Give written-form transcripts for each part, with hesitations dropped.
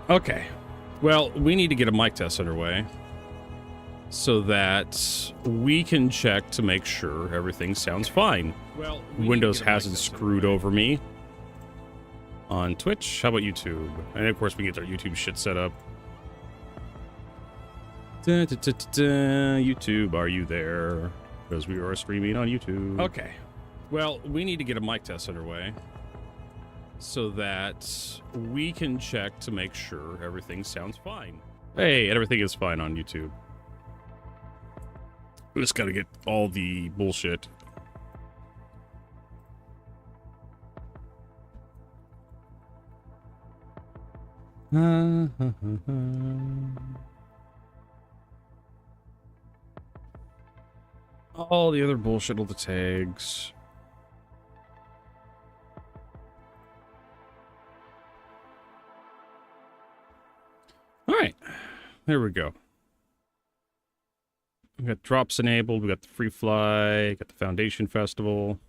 Okay. Well, we need to get a mic test underway so that we can check to make sure everything sounds fine. Well, Windows hasn't screwed over me on Twitch. How about YouTube? And of course, we get our YouTube shit set up. YouTube, are you there? Because we are streaming on YouTube. Okay. Well, we need to get a mic test underway so that we can check to make sure everything sounds fine. Hey, everything is fine on YouTube. We just gotta get all the bullshit. All the other bullshit, all the tags. All right, there we go. We got drops enabled. We got the free fly. Got the Foundation Festival.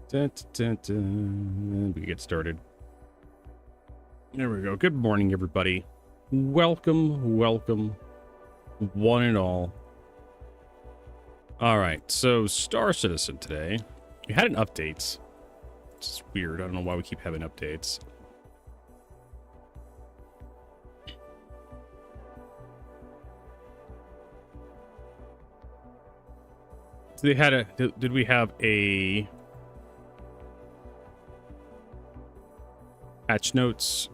Dun, dun, dun. We get started. There we go. Good morning, everybody. Welcome, welcome, one and all. All right, so Star Citizen today. We had an update. It's weird. I don't know why we keep having updates. So they had a... Did we have a... patch notes?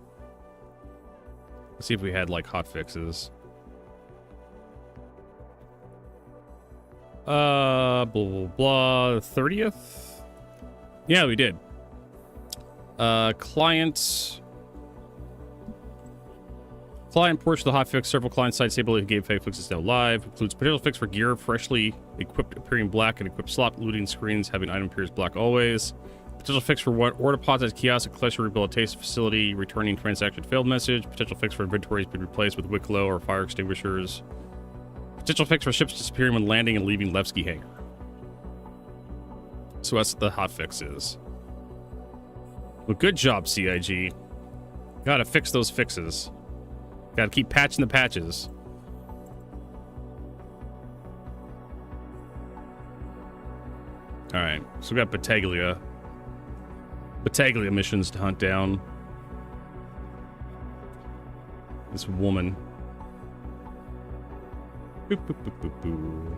Let's see if we had, like, hot fixes. Blah, blah, blah. 30th? Yeah, we did. Client portion of the hotfix. Several client side stability game fix is now live. Includes potential fix for gear freshly equipped appearing black and equipped slot looting screens having item appears black always. Potential fix for what order deposit kiosk and collection rehabilitation facility returning transaction failed message. Potential fix for inventories being replaced with wicklow or fire extinguishers. Potential fix for ships disappearing when landing and leaving Bluesky hangar. So that's what the hotfix is. Well, good job, CIG. Gotta fix those fixes. Gotta keep patching the patches. Alright, so we got Battaglia missions to hunt down. This woman. Boop, boop, boop, boop, boop.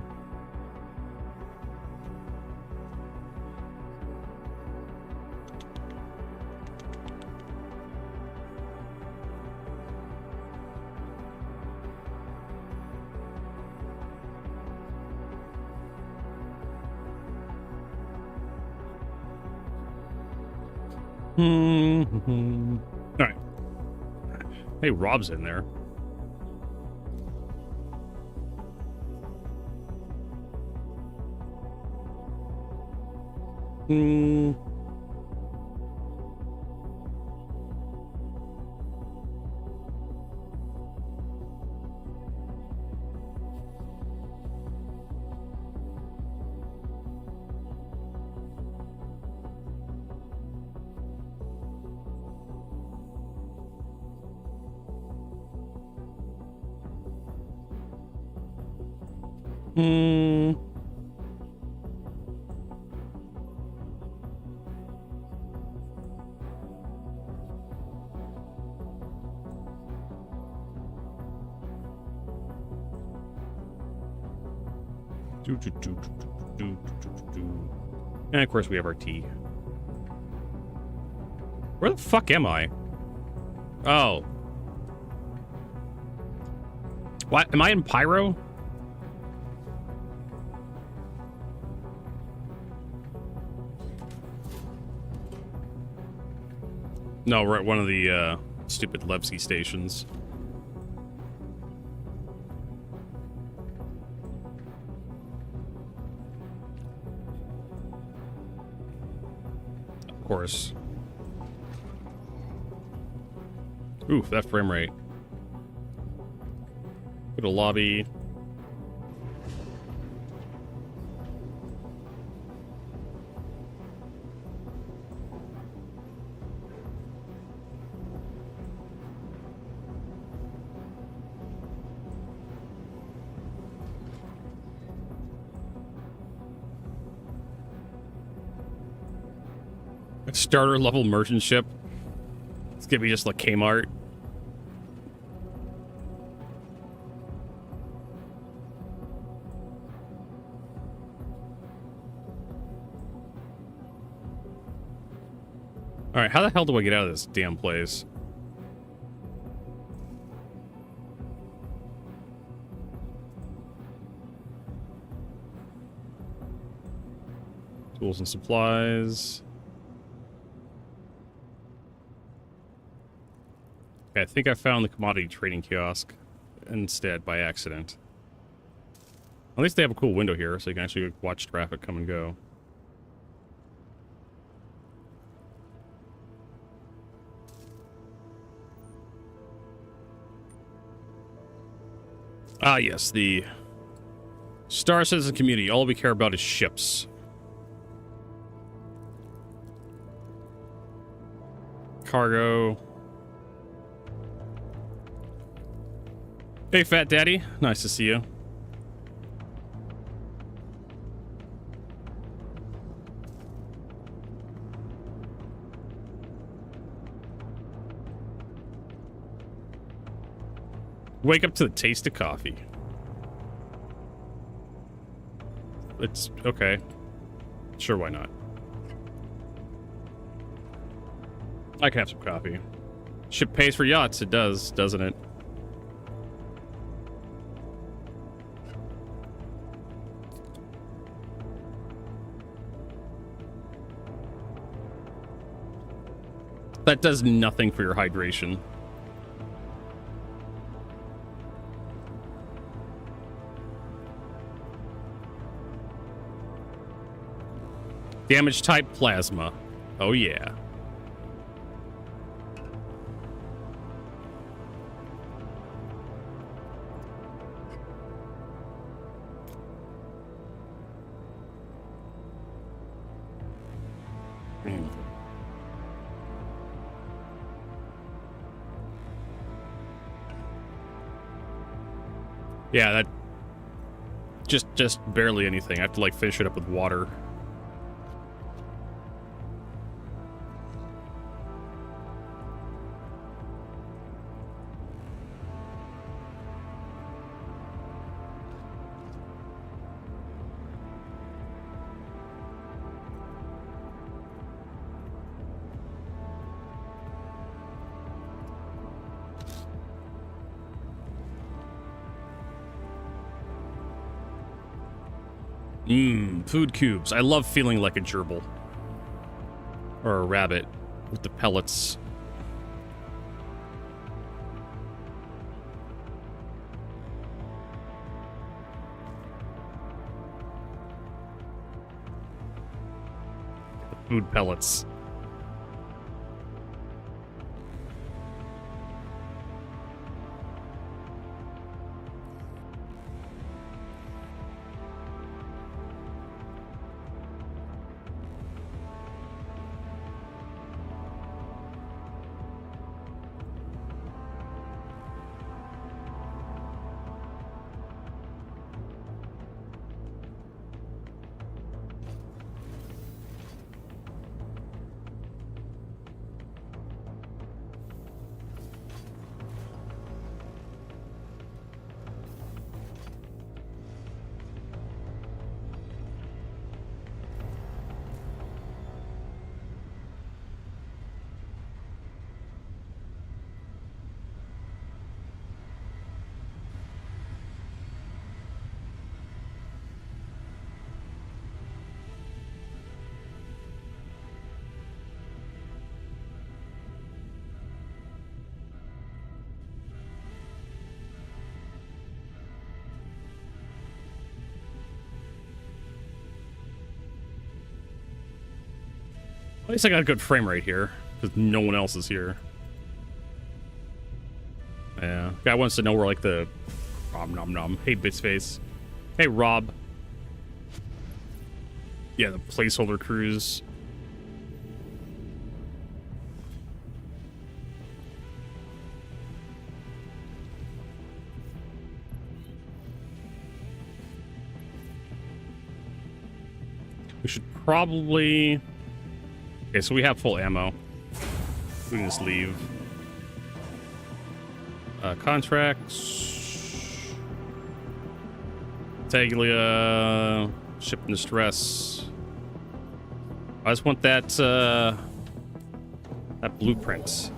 All right. Hey, Rob's in there. And of course we have our tea. Where the fuck am I? Oh. What? Am I in Pyro? No, we're at one of the stupid Bluesky stations. Of course. Oof, that frame rate. Go to lobby. Starter level merchant ship. It's gonna be just like Kmart. Alright, how the hell do I get out of this damn place? Tools and supplies. Okay, I think I found the commodity trading kiosk instead by accident. At least they have a cool window here, so you can actually watch traffic come and go. Ah, yes, the Star Citizen community. All we care about is ships. Cargo. Hey, Fat Daddy. Nice to see you. Wake up to the taste of coffee. It's okay. Sure, why not? I can have some coffee. Ship pays for yachts. It does, doesn't it? That does nothing for your hydration. Damage type plasma. Oh yeah. Yeah, that just barely anything. I have to like finish it up with water. Food cubes. I love feeling like a gerbil. Or a rabbit with the pellets. The food pellets. At least I got a good frame rate here, because no one else is here. Yeah, guy wants to know where, like, the... Nom nom nom. Hey, Bitsface. Hey, Rob. Yeah, the placeholder cruise. We should probably... Okay, so we have full ammo. We can just leave. Contracts. Taglia. Ship in distress. I just want that, that blueprint.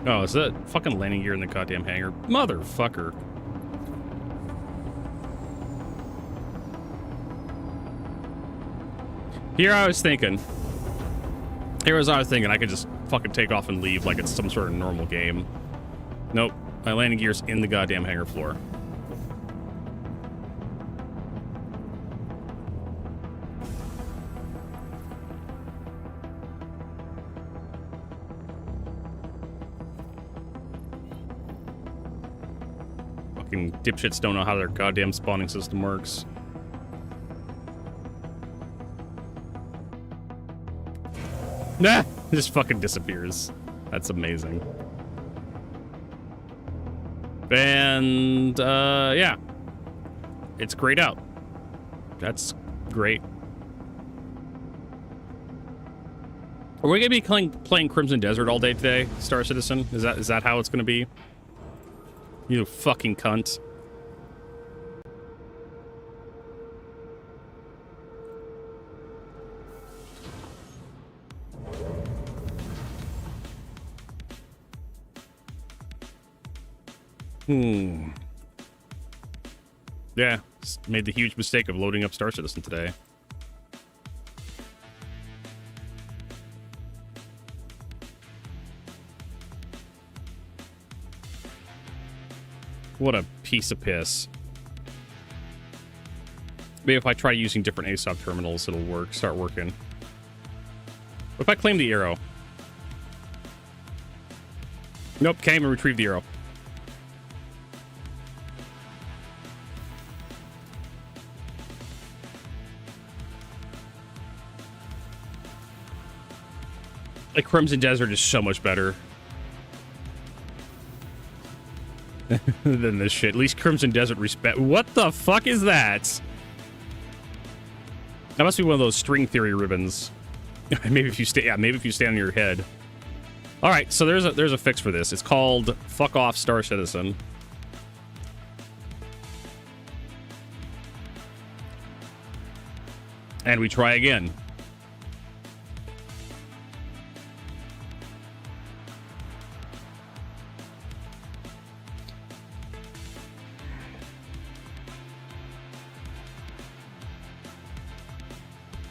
Oh, is that fucking landing gear in the goddamn hangar? Motherfucker. Here I was thinking. I could just fucking take off and leave like it's some sort of normal game. Nope. My landing gear's in the goddamn hangar floor. Fucking dipshits don't know how their goddamn spawning system works. Nah! It just fucking disappears. That's amazing. And, yeah. It's grayed out. That's great. Are we gonna be playing Crimson Desert all day today, Star Citizen? Is that how it's gonna be? You fucking cunt. Yeah, made the huge mistake of loading up Star Citizen today. What a piece of piss. Maybe if I try using different ASOP terminals, it'll start working. What if I claim the arrow? Nope, can't even retrieve the arrow. Like, Crimson Desert is so much better than this shit. At least Crimson Desert respect. What the fuck is that? That must be one of those string theory ribbons. Maybe if you stay, yeah, maybe if you stand on your head. All right, so there's a fix for this. It's called "Fuck Off, Star Citizen." And we try again.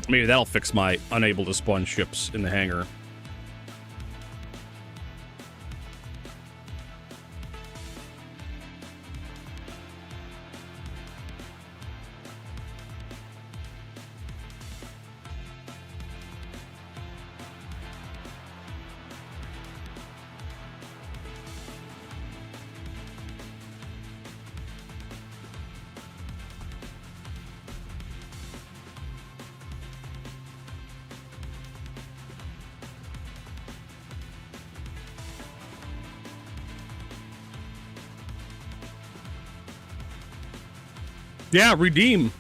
Maybe that'll fix my unable to spawn ships in the hangar. Yeah, redeem.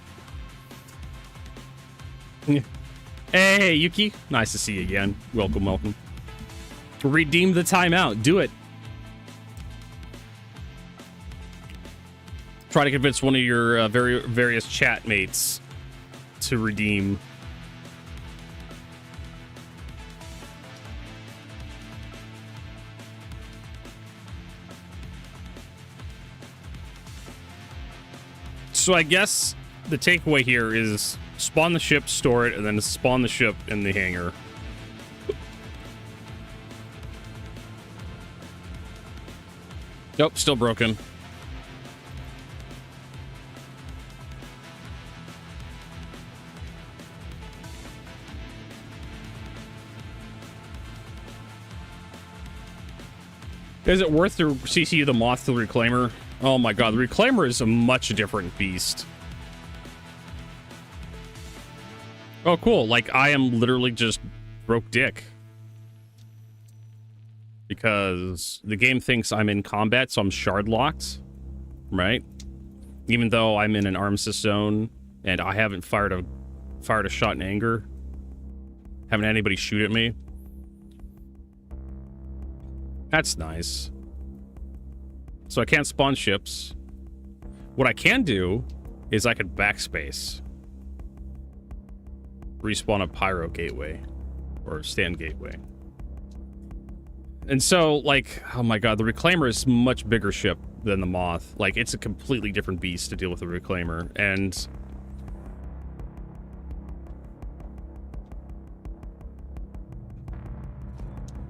Hey, Yuki. Nice to see you again. Welcome, welcome. Redeem the timeout. Do it. Try to convince one of your various chat mates to redeem. So I guess the takeaway here is spawn the ship, store it, and then spawn the ship in the hangar. Nope, still broken. Is it worth to CC the moth to the Reclaimer? Oh my god, the Reclaimer is a much different beast. Oh, cool. Like, I am literally just broke dick. Because the game thinks I'm in combat, so I'm shard locked. Right? Even though I'm in an armistice zone and I haven't fired a shot in anger. Haven't had anybody shoot at me. That's nice. So I can't spawn ships. What I can do is I could backspace. Respawn a pyro gateway. Or stand gateway. And so, like, oh my god, the Reclaimer is a much bigger ship than the Moth. Like, it's a completely different beast to deal with the Reclaimer. And...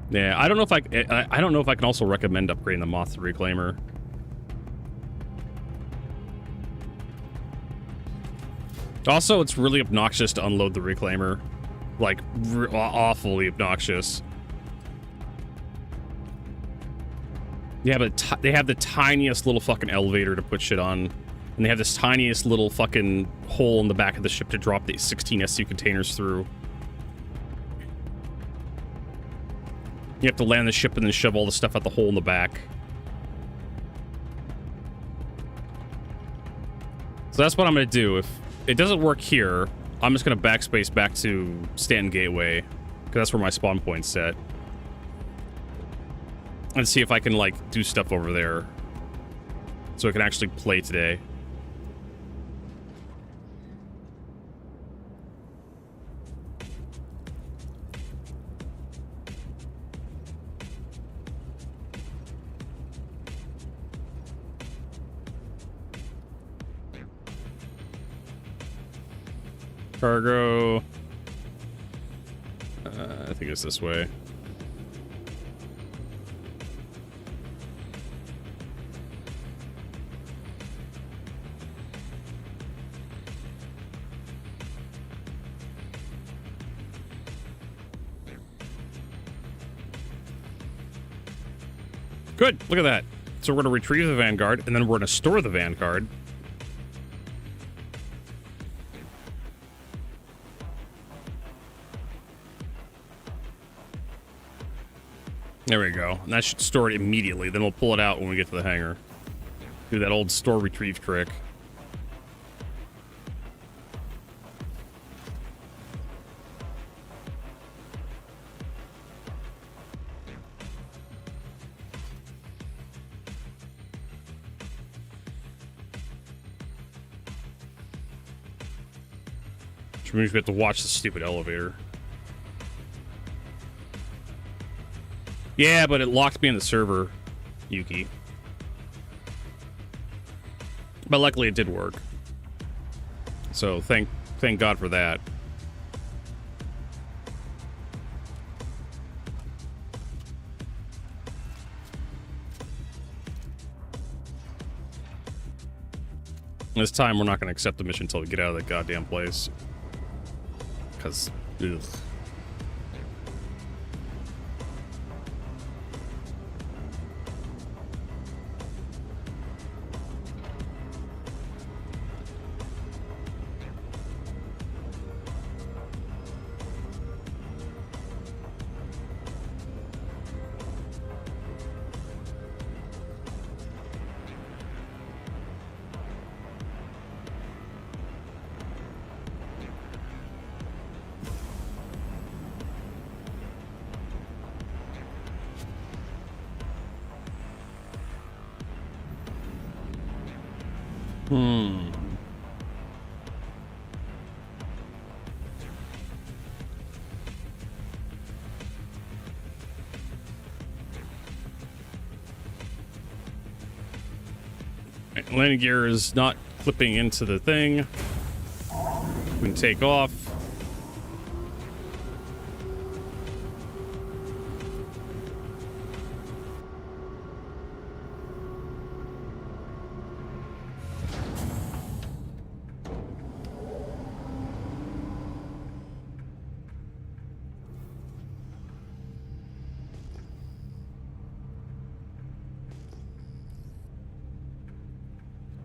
yeah, I don't know if I don't know if I can also recommend upgrading the Moth to Reclaimer. Also, it's really obnoxious to unload the Reclaimer. Like, awfully obnoxious. They have the tiniest little fucking elevator to put shit on. And they have this tiniest little fucking hole in the back of the ship to drop the 16 SU containers through. You have to land the ship and then shove all the stuff out the hole in the back. So that's what I'm going to do. If it doesn't work here, I'm just going to backspace back to Stanton Gateway, because that's where my spawn point's set. And see if I can, like, do stuff over there. So I can actually play today. Cargo. I think it's this way. Good, look at that. So we're going to retrieve the Vanguard, and then we're going to store the Vanguard. There we go. And that should store it immediately. Then we'll pull it out when we get to the hangar. Do that old store retrieve trick. Which means we have to watch the stupid elevator. Yeah, but it locked me in the server, Yuki. But luckily it did work. So thank God for that. This time we're not going to accept the mission until we get out of that goddamn place. Because, ugh. Landing gear is not clipping into the thing. We can take off.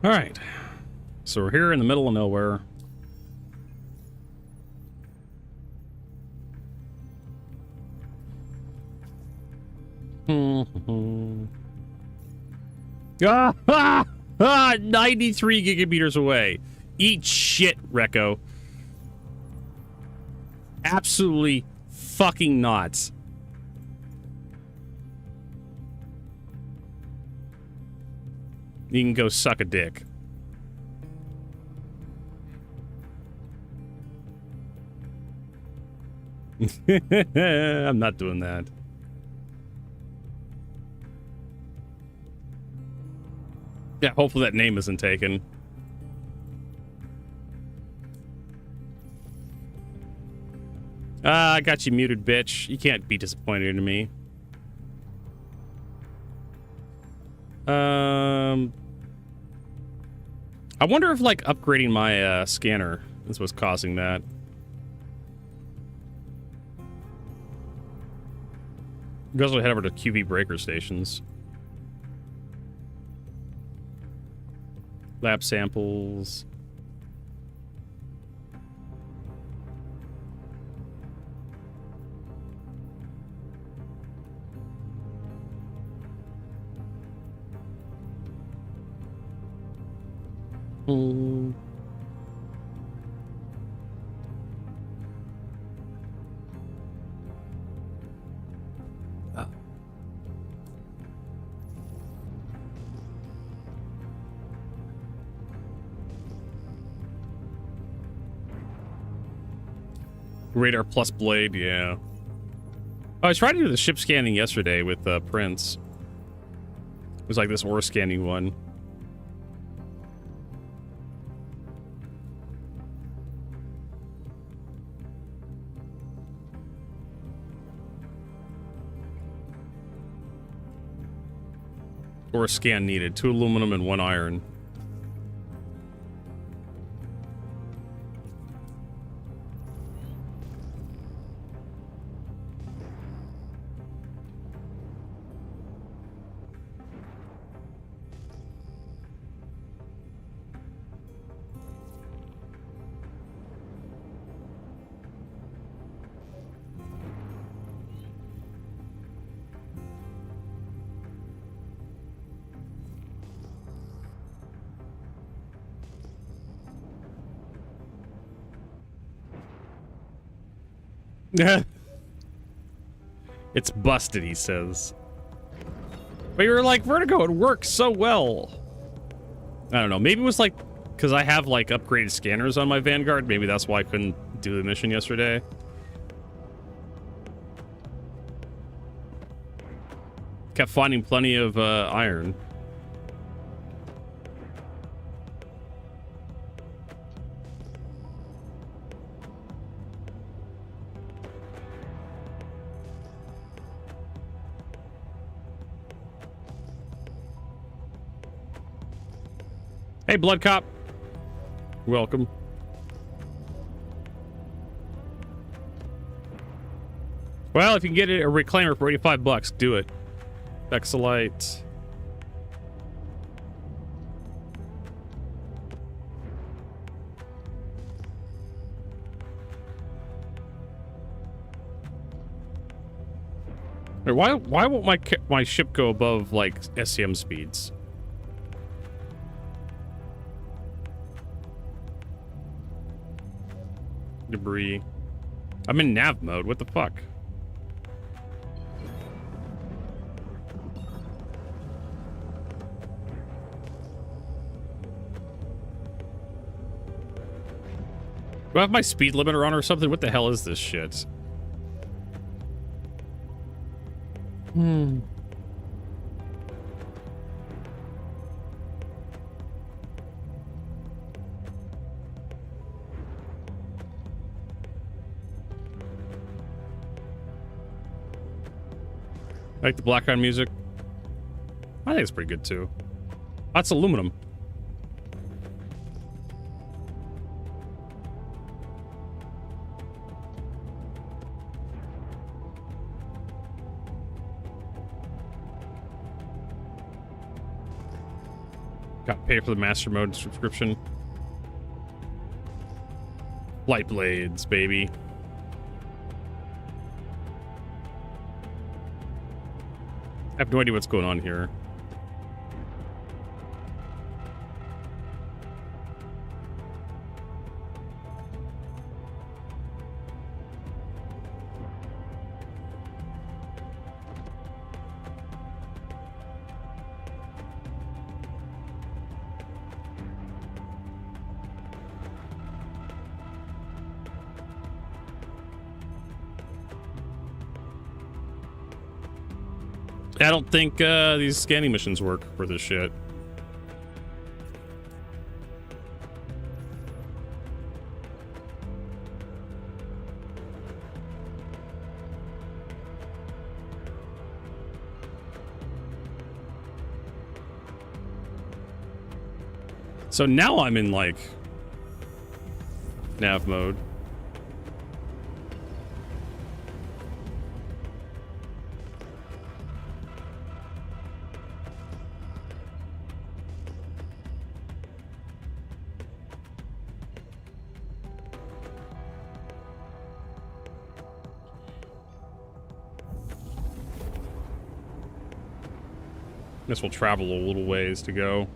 All right, so we're here in the middle of nowhere. Ah, ah, ah, 93 gigameters away. Eat shit, Recco. Absolutely fucking not. You can go suck a dick. I'm not doing that. Yeah, hopefully that name isn't taken. I got you muted, bitch. You can't be disappointed in me. I wonder if, like, upgrading my scanner is what's causing that. You guys will head over to QV breaker stations. Lab samples. Radar plus blade, yeah. Oh, I tried to do the ship scanning yesterday with Prince. It was like this ore scanning one. Ore scan needed. 2 aluminum and 1 iron. It's busted, he says. But you were like, Vertigo, it works so well. I don't know. Maybe it was like, because I have like upgraded scanners on my Vanguard. Maybe that's why I couldn't do the mission yesterday. Kept finding plenty of iron. Hey, Blood Cop. Welcome. Well, if you can get a reclaimer for $85, do it. Vexilite. Wait, why won't my ship go above like SCM speeds? Debris. I'm in nav mode. What the fuck? Do I have my speed limiter on or something? What the hell is this shit? I like the Blackout music. I think it's pretty good too. That's aluminum. Got to pay for the master mode subscription. Light blades, baby. I have no idea what's going on here. I don't think these scanning missions work for this shit. So now I'm in, like, nav mode. Guess we'll travel a little ways to go.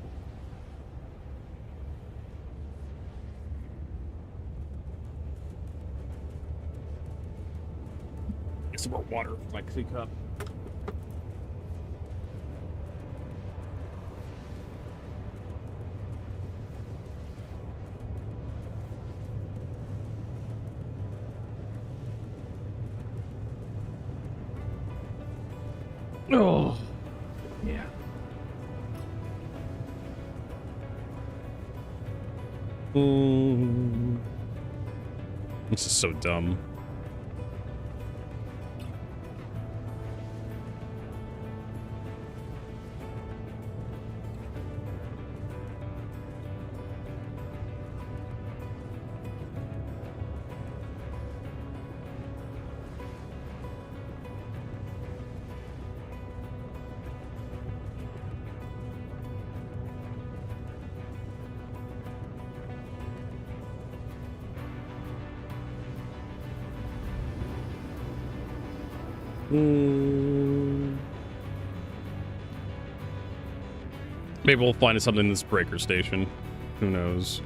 Get some more water for my tea cup. Oh, yeah. This is so dumb. Maybe we'll find something in this breaker station. Who knows?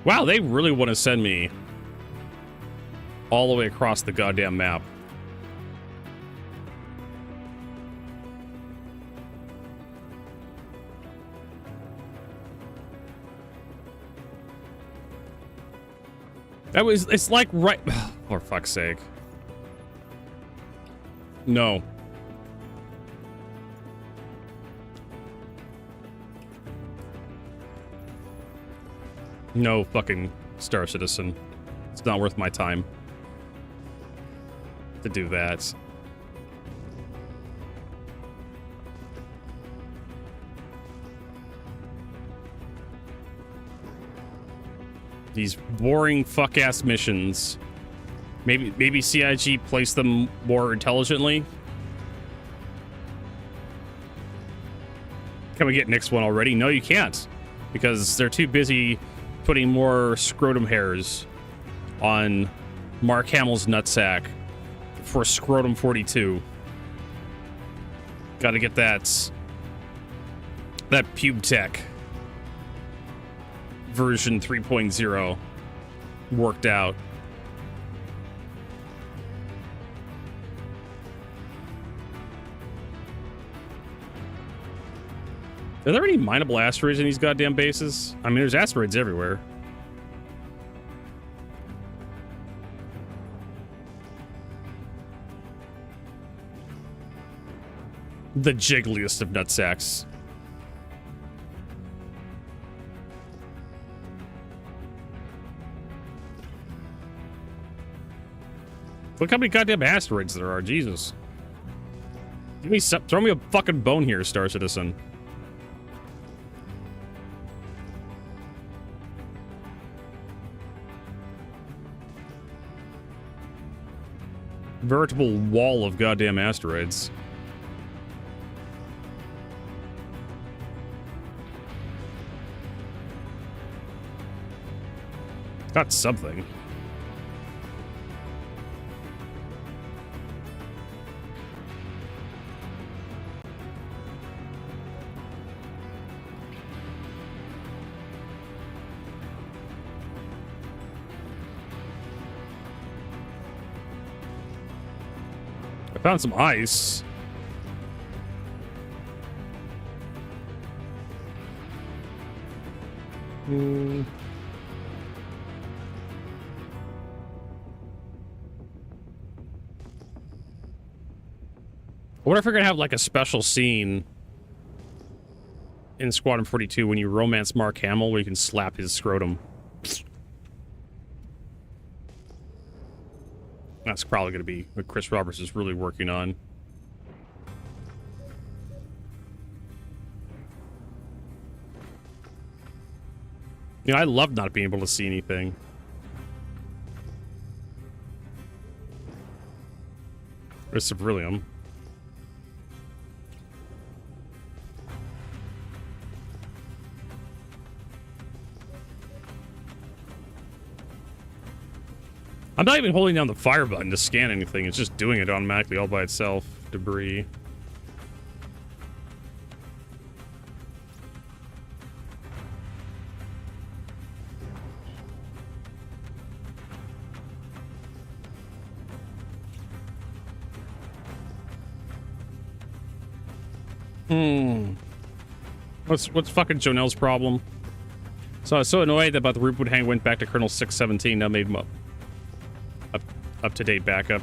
Wow, they really want to send me all the way across the goddamn map. It's like right, for fuck's sake. No. No fucking Star Citizen. It's not worth my time to do that. These boring fuck-ass missions. Maybe CIG placed them more intelligently. Can we get next one already? No, you can't. Because they're too busy putting more scrotum hairs on Mark Hamill's nutsack for Scrotum 42. Gotta get that pube tech version 3.0 worked out. Are there any mineable asteroids in these goddamn bases? I mean, there's asteroids everywhere. The jiggliest of nutsacks. Look how many goddamn asteroids there are, Jesus. Give me some, throw me a fucking bone here, Star Citizen. Veritable wall of goddamn asteroids. Got something. I found some ice. I wonder if we're gonna have like a special scene in Squadron 42 when you romance Mark Hamill where you can slap his scrotum. That's probably gonna be what Chris Roberts is really working on. You know, I love not being able to see anything. There's Ceruleum. I'm not even holding down the fire button to scan anything. It's just doing it automatically all by itself. Debris. What's fucking Jonel's problem? So I was so annoyed about the Rootwood hang went back to Colonel 617. Now made him up to date backup.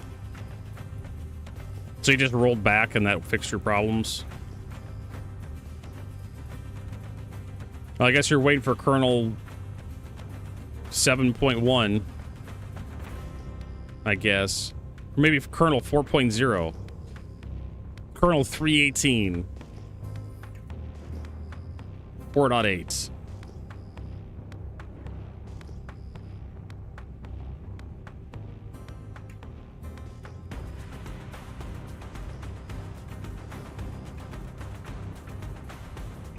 So you just rolled back and that fixed your problems. Well, I guess you're waiting for Colonel 7.1. I guess. Or maybe Colonel 4.0. Colonel 318. 4.8.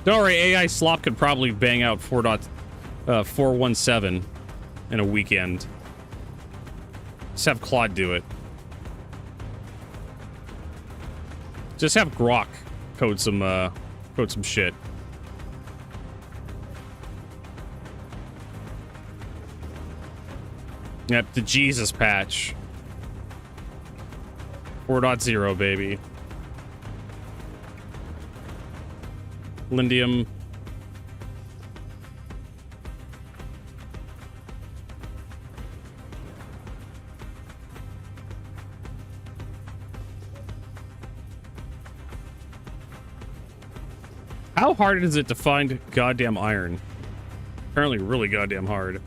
Don't worry, AI Slop could probably bang out 4.417 in a weekend. Just have Claude do it. Just have Grok code some shit. Yep, the Jesus patch. 4.0, baby. Lindium. How hard is it to find goddamn iron? Apparently really goddamn hard.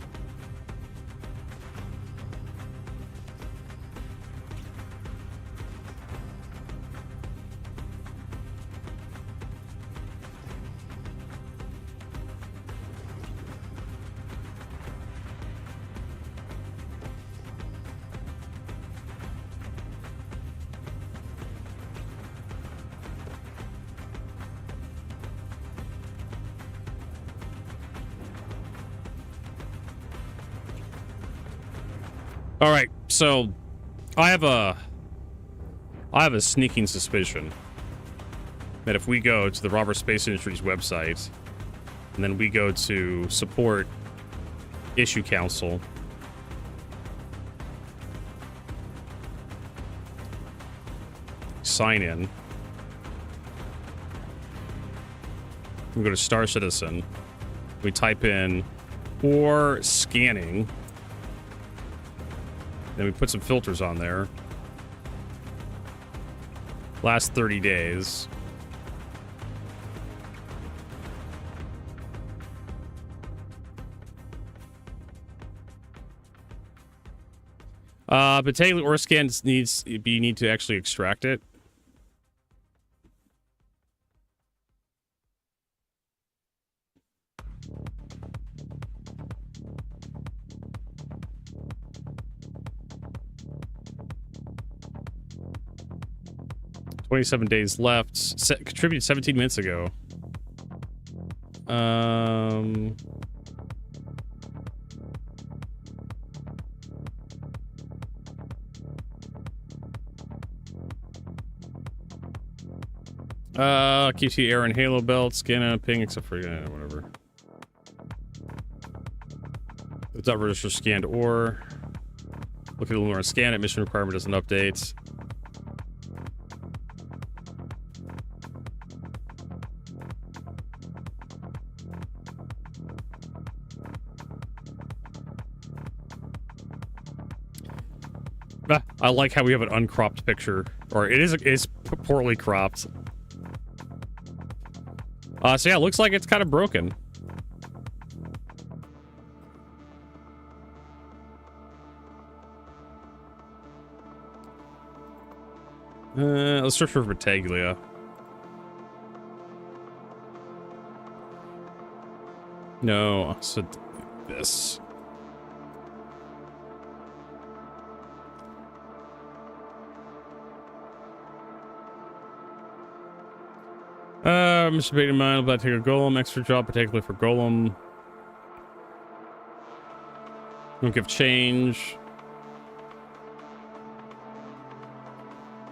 All right, so I have a sneaking suspicion that if we go to the Robert Space Industries website and then we go to support issue council, sign in, we go to Star Citizen, we type in or scanning. Then we put some filters on there. Last 30 days. But technically, or scan needs, you need to actually extract it. $27 days left. Contributed 17 minutes ago. QT air and halo belt, scan and ping, except for whatever. It's not register scanned or look at the lunar scan it. Mission requirement doesn't update. I like how we have an uncropped picture. Or it's poorly cropped. So yeah, it looks like it's kind of broken. Let's search for Battaglia. No, so this. Mr. Bait in mind about take a golem, extra job, particularly for golem. Don't give change.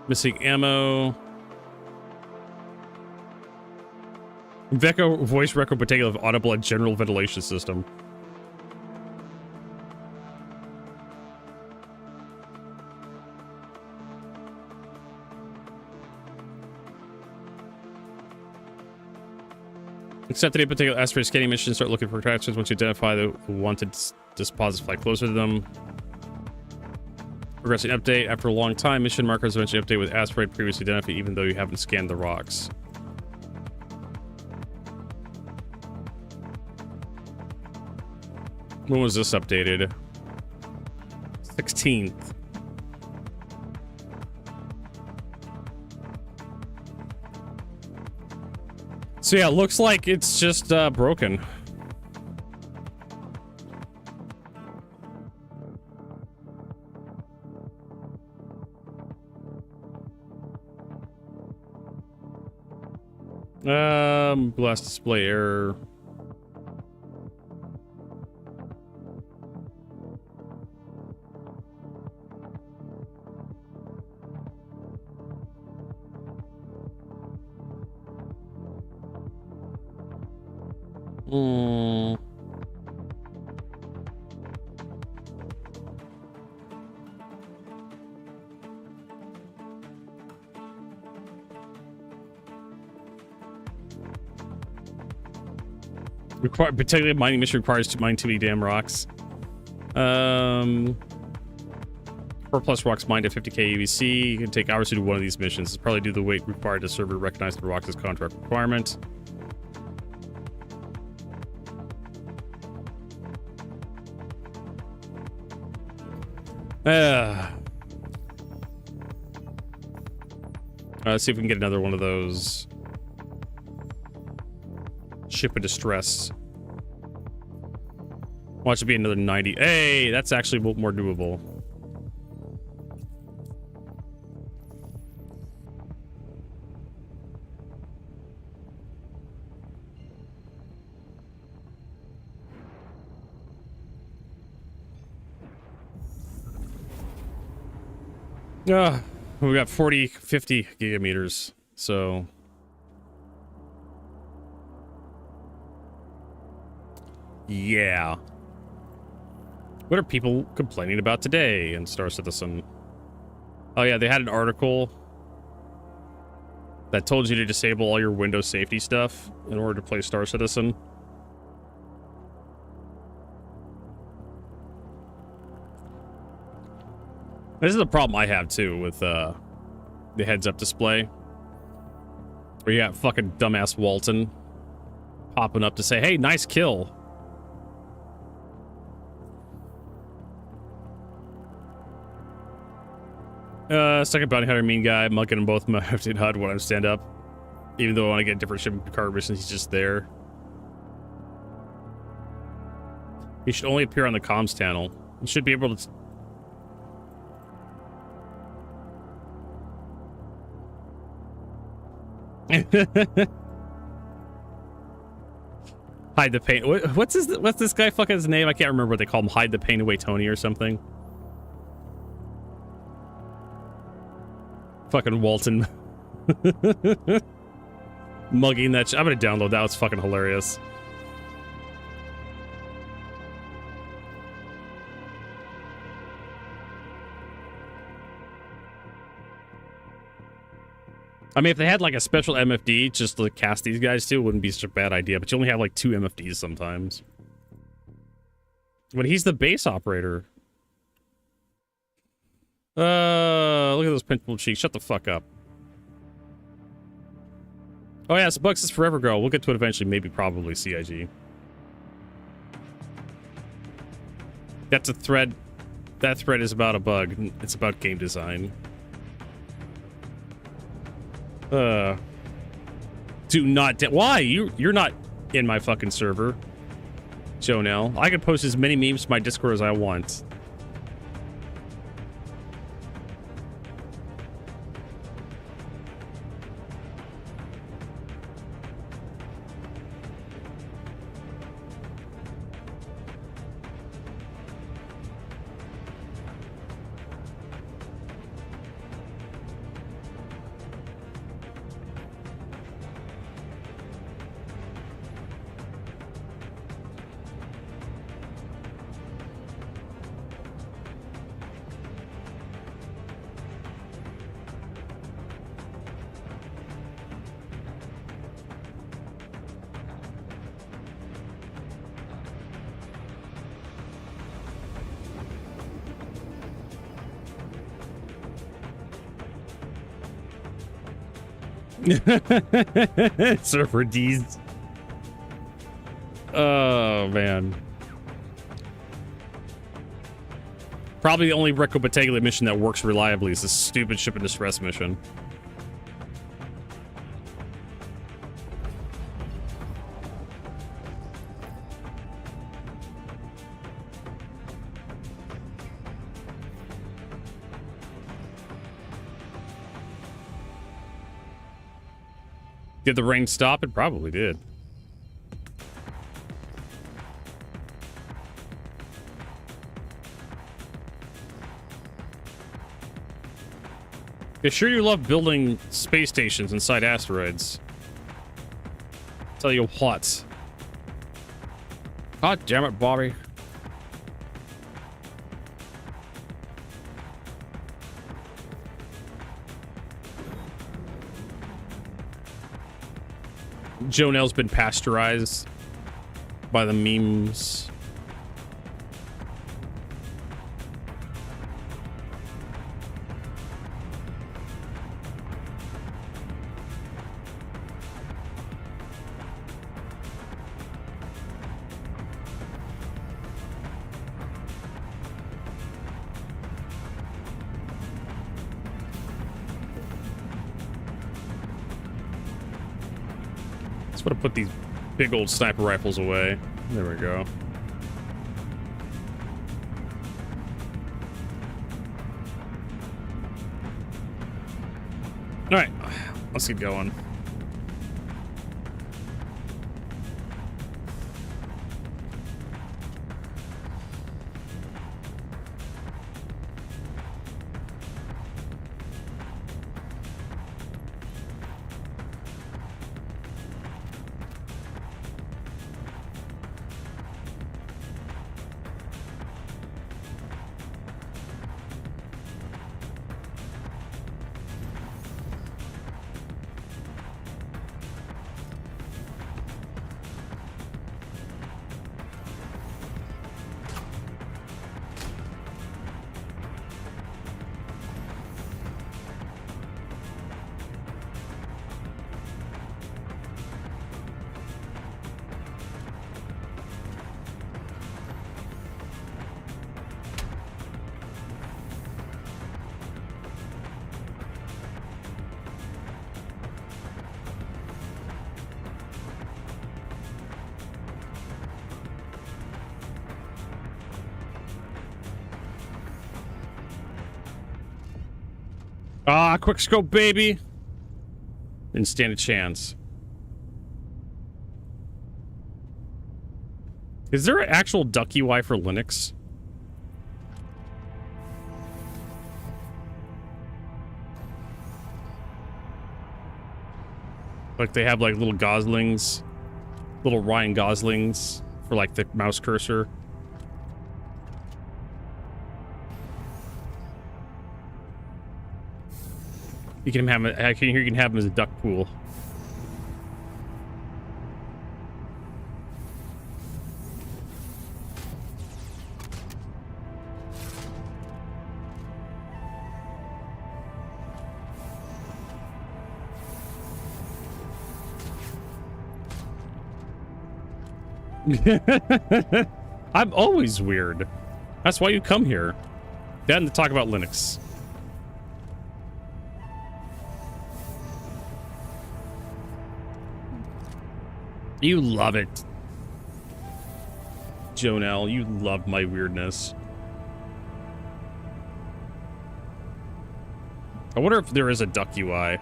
Missing ammo. Vecco voice record particular of audible and general ventilation system. Accept any particular asteroid scanning mission. Start looking for attachments. Once you identify the wanted deposits, fly closer to them. Progressing update. After a long time, mission markers eventually update with asteroid previously identified, even though you haven't scanned the rocks. When was this updated? 16th. So yeah, it looks like it's just broken. Blast display error. Particularly mining mission requires to mine too many damn rocks. 4+ rocks mined at 50k UVC. It can take hours to do one of these missions. It's probably due to the weight required to server recognize the rocks as contract requirement. Let's see if we can get another one of those. Ship of distress. Watch it be another 90. Hey, that's actually more doable. We got 50 gigameters, so yeah. What are people complaining about today in Star Citizen? Oh yeah, they had an article that told you to disable all your Windows safety stuff in order to play Star Citizen. This is a problem I have too with the heads-up display, where you got fucking dumbass Walton popping up to say, "Hey, nice kill." Second bounty hunter, mean guy, mugging them both left in HUD when I stand up. Even though I want to get different ship card missions, he's just there. He should only appear on the comms channel. He should be able to. Hide the pain. What's this guy fucking his name? I can't remember what they call him. Hide the pain away, Tony, or something. Fucking Walton. Mugging that. I'm gonna download that. It's fucking hilarious. I mean, if they had like a special MFD just to cast these guys to, it wouldn't be such a bad idea. But you only have like 2 MFDs sometimes. But he's the base operator. Look at those pimple cheeks. Shut the fuck up. Oh yeah, it's Bugs is Forever Girl. We'll get to it eventually. Maybe, probably CIG. That's a thread. That thread is about a bug. It's about game design. Do not. Why? You're not in my fucking server, Jonelle. I can post as many memes to my Discord as I want. Surfer D's. Oh man. Probably the only Recco Battaglia mission that works reliably is this stupid ship in distress mission. Did the rain stop? It probably did. Yeah, sure you love building space stations inside asteroids. Tell you what. God damn it, Bobby. Jonelle's been pasteurized by the memes. Just want to put these big old sniper rifles away. There we go. All right, let's keep going. Ah, quick scope, baby. Didn't stand a chance. Is there an actual duck UI for Linux? Like they have like little goslings, little Ryan Goslings for like the mouse cursor. You can have him. I can hear you can have him as a duck pool. I'm always weird. That's why you come here. Then to talk about Linux. You love it. Jonelle, you love my weirdness. I wonder if there is a duck UI.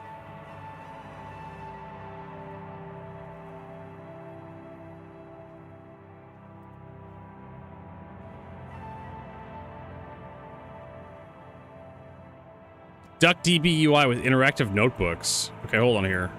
DuckDB UI with interactive notebooks. Okay, hold on here.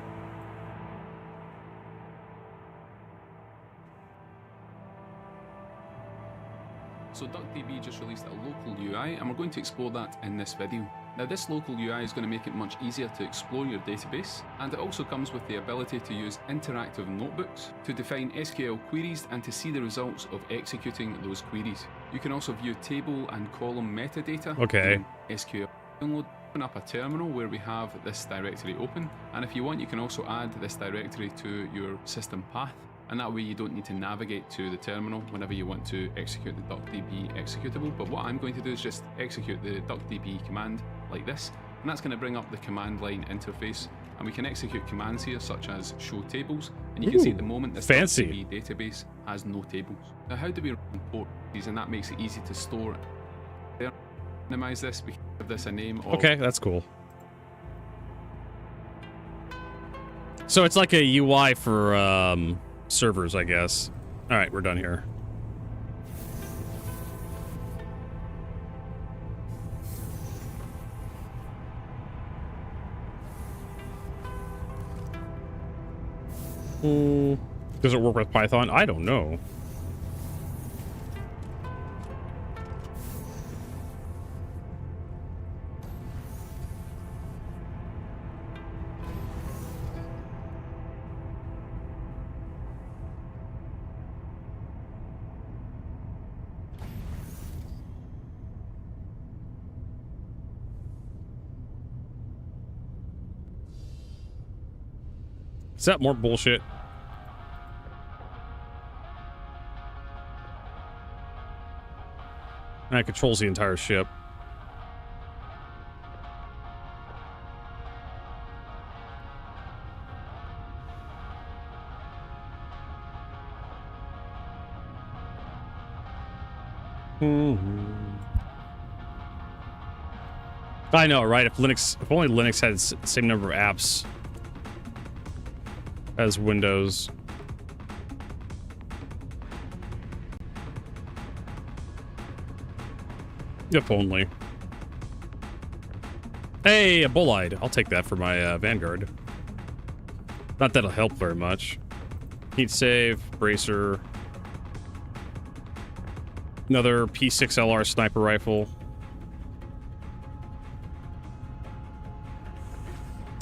So DuckDB just released a local UI, and we're going to explore that in this video. Now this local UI is going to make it much easier to explore your database, and it also comes with the ability to use interactive notebooks to define SQL queries and to see the results of executing those queries. You can also view table and column metadata in SQL. Download, open up a terminal where we have this directory open, and if you want you can also add this directory to your system path, and that way you don't need to navigate to the terminal whenever you want to execute the DuckDB executable. But what I'm going to do is just execute the DuckDB command like this, and that's going to bring up the command line interface, and we can execute commands here such as show tables, and you can see at the moment this DuckDB database has no tables. Now how do we import these? And that makes it easy to store there. Minimize this, we give this a name of... Okay, that's cool. So it's like a UI for servers, I guess. All right, we're done here. Does it work with Python? I don't know. Is that more bullshit? That controls the entire ship. I know, right? If only Linux had the same number of apps as Windows. If only. Hey, a bullide. I'll take that for my Vanguard. Not that'll help very much. Heat save, bracer. Another P6LR sniper rifle.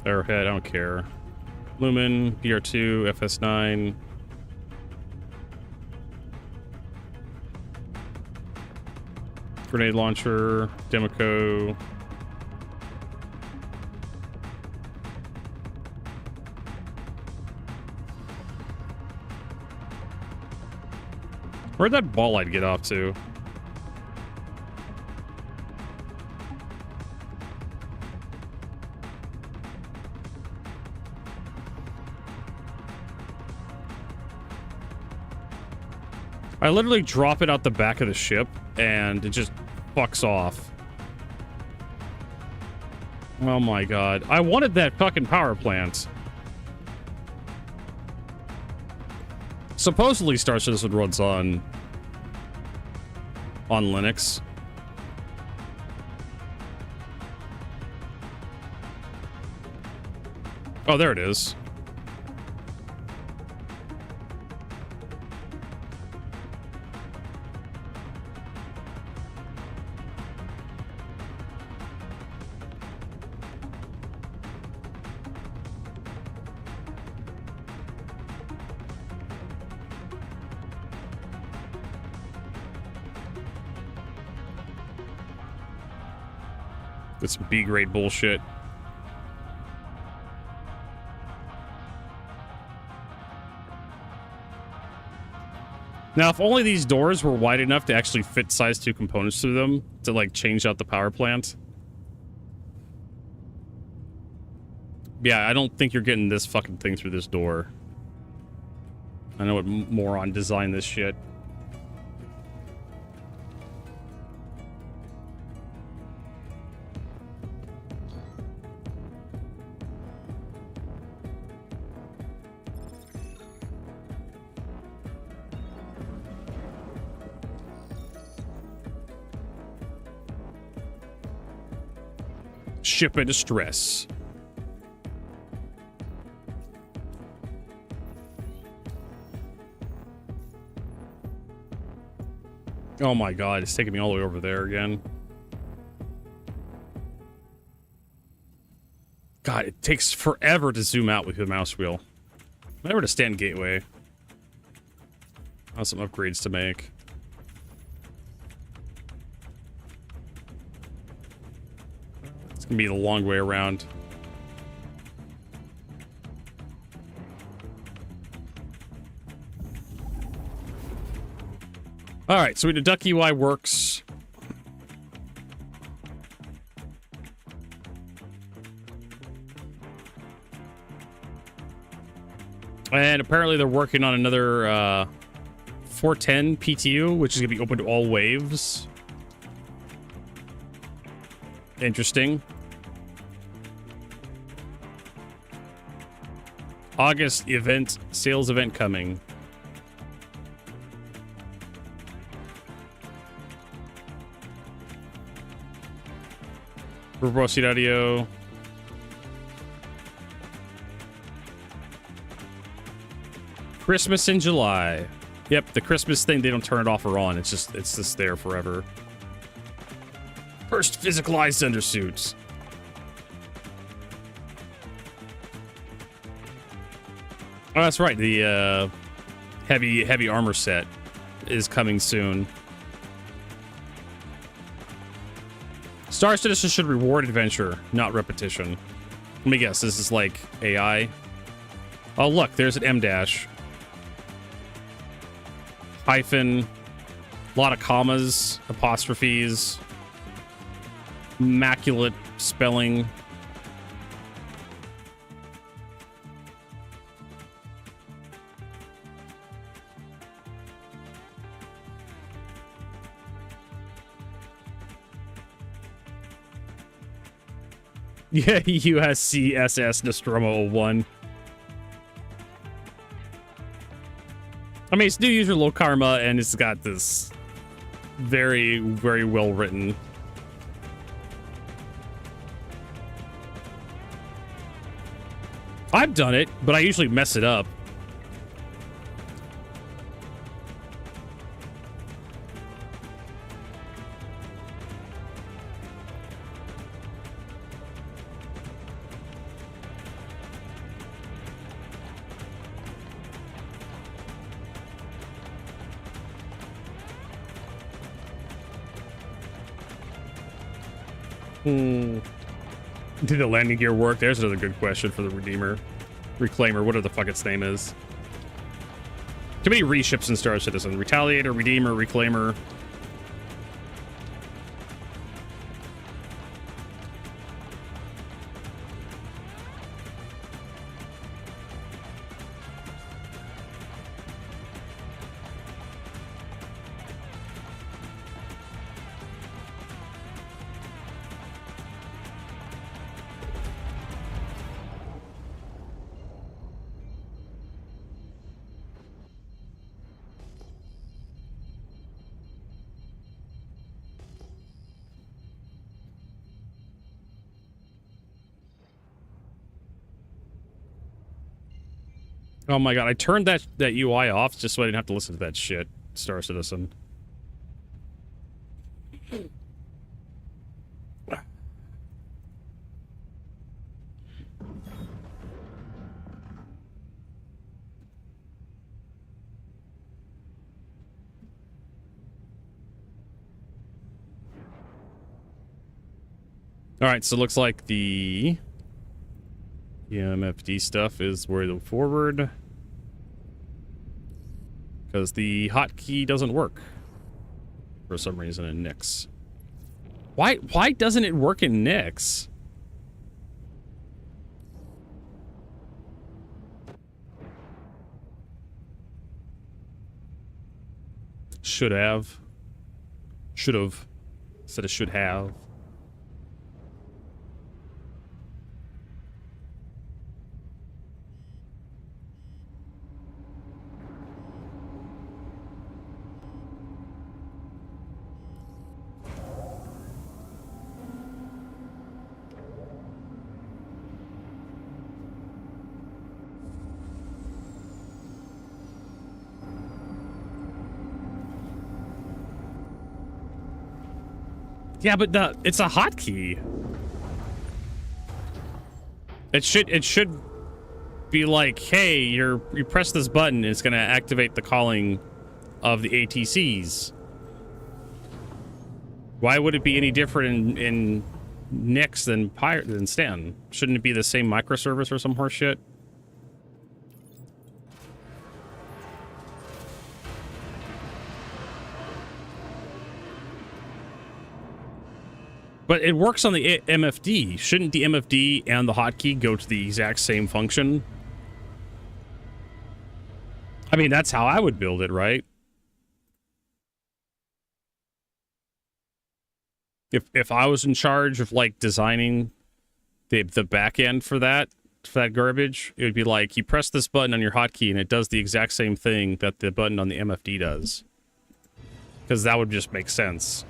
Arrowhead, I don't care. Lumen, BR2, FS9. Grenade launcher, Democo. Where'd that ball light get off to? I literally drop it out the back of the ship, and it just fucks off. Oh my god. I wanted that fucking power plant. Supposedly Star Citizen runs on Linux. Oh, there it is. It's B-grade bullshit. Now, if only these doors were wide enough to actually fit size 2 components through them to, like, change out the power plant. Yeah, I don't think you're getting this fucking thing through this door. I know what moron designed this shit. Ship in distress. Oh my god, it's taking me all the way over there again. God, it takes forever to zoom out with the mouse wheel. Never to stand gateway. I have some upgrades to make. It's gonna be the long way around. Alright, so the duck UI works. And apparently they're working on another 410 PTU, which is going to be open to all waves. Interesting. August event, sales event coming. Verbosity audio. Christmas in July. Yep, the Christmas thing, they don't turn it off or on. It's just there forever. First physicalized undersuits. Oh, that's right. The heavy armor set is coming soon. Star Citizen should reward adventure, not repetition. Let me guess, this is like AI. Oh, look, there's an M dash. Hyphen. A lot of commas, apostrophes. Immaculate spelling. Yeah, USCSS Nostromo 01. I mean, it's new user low karma, and it's got this very, very well written. I've done it, but I usually mess it up. Did the landing gear work? There's another good question for the Redeemer. Reclaimer, whatever the fuck its name is. Too many reships in Star Citizen. Retaliator, Redeemer, Reclaimer. Oh my god, I turned that UI off just so I didn't have to listen to that shit. Star Citizen. Alright, so it looks like the MFD stuff is where the forward. Because the hotkey doesn't work for some reason in Nix. Why doesn't it work in Nix? Should have. Should have. Instead of should have. Yeah, but it's a hotkey. It should be like, hey, you press this button, it's gonna activate the calling of the ATCs. Why would it be any different in Nix than Stan? Shouldn't it be the same microservice or some horse shit? But it works on the MFD. Shouldn't the MFD and the hotkey go to the exact same function? I mean, that's how I would build it, right? If I was in charge of like designing the back end for that garbage, it would be like you press this button on your hotkey and it does the exact same thing that the button on the MFD does. Because that would just make sense.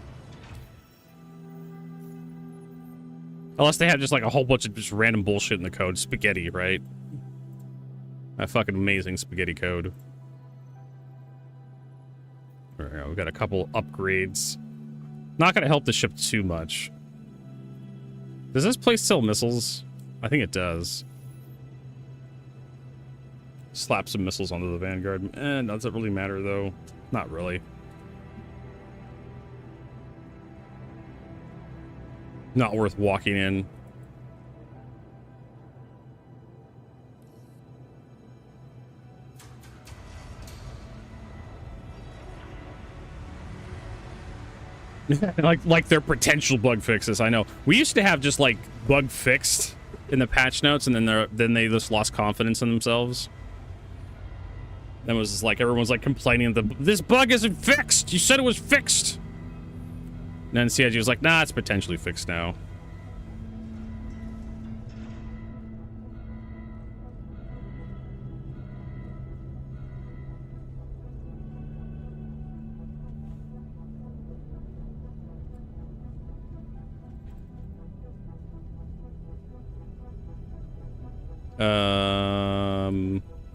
Unless they have just like a whole bunch of just random bullshit in the code. Spaghetti, right? That fucking amazing spaghetti code. Alright, we've got a couple upgrades. Not gonna help the ship too much. Does this place sell missiles? I think it does. Slap some missiles onto the Vanguard. Does it really matter though? Not really. Not worth walking in. like they're potential bug fixes. I know. We used to have just like bug fixed in the patch notes, and then they just lost confidence in themselves. Then it was just like everyone's like complaining that this bug isn't fixed. You said it was fixed. And then CIG was like, nah, it's potentially fixed now.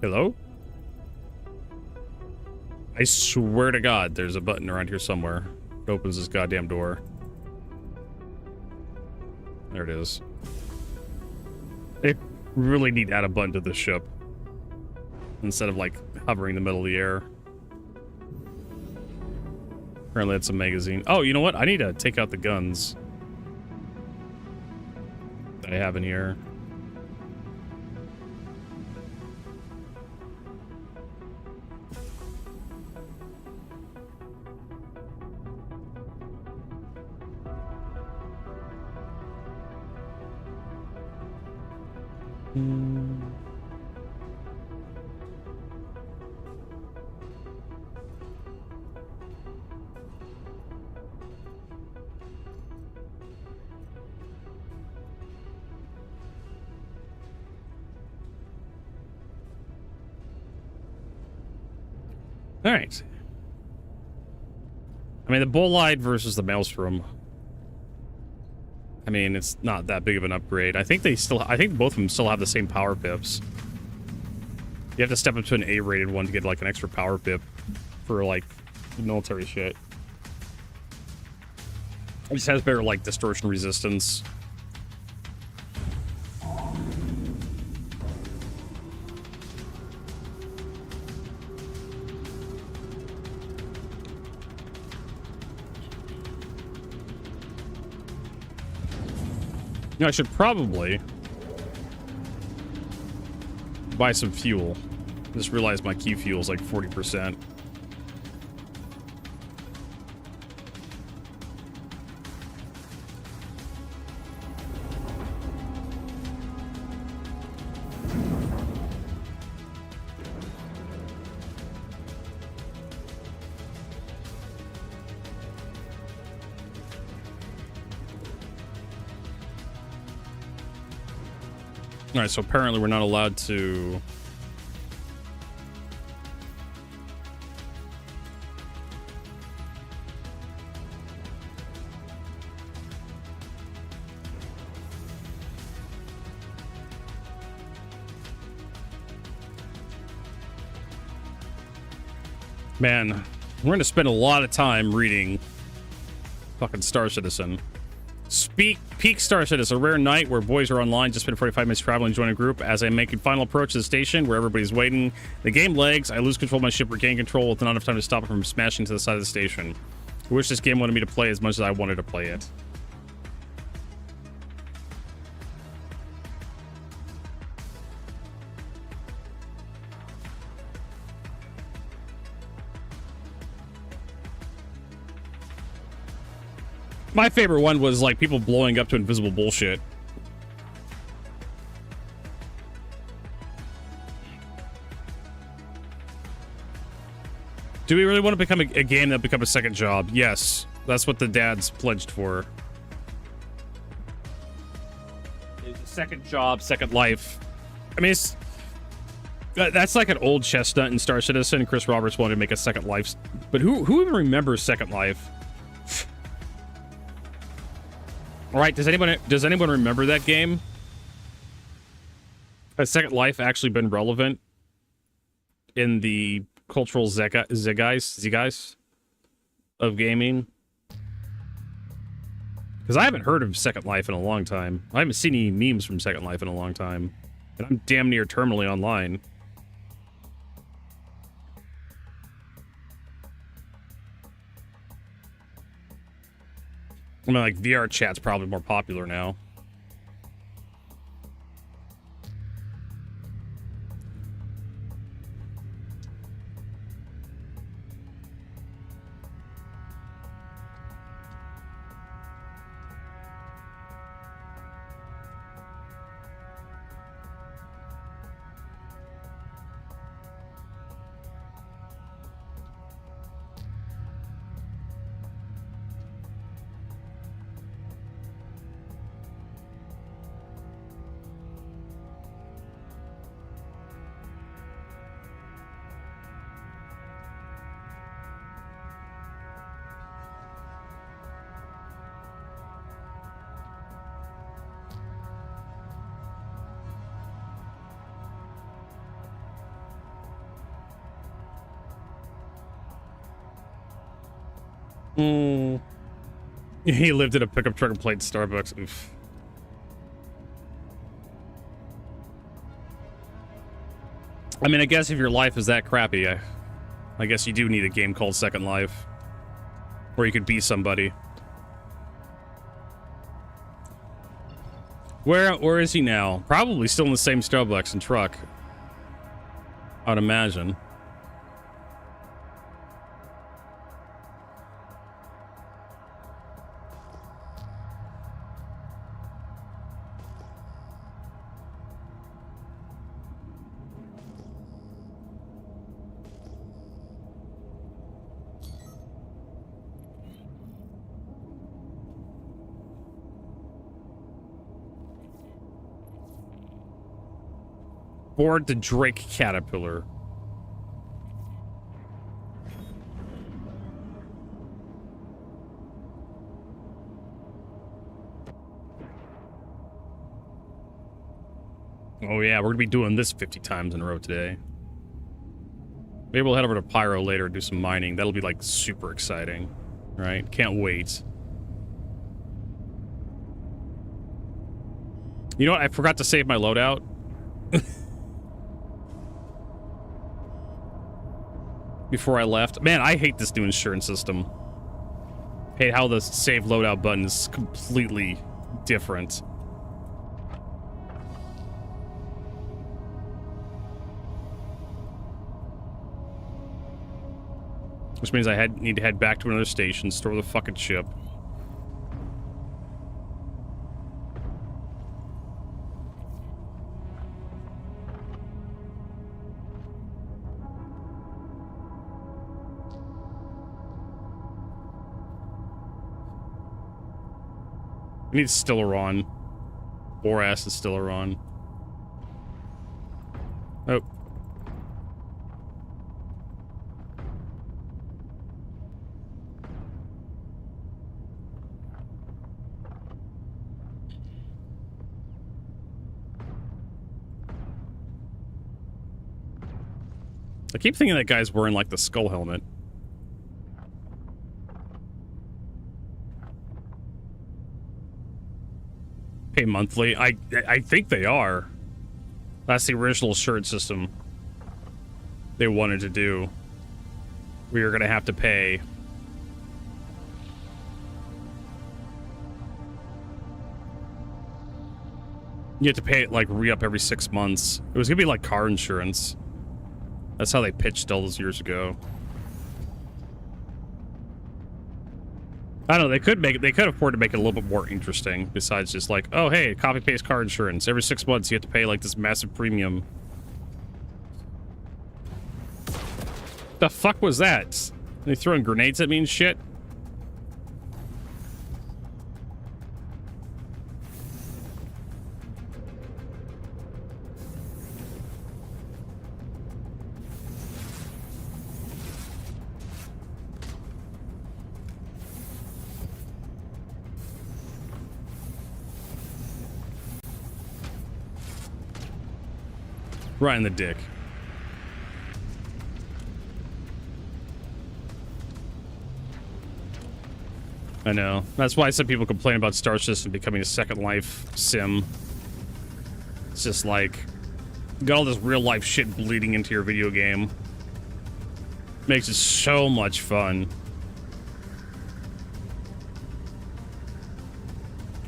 Hello? I swear to God, there's a button around here somewhere. It opens this goddamn door. There it is. They really need to add a button to this ship. Instead of, like, hovering in the middle of the air. Apparently that's a magazine. Oh, you know what? I need to take out the guns that I have in here. All right. I mean, the Bolide versus the Maelstrom. I mean, it's not that big of an upgrade. I think both of them still have the same power pips. You have to step up to an A-rated one to get like an extra power pip for like military shit. It just has better like distortion resistance. I should probably buy some fuel. Just realized my key fuel is like 40%. All right, so apparently we're not allowed to... Man, we're going to spend a lot of time reading fucking Star Citizen. Peak Star Citizen, a rare night where boys are online. Just spend 45 minutes traveling, join a group. As I make a final approach to the station where everybody's waiting, the game lags. I lose control of my ship, regain control with not enough time to stop it from smashing to the side of the station. I wish this game wanted me to play as much as I wanted to play it. My favorite one was like people blowing up to invisible bullshit. Do we really want to become a game that become a second job? Yes, that's what the dads pledged for. It's a second job, second life. I mean, that's like an old chestnut in Star Citizen. Chris Roberts wanted to make a Second Life, but who even remembers Second Life? All right, does anyone remember that game? Has Second Life actually been relevant in the cultural zeitgeist of gaming? Because I haven't heard of Second Life in a long time. I haven't seen any memes from Second Life in a long time. And I'm damn near terminally online. I mean, like, VR chat's probably more popular now. He lived in a pickup truck and played Starbucks. Oof. I mean, I guess if your life is that crappy, I guess you do need a game called Second Life. Where you could be somebody. Where is he now? Probably still in the same Starbucks and truck. I'd imagine. Board the Drake Caterpillar. Oh yeah, we're gonna be doing this 50 times in a row today. Maybe we'll head over to Pyro later and do some mining. That'll be like super exciting, right? Can't wait. You know what? I forgot to save my loadout. Before I left. Man, I hate this new insurance system. Hate how the save loadout button is completely different. Which means I need to head back to another station, store the fucking ship. We need Stellaron. Boras is Stellaron. Oh. I keep thinking that guy's wearing like the skull helmet. Pay monthly. I think they are. That's the original shirt system they wanted to do. We are going to have to pay. You have to pay it like re-up every 6 months. It was going to be like car insurance. That's how they pitched all those years ago. I don't know, they could afford to make it a little bit more interesting, besides just like, oh hey, copy paste car insurance. Every 6 months you have to pay like this massive premium. The fuck was that? Are they throwing grenades at me and shit? Right in the dick. I know. That's why some people complain about Star System becoming a Second Life sim. It's just like, you got all this real life shit bleeding into your video game. Makes it so much fun.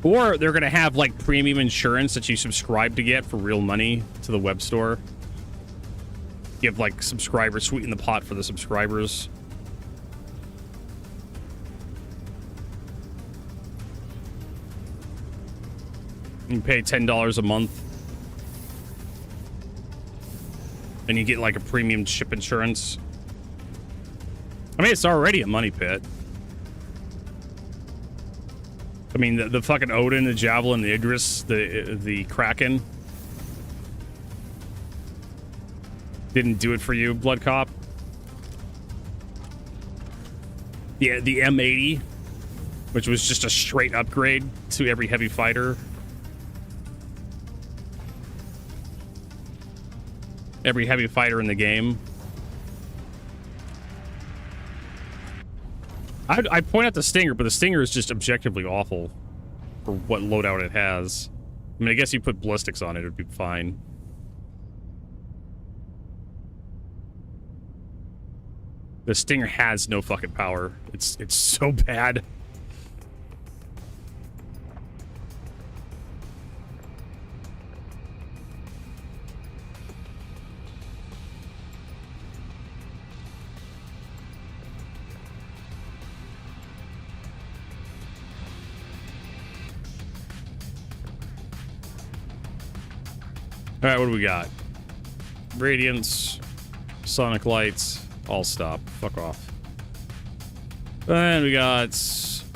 Or they're gonna have like premium insurance that you subscribe to get for real money to the web store. Give like subscribers, sweeten the pot for the subscribers. You pay $10 a month. And you get like a premium ship insurance. I mean, it's already a money pit. I mean, the fucking Odin, the Javelin, the Idris, the Kraken. Didn't do it for you, Blood Cop. Yeah, the M80, which was just a straight upgrade to every heavy fighter. Every heavy fighter in the game. I'd point out the Stinger, but the Stinger is just objectively awful for what loadout it has. I mean, I guess you put ballistics on it, it'd be fine. The Stinger has no fucking power. It's so bad. All right, what do we got? Radiance, Sonic Lights, all stop. Fuck off. And we got...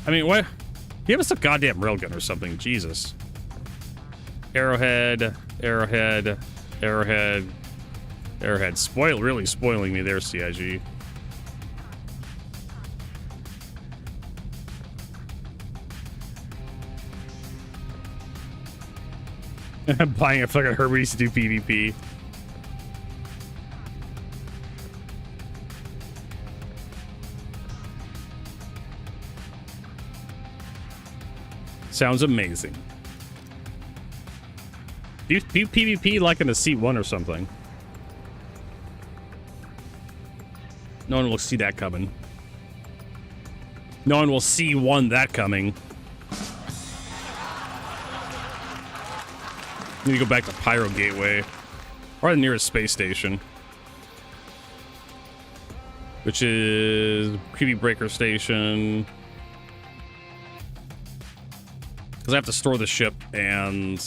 I mean, what? Give us a goddamn railgun or something. Jesus. Arrowhead, arrowhead, arrowhead, arrowhead. Really spoiling me there, CIG. I'm buying a fucking Hermes to do PvP. Sounds amazing. Do you PvP like in a C1 or something? No one will see that coming. No one will C1 that coming. Need to go back to Pyro Gateway, or the nearest space station, which is QB Breaker Station. Because I have to store the ship and...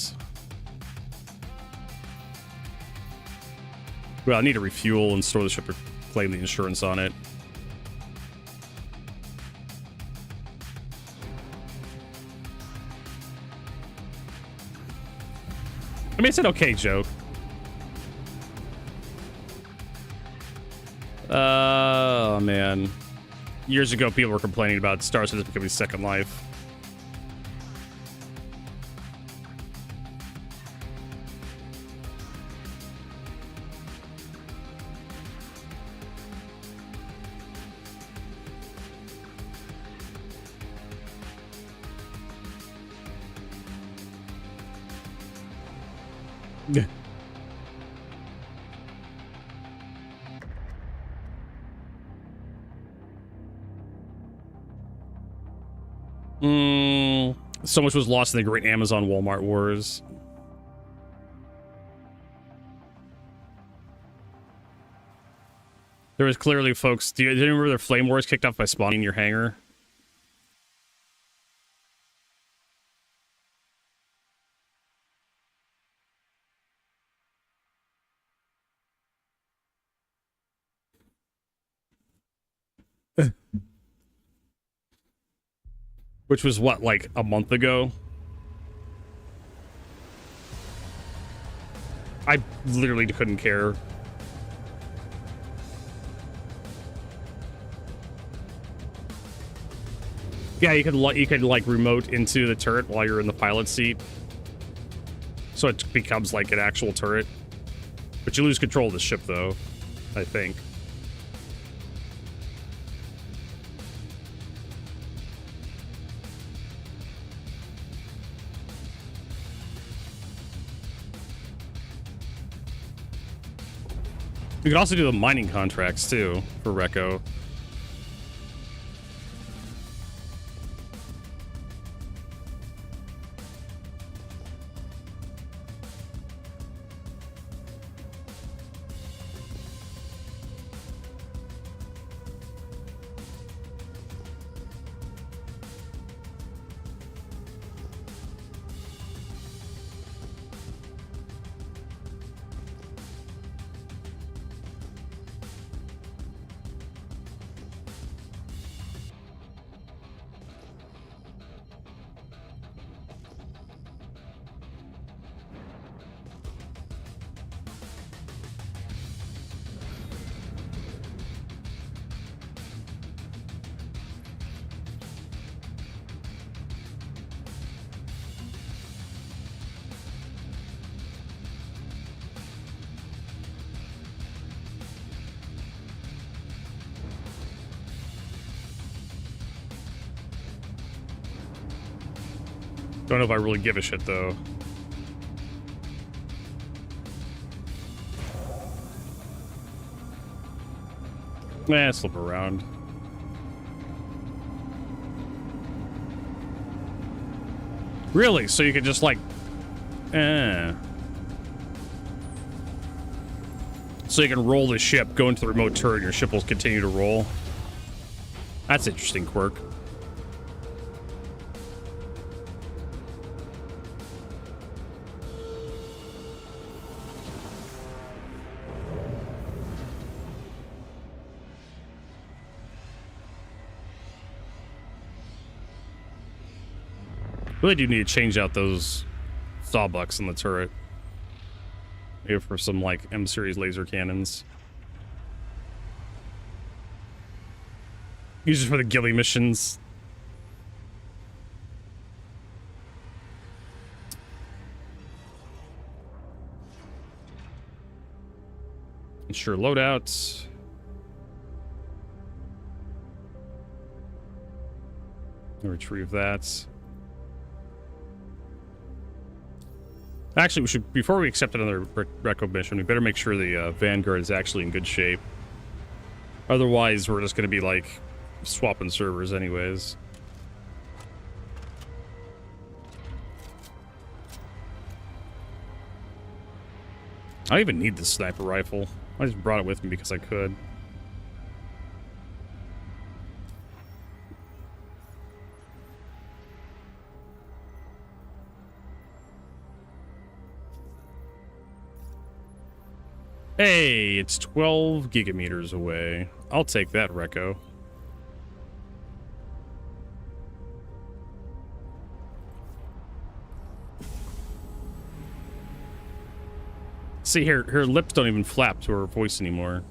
Well, I need to refuel and store the ship to claim the insurance on it. I mean, it's an okay joke. Oh, man. Years ago, people were complaining about Star Citizen becoming Second Life. So much was lost in the great Amazon Walmart wars. There was clearly, folks. Do you remember the flame wars kicked off by spawning your hangar? Which was what, like a month ago? I literally couldn't care. Yeah, you could like remote into the turret while you're in the pilot seat, so it becomes like an actual turret. But you lose control of the ship, though, I think. We could also do the mining contracts, too, for Recco. Don't know if I really give a shit, though. Slip around. Really? So you could just, like... So you can roll the ship, go into the remote turret, and your ship will continue to roll. That's an interesting quirk. Really do need to change out those sawbucks in the turret. Maybe for some, like, M-series laser cannons. Use it for the ghillie missions. Ensure loadouts. Retrieve that. Actually, we should, before we accept another Recco mission, we better make sure the Vanguard is actually in good shape. Otherwise, we're just going to be, like, swapping servers anyways. I don't even need this sniper rifle. I just brought it with me because I could. Hey, it's 12 gigameters away. I'll take that, Recco. See, her lips don't even flap to her voice anymore.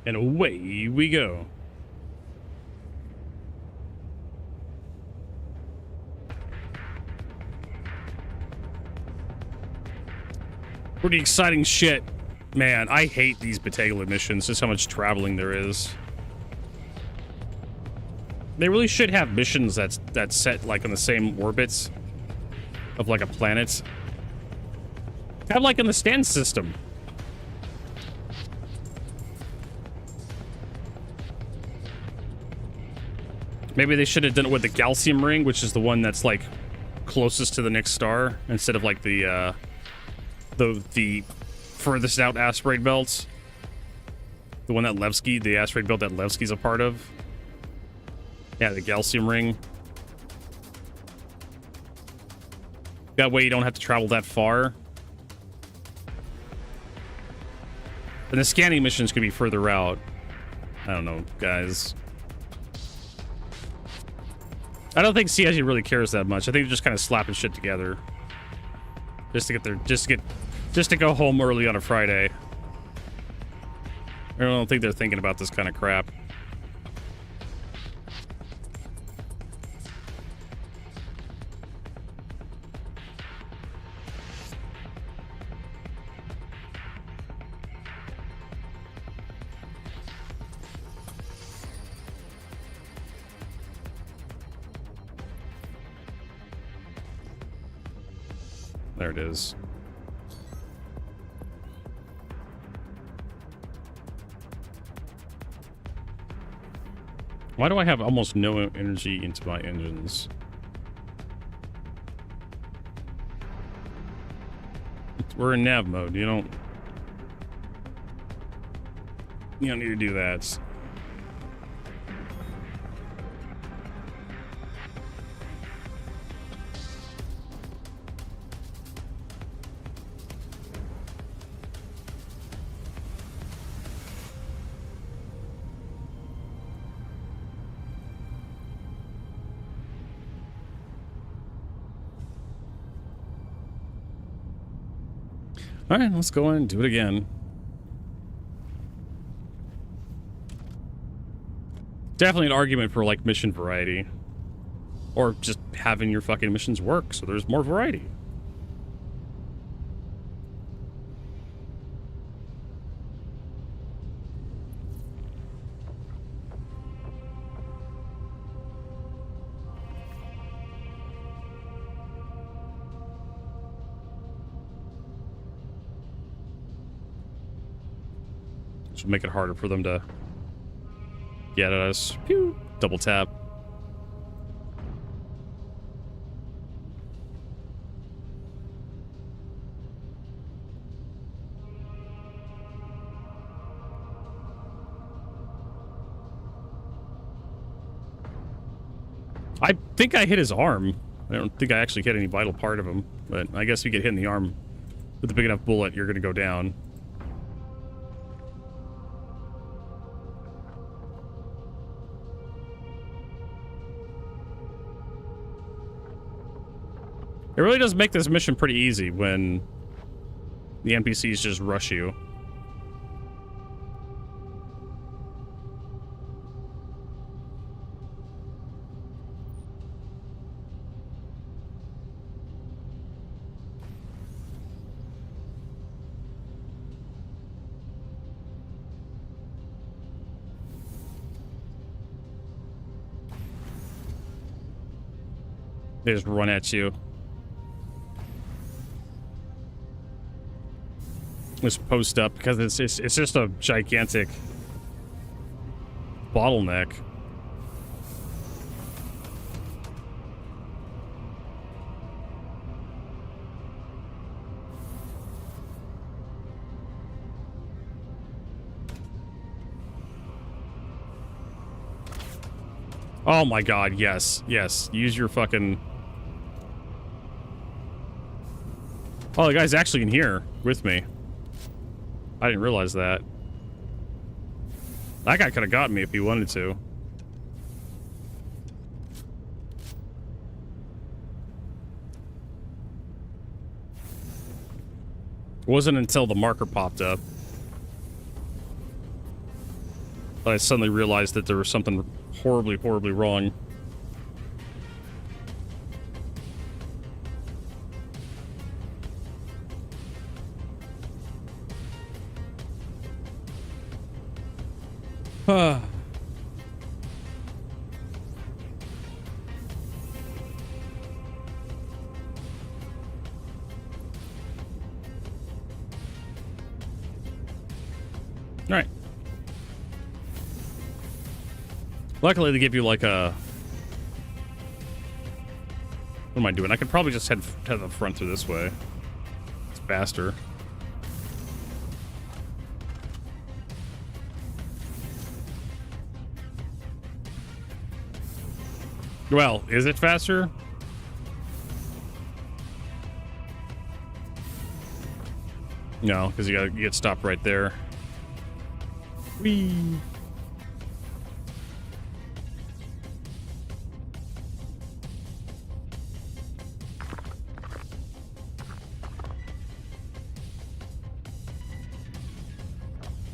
And away we go. Pretty exciting shit. Man, I hate these Bataglia missions, just how much traveling there is. They really should have missions that's set like on the same orbits of like a planet. Kind of like in the stand system. Maybe they should have done it with the Galcium ring, which is the one that's like closest to the next star, instead of like the furthest out asteroid belts. The one that Levski, the asteroid belt that Levski's a part of. Yeah, the Galcium ring. That way you don't have to travel that far. And the scanning missions could be further out. I don't know, guys. I don't think CIG really cares that much. I think they're just kind of slapping shit together. Just to go home early on a Friday. I don't think they're thinking about this kind of crap. There it is. Why do I have almost no energy into my engines? We're in nav mode. You don't need to do that. All right, let's go in and do it again. Definitely an argument for like mission variety, or just having your fucking missions work so there's more variety. Which will make it harder for them to get at us. Pew! Double tap. I think I hit his arm. I don't think I actually hit any vital part of him, but I guess if you get hit in the arm with a big enough bullet, you're going to go down. It really does make this mission pretty easy when the NPCs just rush you. They just run at you. Just post up because it's just a gigantic bottleneck. Oh my god, yes, yes. Use your fucking... Oh, the guy's actually in here with me. I didn't realize that. That guy could have gotten me if he wanted to. It wasn't until the marker popped up. But I suddenly realized that there was something horribly, horribly wrong. All right. Luckily, they give you like a... What am I doing? I could probably just head to the front through this way. It's faster. Well, is it faster? No, because you get stopped right there. Whee!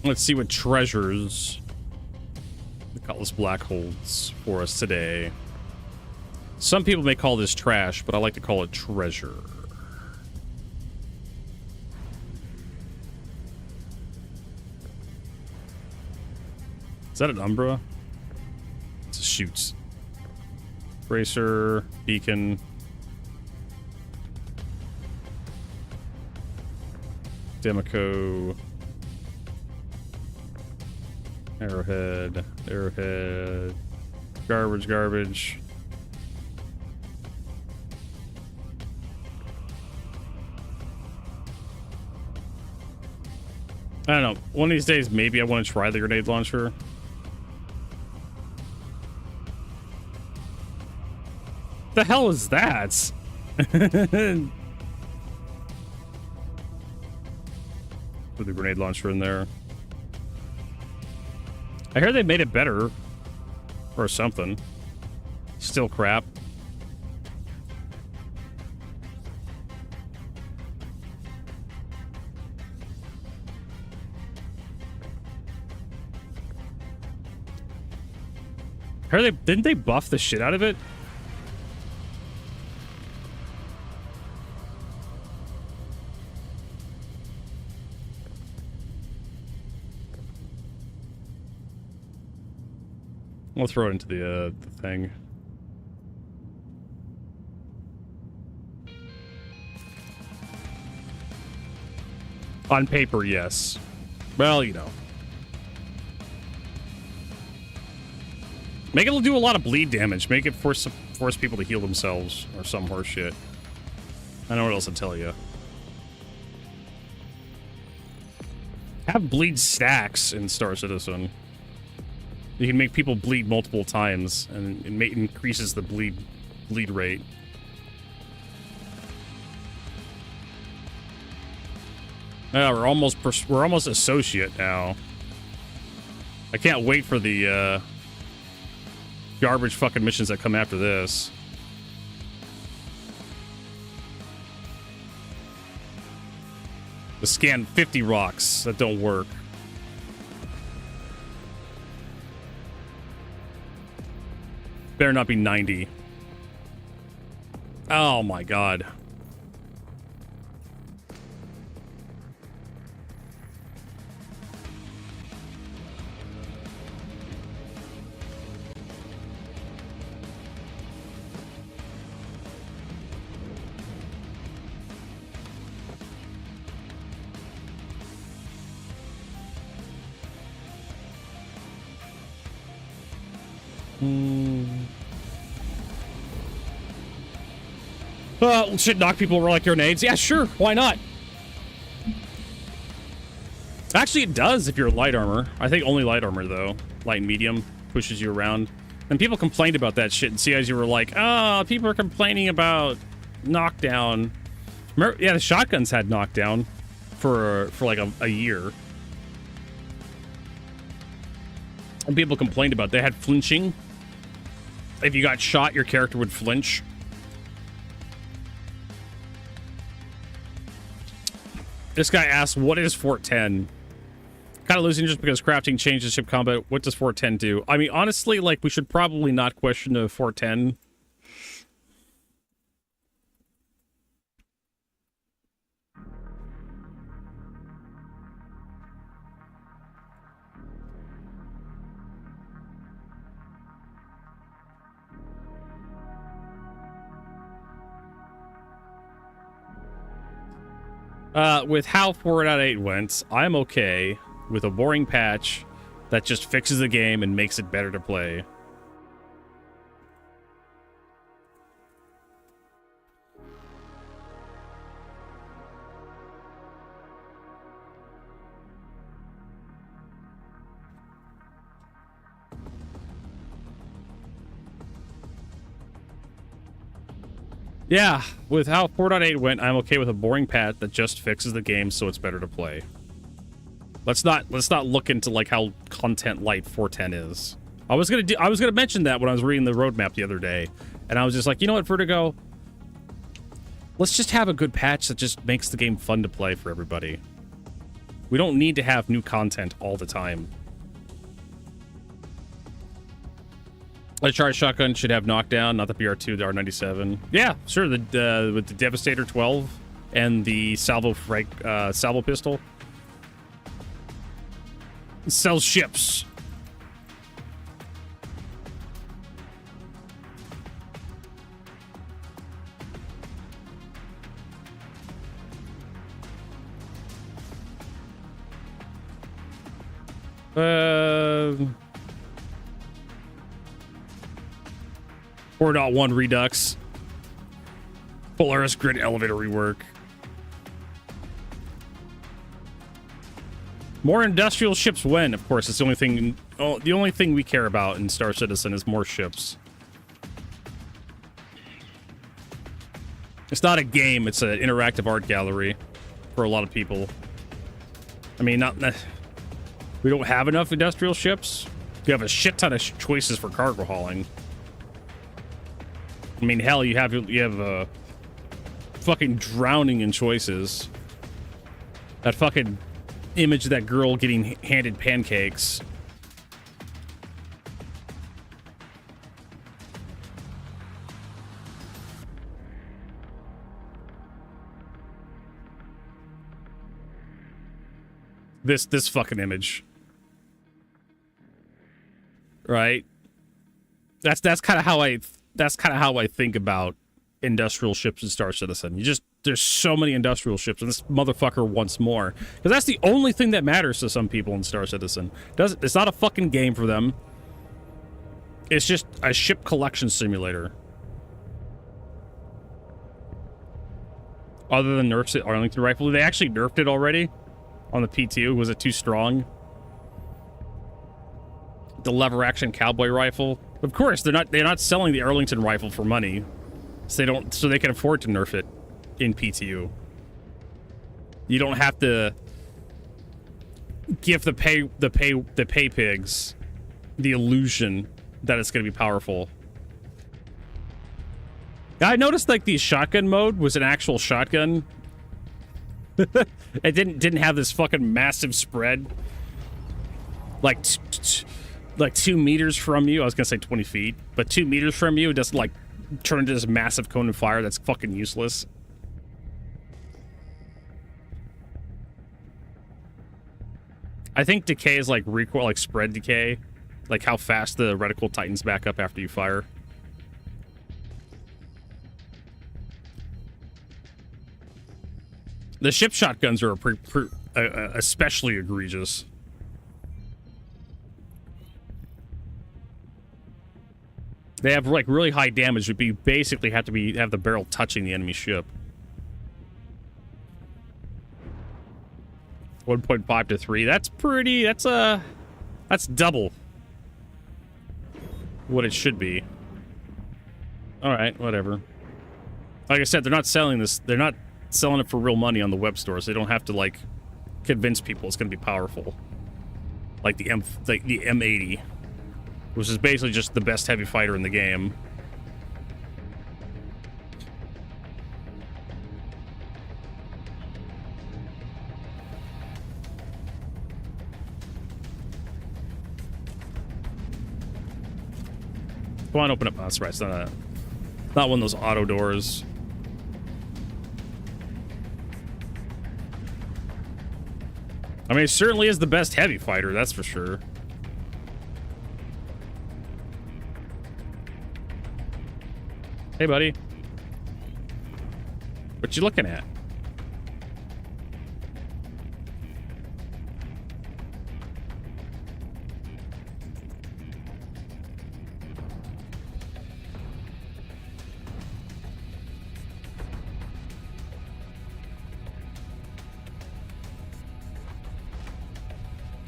Let's see what treasures the Cutlass Black holds for us today. Some people may call this trash, but I like to call it treasure. Is that an Umbra? It's a shoots. Bracer, beacon. Demico. Arrowhead. Arrowhead. Garbage, garbage. I don't know. One of these days, maybe I want to try the grenade launcher. The hell is that? Put the grenade launcher in there. I hear they made it better. Or something. Still crap. I heard didn't they buff the shit out of it? We'll throw it into the thing. On paper, yes. Well, you know. Make it do a lot of bleed damage. Make it force people to heal themselves or some horse shit. I don't know what else to tell you. Have bleed stacks in Star Citizen. You can make people bleed multiple times, and it increases the bleed rate. Yeah, we're almost associate now. I can't wait for the garbage fucking missions that come after this. To scan 50 rocks that don't work. Better not be 90. Oh my god. Should knock people over like grenades? Yeah, sure. Why not? Actually, it does if you're light armor. I think only light armor, though. Light and medium pushes you around. And people complained about that shit. And see, as you were like, oh, people are complaining about knockdown. Remember, yeah, the shotguns had knockdown for like a year. And people complained about it. They had flinching. If you got shot, your character would flinch. This guy asked, what is Fort 10? Kind of losing just because crafting changes ship combat. What does 410 do? I mean, honestly, like, we should probably not question the 410. With how 4.8 went, I'm okay with a boring patch that just fixes the game and makes it better to play. Yeah, with how 4.8 went, I'm okay with a boring patch that just fixes the game so it's better to play. Let's not look into like how content light 410 is. I was gonna mention that when I was reading the roadmap the other day, and I was just like, you know what, Vertigo? Let's just have a good patch that just makes the game fun to play for everybody. We don't need to have new content all the time. A charge shotgun should have knockdown, not the BR2, the R97. Yeah, sure. With the Devastator 12 and the salvo pistol. It sells ships. Or not one Redux. Polaris Grid elevator rework. More industrial ships when, of course, it's the only thing. Oh, the only thing we care about in Star Citizen is more ships. It's not a game; it's an interactive art gallery for a lot of people. I mean, we don't have enough industrial ships. We have a shit ton of choices for cargo hauling. I mean, hell, you have a fucking drowning in choices. That fucking image of that girl getting handed pancakes. This fucking image. Right? That's kind of how I think about industrial ships in Star Citizen. There's so many industrial ships, and this motherfucker wants more. Because that's the only thing that matters to some people in Star Citizen. It's not a fucking game for them. It's just a ship collection simulator. Other than nerfs at Arlington Rifle, they actually nerfed it already on the P2. Was it too strong? The lever action cowboy rifle. Of course, they're not selling the Arlington Rifle for money, so they can afford to nerf it in PTU. You don't have to give the pay pigs the illusion that it's going to be powerful. I noticed like the shotgun mode was an actual shotgun. It didn't have this fucking massive spread. Like 2 meters from you. I was gonna say 20 feet, but 2 meters from you, it doesn't like turn into this massive cone of fire that's fucking useless. I think decay is like recoil, like spread decay, like how fast the reticle tightens back up after you fire. The ship shotguns are especially egregious. They have like really high damage, but you basically have the barrel touching the enemy ship. 1.5 to 3. That's pretty. That's double what it should be. All right, whatever. Like I said, they're not selling this. They're not selling it for real money on the web store, so they don't have to like convince people it's going to be powerful. Like the M80, which is basically just the best heavy fighter in the game. Come on, open up. Oh, that's right. It's not one of those auto doors. I mean, it certainly is the best heavy fighter, that's for sure. Hey, buddy. What you looking at?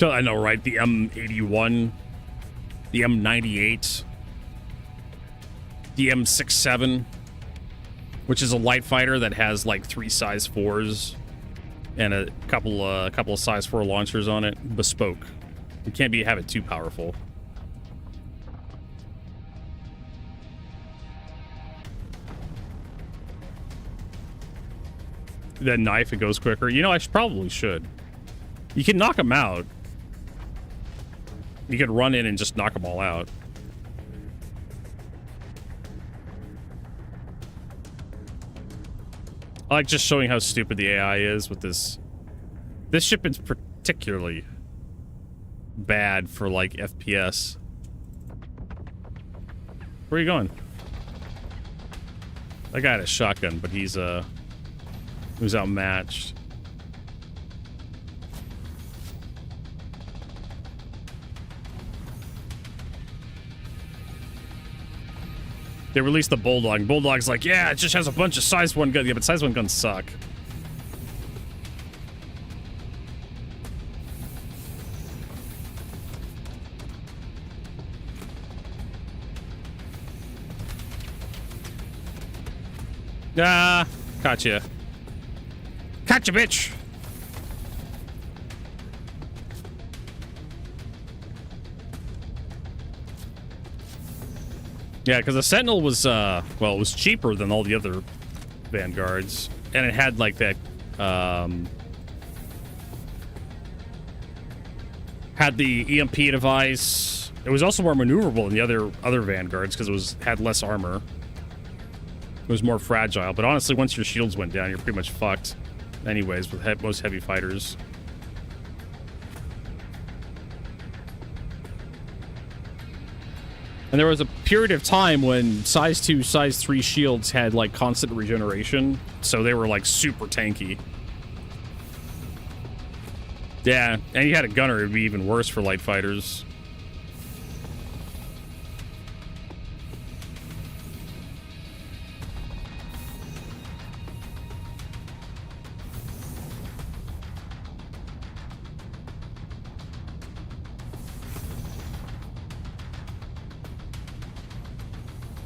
I know, right? The M81, the M98, the M67, which is a light fighter that has like 3 size 4s and a couple of size 4 launchers on it. Bespoke. You can't have it too powerful. That knife, it goes quicker. You know, I probably should. You can knock them out. You could run in and just knock them all out. I like just showing how stupid the AI is with this. This ship is particularly bad for, like, FPS. Where are you going? That guy had a shotgun, but he was outmatched. They released the Bulldog. Bulldog's like, yeah, it just has a bunch of size 1 guns. Yeah, but size 1 guns suck. Ah, gotcha. Gotcha, bitch. Yeah, because the Sentinel was, well, it was cheaper than all the other Vanguards. And it had, like, that, had the EMP device. It was also more maneuverable than the other Vanguards because it had less armor. It was more fragile. But honestly, once your shields went down, you're pretty much fucked. Anyways, with most heavy fighters. And there was a period of time when size 2, size 3 shields had, like, constant regeneration. So they were, like, super tanky. Yeah, and you had a gunner, it would be even worse for light fighters.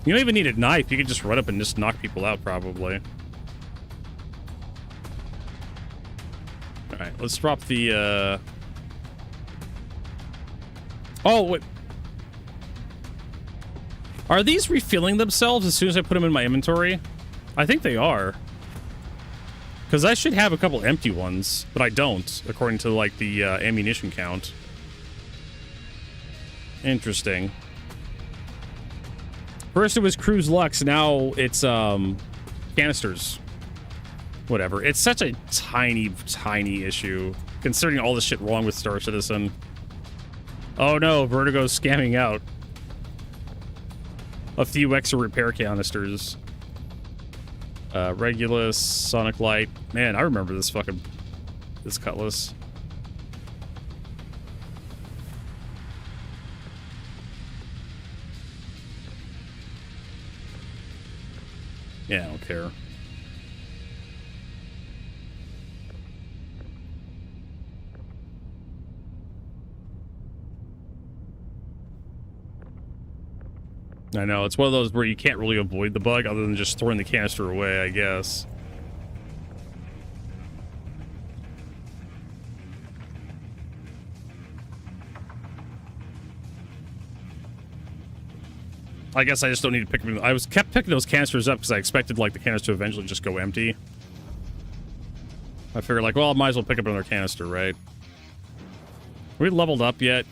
You don't even need a knife. You could just run up and just knock people out, probably. Alright, let's drop the, Oh, wait. Are these refilling themselves as soon as I put them in my inventory? I think they are. Because I should have a couple empty ones, but I don't, according to, like, the ammunition count. Interesting. First it was Cruise Lux, now it's, canisters. Whatever. It's such a tiny, tiny issue, considering all the shit wrong with Star Citizen. Oh no, Vertigo's scamming out. A few extra repair canisters. Regulus, Sonic Light. Man, I remember this cutlass. Yeah, I don't care. I know, it's one of those where you can't really avoid the bug other than just throwing the canister away, I guess. I guess I just don't need to pick them. I kept picking those canisters up because I expected, like, the canister to eventually just go empty. I figured, like, well, I might as well pick up another canister, right? Are we leveled up yet?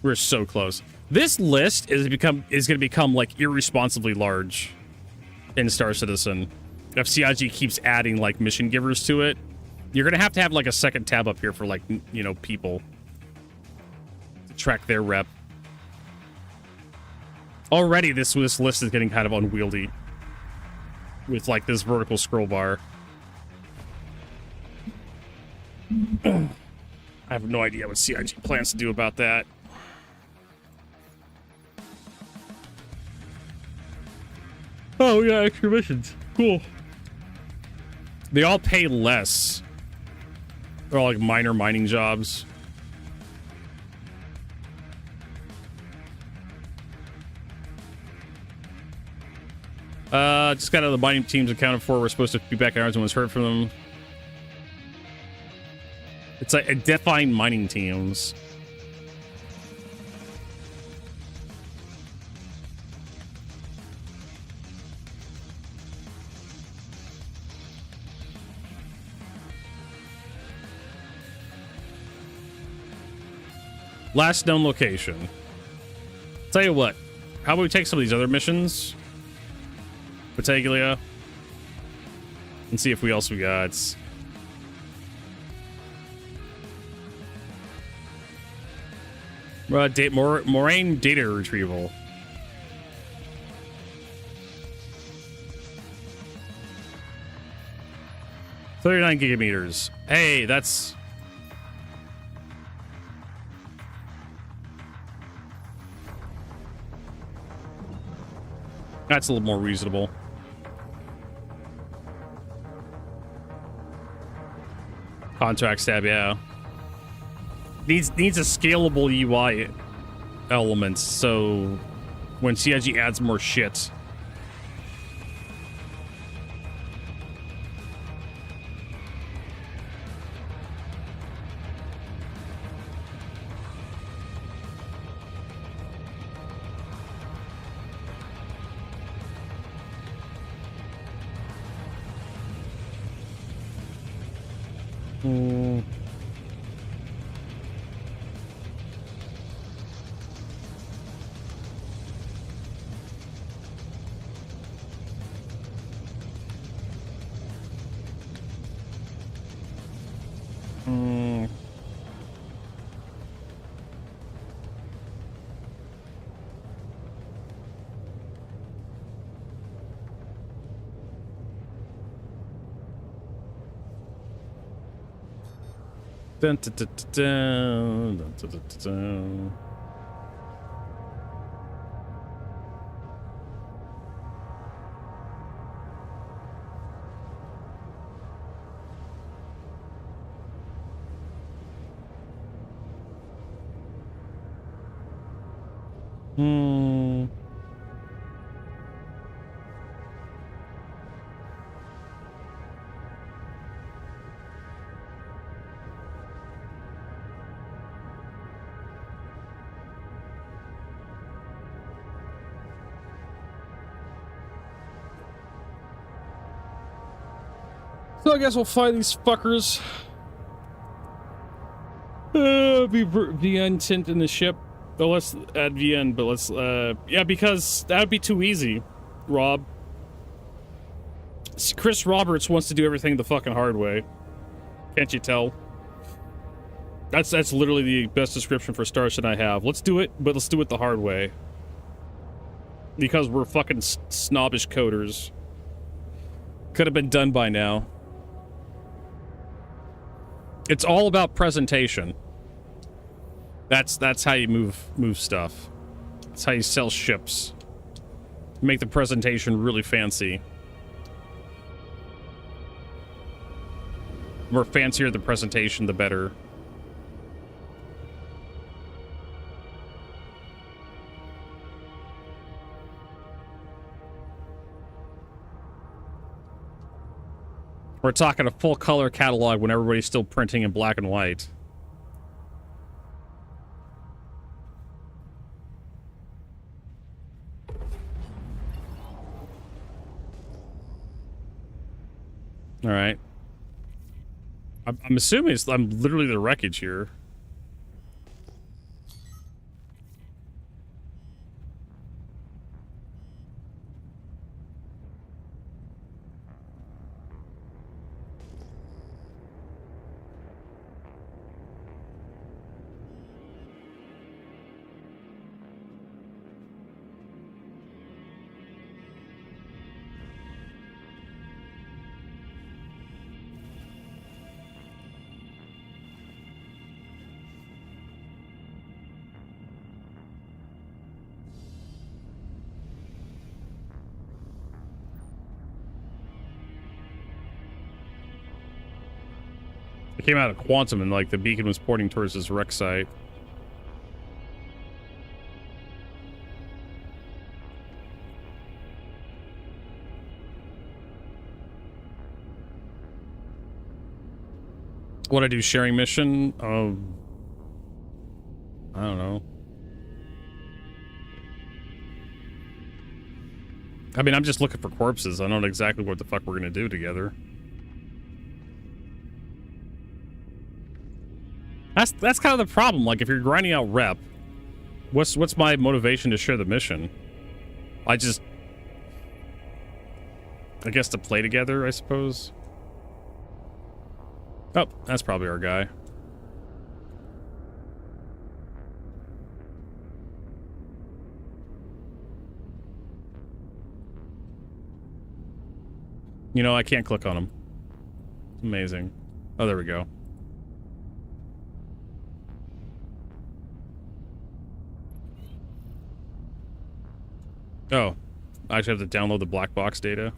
We're so close. This list is going to become like irresponsibly large in Star Citizen. If CIG keeps adding like mission givers to it, you're going to have like a second tab up here for like, you know, people to track their rep. Already this list is getting kind of unwieldy with like this vertical scroll bar. I have no idea what CIG plans to do about that. Oh, yeah, extra missions. Cool. They all pay less. They're all like minor mining jobs. Just got out of the mining teams accounted for. We're supposed to be back in ours and was heard from them. It's like identifying mining teams. Last known location. Tell you what, how about we take some of these other missions? Battaglia. And see if we else we got. Moraine data retrieval. $39 gigameters. Hey, that's... That's a little more reasonable. Contract stab, yeah. Needs a scalable UI element, so when CIG adds more shit. Dun, dun, dun, dun, dun, dun, dun, dun, dun. So I guess we'll fight these fuckers. Be VN tint in the ship. Oh, let's add VN, but let's, yeah, because that would be too easy, Rob. Chris Roberts wants to do everything the fucking hard way. Can't you tell? That's literally the best description for Starship I have. Let's do it, but let's do it the hard way. Because we're fucking snobbish coders. Could have been done by now. It's all about presentation. That's how you move stuff. That's how you sell ships. Make the presentation really fancy. The more fancier the presentation, the better. We're talking a full color catalog when everybody's still printing in black and white. All right. I'm assuming I'm literally the wreckage here. It came out of quantum and like the beacon was pointing towards this wreck site. What I do, sharing mission? I don't know. I mean, I'm just looking for corpses. I don't know exactly what the fuck we're gonna do together. That's kind of the problem. Like, if you're grinding out rep, what's my motivation to share the mission? I guess to play together, I suppose. Oh, that's probably our guy. You know, I can't click on him. It's amazing. Oh, there we go. Oh, I actually have to download the black box data.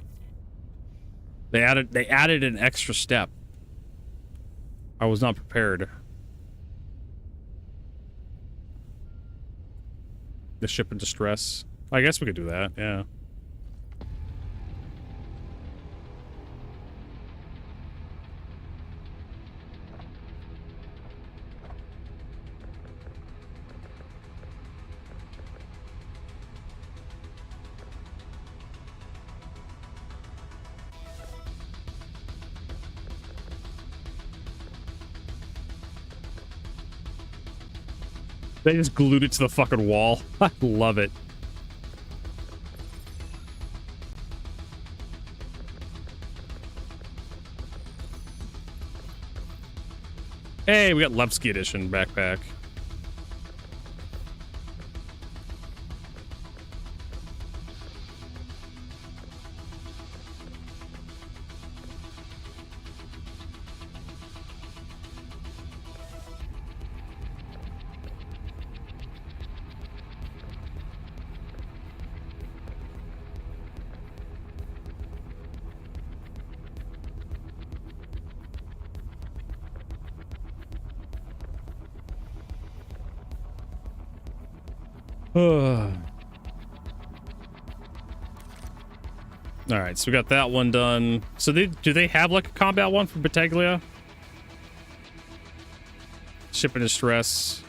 They added an extra step. I was not prepared. The ship in distress. I guess we could do that, yeah. They just glued it to the fucking wall. I love it. Hey, we got Bluesky edition backpack. Alright, so we got that one done. So do they have like a combat one for Battaglia? Ship in distress.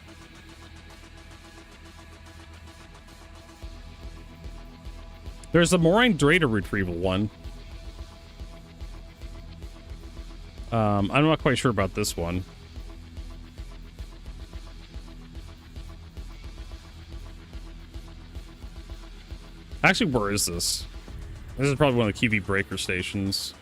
There's a Moraine Data retrieval one. I'm not quite sure about this one. Actually, where is this? This is probably one of the QV breaker stations.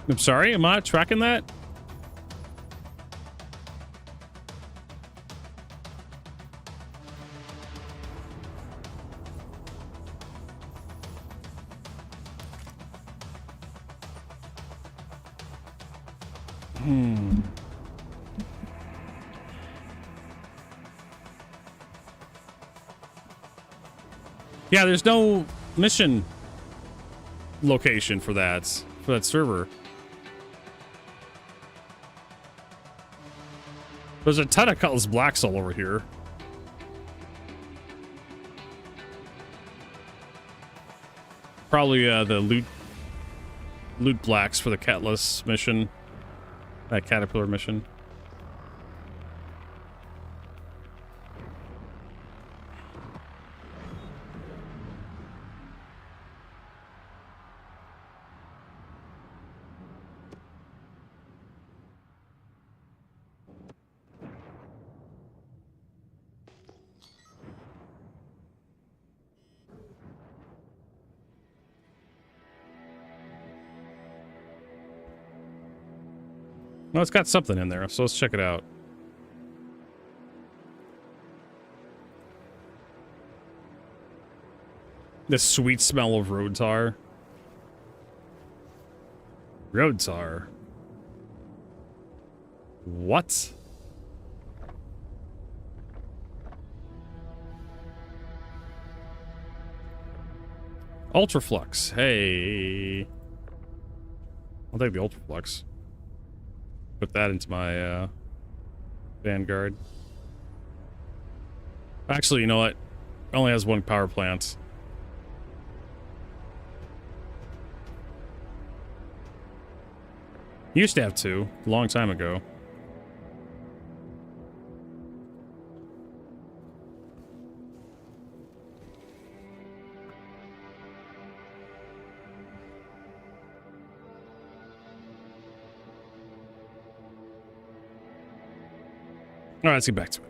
I'm sorry, am I not tracking that? Yeah, there's no mission location for that server. There's a ton of Cutlass Black Soul over here. Probably the loot blacks for the Cutlass mission. That Caterpillar mission. Well, it's got something in there, so let's check it out. The sweet smell of road tar. Road tar. What? Ultraflux. Hey. I'll take the Ultraflux. Put that into my Vanguard. Actually, you know what? It only has one power plant. Used to have two, a long time ago. All right, let's get back to it.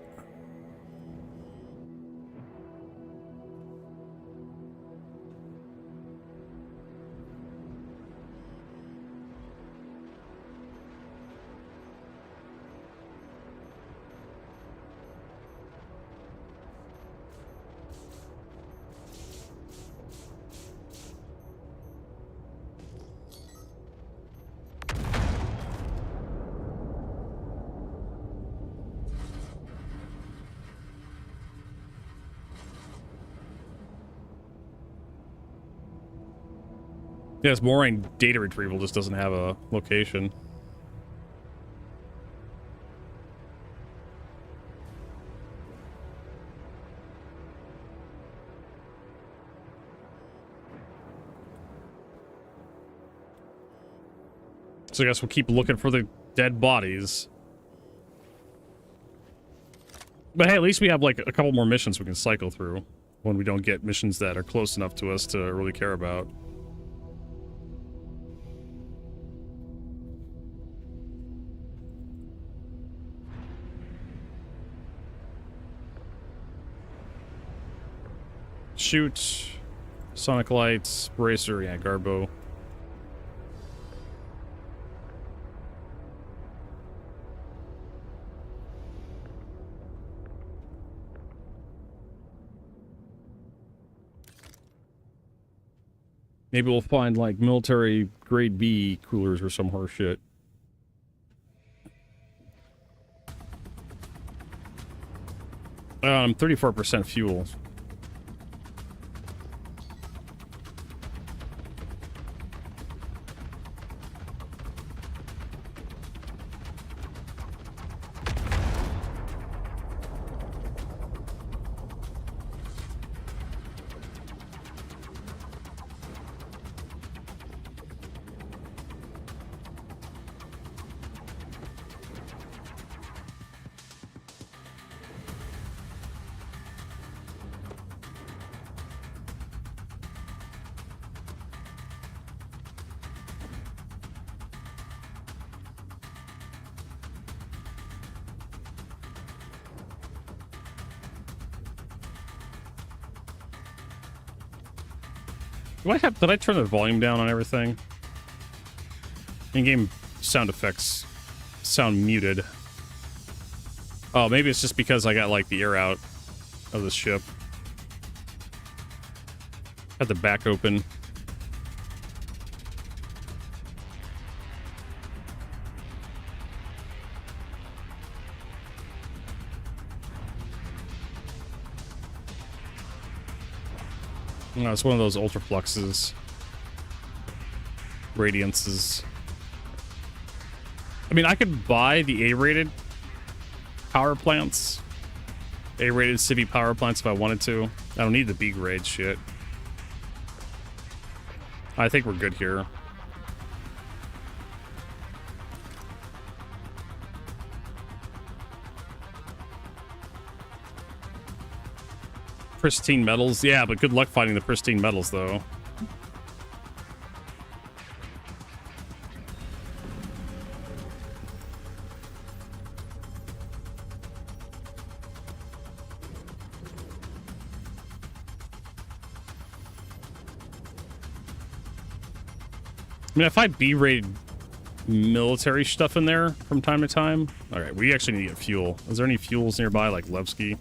Yes, Moraine data retrieval just doesn't have a location. So I guess we'll keep looking for the dead bodies. But hey, at least we have like a couple more missions we can cycle through when we don't get missions that are close enough to us to really care about. Shoot. Sonic Lights. Bracer. Yeah, Garbo. Maybe we'll find, like, military grade B coolers or some horse shit. I'm 34% fuel. Did I turn the volume down on everything? In-game sound effects sound muted. Oh, maybe it's just because I got, like, the air out of the ship. Had the back open. No, it's one of those ultrafluxes. Radiances. I mean, I could buy the A-rated power plants. A-rated civvy power plants if I wanted to. I don't need the B-grade shit. I think we're good here. Pristine metals? Yeah, but good luck finding the pristine metals, though. I mean, I find B-rated military stuff in there from time to time. Alright, we actually need to get fuel. Is there any fuels nearby, like Levsky?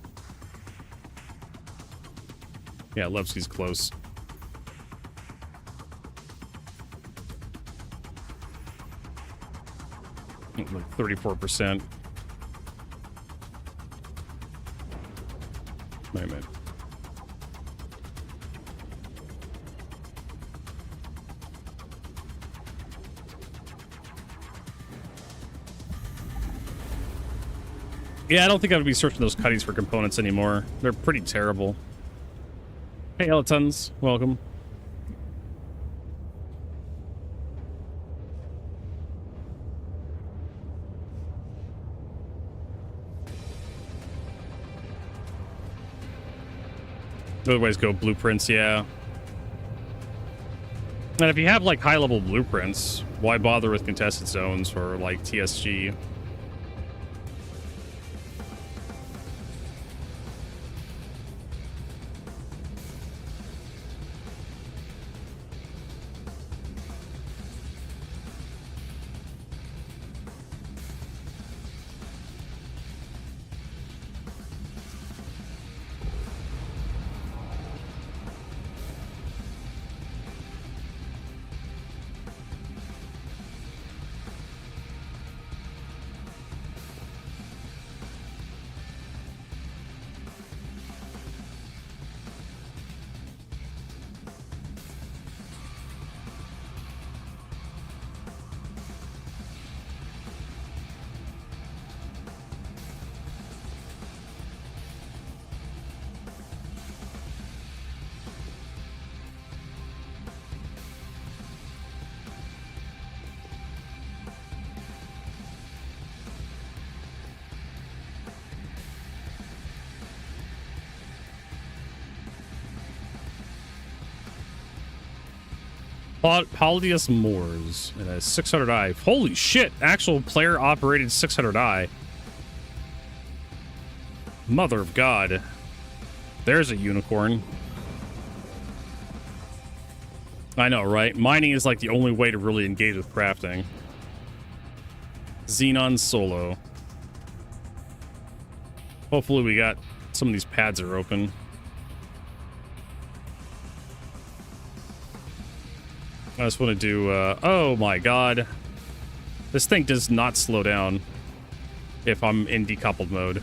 Yeah, Levsky's close. Like 34%. Wait a minute. Yeah, I don't think I would be searching those cutties for components anymore. They're pretty terrible. Hey, Eletons. Welcome. Otherwise, go blueprints, yeah. And if you have, like, high-level blueprints, why bother with contested zones or, like, TSG? Paulius Moors and a 600i. Holy shit! Actual player operated 600i. Mother of God. There's a unicorn. I know, right? Mining is like the only way to really engage with crafting. Xenon Solo. Hopefully we got some of these pads are open. I just want to do, oh my God. This thing does not slow down if I'm in decoupled mode.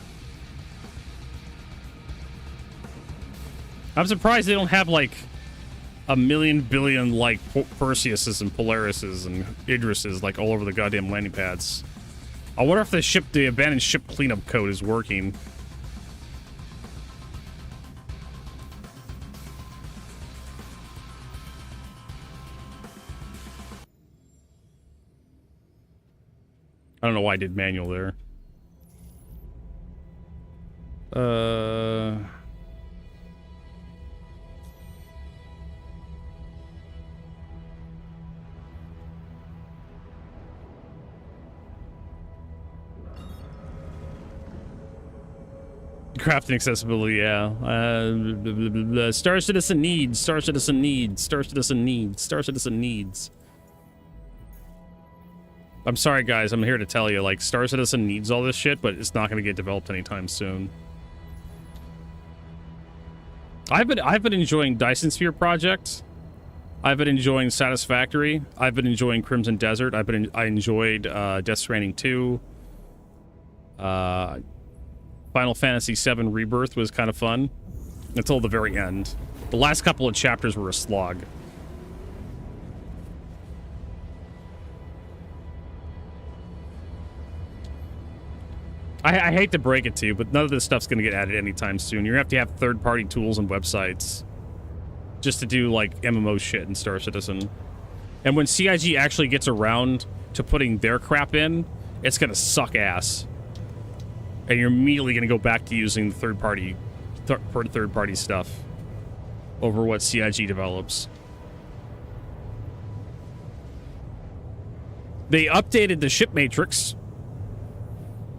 I'm surprised they don't have, like, a million billion, like, Perseuses and Polarises and Idrises, like, all over the goddamn landing pads. I wonder if the abandoned ship cleanup code is working. I don't know why I did manual there. Crafting accessibility, yeah. Star Citizen needs, Star Citizen needs, Star Citizen needs, Star Citizen needs. I'm sorry, guys. I'm here to tell you, like, Star Citizen needs all this shit, but it's not going to get developed anytime soon. I've been enjoying Dyson Sphere Project. I've been enjoying Satisfactory. I've been enjoying Crimson Desert. I enjoyed Death Stranding 2. Final Fantasy VII Rebirth was kind of fun until the very end. The last couple of chapters were a slog. I hate to break it to you, but none of this stuff's going to get added anytime soon. You're going to have third-party tools and websites just to do, like, MMO shit in Star Citizen. And when CIG actually gets around to putting their crap in, it's going to suck ass. And you're immediately going to go back to using the third-party stuff over what CIG develops. They updated the ship matrix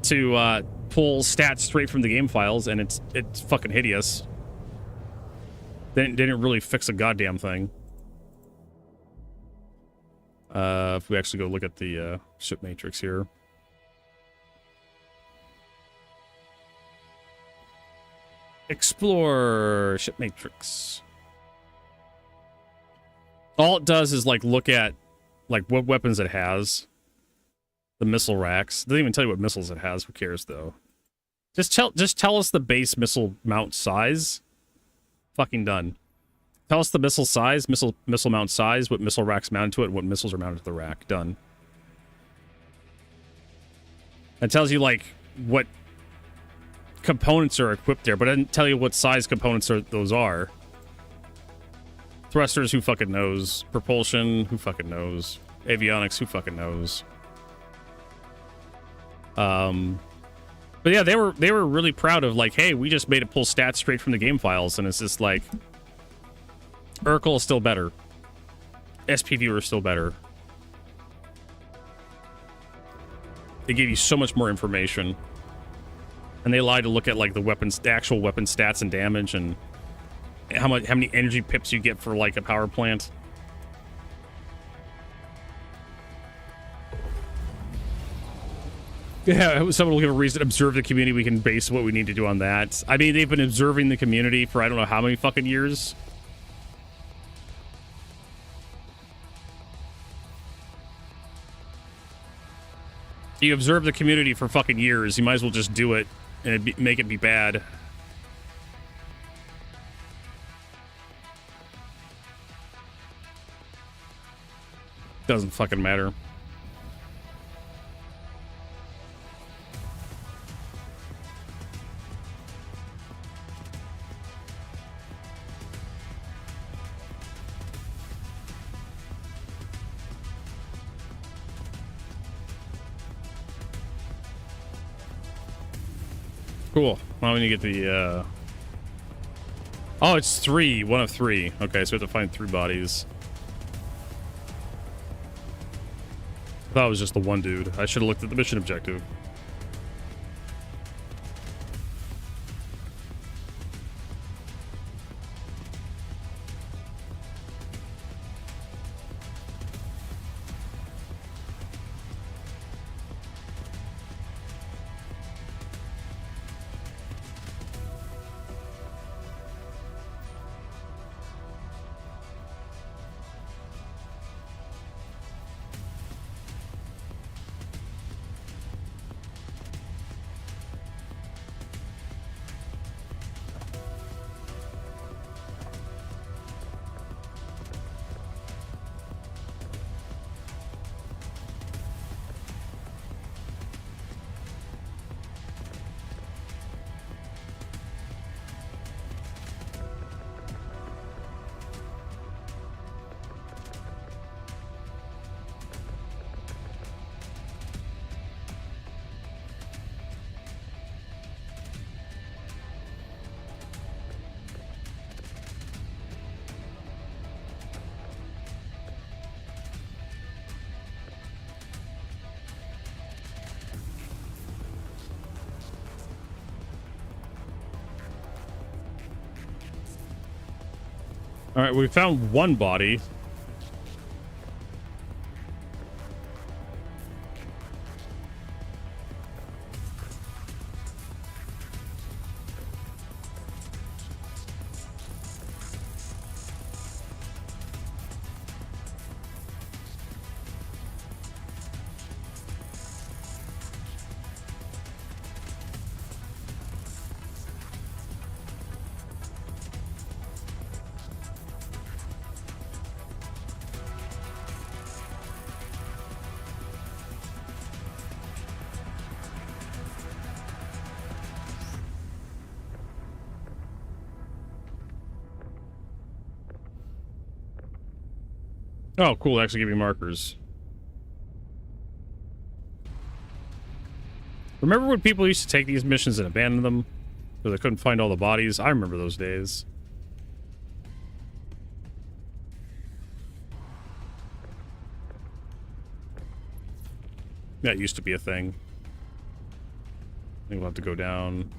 to pull stats straight from the game files, and it's fucking hideous. They didn't really fix a goddamn thing. If we actually go look at the ship matrix here. Explore ship matrix. All it does is, like, look at, like, what weapons it has. The missile racks. Doesn't even tell you what missiles it has. Who cares, though? Just tell us the base missile mount size. Fucking done. Tell us the missile size, missile mount size, what missile racks mounted to it, and what missiles are mounted to the rack. Done. It tells you, like, what components are equipped there, but it doesn't tell you what size components those are. Thrusters, who fucking knows? Propulsion, who fucking knows? Avionics, who fucking knows? But yeah, they were really proud of, like, hey, we just made it pull stats straight from the game files, and it's just like, Urkel is still better. SP Viewer is still better. They gave you so much more information. And they lied to look at, like, the actual weapon stats and damage, and how many energy pips you get for, like, a power plant. Yeah, someone will give a reason to observe the community. We can base what we need to do on that. I mean, they've been observing the community for I don't know how many fucking years. You observe the community for fucking years. You might as well just do it and make it be bad. Doesn't fucking matter. Cool. Well, when you get the, Oh, it's 3. 1 of 3. Okay, so we have to find 3 bodies. I thought it was just the one dude. I should have looked at the mission objective. All right, we found one body. Oh, cool. They actually give you markers. Remember when people used to take these missions and abandon them because they couldn't find all the bodies? I remember those days. That used to be a thing. I think we'll have to go down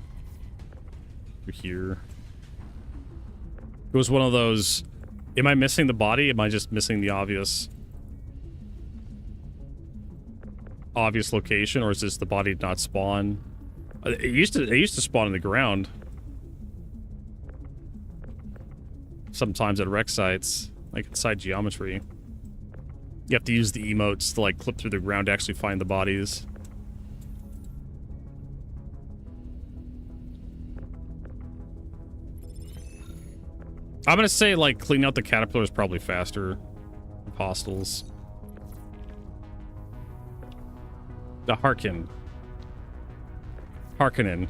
through here. It was one of those... Am I missing the body? Am I just missing the obvious location, or is this the body did not spawn? It used to spawn in the ground. Sometimes at wreck sites, like inside geometry. You have to use the emotes to like clip through the ground to actually find the bodies. I'm gonna say like cleaning out the caterpillar is probably faster. Apostles. The Harkin. Harkonnen.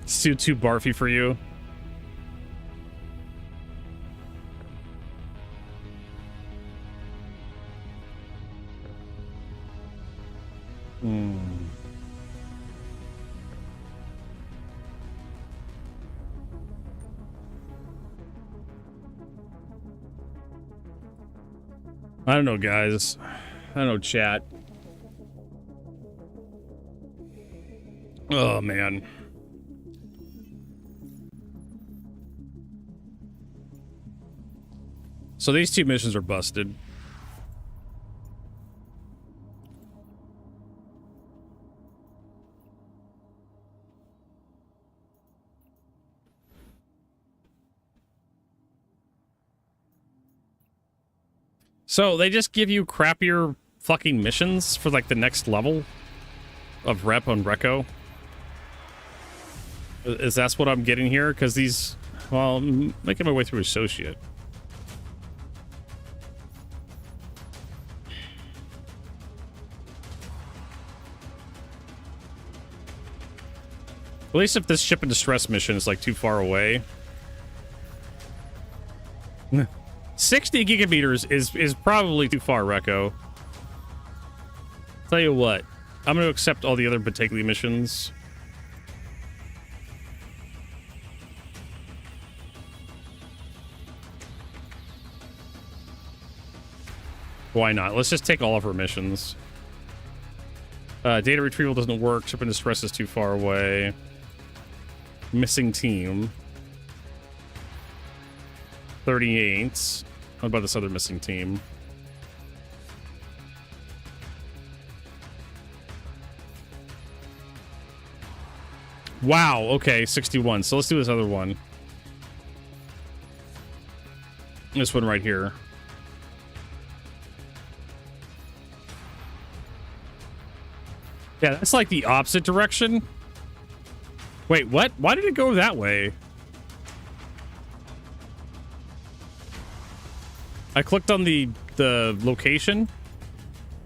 It's too barfy for you. I don't know, guys. I don't know, chat. Oh, man. So these two missions are busted. So they just give you crappier fucking missions for like the next level of rep on Reco? Is that what I'm getting here? Because these, well, I'm making my way through Associate. At least if this ship in distress mission is like too far away. 60 gigameters is probably too far, Reco. Tell you what, I'm going to accept all the other Batigli missions. Why not? Let's just take all of her missions. Data retrieval doesn't work. Ship in distress is too far away. Missing team. 38. How about this other missing team? Wow, okay, 61. So let's do this other one. This one right here. Yeah, that's like the opposite direction. Wait, what? Why did it go that way? I clicked on the location,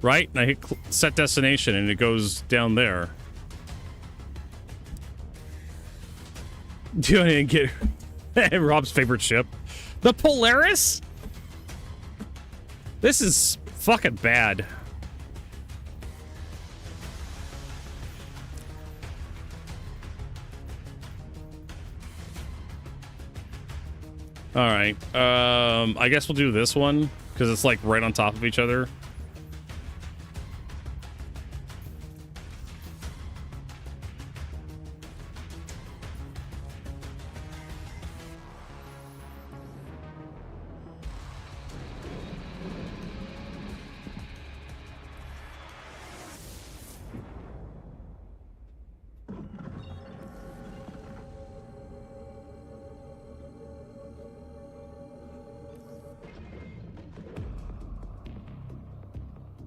right? And I hit set destination and it goes down there. Do I get Rob's favorite ship? The Polaris? This is fucking bad. All right. I guess we'll do this one because it's like right on top of each other.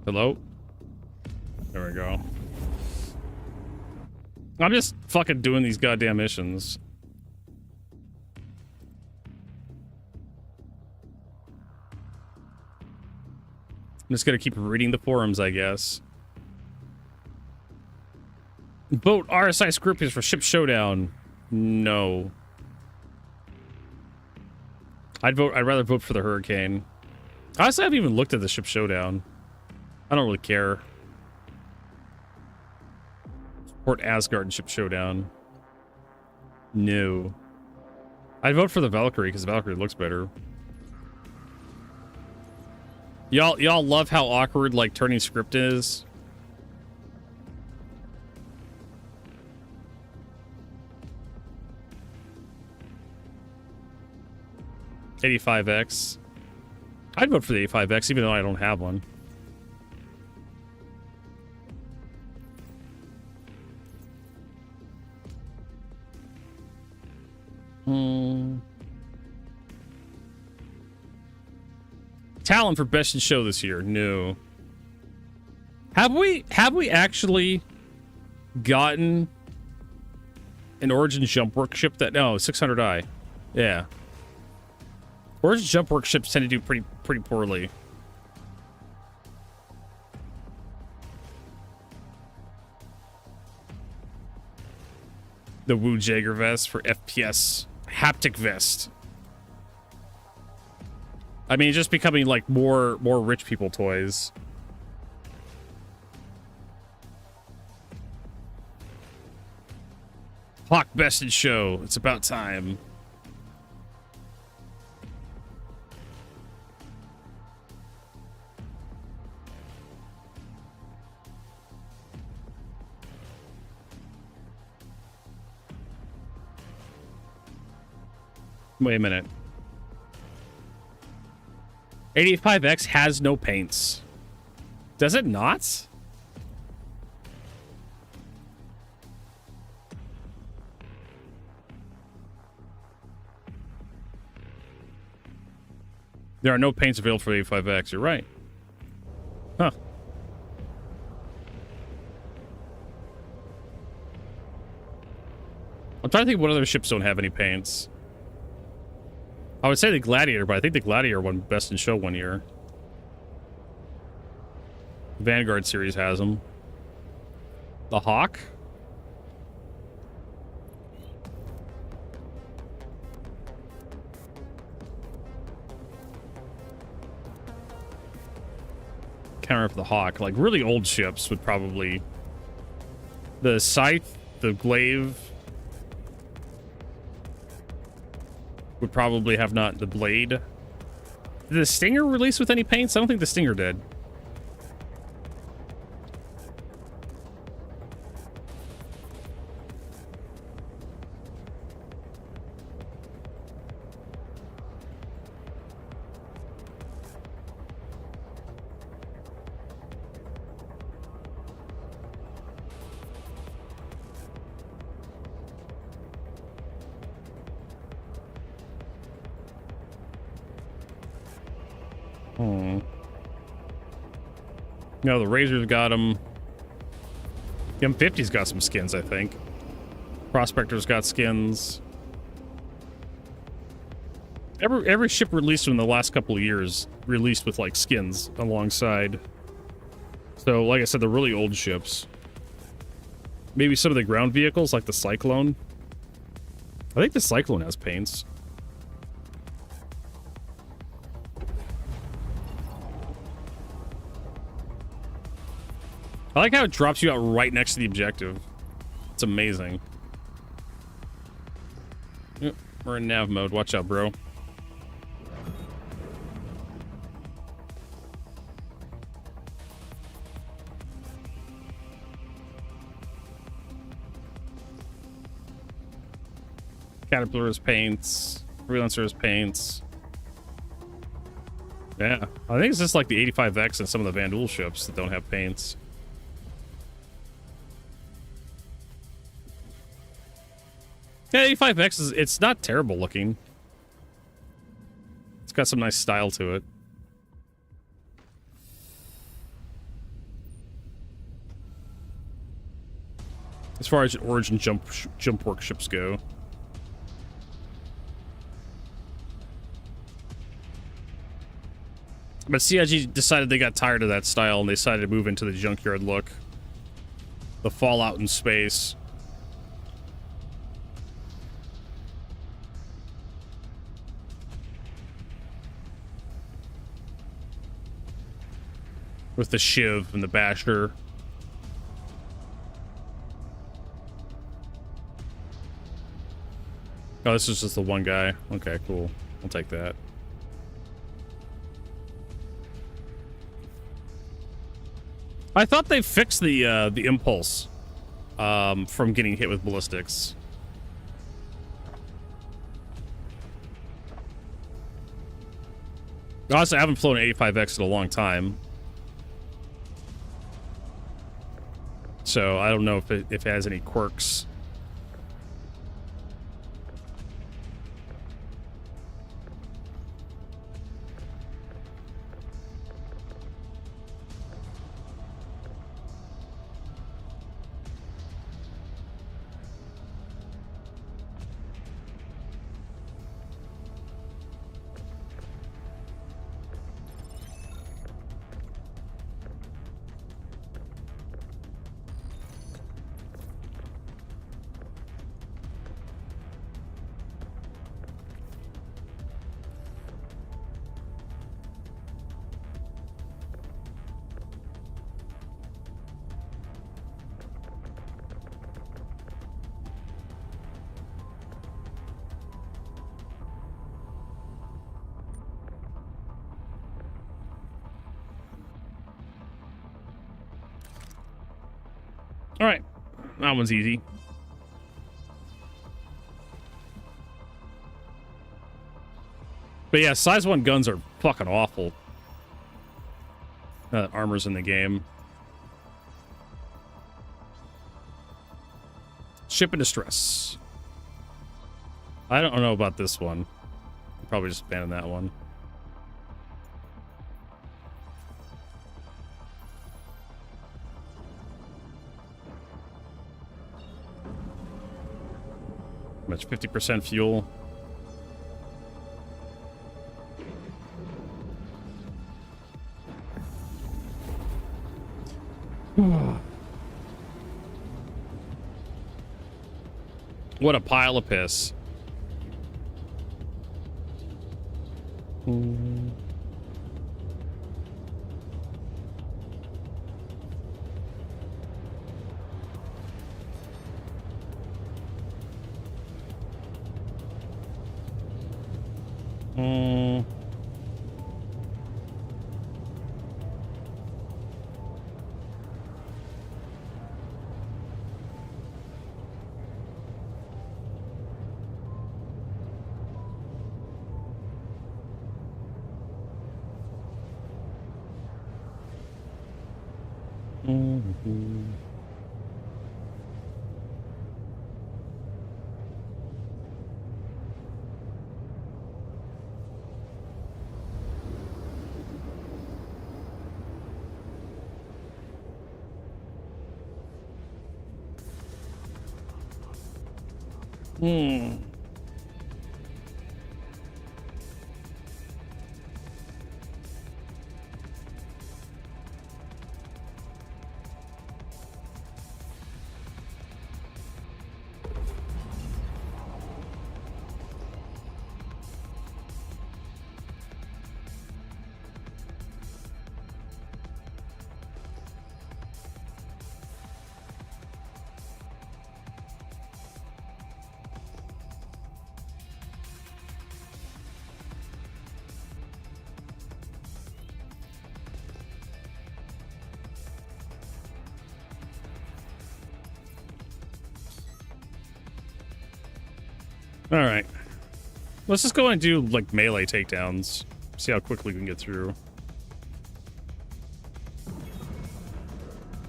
Hello? There we go. I'm just fucking doing these goddamn missions. I'm just gonna keep reading the forums, I guess. Vote RSI Scorpions for Ship Showdown. No. I'd rather vote for the Hurricane. Honestly, I haven't even looked at the Ship Showdown. I don't really care. Support Asgard and Ship Showdown. No. I'd vote for the Valkyrie because the Valkyrie looks better. Y'all love how awkward like turning script is. $85X. I'd vote for the $85X even though I don't have one. Talent for best in show this year. No. Have we actually gotten an Origin Jump Work ship that... No, 600i. Yeah. Origin Jump Work ships tend to do pretty poorly. The Wu Jaeger vest for FPS. Haptic vest. I mean, just becoming like more rich people toys. Hawk best in show. It's about time. Wait a minute. 85X has no paints. Does it not? There are no paints available for the 85X. You're right. Huh. I'm trying to think what other ships don't have any paints. I would say the Gladiator, but I think the Gladiator won Best in Show one year. Vanguard series has them. The Hawk? Can't remember if the Hawk. Like, really old ships would probably... The Scythe, the Glaive... would probably have not the Blade. Did the Stinger release with any paints? I don't think the Stinger did. No, the Razor's got them. The M50's got some skins, I think. Prospector's got skins. Every ship released in the last couple of years released with like skins alongside. So, like I said, the really old ships. Maybe some of the ground vehicles, like the Cyclone. I think the Cyclone has paints. I like how it drops you out right next to the objective. It's amazing. Yep, we're in nav mode. Watch out, bro. Caterpillar has paints. Freelancer has paints. Yeah, I think it's just like the 85X and some of the Van Duel ships that don't have paints. Yeah, 85X is, it's not terrible looking. It's got some nice style to it. As far as Origin jump work ships go. But CIG decided they got tired of that style and they decided to move into the junkyard look. The Fallout in space. With the Shiv and the Basher. Oh, this is just the one guy. Okay, cool. I'll take that. I thought they fixed the impulse from getting hit with ballistics. Honestly, I haven't flown an 85X in a long time. So I don't know if it has any quirks. All right, that one's easy. But yeah, size 1 guns are fucking awful. Armor's in the game. Ship in distress. I don't know about this one. Probably just abandon that one. Much 50% fuel. What a pile of piss. All right. Let's just go and do, like, melee takedowns. See how quickly we can get through.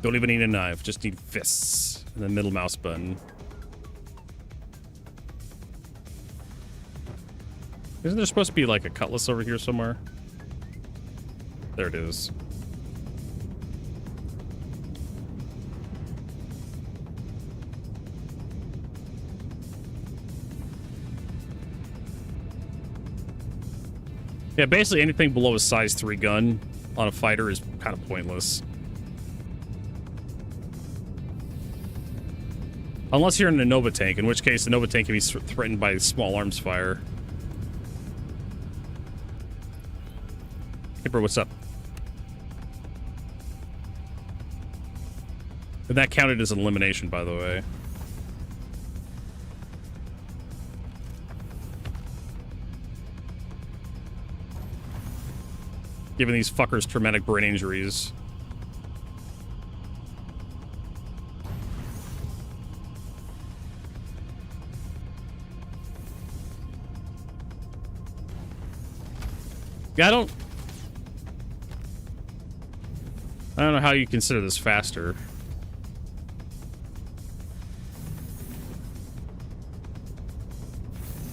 Don't even need a knife. Just need fists. And the middle mouse button. Isn't there supposed to be, like, a cutlass over here somewhere? There it is. Yeah, basically anything below a size 3 gun on a fighter is kind of pointless. Unless you're in a Nova tank, in which case the Nova tank can be threatened by small arms fire. Hey bro, what's up? And that counted as an elimination, by the way. Giving these fuckers traumatic brain injuries. Yeah, I don't know how you consider this faster.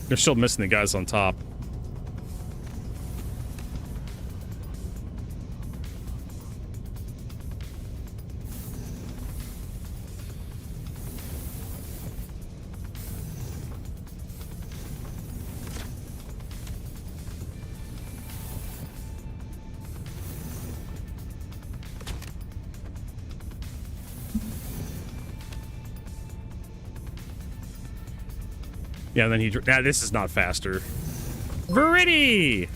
They're still missing the guys on top. Yeah, and then he... this is not faster. Viridian!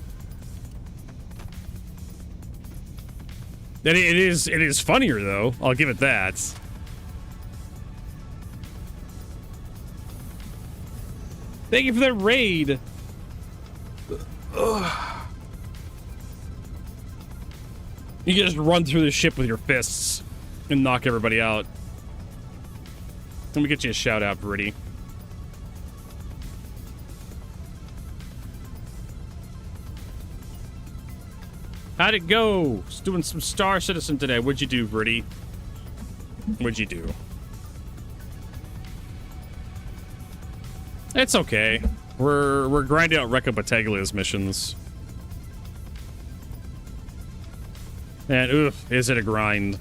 It is funnier, though. I'll give it that. Thank you for that raid. Ugh. You can just run through the ship with your fists and knock everybody out. Let me get you a shout out, Brittany. How'd it go? Just doing some Star Citizen today. What'd you do, Brittany? What'd you do? It's okay. We're grinding out Recco Battaglia's missions. And oof, is it a grind?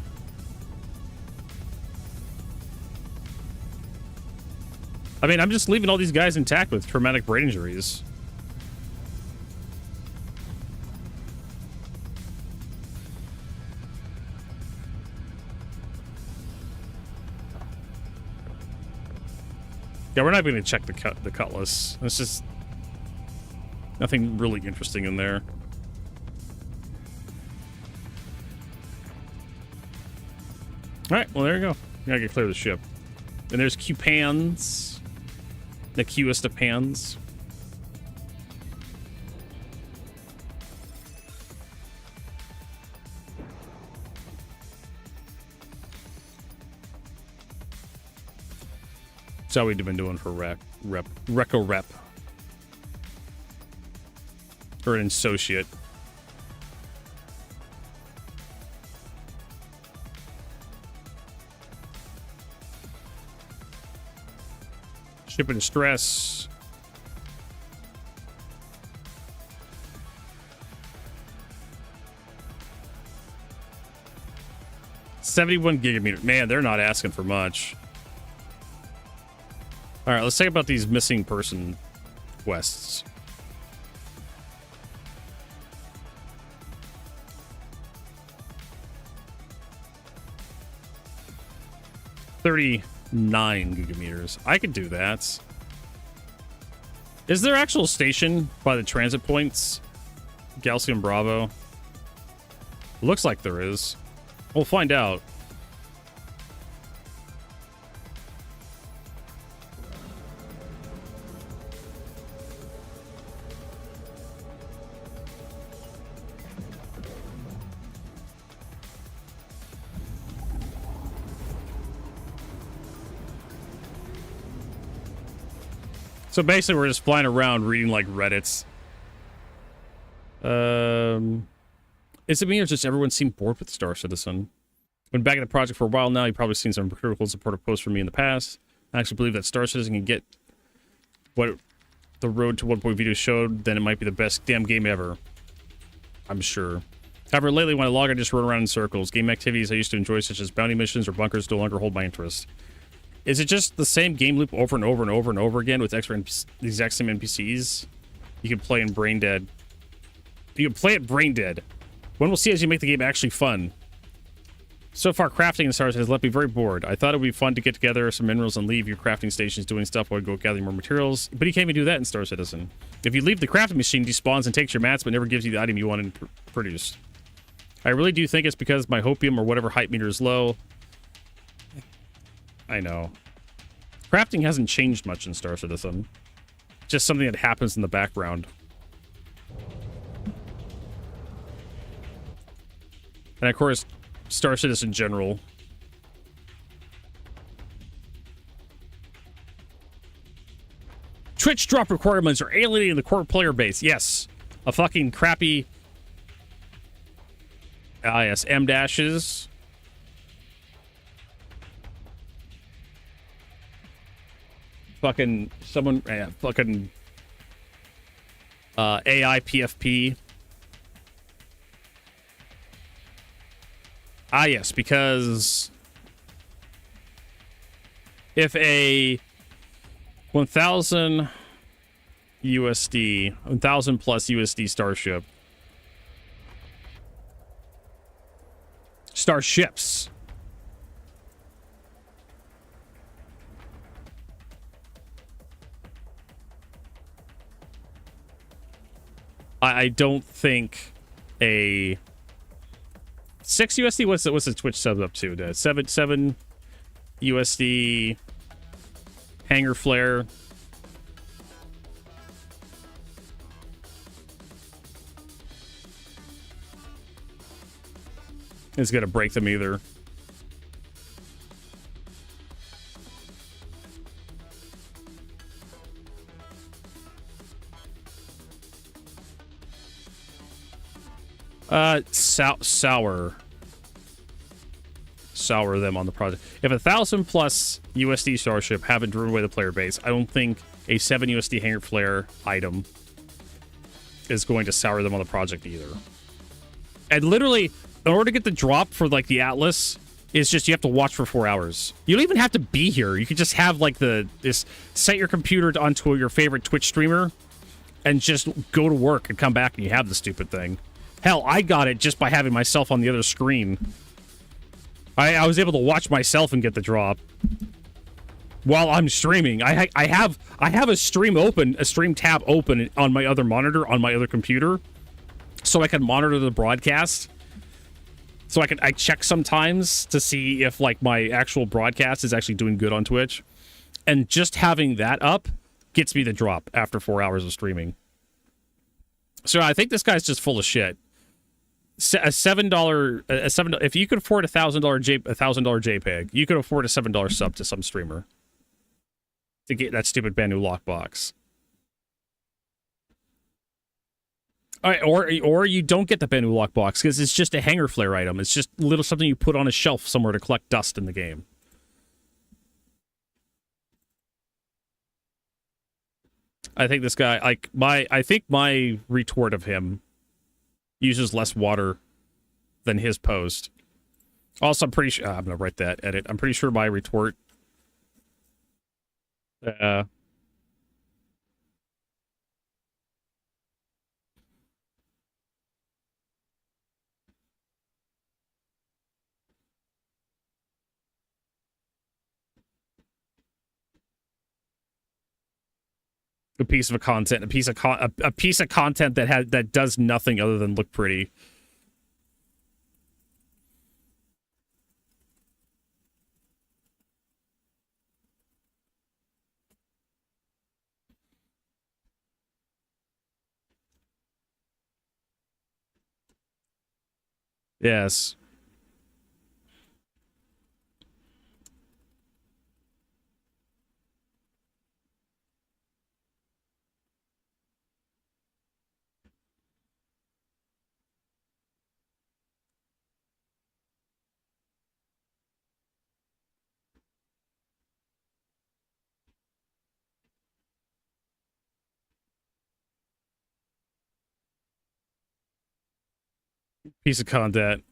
I mean, I'm just leaving all these guys intact with traumatic brain injuries. Yeah, we're not even going to check the cutlass. It's just nothing really interesting in there. All right, well, there you go. You gotta get clear of the ship. And there's Q-Pans. The Qest of Pans. That's how we've been doing for Recco Rep. Or an associate. Ship in distress. $71 gigameter. Man, they're not asking for much. All right, let's talk about these missing person quests. $39 gigameters. I could do that. Is there actual station by the transit points? Galcium Bravo. Looks like there is. We'll find out. So basically, we're just flying around reading like Reddits. Is it me or just everyone seemed bored with Star Citizen? Been back in the project for a while now. You've probably seen some critical supportive posts from me in the past. I actually believe that Star Citizen can get what the Road to 1 video showed, then it might be the best damn game ever. I'm sure. However, lately when I log, I just run around in circles. Game activities I used to enjoy, such as bounty missions or bunkers, no longer hold my interest. Is it just the same game loop over and over and over and over again with the exact same NPCs? You can play in Brain Dead. You can play it Brain Dead. When we'll see as you make the game actually fun. So far, crafting in Star Citizen has left me very bored. I thought it would be fun to get together some minerals and leave your crafting stations doing stuff while I go gathering more materials, but you can't even do that in Star Citizen. If you leave the crafting machine, it despawns and takes your mats, but never gives you the item you want to produce. I really do think it's because my hopium or whatever hype meter is low. I know. Crafting hasn't changed much in Star Citizen. Just something that happens in the background. And of course, Star Citizen General. Twitch drop requirements are alienating the core player base. Yes. A fucking crappy... yes, M-dashes. Fucking... Someone... fucking... AI PFP. Ah, yes, because... if a... 1,000 USD, 1,000 plus USD starship. Starships. I don't think a 6 USD. What's the Twitch sub up to? The 7 USD hanger flare. It's gonna break them either. Sour them on the project. If 1,000 plus USD starship haven't driven away the player base, I don't think a 7 USD hanger flare item is going to sour them on the project either. And literally, in order to get the drop for like the Atlas, it's just you have to watch for 4 hours. You don't even have to be here. You could just have like set your computer onto your favorite Twitch streamer and just go to work and come back and you have the stupid thing. Hell, I got it just by having myself on the other screen. I was able to watch myself and get the drop while I'm streaming. I have a stream tab open on my other monitor on my other computer, so I can monitor the broadcast. So I check sometimes to see if like my actual broadcast is actually doing good on Twitch, and just having that up gets me the drop after 4 hours of streaming. So I think this guy's just full of shit. If you could afford a $1,000 JPEG, you could afford a $7 sub to some streamer to get that stupid Banu lockbox. All right, or you don't get the Banu lockbox because it's just a hanger flare item. It's just little something you put on a shelf somewhere to collect dust in the game. I think this guy, like I think my retort of him uses less water than his post. Also, I'm pretty sure I'm gonna write that edit. I'm pretty sure my retort. A piece of content that does nothing other than look pretty. Yes. Piece of content.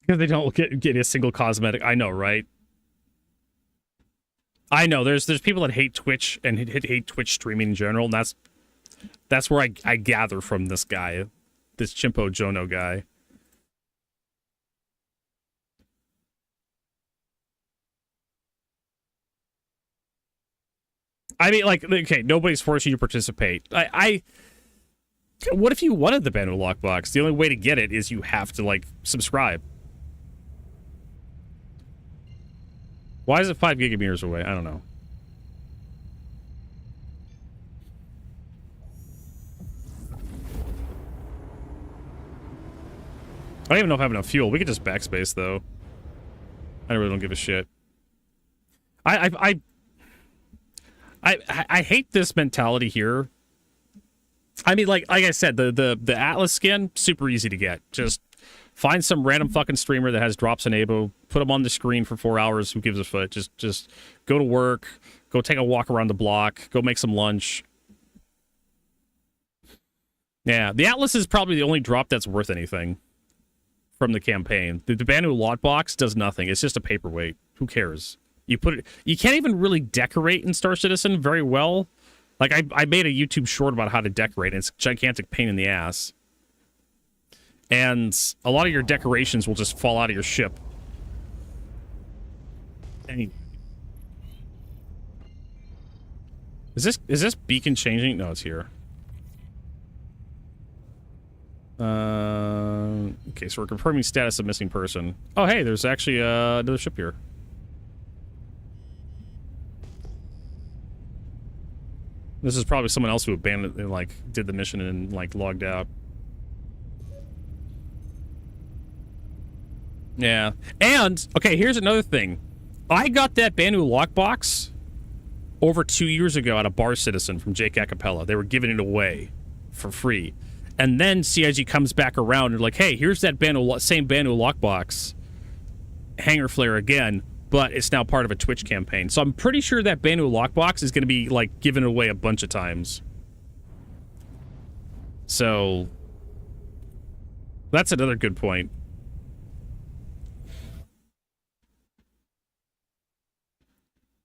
Because they don't get a single cosmetic. I know, right? I know. There's people that hate Twitch and hate Twitch streaming in general, and that's where I gather from this guy, this Chimpo Jono guy. I mean, like, okay, nobody's forcing you to participate. What if you wanted the Banu lockbox? The only way to get it is you have to, like, subscribe. Why is it 5 gigameters away? I don't know. I don't even know if I have enough fuel. We could just backspace, though. I really don't give a shit. I hate this mentality here. I mean, like I said, the Atlas skin, super easy to get. Just find some random fucking streamer that has drops in Abo, put them on the screen for 4 hours, who gives a foot? Just go to work, go take a walk around the block, go make some lunch. Yeah, the Atlas is probably the only drop that's worth anything from the campaign. The Banu lockbox does nothing. It's just a paperweight. Who cares? You put it. You can't even really decorate in Star Citizen very well. Like I made a YouTube short about how to decorate, and it's a gigantic pain in the ass. And a lot of your decorations will just fall out of your ship. Is this beacon changing? No, it's here. Okay, so we're confirming status of missing person. Oh, hey, there's actually another ship here. This is probably someone else who abandoned and like did the mission and like logged out. Yeah. And okay, here's another thing. I got that Banu lockbox over 2 years ago at a Bar Citizen from Jake Acapella. They were giving it away for free. And then CIG comes back around and like, hey, here's that same Banu lockbox. Hanger Flare again, but it's now part of a Twitch campaign. So I'm pretty sure that Banu lockbox is going to be like given away a bunch of times. So that's another good point.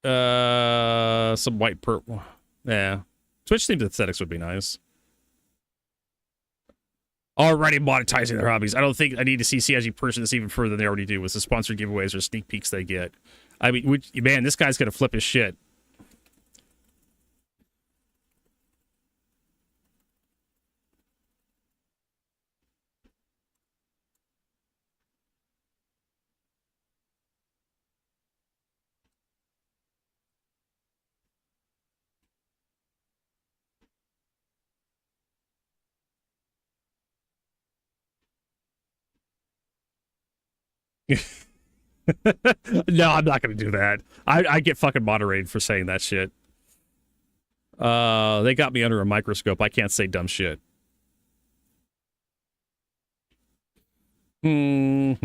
Some white purple. Yeah. Twitch themed aesthetics would be nice. Already monetizing their hobbies. I don't think I need to see CIG push this even further than they already do with the sponsored giveaways or sneak peeks they get. I mean, man, this guy's gonna flip his shit. No, I'm not gonna do that. I get fucking moderated for saying that shit. They got me under a microscope. I can't say dumb shit. I'm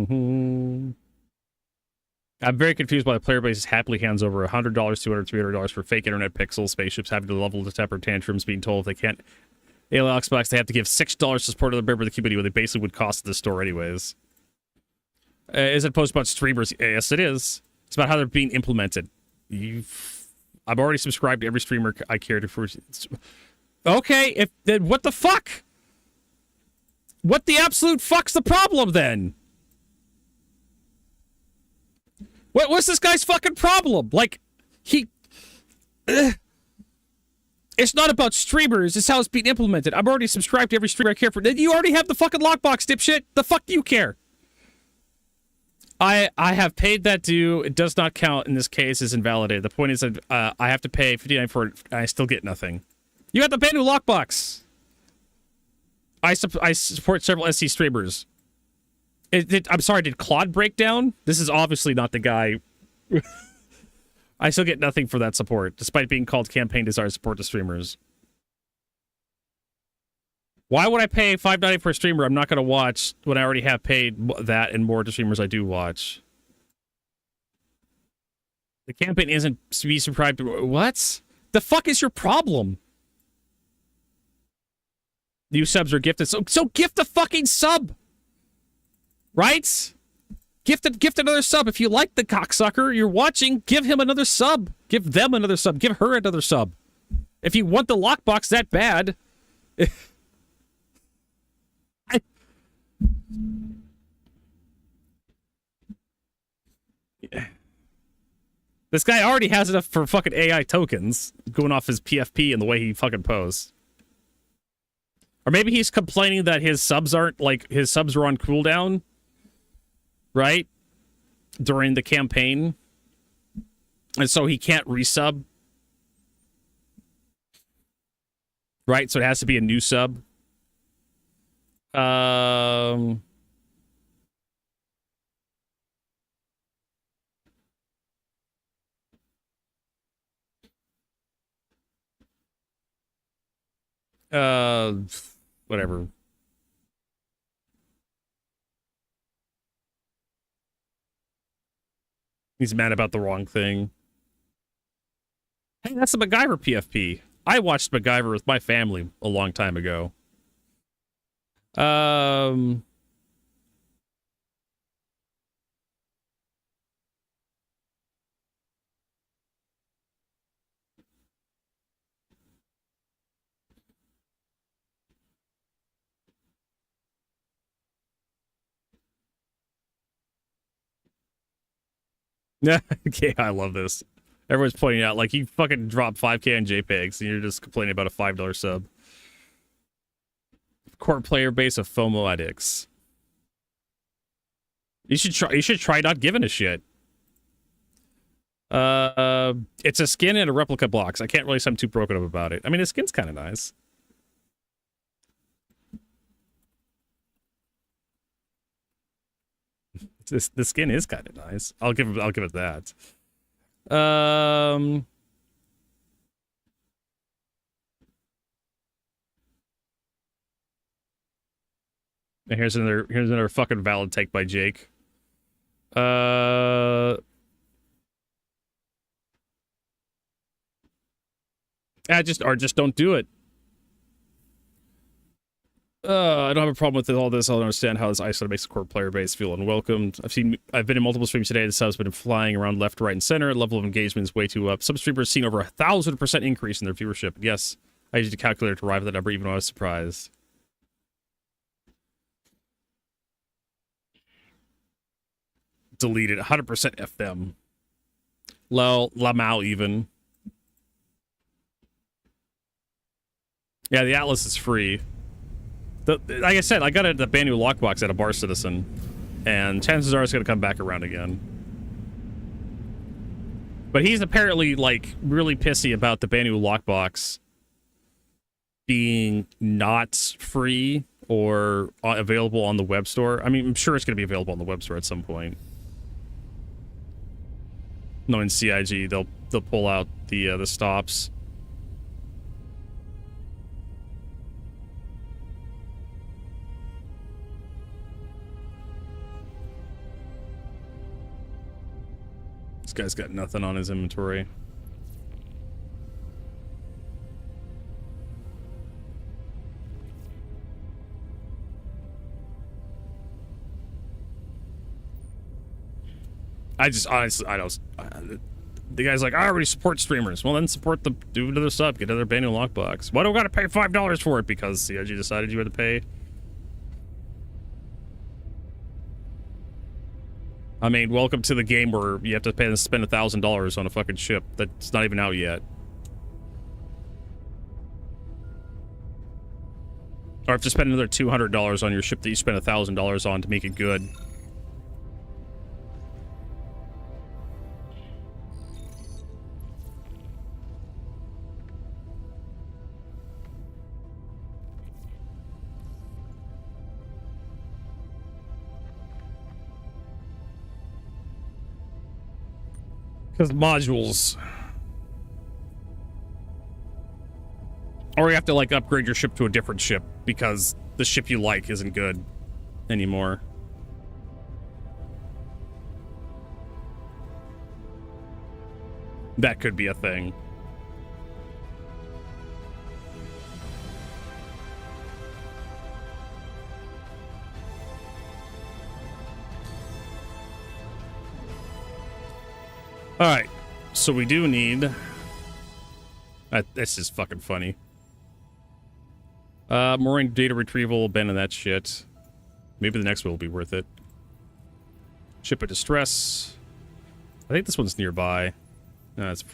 very confused why the player base happily hands over $100, $200, $300 for fake internet pixels, spaceships having to level the temper tantrums, being told if they can't alien Xbox, they have to give $6 to support other member of the community, what they basically would cost the store anyways. Is it a post about streamers? Yes, it is. It's about how they're being implemented. I'm already subscribed to every streamer I care to. For okay, then what the fuck? What the absolute fuck's the problem then? What's this guy's fucking problem? Like, it's not about streamers. It's how it's being implemented. I'm already subscribed to every streamer I care for. You already have the fucking lockbox, dipshit. The fuck do you care? I have paid that due. It does not count in this case. It's invalidated. The point is that I have to pay $59 for it. And I still get nothing. You got the Banu lockbox. I support several SC streamers. I'm sorry, did Claude break down? This is obviously not the guy. I still get nothing for that support, despite being called campaign desire support to streamers. Why would I pay $5.90 for a streamer I'm not going to watch when I already have paid that and more to streamers I do watch? The campaign isn't to be subscribed to. What? The fuck is your problem? New subs are gifted. So gift a fucking sub. Right? Gift another sub. If you like the cocksucker you're watching, give him another sub. Give them another sub. Give her another sub. If you want the lockbox that bad... This guy already has enough for fucking AI tokens, going off his PFP and the way he fucking posts. Or maybe he's complaining that his subs aren't, like, his subs were on cooldown, right? During the campaign. And so he can't resub. Right? So it has to be a new sub. Whatever. He's mad about the wrong thing. Hey, that's a MacGyver PFP. I watched MacGyver with my family a long time ago. Okay, I love this. Everyone's pointing out, like, you fucking dropped 5K on JPEGs, and you're just complaining about a $5 sub. Core player base of FOMO addicts. You should try not giving a shit. It's a skin and a replica box. I can't really say I'm too broken up about it. I mean, the skin's kind of nice. The skin is kind of nice. I'll give it that. And here's another fucking valid take by Jake. Just don't do it. I don't have a problem with all this. I don't understand how this isolate makes the core player base feel unwelcomed. I've been in multiple streams today. The subs have been flying around left, right, and center. Level of engagement is way too up. Some streamers seen over 1,000% increase in their viewership. Yes, I used a calculator to arrive at that number, even though I was surprised. Deleted 100% F them. Lamau even. Yeah, the Atlas is free. Like I said, I got it at the Banu lockbox at a Bar Citizen, and chances are it's going to come back around again. But he's apparently, like, really pissy about the Banu lockbox being not free or available on the web store. I mean, I'm sure it's going to be available on the web store at some point. Knowing CIG, they'll pull out the stops. This guy's got nothing on his inventory. I don't. The guy's like, I already support streamers. Well, then support the do another sub, get another Banu lockbox. Why do I gotta pay $5 for it? Because CIG decided you had to pay. I mean, welcome to the game where you have to spend $1,000 on a fucking ship that's not even out yet. Or have to spend another $200 on your ship that you spent $1,000 on to make it good. Because modules. Or you have to, like, upgrade your ship to a different ship because the ship you like isn't good anymore. That could be a thing. Alright, so we do need... That's just fucking funny. Mooring data retrieval, abandon that shit. Maybe the next one will be worth it. Ship of distress. I think this one's nearby. No, it's...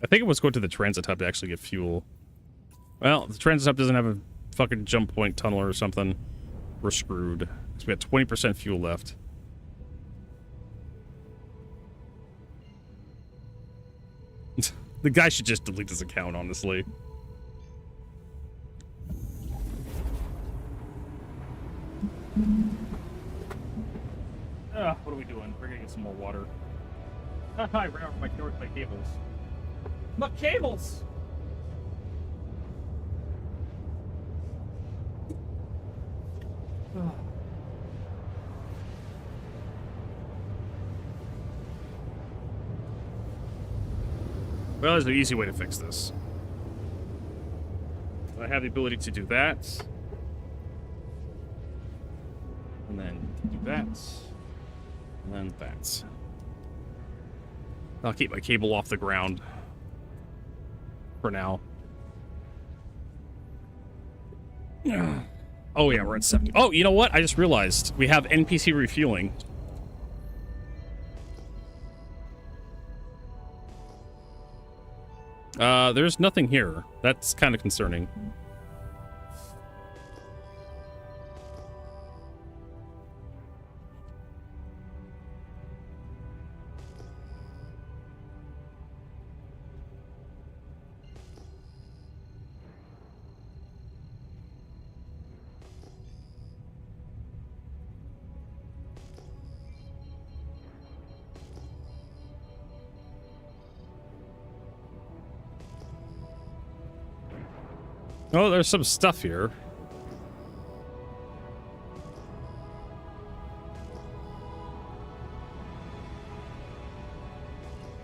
I think it was going to the transit hub to actually get fuel. Well, the transit hub doesn't have a fucking jump point tunnel or something. We're screwed. So we got 20% fuel left. The guy should just delete his account, honestly. What are we doing? We're gonna get some more water. I ran over my cables. My cables! Well, there's an easy way to fix this. I have the ability to do that. And then do that. And then that. I'll keep my cable off the ground. For now. Oh yeah, we're at 70. Oh, you know what? I just realized. We have NPC refueling. There's nothing here. That's kind of concerning. Oh, there's some stuff here.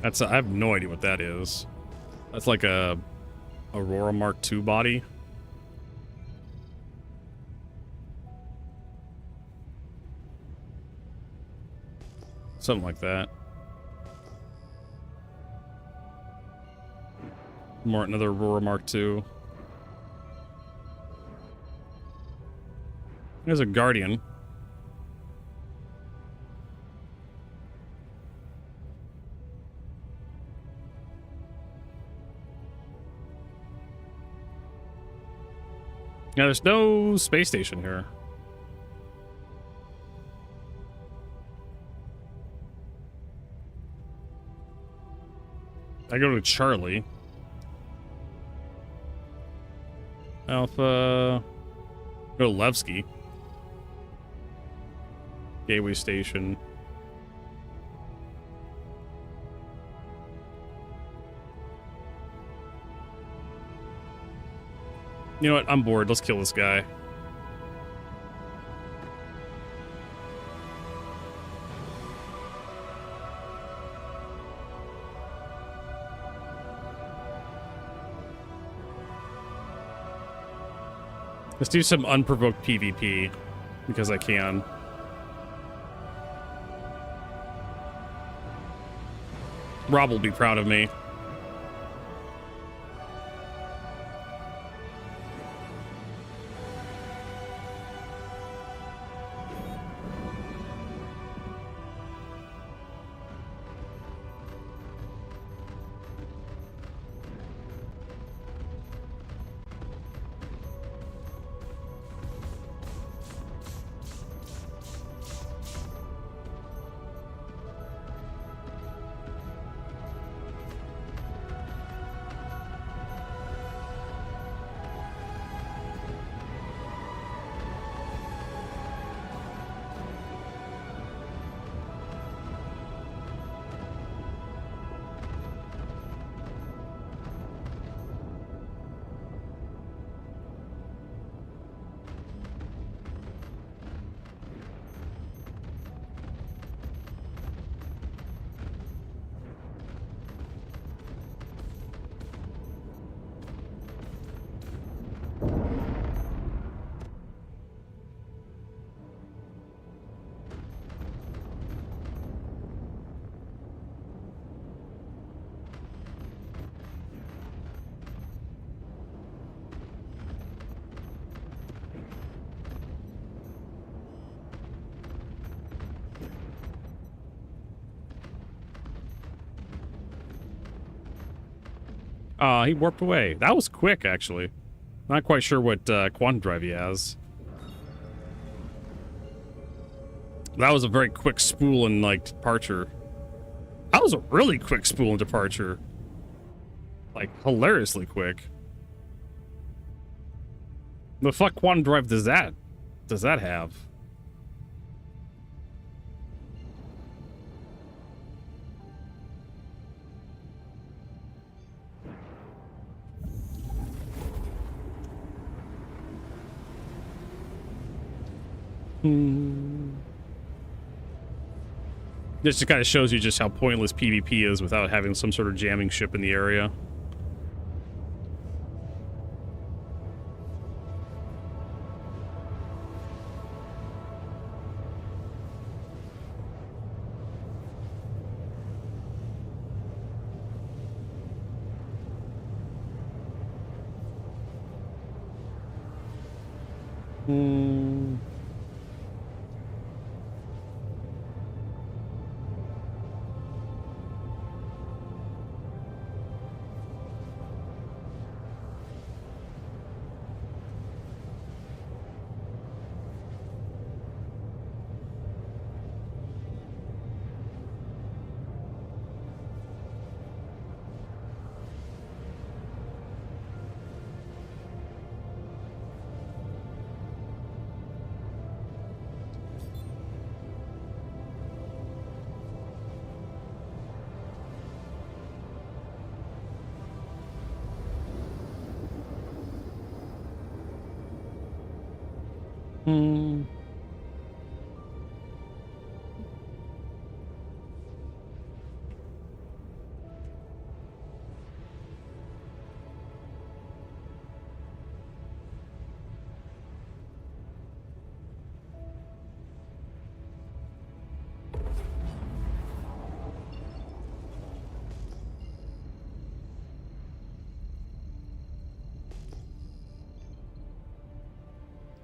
That's I have no idea what that is. That's like a Aurora Mark II body. Something like that. Another Aurora Mark II. There's a Guardian. Yeah, there's no space station here. I go to Charlie. Alpha. Go to Levski. Gateway station. You know what? I'm bored. Let's kill this guy. Let's do some unprovoked PvP, because I can. Rob will be proud of me. He warped away. That was quick, actually. Not quite sure what quantum drive he has. That was a very quick spool and, like, departure. That was a really quick spool and departure. Like, hilariously quick. The fuck quantum drive does that have? This just kind of shows you just how pointless PvP is without having some sort of jamming ship in the area. Hmm.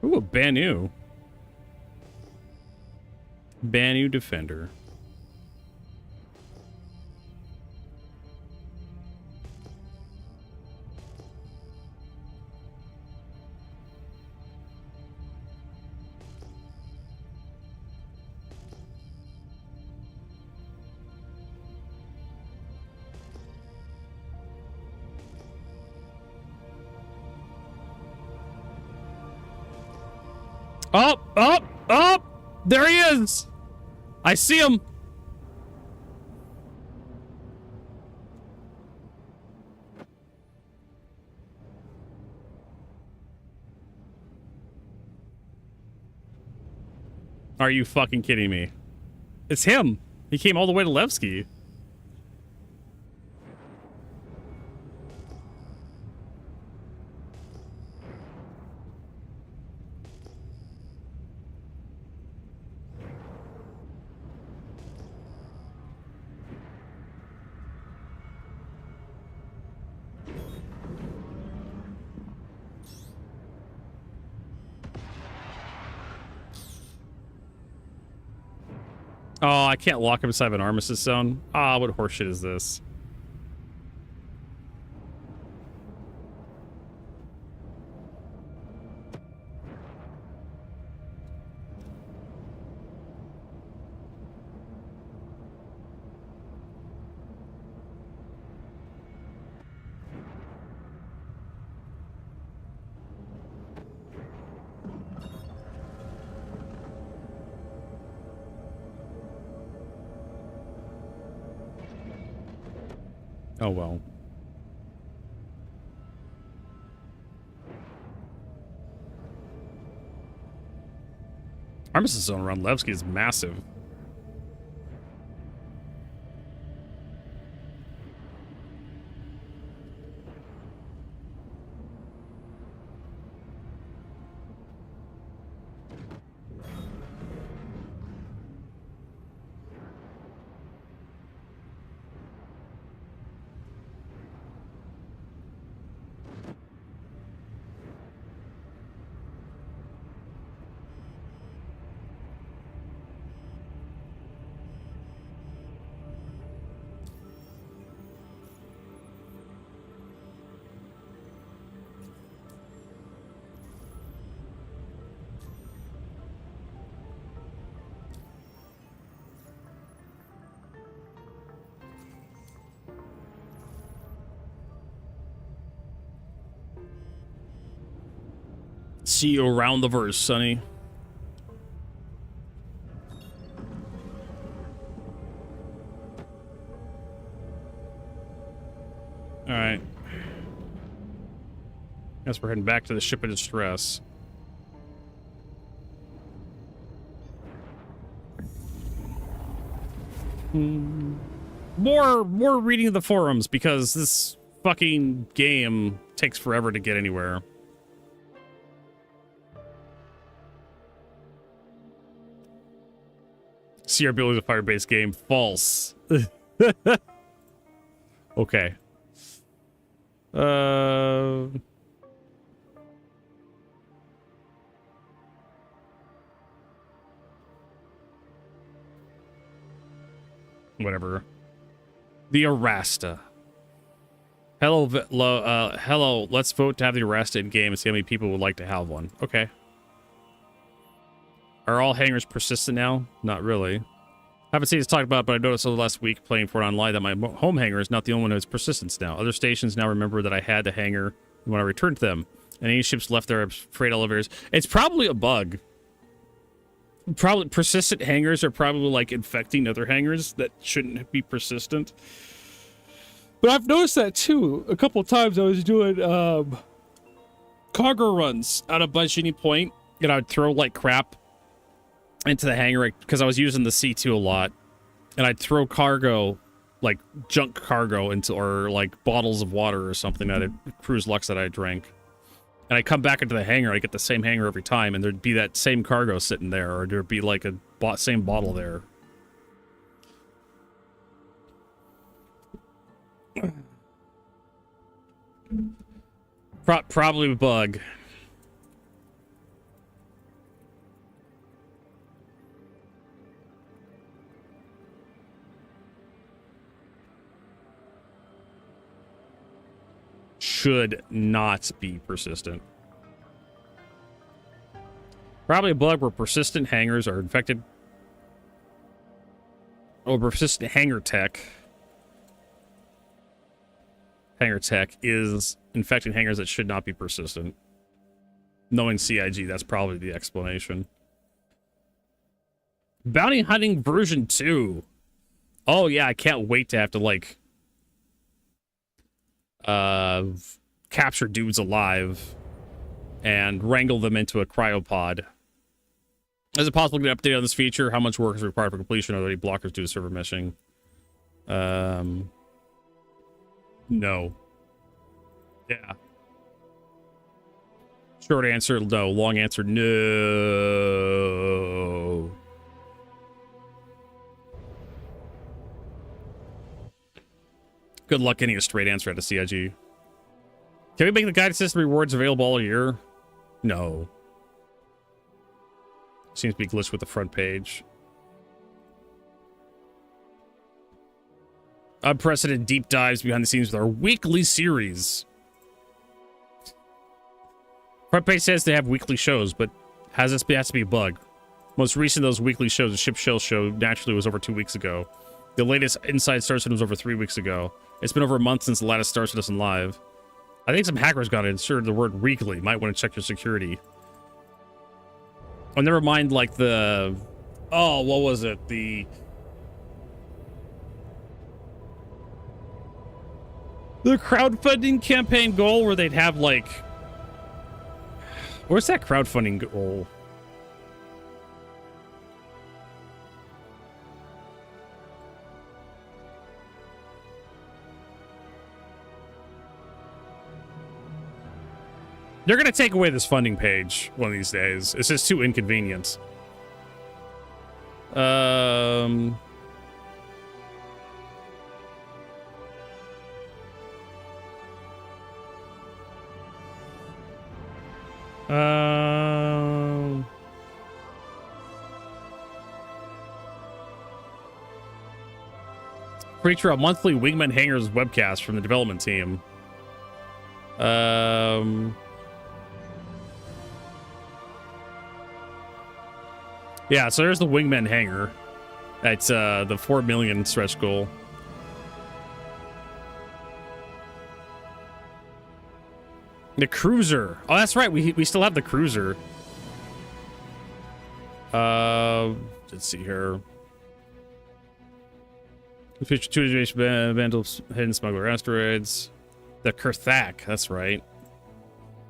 Ooh, a Banu. Banu Defender. Up, up, up! There he is! I see him! Are you fucking kidding me? It's him! He came all the way to Levski. Oh, I can't lock him inside of an armistice zone. Ah, what horseshit is this? Oh, well. Armistice zone around Levski is massive. See you around the verse, Sonny. All right. Guess we're heading back to the ship of distress. More reading of the forums because this fucking game takes forever to get anywhere. See our ability to fire-based game. False. Okay. Whatever. The Arasta. Hello, let's vote to have the Arasta in game and see how many people would like to have one. Okay. Are all hangars persistent now? Not really. Haven't seen this talked about, but I noticed over the last week playing for it online that my home hangar is not the only one that has persistence now. Other stations now remember that I had the hangar when I returned to them. And any ships left their freight elevators. It's probably a bug. Probably persistent hangars are probably like infecting other hangars that shouldn't be persistent. But I've noticed that too. A couple of times I was doing cargo runs out of Bajini Point. And I would throw like crap into the hangar because I was using the C2 a lot. And I'd throw cargo, like junk cargo into, or like bottles of water or something that Cruise Lux that I drank. And I come back into the hangar, I get the same hangar every time, and there'd be that same cargo sitting there, or there'd be like a same bottle there. Probably a bug. Should not be persistent. Probably a bug where persistent hangars are infected. Or persistent hangar tech. Hangar tech is infecting hangars that should not be persistent. Knowing CIG, that's probably the explanation. Bounty hunting version 2. Oh yeah, I can't wait to have to like capture dudes alive and wrangle them into a cryopod. Is it possible to get an update on this feature? How much work is required for completion? Are there any blockers due to server meshing? No. Yeah. Short answer, no. Long answer, no. Good luck getting a straight answer out of CIG. Can we make the guided system rewards available all year? No. Seems to be glitched with the front page. Unprecedented deep dives behind the scenes with our weekly series. Front page says they have weekly shows, but has to be a bug. Most recent of those weekly shows, the Ship Shell show, naturally was over 2 weeks ago. The latest Inside Star Citizen was over 3 weeks ago. It's been over a month since the latest Star Citizen live. I think some hackers got inserted the word weekly. Might want to check your security. Oh, never mind, like the... Oh, what was it? The crowdfunding campaign goal where they'd have, like... Where's that crowdfunding goal? They're going to take away this funding page one of these days. It's just too inconvenient. Feature a monthly Wingman Hangers webcast from the development team. Yeah, so there's the Wingman Hangar. That's the 4 million stretch goal. The cruiser. Oh, that's right. We still have the cruiser. Let's see here. Feature 2 adjacent vandals, hidden smuggler asteroids. The Kurthak, that's right.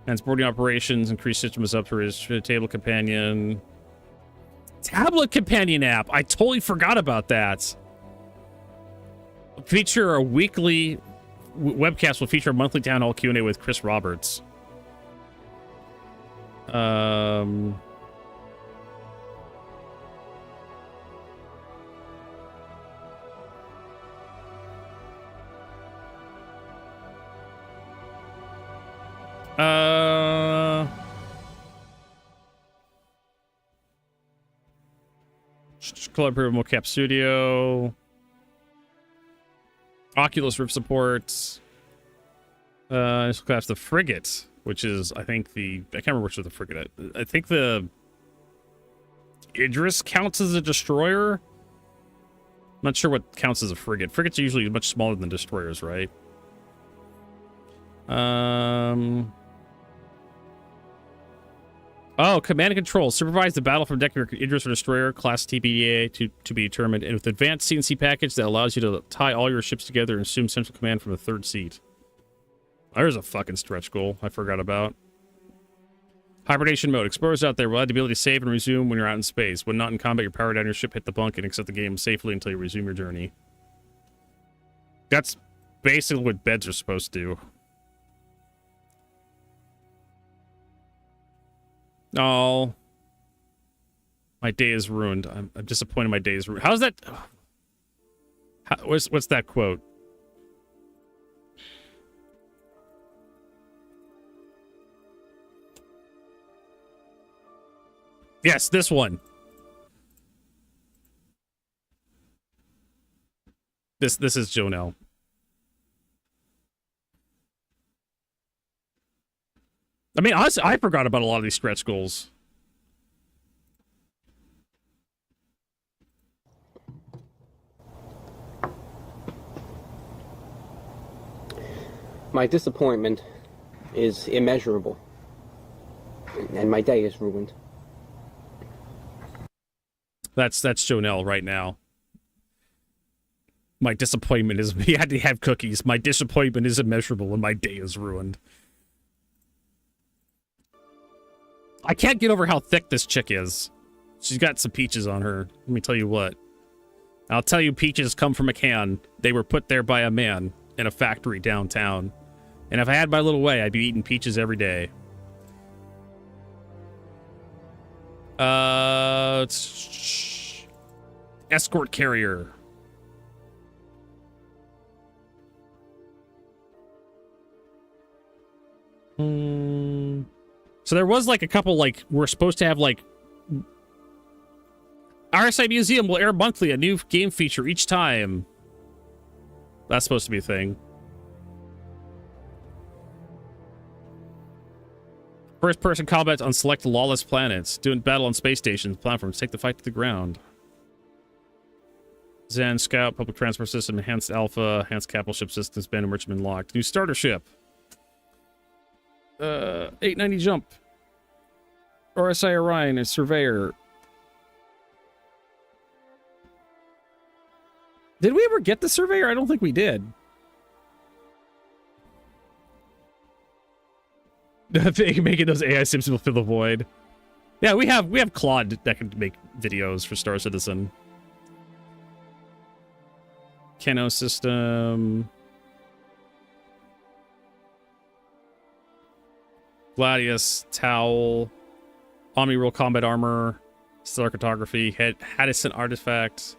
Transporting operations, increased systems upgrades, table companion. Tablet companion app. I totally forgot about that. Feature a weekly webcast will feature a monthly town hall Q&A with Chris Roberts. Color Proof Mocap Studio. Oculus Rift supports. This class the frigate, which is I think I can't remember which is the frigate. I think the Idris counts as a destroyer. I'm not sure what counts as a frigate. Frigates are usually much smaller than destroyers, right? Oh, command and control. Supervise the battle from deck of your Idris or destroyer, class TBA to be determined, and with advanced CNC package that allows you to tie all your ships together and assume central command from the third seat. There's a fucking stretch goal I forgot about. Hibernation mode. Explorers out there will have the ability to save and resume when you're out in space. When not in combat, you power down your ship, hit the bunk, and exit the game safely until you resume your journey. That's basically what beds are supposed to do. Oh. My day is ruined. I'm disappointed my day is ruined. How's that? What's that quote? Yes, this one. This is Jonelle. I mean, honestly, I forgot about a lot of these stretch goals. My disappointment is immeasurable, and my day is ruined. That's Jonelle right now. My disappointment is we had to have cookies. My disappointment is immeasurable, and my day is ruined. I can't get over how thick this chick is. She's got some peaches on her. Let me tell you what. I'll tell you, peaches come from a can. They were put there by a man in a factory downtown. And if I had my little way, I'd be eating peaches every day. Escort carrier. So there was like a couple, like, we're supposed to have like RSI Museum will air monthly a new game feature each time. That's supposed to be a thing. First person combat on select lawless planets. Doing battle on space stations, platforms. Take the fight to the ground. Zen, Scout, Public Transport System, Enhanced Alpha, Enhanced Capital Ship Systems, Band Enrichment locked. New starter ship. 890 jump. RSI Orion is Surveyor. Did we ever get the Surveyor? I don't think we did. Making those AI sims fill the void. Yeah, we have Claude that can make videos for Star Citizen. Keno system. Gladius, Towel, Omni-Roll Combat Armor, Stellar Cartography, Haddison Artifact.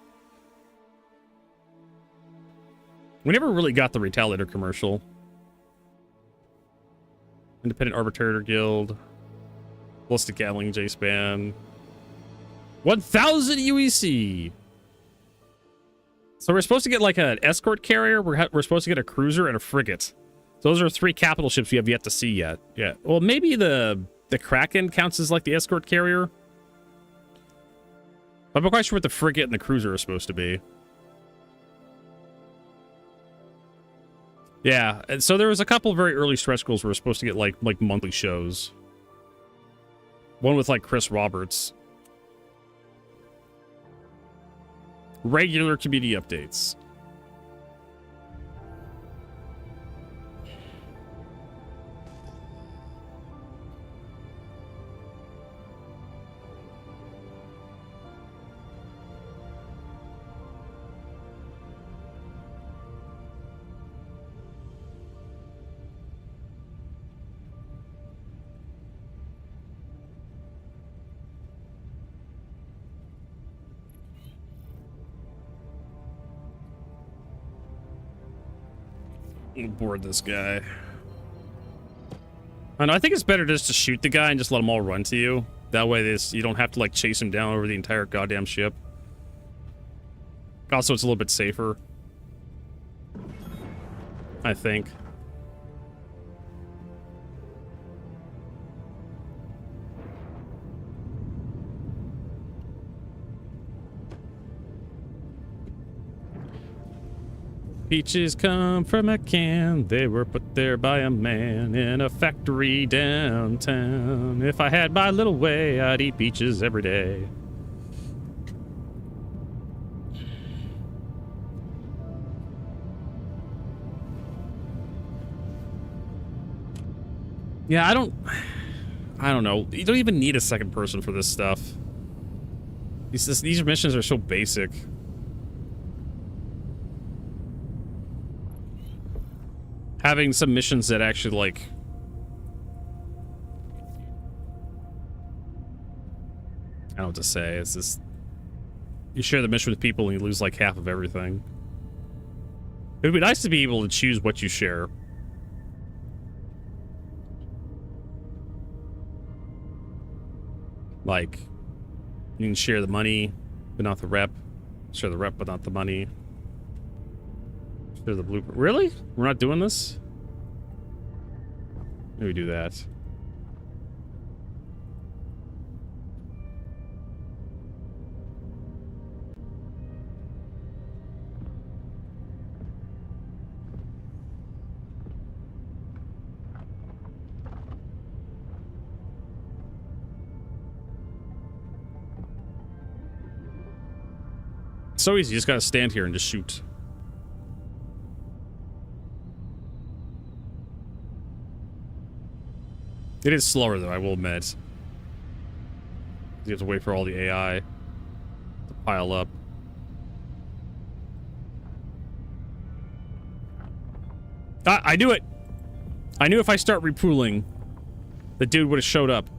We never really got the Retaliator commercial. Independent Arbitrator Guild. Ballistic Gatling J-Span. 1,000 UEC! So we're supposed to get like an escort carrier, we're supposed to get a cruiser and a frigate. Those are 3 capital ships we have yet to see yet. Yeah. Well, maybe the Kraken counts as like the escort carrier. I'm not quite sure what the frigate and the cruiser are supposed to be. Yeah, and so there was a couple very early stretch goals where we're supposed to get like monthly shows. One with like Chris Roberts. Regular community updates. Board this guy. I know, I think it's better just to shoot the guy and just let them all run to you. That way you don't have to like chase him down over the entire goddamn ship. Also, it's a little bit safer, I think. Peaches come from a can. They were put there by a man in a factory downtown. If I had my little way, I'd eat peaches every day. Yeah, I don't know. You don't even need a second person for this stuff. These missions are so basic. Having some missions that actually, like... I don't know what to say. It's just... You share the mission with people and you lose like half of everything. It would be nice to be able to choose what you share. Like, you can share the money, but not the rep. Share the rep, but not the money. Share the blueprint. Really? We're not doing this? Maybe do that. So easy, you just gotta stand here and just shoot. It is slower though, I will admit. You have to wait for all the AI to pile up. Ah, I knew it! I knew if I start repooling, the dude would have showed up.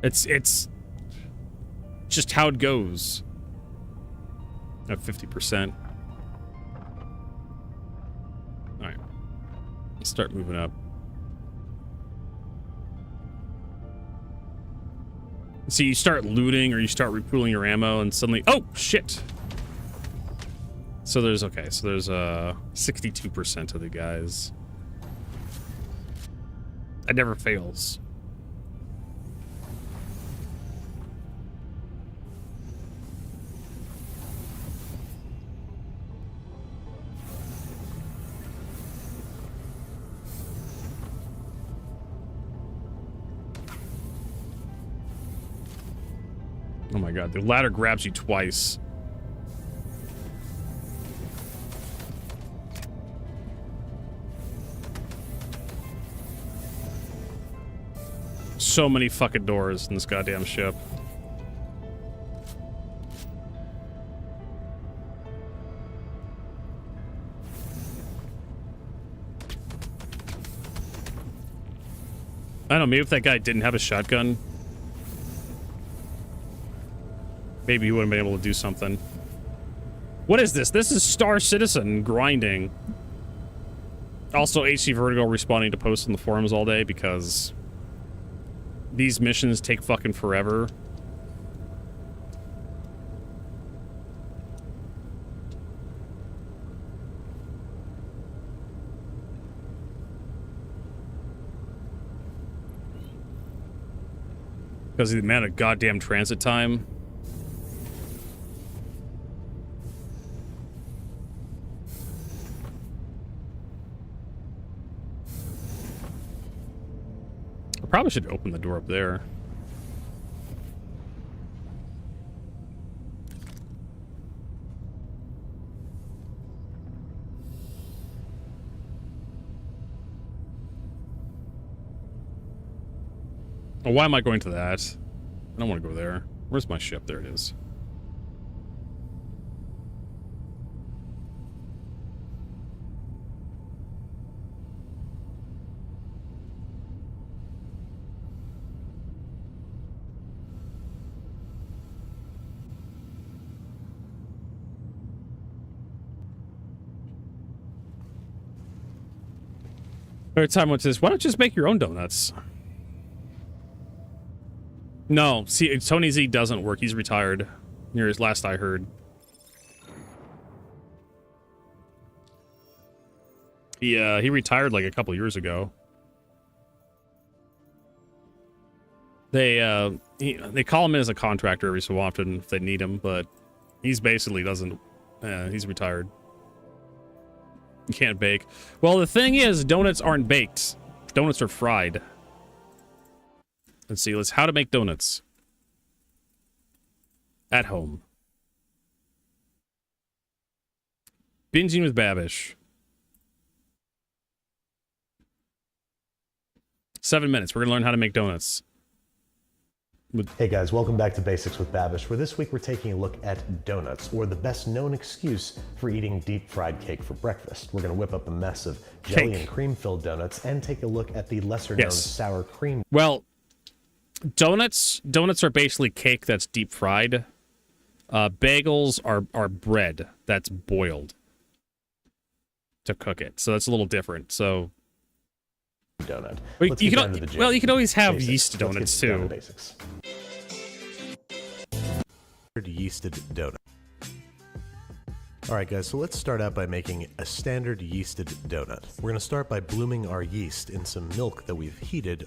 It's just how it goes. At 50%. Alright. Let's start moving up. See, you start looting or you start repooling your ammo and suddenly... Oh, shit! So there's... Okay, so there's 62% of the guys. It never fails. Oh my god, the ladder grabs you twice. So many fucking doors in this goddamn ship. I don't know, maybe if that guy didn't have a shotgun, maybe he would have been able to do something. What is this? This is Star Citizen grinding. Also, HC Vertigo responding to posts on the forums all day because these missions take fucking forever. Because of the amount of goddamn transit time. Probably should open the door up there. Oh, why am I going to that? I don't want to go there. Where's my ship? There it is. Every time what's this? Why don't you just make your own donuts? No, see, Tony Z doesn't work. He's retired. Near his last I heard. He retired like a couple years ago. They call him in as a contractor every so often if they need him, but he's basically doesn't. He's retired. You can't bake. Well, the thing is, donuts aren't baked. Donuts are fried. Let's see. How to make donuts at home. Binging with Babish. 7 minutes. We're gonna learn how to make donuts. Hey guys, welcome back to Basics with Babish, where this week we're taking a look at donuts, or the best known excuse for eating deep fried cake for breakfast. We're gonna whip up a mess of jelly and cream filled donuts and take a look at the lesser known sour cream. Well, donuts are basically cake that's deep fried. Bagels are bread that's boiled to cook it. So that's a little different. So donut. You can always have yeast donuts too. Yeasted donut. Alright guys, so let's start out by making a standard yeasted donut. We're going to start by blooming our yeast in some milk that we've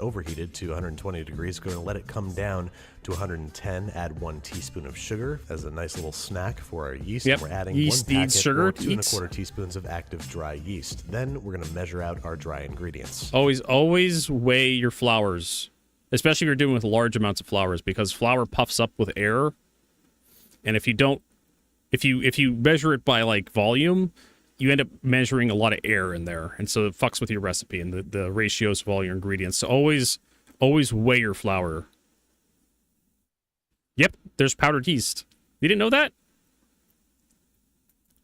overheated to 120 degrees. We're going to let it come down to 110, add 1 teaspoon of sugar as a nice little snack for our yeast. Yep. And we're adding yeast 1 needs packet sugar or 2 1/4 teaspoons of active dry yeast. Then we're going to measure out our dry ingredients. Always weigh your flours, especially if you're doing with large amounts of flours, because flour puffs up with air. And if you don't, if you measure it by like volume, you end up measuring a lot of air in there, and so it fucks with your recipe and the ratios of all your ingredients. So always weigh your flour. Yep, there's powdered yeast. You didn't know that?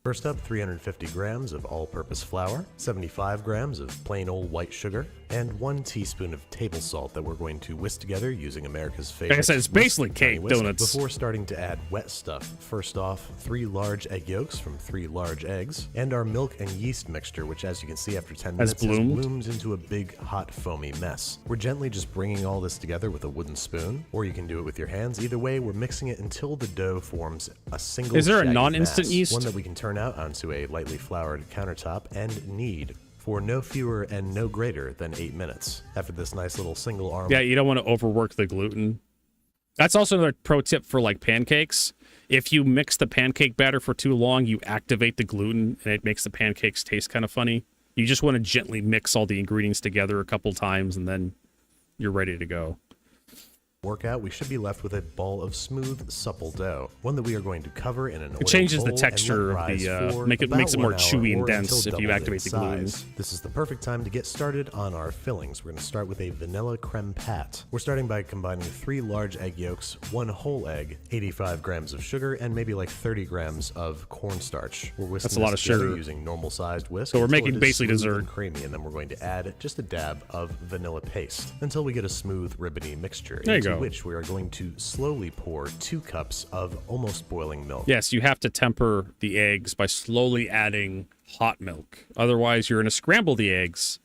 First up, 350 grams of all-purpose flour, 75 grams of plain old white sugar, and 1 teaspoon of table salt that we're going to whisk together using America's favorite. Like I said, it's basically cake donuts. Before starting to add wet stuff, first off, 3 large egg yolks from 3 large eggs, and our milk and yeast mixture, which as you can see after 10 minutes blooms into a big, hot, foamy mess. We're gently just bringing all this together with a wooden spoon, or you can do it with your hands. Either way, we're mixing it until the dough forms a single Is there a shaggy non-instant mass, yeast? one that we can turn out onto a lightly floured countertop and knead for no fewer and no greater than 8 minutes. After this nice little single arm. Yeah, you don't want to overwork the gluten. That's also another pro tip for like pancakes. If you mix the pancake batter for too long, you activate the gluten and it makes the pancakes taste kind of funny. You just want to gently mix all the ingredients together a couple times and then you're ready to go. Workout, we should be left with a ball of smooth, supple dough, one that we are going to cover in an oil It changes the bowl texture of the makes it more chewy and dense if you activate the gluten. This is the perfect time to get started on our fillings. We're going to start with a vanilla creme pat. We're starting by combining 3 large egg yolks, 1 whole egg, 85 grams of sugar, and maybe like 30 grams of cornstarch. We're whisking That's a lot of sugar using normal-sized whisk. So we're making basically dessert. And creamy, and then we're going to add just a dab of vanilla paste until we get a smooth, ribbony mixture. There you go. Which we are going to slowly pour 2 cups of almost boiling milk. Yes, you have to temper the eggs by slowly adding hot milk. Otherwise, you're going to scramble the eggs,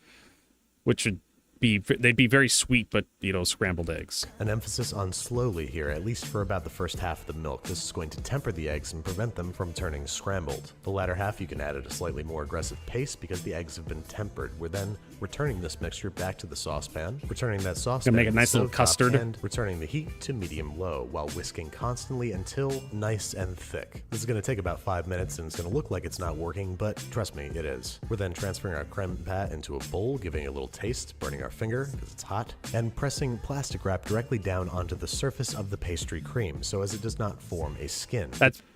which would they'd be very sweet, but, scrambled eggs. An emphasis on slowly here, at least for about the first half of the milk. This is going to temper the eggs and prevent them from turning scrambled. The latter half, you can add at a slightly more aggressive pace because the eggs have been tempered. We're then returning this mixture back to the saucepan, returning that saucepan, make a nice little custard, and returning the heat to medium-low while whisking constantly until nice and thick. This is going to take about 5 minutes and it's going to look like it's not working, but trust me, it is. We're then transferring our creme pat into a bowl, giving it a little taste, burning our finger because it's hot, and pressing plastic wrap directly down onto the surface of the pastry cream so as it does not form a skin.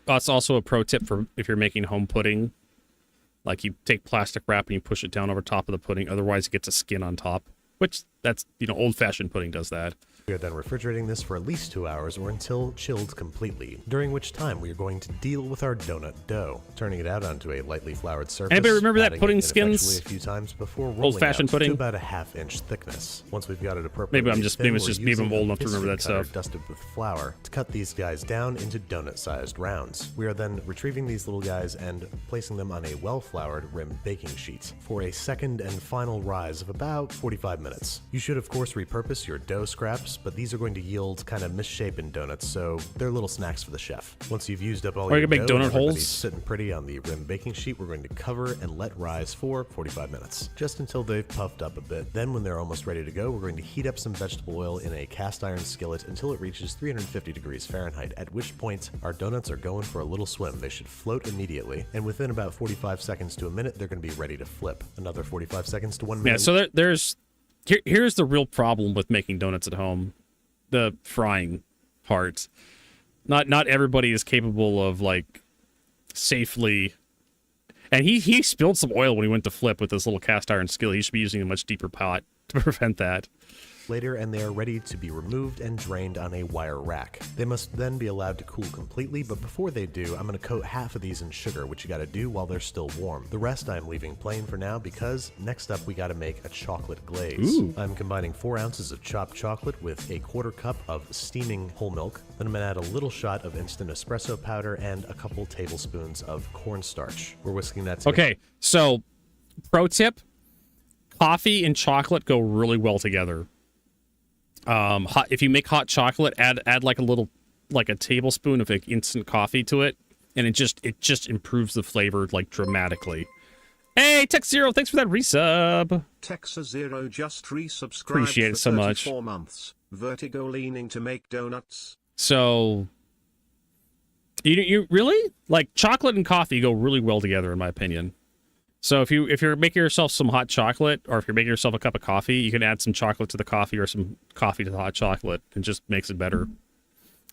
That's also a pro tip for if you're making home pudding. Like you take plastic wrap and you push it down over top of the pudding, otherwise it gets a skin on top, which that's, old-fashioned pudding does that. We are then refrigerating this for at least 2 hours or until chilled completely, during which time we are going to deal with our donut dough, turning it out onto a lightly floured surface. Anybody remember that pudding skins? A few times before rolling old-fashioned pudding to about a half-inch thickness. Once we've got it appropriately maybe it's just old enough to remember that stuff. Dusted with flour to cut these guys down into donut-sized rounds. We are then retrieving these little guys and placing them on a well-floured rim baking sheet for a second and final rise of about 45 minutes. You should of course repurpose your dough scraps, but these are going to yield kind of misshapen donuts, so they're little snacks for the chef. Once you've used up all your you can make dough, donut holes sitting pretty on the rim baking sheet, we're going to cover and let rise for 45 minutes, just until they've puffed up a bit. Then when they're almost ready to go, we're going to heat up some vegetable oil in a cast iron skillet until it reaches 350 degrees Fahrenheit, at which point our donuts are going for a little swim. They should float immediately, and within about 45 seconds to a minute, they're going to be ready to flip. Another 45 seconds to 1 minute. Yeah, so here's the real problem with making donuts at home. The frying part. Not everybody is capable of like safely. And he spilled some oil when he went to flip with this little cast iron skillet. He should be using a much deeper pot. to prevent that. later, and they are ready to be removed and drained on a wire rack. They must then be allowed to cool completely, but before they do, I'm going to coat half of these in sugar, which you got to do while they're still warm. The rest I'm leaving plain for now because next up we got to make a chocolate glaze. Ooh. I'm combining 4 ounces of chopped chocolate with a 1/4 cup of steaming whole milk. Then I'm going to add a little shot of instant espresso powder and a couple tablespoons of cornstarch. We're whisking that together. Okay, so pro tip, coffee and chocolate go really well together. If you make hot chocolate, add like a tablespoon of like instant coffee to it, and it just improves the flavor like dramatically. Hey, Tex Zero, thanks for that resub. Texas Zero just resubscribed. Appreciate it so much. 4 months. Vertigo leaning to make donuts. So, you really like chocolate and coffee go really well together, in my opinion. So if you're making yourself some hot chocolate, or if you're making yourself a cup of coffee, you can add some chocolate to the coffee or some coffee to the hot chocolate. It just makes it better.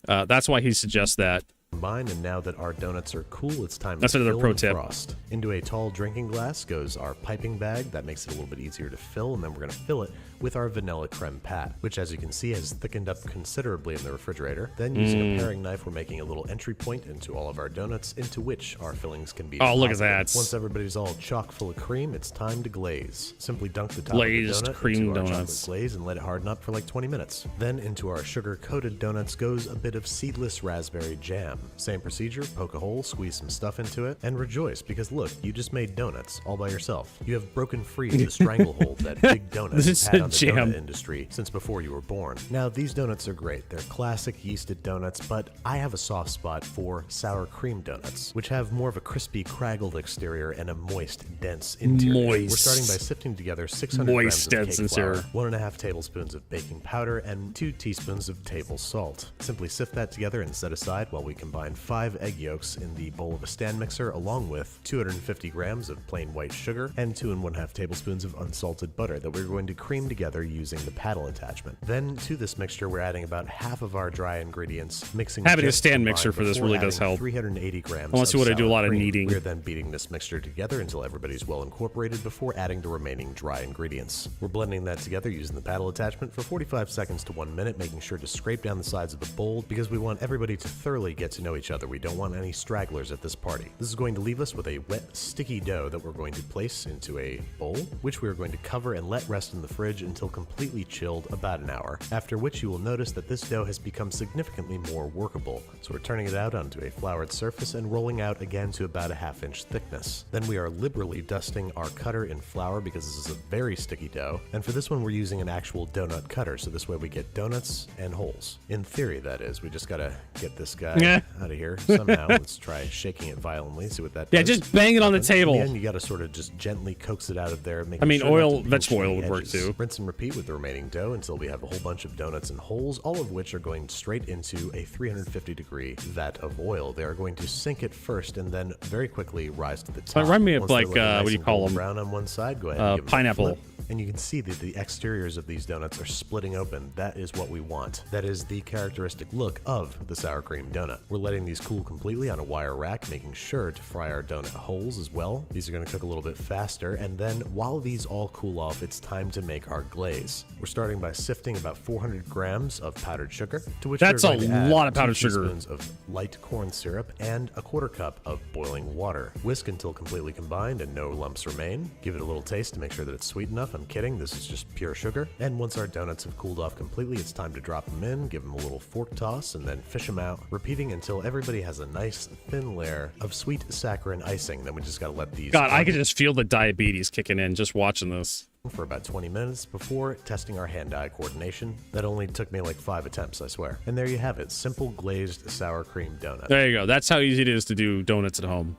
That's why he suggests that. Combined, and now that our donuts are cool, it's time That's to another fill pro and tip. frost. Into a tall drinking glass goes our piping bag. That makes it a little bit easier to fill, and then we're going to fill it with our vanilla creme pat, which, as you can see, has thickened up considerably in the refrigerator. Then, using a paring knife, we're making a little entry point into all of our donuts, into which our fillings can be Oh, look at deposited. that. Once everybody's all chock full of cream, it's time to glaze. Simply dunk the top Glazed of the donut cream into our donuts. chocolate glaze and let it harden up for like 20 minutes. Then, into our sugar-coated donuts goes a bit of seedless raspberry jam. Same procedure, poke a hole, squeeze some stuff into it, and rejoice, because look, you just made donuts all by yourself. You have broken free of the stranglehold that big donuts This is have had a on the jam. donut industry since before you were born. Now, these donuts are great. They're classic yeasted donuts, but I have a soft spot for sour cream donuts, which have more of a crispy, craggled exterior and a moist, dense interior. We're Moist. starting by sifting together 600 Moist, grams of dense cake flour, interior. 1.5 tablespoons of baking powder, and 2 teaspoons of table salt. Simply sift that together and set aside while we combine 5 egg yolks in the bowl of a stand mixer, along with 250 grams of plain white sugar and 2 1/2 tablespoons of unsalted butter that we're going to cream together using the paddle attachment. Then to this mixture, we're adding about half of our dry ingredients, mixing Having a just stand combined mixer for this before really does adding help. 380 grams Unless you of wanna do a sour lot of cream. kneading. We're then beating this mixture together until everybody's well incorporated before adding the remaining dry ingredients. We're blending that together using the paddle attachment for 45 seconds to 1 minute, making sure to scrape down the sides of the bowl because we want everybody to thoroughly get to know each other. We don't want any stragglers at this party. This is going to leave us with a wet, sticky dough that we're going to place into a bowl, which we are going to cover and let rest in the fridge until completely chilled, about an hour, after which you will notice that this dough has become significantly more workable. So we're turning it out onto a floured surface and rolling out again to about a 1/2 inch thickness. Then we are liberally dusting our cutter in flour because this is a very sticky dough, and for this one we're using an actual donut cutter, so this way we get donuts and holes. In theory, that is. We just gotta get this guy Yeah. out of here somehow. Let's try shaking it violently, see what that does. Yeah, just bang it on the Nothing. table. In the end, you gotta sort of just gently coax it out of there. I mean, sure not oil, to leach vegetable any oil would work edges. too. Rinse and repeat with the remaining dough until we have a whole bunch of donuts and holes, all of which are going straight into a 350-degree vat of oil. They are going to sink it first and then very quickly rise to the top. remind me of Once they're like, looking nice what do you and call golden them? brown on one side, go ahead and give them a Pineapple. flip. And you can see that the exteriors of these donuts are splitting open. That is what we want. That is the characteristic look of the sour cream donut. We're letting these cool completely on a wire rack, making sure to fry our donut holes as well. These are going to cook a little bit faster, and then while these all cool off, it's time to make our glaze. We're starting by sifting about 400 grams of powdered sugar, to which That's we're a going to add lot of 2 powdered sugar. teaspoons of light corn syrup and a 1/4 cup of boiling water. Whisk until completely combined and no lumps remain. Give it a little taste to make sure that it's sweet enough. I'm kidding, this is just pure sugar. And once our donuts have cooled off completely, it's time to drop them in, give them a little fork toss, and then fish them out, repeating until everybody has a nice thin layer of sweet saccharine icing. Then we just gotta let these God, I could just feel the diabetes kicking in just watching this. for about 20 minutes before testing our hand-eye coordination. That only took me like 5 attempts, I swear. And there you have it, simple glazed sour cream donut. There you go. That's how easy it is to do donuts at home.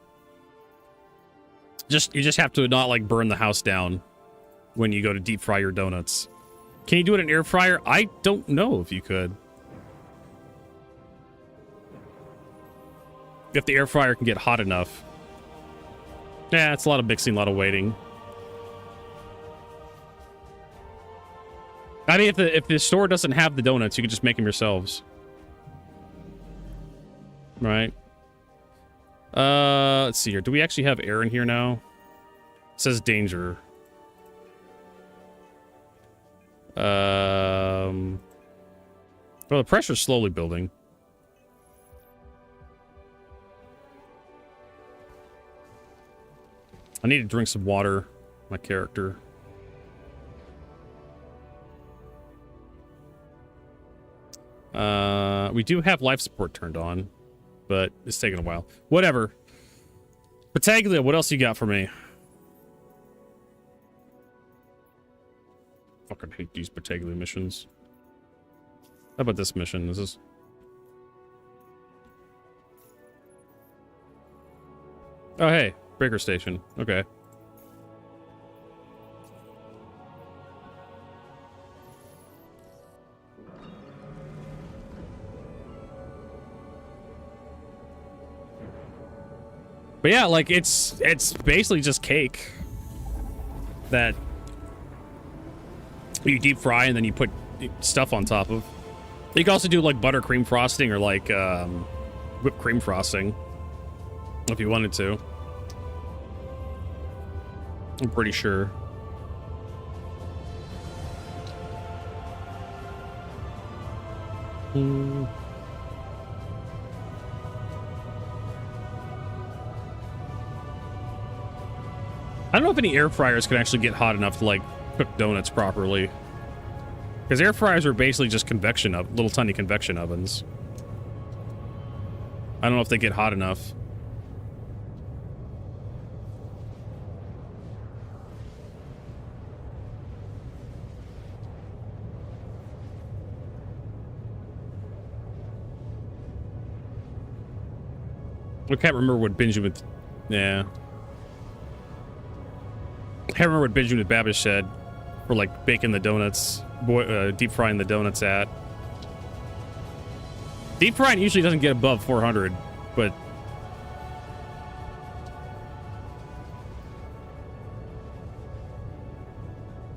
You just have to not like burn the house down when you go to deep fry your donuts. Can you do it in air fryer? I don't know if you could. If the air fryer can get hot enough. Yeah, it's a lot of mixing, a lot of waiting. I mean, if the store doesn't have the donuts, you can just make them yourselves. Right. Let's see here. Do we actually have air in here now? It says danger. Well, the pressure's slowly building. I need to drink some water. My character. We do have life support turned on, but it's taking a while. Whatever. Pataglia, what else you got for me? Fucking hate these Pataglia missions. How about this mission? This is... Oh, hey. Breaker station. Okay. But yeah, like, it's basically just cake that you deep fry and then you put stuff on top of. You can also do, like, buttercream frosting or, like, whipped cream frosting if you wanted to. I'm pretty sure. I don't know if any air fryers can actually get hot enough to, like, cook donuts properly. Because air fryers are basically just convection little tiny convection ovens. I don't know if they get hot enough. I can't remember what Benjamin... Yeah. I can't remember what Benjamin Babish said for, like, baking the donuts, deep frying the donuts at. Deep frying usually doesn't get above 400, but...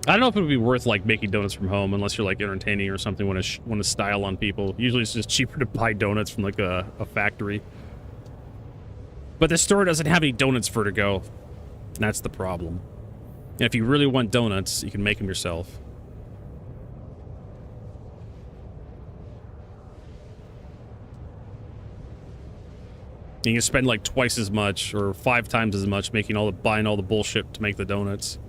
I don't know if it would be worth, like, making donuts from home unless you're, like, entertaining or something, want to style on people. Usually it's just cheaper to buy donuts from, like, a factory. But the store doesn't have any donuts for to go. That's the problem. And if you really want donuts, you can make them yourself. You can spend like twice as much or 5 times as much buying all the bullshit to make the donuts.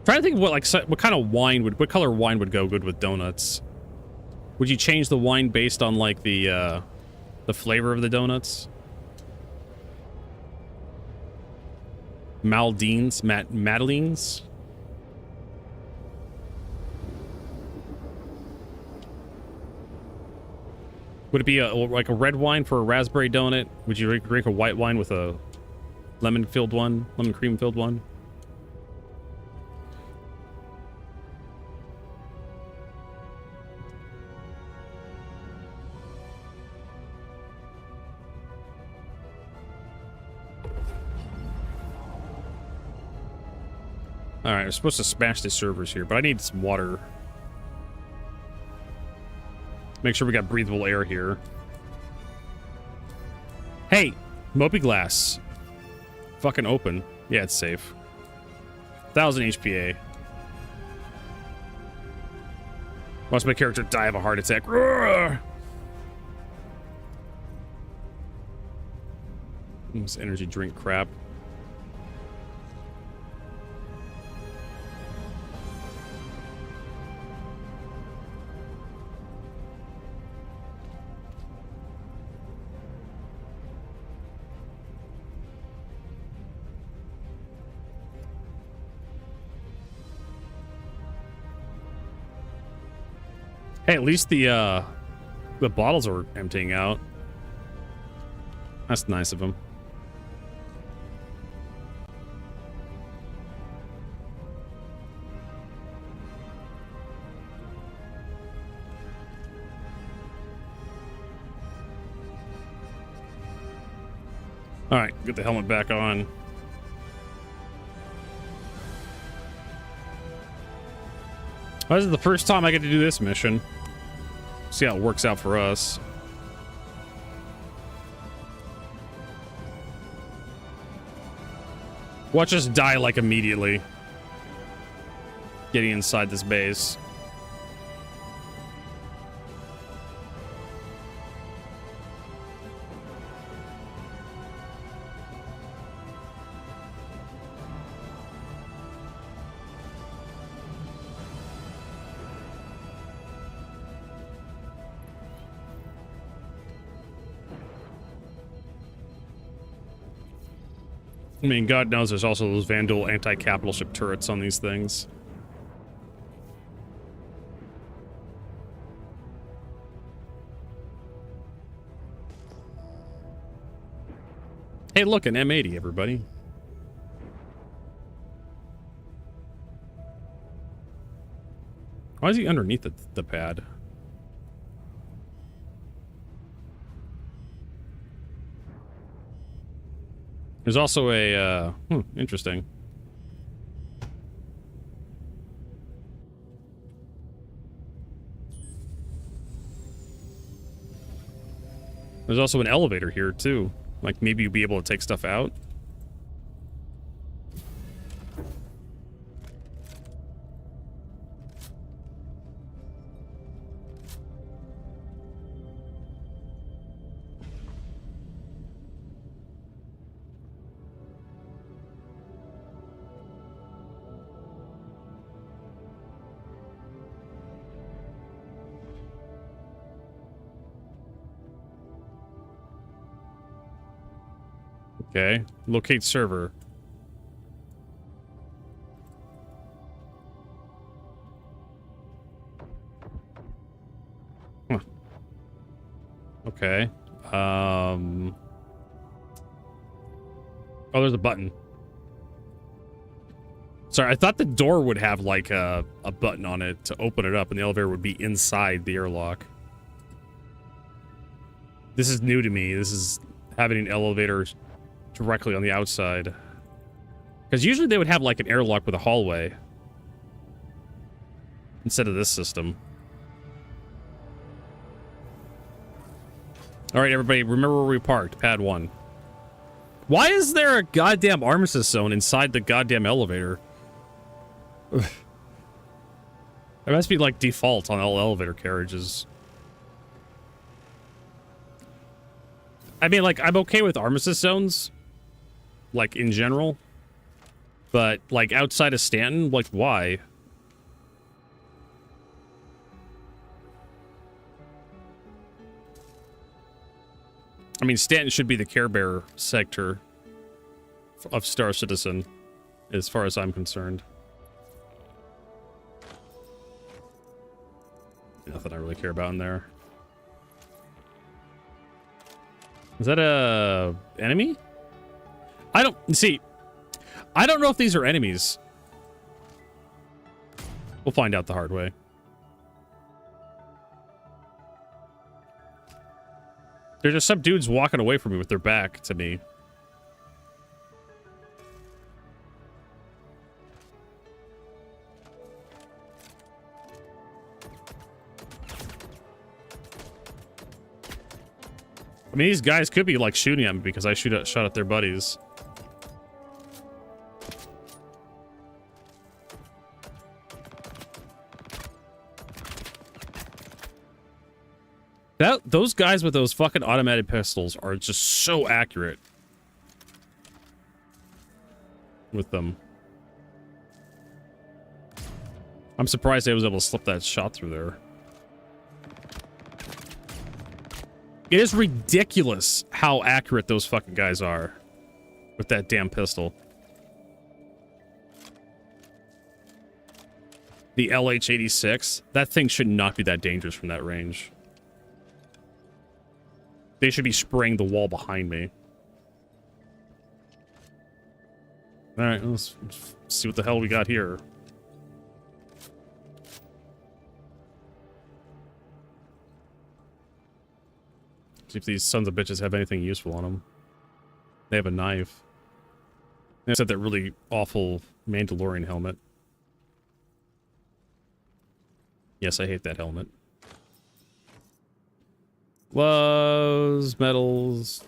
Trying to think of what kind of what color wine would go good with donuts. Would you change the wine based on like the flavor of the donuts? Madeleines? Would it be like a red wine for a raspberry donut? Would you drink a white wine with a lemon cream filled one? Alright, I'm supposed to smash the servers here, but I need some water. Make sure we got breathable air here. Hey! Moby glass. Fucking open. Yeah, it's safe. 1000 HPA. Watch my character die of a heart attack. Roar! This energy drink crap. Hey, at least the bottles are emptying out. That's nice of them. All right, get the helmet back on. Well, this is the first time I get to do this mission. See how it works out for us. Watch us die like immediately. Getting inside this base. I mean, God knows there's also those Vandal anti-capital ship turrets on these things. Hey, look, an M80, everybody. Why is he underneath the pad? There's also a, interesting. There's also an elevator here, too. Like, maybe you'll be able to take stuff out. Okay, locate server. Huh. Okay. Oh, there's a button. Sorry, I thought the door would have like a button on it to open it up and the elevator would be inside the airlock. This is new to me. This is having an elevator directly on the outside. Because usually they would have like an airlock with a hallway instead of this system. Alright, everybody, remember where we parked. Pad 1. Why is there a goddamn armistice zone inside the goddamn elevator? It must be like default on all elevator carriages. I mean, like, I'm okay with armistice zones, like, in general. But, like, outside of Stanton, like, why? I mean, Stanton should be the Care Bear sector of Star Citizen, as far as I'm concerned. Nothing I really care about in there. Is that a enemy? I don't see. I don't know if these are enemies. We'll find out the hard way. There's just some dudes walking away from me with their back to me. I mean, these guys could be like shooting at me because I shot at their buddies. Those guys with those fucking automatic pistols are just so accurate with them. I'm surprised I was able to slip that shot through there. It is ridiculous how accurate those fucking guys are with that damn pistol. The LH-86, that thing should not be that dangerous from that range. They should be spraying the wall behind me. Alright, let's see what the hell we got here. See if these sons of bitches have anything useful on them. They have a knife. They said that really awful Mandalorian helmet. Yes, I hate that helmet. Gloves, medals.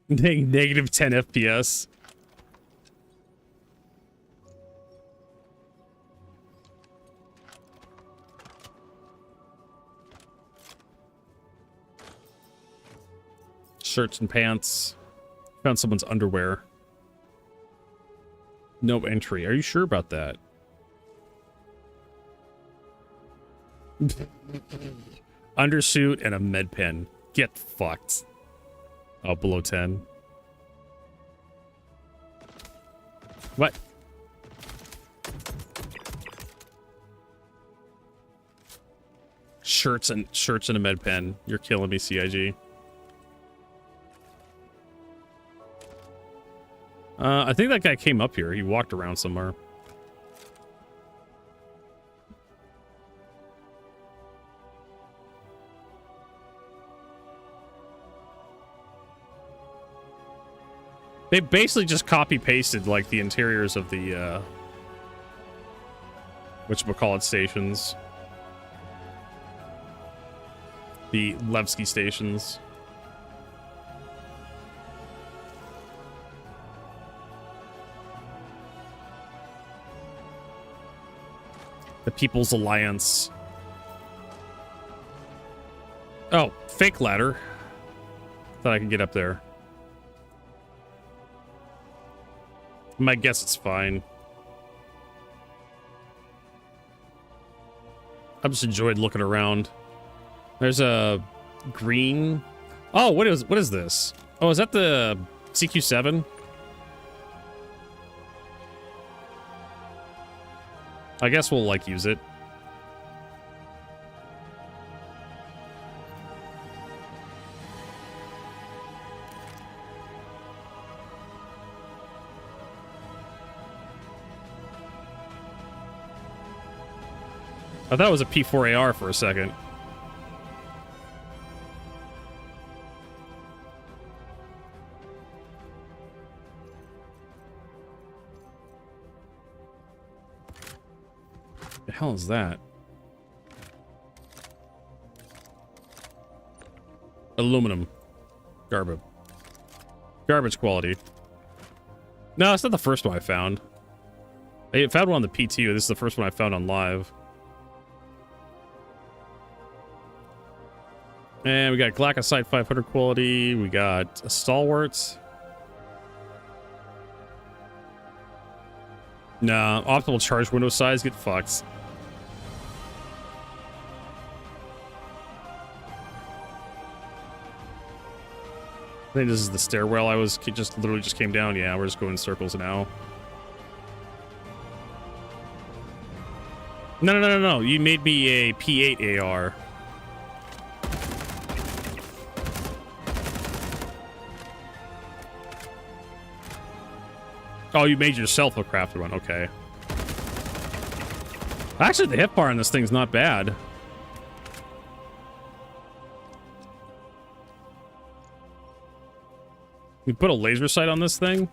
Negative 10 FPS. Shirts and pants. Found someone's underwear. No entry. Are you sure about that? Undersuit and a med pen. Get fucked. Oh, below 10. What? Shirts and a med pen. You're killing me, CIG. I think that guy came up here. He walked around somewhere. They basically just copy-pasted, like, the interiors of the, whatchamacallit stations. The Levski stations. The People's Alliance. Oh, fake ladder. Thought I could get up there. My guess it's fine. I just enjoyed looking around. There's a green. Oh, what is this? Oh, is that the CQ7? I guess we'll, like, use it. I thought it was a P4AR for a second. The hell is that? Aluminum. Garbage. Garbage quality. No, it's not the first one I found. I found one on the PTU. This is the first one I found on live. And we got Glackosite 500 quality. We got a Stalwart. Nah, optimal charge window size. Get fucked. I think this is the stairwell I was just literally just came down. Yeah, we're just going in circles now. No. You made me a P8 AR. Oh, you made yourself a crafted one. Okay. Actually, the hip bar on this thing's not bad. You put a laser sight on this thing?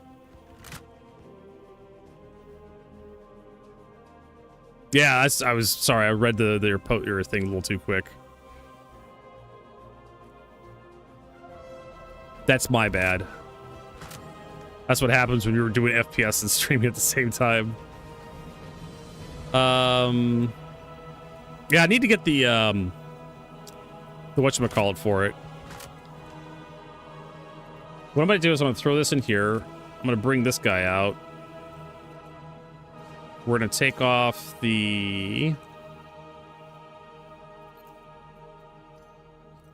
Yeah, I was sorry. I read your thing a little too quick. That's my bad. That's what happens when you're doing FPS and streaming at the same time. Yeah, I need to get the whatchamacallit for it. What I'm gonna do is I'm gonna throw this in here. I'm gonna bring this guy out. We're gonna take off the...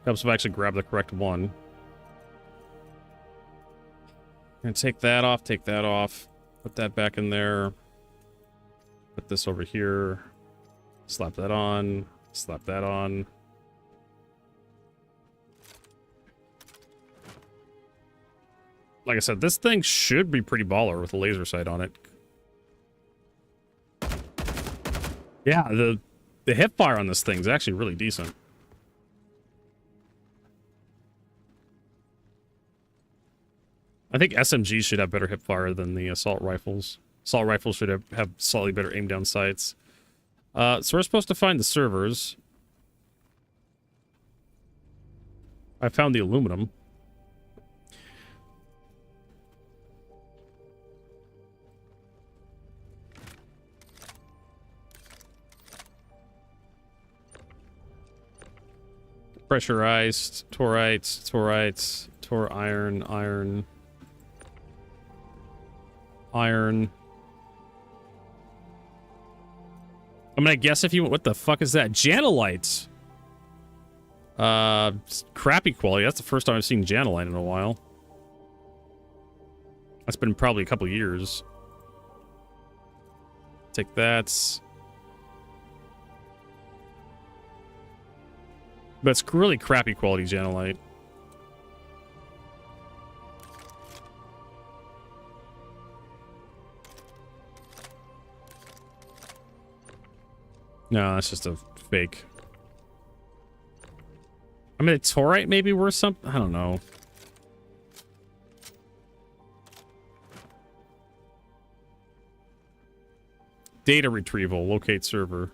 Helps if I actually grab the correct one. And take that off, put that back in there, put this over here, slap that on, slap that on. Like I said, this thing should be pretty baller with a laser sight on it. Yeah, The hip fire on this thing is actually really decent. I think SMGs should have better hip fire than the assault rifles. Assault rifles should have slightly better aim down sights. So we're supposed to find the servers. I found the aluminum. Pressurized, torites, tor iron. I'm gonna guess if you... What the fuck is that? Janolite! Crappy quality. That's the first time I've seen Janolite in a while. That's been probably a couple years. Take that. But it's really crappy quality Janolite. No, that's just a fake. I mean, a torite maybe worth something? I don't know. Data retrieval. Locate server.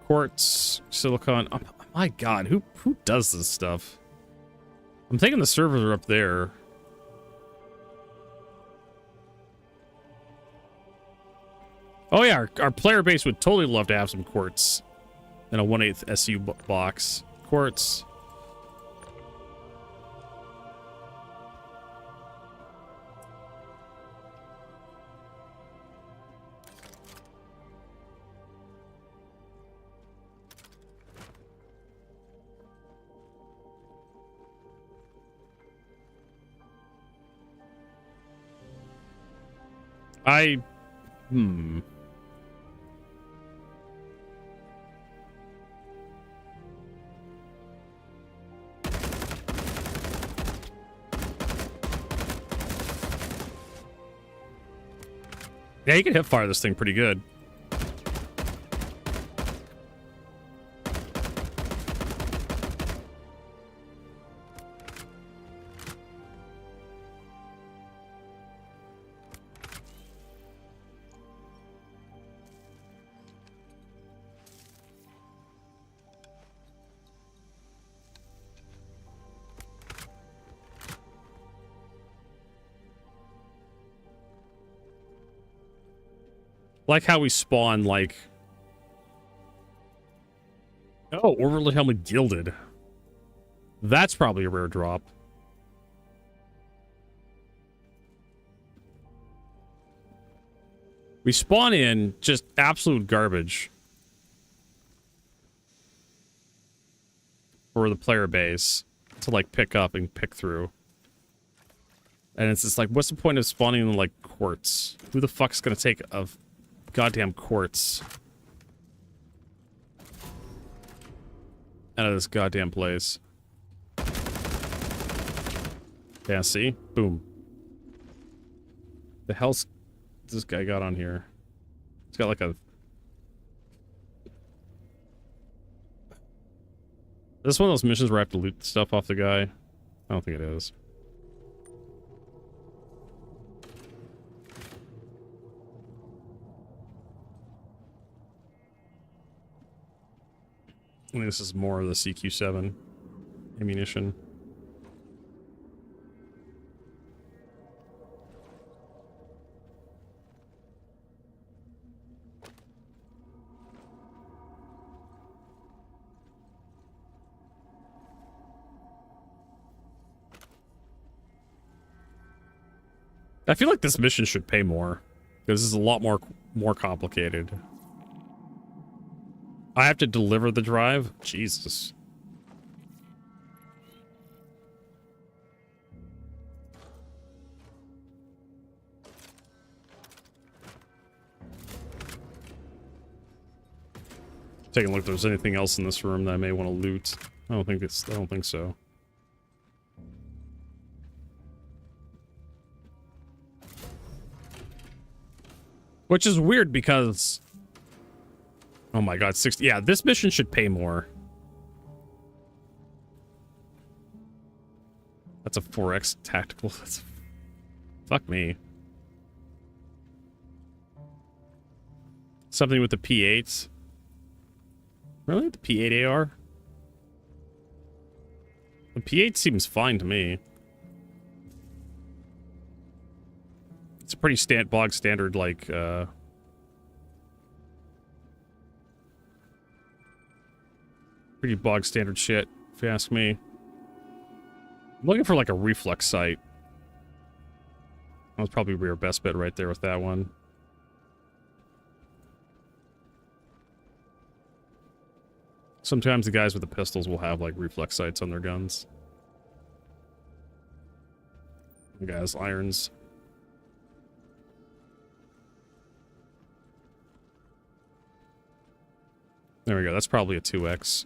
Quartz, silicon. Oh my god, who does this stuff? I'm thinking the servers are up there. Oh yeah, our player base would totally love to have some quartz in a 1/8 SU box. Quartz. Yeah, you can hip fire this thing pretty good. Like how we spawn, like... Oh, Orbital Helmet Gilded. That's probably a rare drop. We spawn in just absolute garbage. For the player base. To, like, pick up and pick through. And it's just like, what's the point of spawning in, like, quartz? Who the fuck's gonna take a... goddamn quartz out of this goddamn place? Yeah, see? Boom. The hell's this guy got on here? It's got like a... Is this one of those missions where I have to loot stuff off the guy? I don't think it is. I think this is more of the CQ7 ammunition. I feel like this mission should pay more, because this is a lot more complicated. I have to deliver the drive? Jesus. Taking a look if there's anything else in this room that I may want to loot. I don't think so. Which is weird because... Oh my god, 60... Yeah, this mission should pay more. That's a 4x tactical. That's... Fuck me. Something with the P8s. Really? The P8 AR? The P8 seems fine to me. It's a pretty bog standard, like, pretty bog standard shit, if you ask me. I'm looking for, like, a reflex sight. That was probably your best bet right there with that one. Sometimes the guys with the pistols will have, like, reflex sights on their guns. The guys, irons. There we go. That's probably a 2x.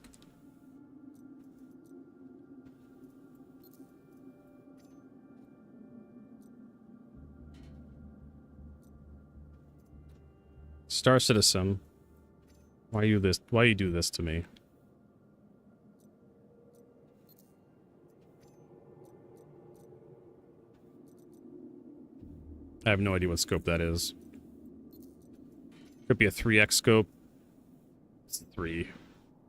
Star Citizen. Why you do this to me? I have no idea what scope that is. Could be a 3x scope. It's a 3.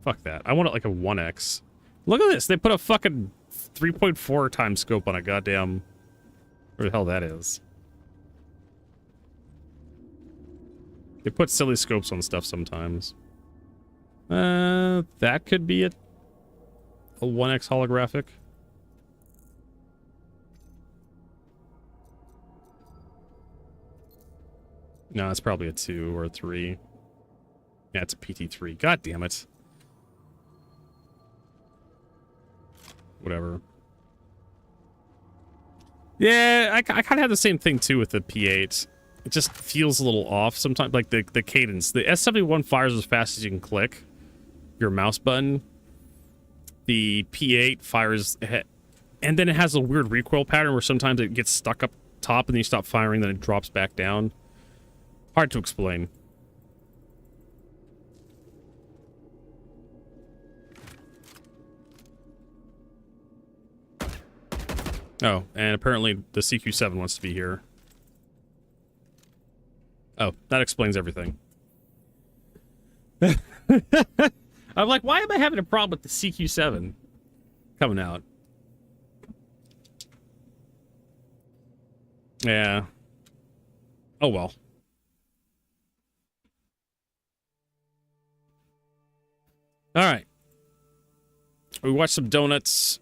Fuck that. I want it like a 1x. Look at this. They put a fucking 3.4 times scope on a goddamn... Where the hell that is. They put silly scopes on stuff sometimes. That could be a 1x holographic. No, it's probably a 2 or a 3. Yeah, it's a PT3. God damn it. Whatever. Yeah, I kind of have the same thing too with the P8. It just feels a little off sometimes. Like the cadence. The S71 fires as fast as you can click your mouse button. The P8 fires, and then it has a weird recoil pattern where sometimes it gets stuck up top and then you stop firing, then it drops back down. Hard to explain. Oh, and apparently the CQ7 wants to be here. Oh, that explains everything. I'm like, why am I having a problem with the CQ7 coming out? Yeah. Oh well. All right. We watched some donuts.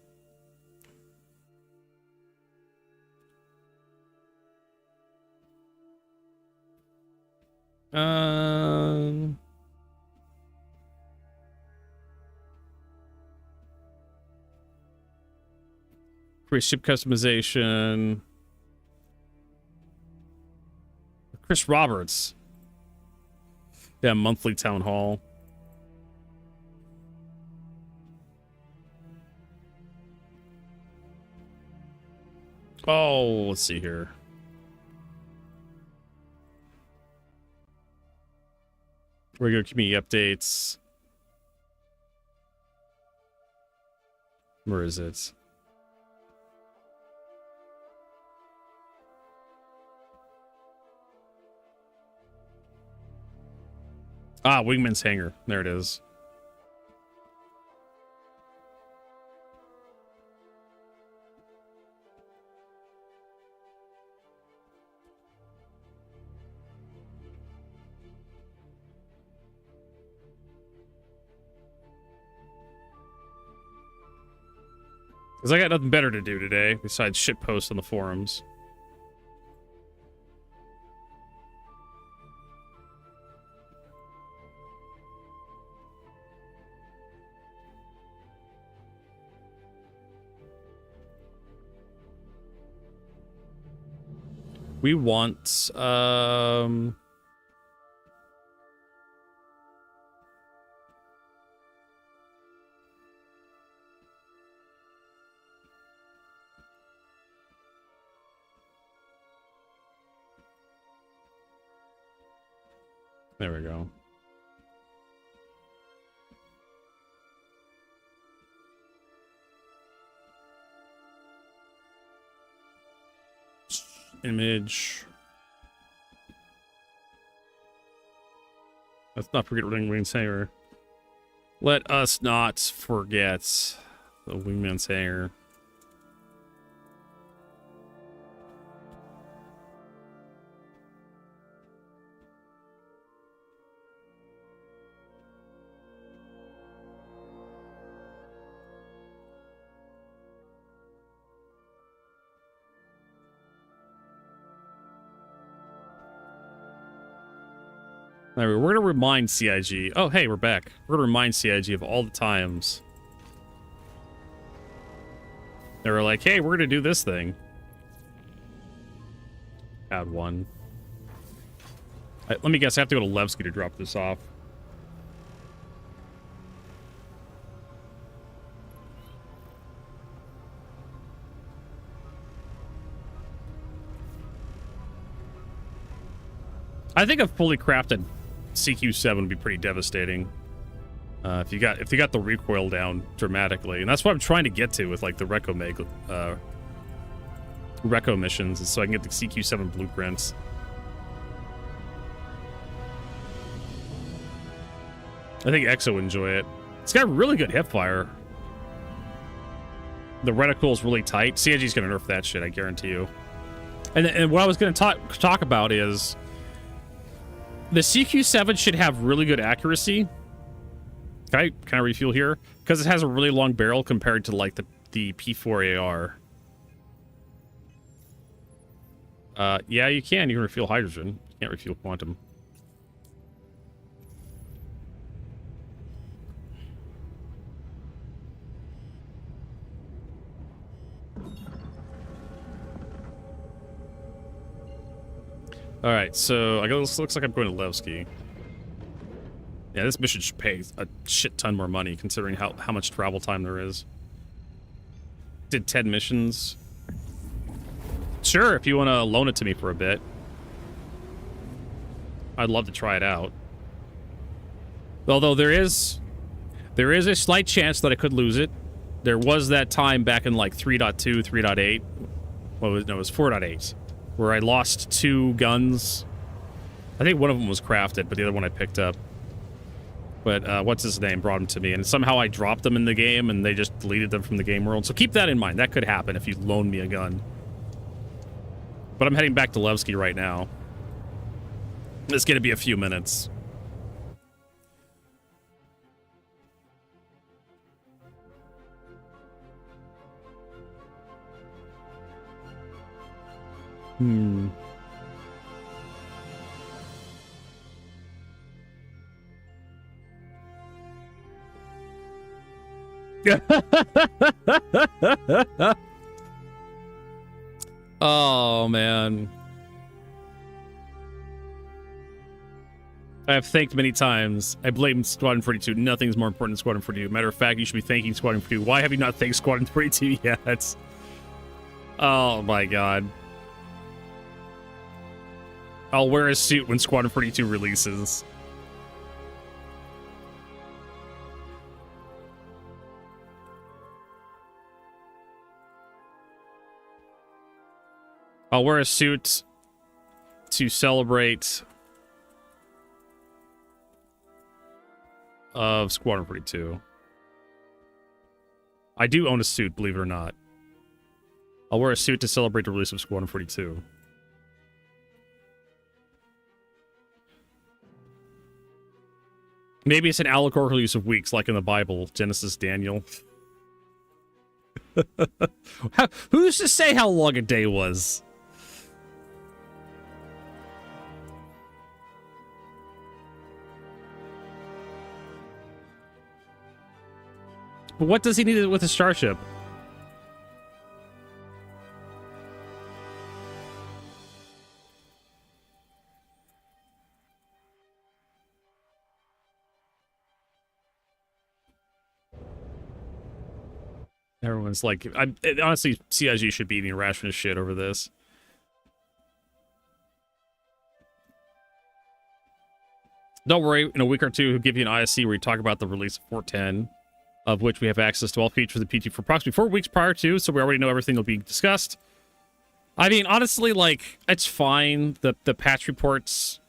Create ship customization. Chris Roberts. Yeah, monthly town hall. Oh, let's see here. Regular community updates. Where is it? Ah, Wingman's Hangar. There it is. Because I got nothing better to do today besides shit posts on the forums. We want, There we go. Image. Let's not forget Wingman's Hanger. Let us not forget the Wingman's Hanger. Anyway, we're going to remind CIG. Oh, hey, we're back. We're going to remind CIG of all the times they were like, hey, we're going to do this thing. Add one. Let me guess, I have to go to Levski to drop this off. I think a fully crafted CQ7 would be pretty devastating. If you got the recoil down dramatically, and that's what I'm trying to get to with like the Reco missions, is so I can get the CQ7 blueprints. I think Exo would enjoy it. It's got really good hip fire. The reticle is really tight. CIG's gonna nerf that shit, I guarantee you. And what I was gonna talk about is the CQ7 should have really good accuracy. Can I refuel here? Because it has a really long barrel compared to like the P4AR. Yeah, you can. You can refuel hydrogen. You can't refuel quantum. All right, so I guess this looks like I'm going to Levski. Yeah, this mission should pay a shit ton more money considering how much travel time there is. Did 10 missions. Sure, if you want to loan it to me for a bit. I'd love to try it out. Although there is a slight chance that I could lose it. There was that time back in like 3.2, 3.8. Well, no, it was 4.8. Where I lost 2 guns. I think one of them was crafted, but the other one I picked up. But what's his name brought them to me, and somehow I dropped them in the game, and they just deleted them from the game world. So keep that in mind. That could happen if you loan me a gun. But I'm heading back to Levski right now. It's gonna be a few minutes. Oh, man. I have thanked many times. I blame Squadron 42. Nothing's more important than Squadron 42. Matter of fact, you should be thanking Squadron 42. Why have you not thanked Squadron 42 yet? Oh, my God. I'll wear a suit when Squadron 42 releases. I'll wear a suit to celebrate of Squadron 42. I do own a suit, believe it or not. I'll wear a suit to celebrate the release of Squadron 42. Maybe it's an allegorical use of weeks, like in the Bible, Genesis, Daniel. Who's to say how long a day was? But what does he need with a starship? Everyone's like, honestly, CIG should be eating ration of shit over this. Don't worry, in a week or two, he'll give you an ISC where you talk about the release of 410, of which we have access to all features of the PT for approximately 4 weeks prior to, so we already know everything will be discussed. I mean, honestly, like, it's fine. The patch reports,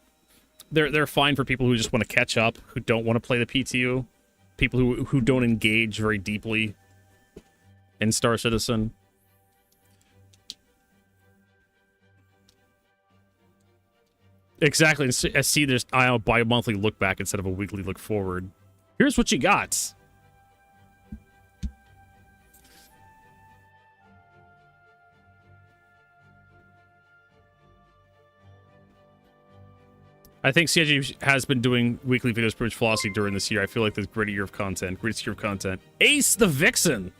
they're fine for people who just want to catch up, who don't want to play the PTU, people who don't engage very deeply in Star Citizen. Exactly. I see there's a bi-monthly look back instead of a weekly look forward. Here's what you got. I think CIG has been doing weekly videos pretty much flawlessly during this year. I feel like there's great year of content. Greatest year of content. Ace the Vixen!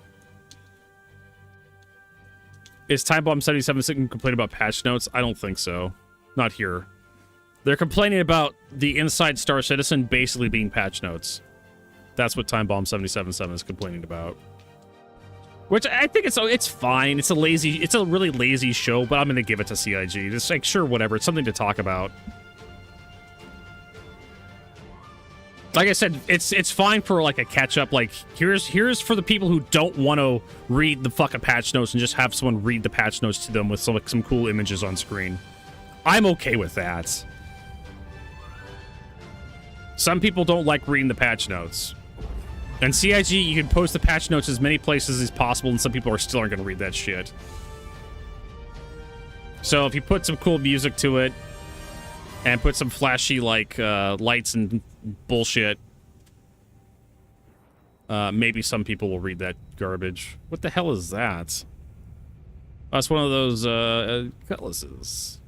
Is Time Bomb 77 complain about patch notes? I don't think so. Not here. They're complaining about the Inside Star Citizen basically being patch notes. That's what Time Bomb 777 is complaining about. Which I think it's fine. It's a really lazy show, but I'm gonna give it to CIG. Just like, sure, whatever. It's something to talk about. Like I said, it's fine for like a catch up. Like here's for the people who don't want to read the fucking patch notes and just have someone read the patch notes to them with some cool images on screen. I'm okay with that. Some people don't like reading the patch notes. And CIG, you can post the patch notes as many places as possible, and some people still aren't going to read that shit. So if you put some cool music to it, and put some flashy, like, lights and bullshit, maybe some people will read that garbage. What the hell is that? Oh, it's one of those, cutlasses.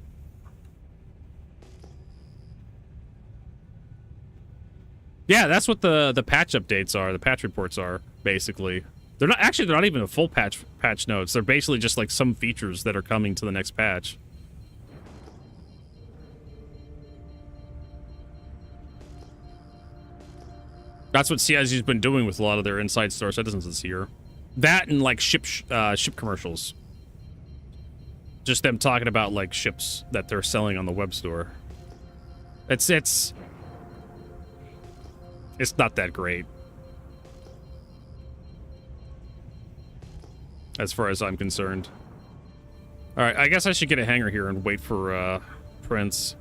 Yeah, that's what the patch updates are. The patch reports are, basically. They're not even a full patch notes. They're basically just like some features that are coming to the next patch. That's what CIG's been doing with a lot of their Inside Star Citizens this year. That and like ship commercials. Just them talking about like ships that they're selling on the web store. It's not that great. As far as I'm concerned. Alright, I guess I should get a hanger here and wait for Prince.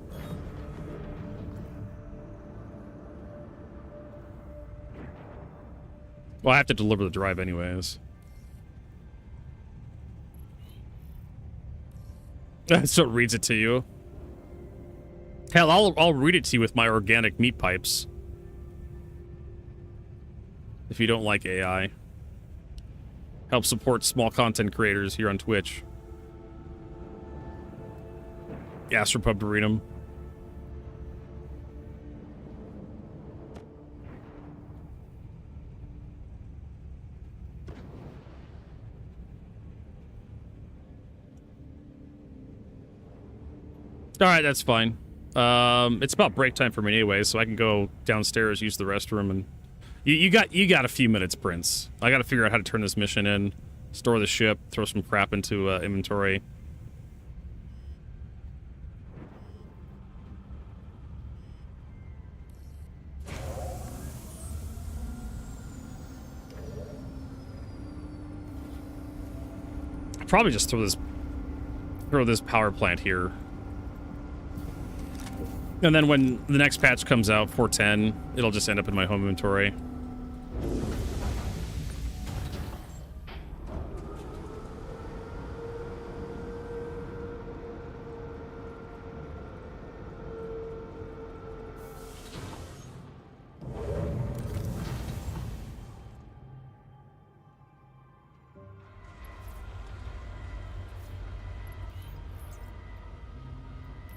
Well, I have to deliver the drive anyways. So it reads it to you. Hell, I'll read it to you with my organic meat pipes. If you don't like AI. Help support small content creators here on Twitch. Gastropub to read them. Alright, that's fine. It's about break time for me anyway, so I can go downstairs, use the restroom, and... You got a few minutes, Prince. I gotta figure out how to turn this mission in, store the ship, throw some crap into inventory. I'll probably just throw this power plant here. And then when the next patch comes out, 410, it'll just end up in my home inventory.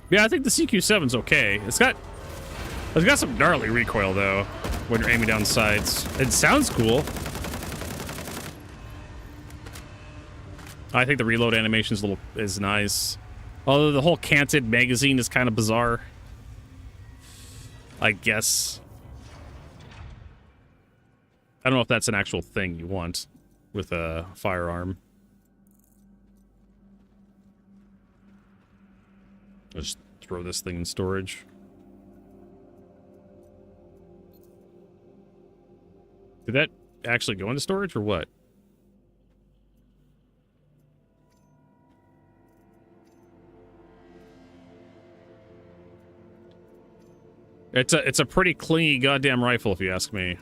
Yeah, I think the CQ7's okay. It's got some gnarly recoil though when you're aiming down sights. It sounds cool. I think the reload animation is nice. Although the whole canted magazine is kind of bizarre. I guess. I don't know if that's an actual thing you want with a firearm. Just throw this thing in storage. Did that actually go into storage or what? It's a pretty clingy goddamn rifle, if you ask me.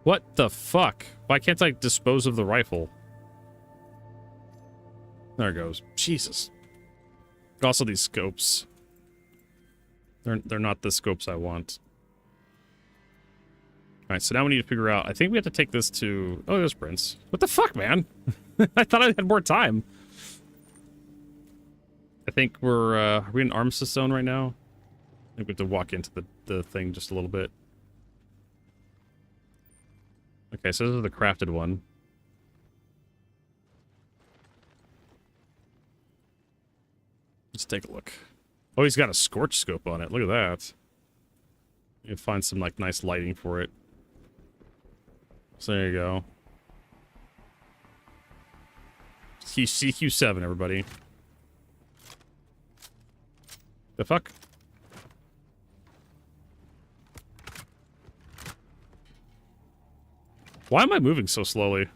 What the fuck? Why can't I dispose of the rifle? There it goes. Jesus. Also, these scopes. They're not the scopes I want. All right, so now we need to figure out. I think we have to take this to. Oh, there's Prince. What the fuck, man? I thought I had more time. I think are we in armistice zone right now? I think we have to walk into the thing just a little bit. Okay, so this is the crafted one. Let's take a look. Oh, he's got a scorch scope on it. Look at that. You find some like nice lighting for it. So there you go. CQ7, everybody. The fuck? Why am I moving so slowly?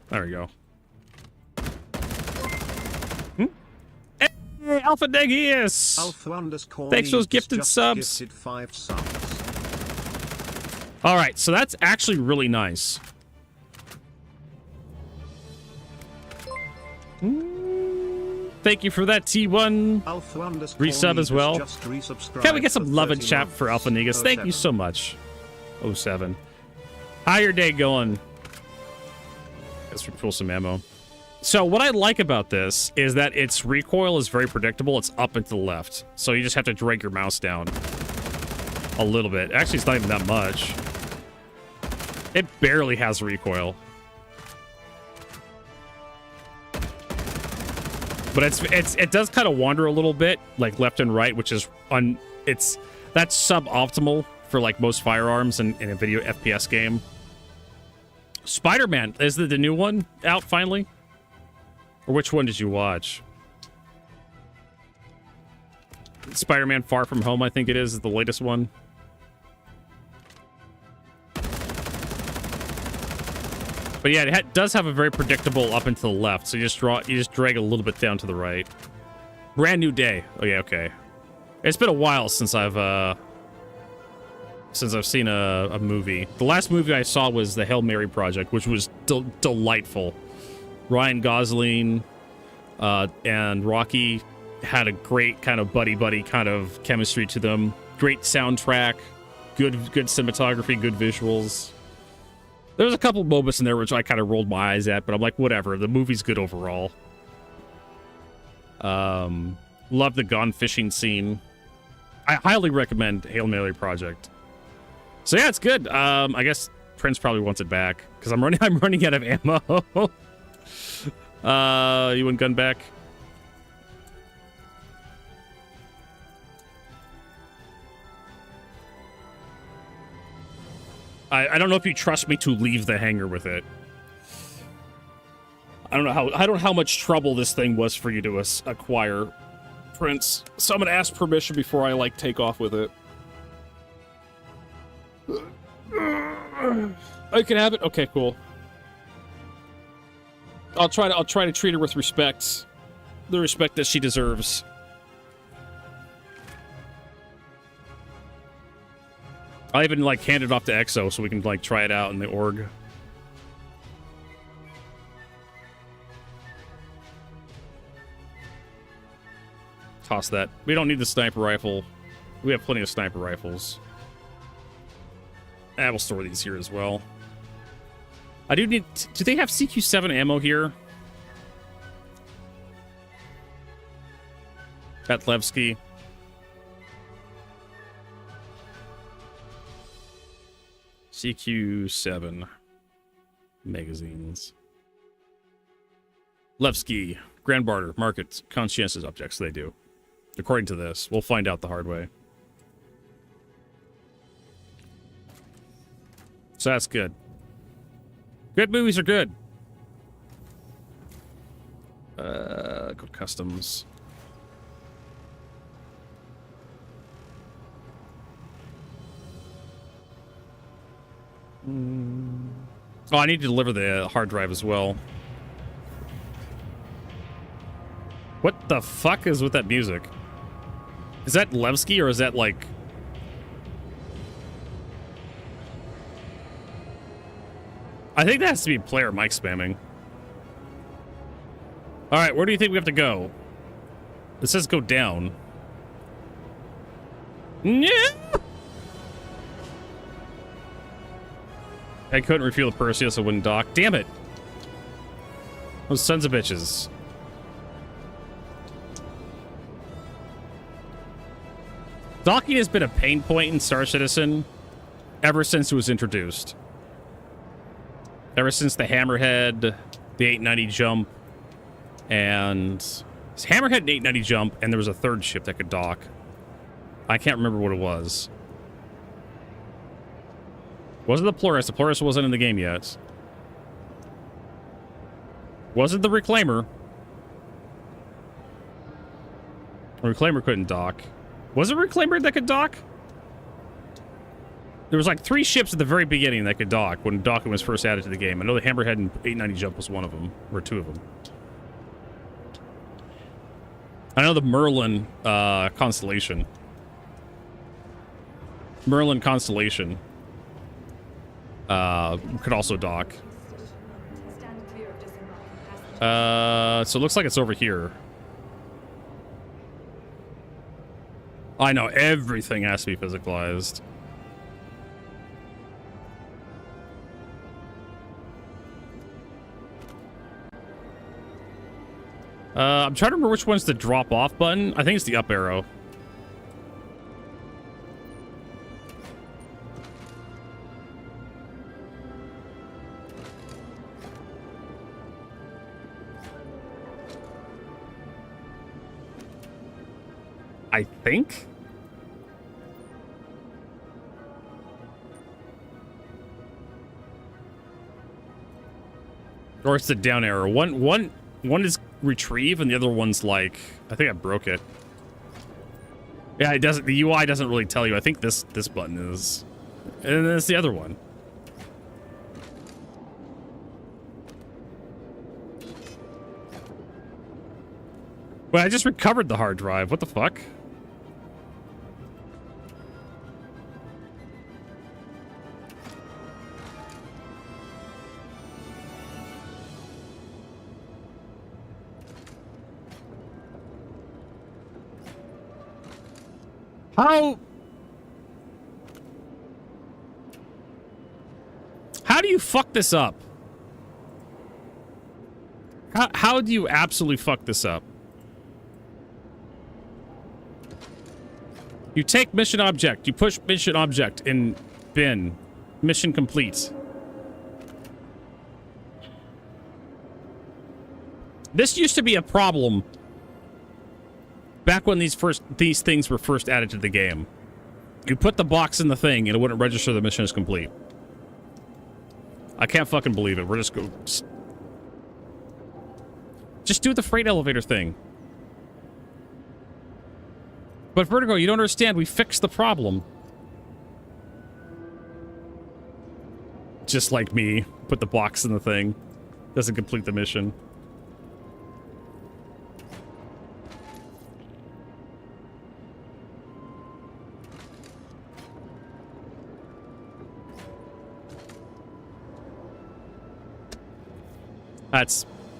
There we go. Hey, Alpha Negius! Thanks for those gifted subs. Gifted 5 subs. All right, so that's actually really nice. Thank you for that T1 resub as well. Can we get some love and chat for Alpha Negus? Thank you so much. 07. How your day going? Let's pull some ammo. So what I like about this is that its recoil is very predictable. It's up and to the left. So you just have to drag your mouse down a little bit. Actually, it's not even that much. It barely has recoil. But it does kind of wander a little bit, like left and right, which is that's suboptimal for like most firearms in a video FPS game. Spider-Man, is the new one out finally? Or which one did you watch? Spider-Man Far From Home, I think it is the latest one. But yeah, it does have a very predictable up and to the left, so you just drag a little bit down to the right. Brand new day. Oh yeah, okay. It's been a while since I've seen a movie. The last movie I saw was the Hail Mary Project, which was delightful. Ryan Gosling and Rocky had a great kind of buddy-buddy kind of chemistry to them. Great soundtrack, good cinematography, good visuals. There was a couple moments in there which I kind of rolled my eyes at, but I'm like, whatever. The movie's good overall. Love the gone fishing scene. I highly recommend Hail Mary Project. So yeah, it's good. I guess Prince probably wants it back because I'm running out of ammo. You want gun back? I don't know if you trust me to leave the hangar with it. I don't know how much trouble this thing was for you to acquire, Prince. So I'm gonna ask permission before I like take off with it. I can have it. Okay, cool. I'll try to treat her with respect, the respect that she deserves. I'll even like hand it off to Exo so we can like try it out in the org. Toss that. We don't need the sniper rifle. We have plenty of sniper rifles. I will store these here as well. I do need... Do they have CQ7 ammo here? At Bluesky. CQ7 magazines. Bluesky. Grand barter. Market. Conscientious objects. They do. According to this. We'll find out the hard way. So that's good. Good movies are good. Go to customs. Oh, I need to deliver the hard drive as well. What the fuck is with that music? Is that Levski or is that like... I think that has to be player mic spamming. Alright, where do you think we have to go? It says go down. Yeah. I couldn't refuel the Perseus, I wouldn't dock. Damn it! Those sons of bitches. Docking has been a pain point in Star Citizen ever since it was introduced. Ever since the Hammerhead, the 890 jump, and... It's Hammerhead and 890 jump, and there was a third ship that could dock. I can't remember what it was. Wasn't the Polaris? The Polaris wasn't in the game yet. Wasn't the Reclaimer. The Reclaimer couldn't dock. Was it Reclaimer that could dock? There was like 3 ships at the very beginning that could dock when docking was first added to the game. I know the Hammerhead and 890 jump was one of them, or 2 of them. I know the Merlin Constellation. Merlin Constellation could also dock. So it looks like it's over here. I know, everything has to be physicalized. I'm trying to remember which one's the drop off button. I think it's the up arrow. I think. Or it's the down arrow. One is retrieve and the other one's like, I think I broke it. Yeah, it doesn't, the UI doesn't really tell you. I think this button is, and then it's the other one. Wait, I just recovered the hard drive. What the fuck? How do you fuck this up? How do you absolutely fuck this up? You take mission object, you push mission object in bin. Mission complete. This used to be a problem back when these things were first added to the game. You put the box in the thing and it wouldn't register the mission is complete. I can't fucking believe it. We're just do the freight elevator thing. But Vertigo, you don't understand. We fixed the problem. Just like me. Put the box in the thing. Doesn't complete the mission.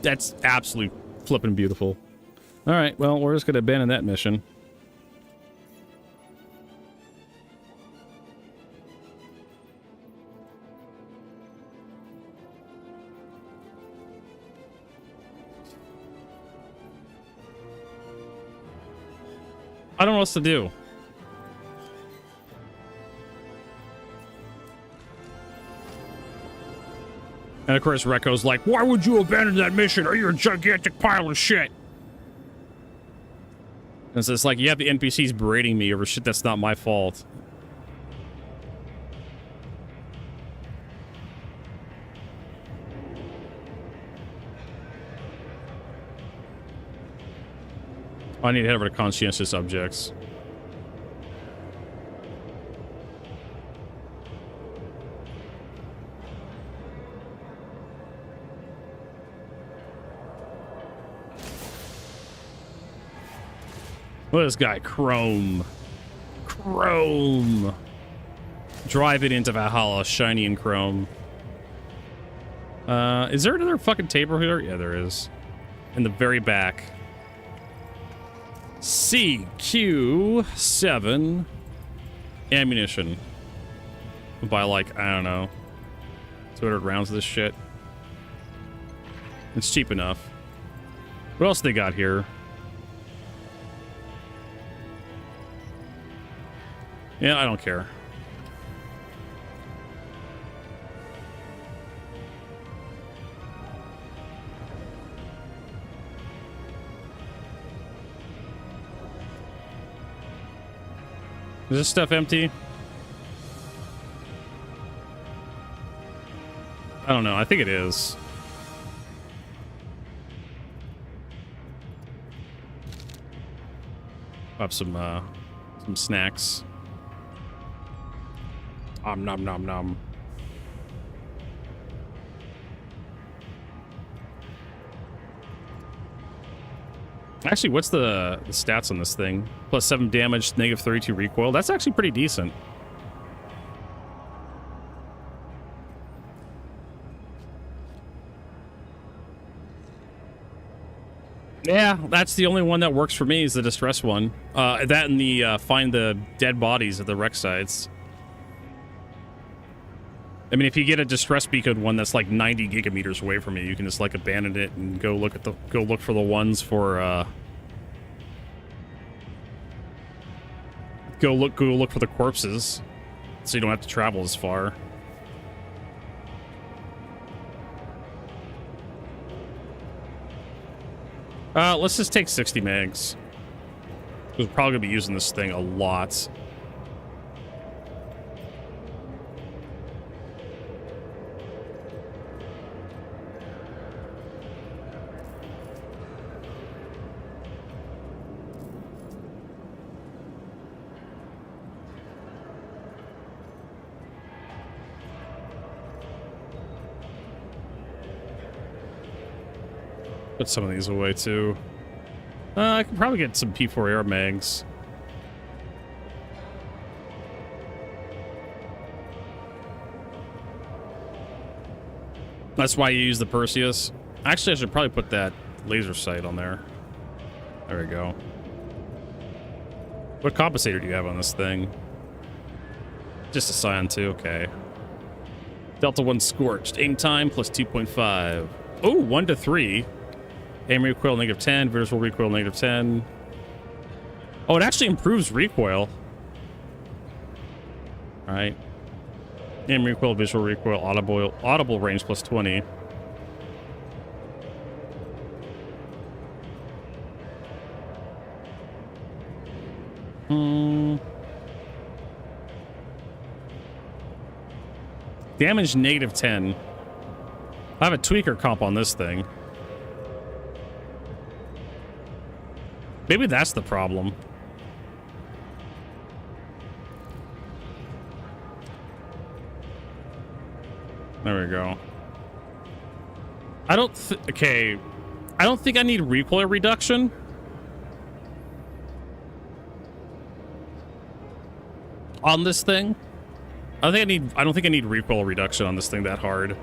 That's absolute flippin' beautiful. All right, well, we're just gonna abandon that mission. I don't know what else to do. And of course, Rekko's like, why would you abandon that mission? Are you a gigantic pile of shit? And so it's like, you have the NPCs berating me over shit that's not my fault. I need to head over to conscientious objects. Look at this guy, Chrome. Chrome. Drive it into Valhalla, shiny and chrome. Is there another fucking table here? Yeah, there is. In the very back. CQ7 ammunition. We'll buy like, I don't know, 200 rounds of this shit. It's cheap enough. What else they got here? Yeah, I don't care. Is this stuff empty? I don't know. I think it is. Up some snacks. Nom nom nom. Actually, what's the stats on this thing? Plus 7 damage, negative 32 recoil. That's actually pretty decent. Yeah, that's the only one that works for me is the distress one. That and the find the dead bodies at the wreck sites. I mean, if you get a distress beacon one that's like 90 gigameters away from you, you can just like abandon it and go look for the ones for go look for the corpses, so you don't have to travel as far. Let's just take 60 megs. We're probably gonna be using this thing a lot. Put some of these away too. I can probably get some P4AR mags. That's why you use the Perseus. Actually, I should probably put that laser sight on there. There we go. What compensator do you have on this thing? Just a Scion 2, okay. Delta 1 Scorched. Aim time plus 2.5. Oh, 1 to 3. Aim recoil negative 10, visual recoil negative 10. Oh, it actually improves recoil. Alright. Aim recoil, visual recoil, audible range plus 20. Damage negative 10. I have a tweaker comp on this thing. Maybe that's the problem. There we go. I don't think I need recoil reduction. On this thing. I don't think I need recoil reduction on this thing that hard.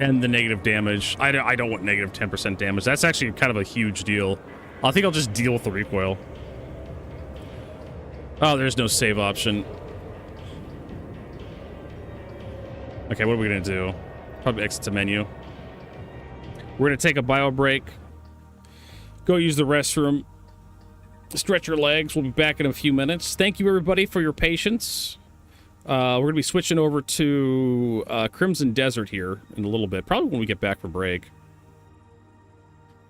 And the negative damage. I don't want negative 10% damage. That's actually kind of a huge deal. I think I'll just deal with the recoil. Oh, there's no save option. Okay, what are we gonna do? Probably exit to menu. We're gonna take a bio break. Go use the restroom. Stretch your legs. We'll be back in a few minutes. Thank you, everybody, for your patience. We're gonna be switching over to Crimson Desert here in a little bit. Probably when we get back from break.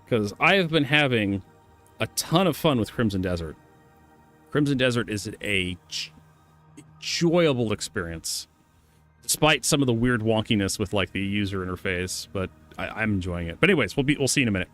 Because I have been having a ton of fun with Crimson Desert. Crimson Desert is a enjoyable experience. Despite some of the weird wonkiness with like the user interface, but I'm enjoying it. But anyways, we'll see you in a minute.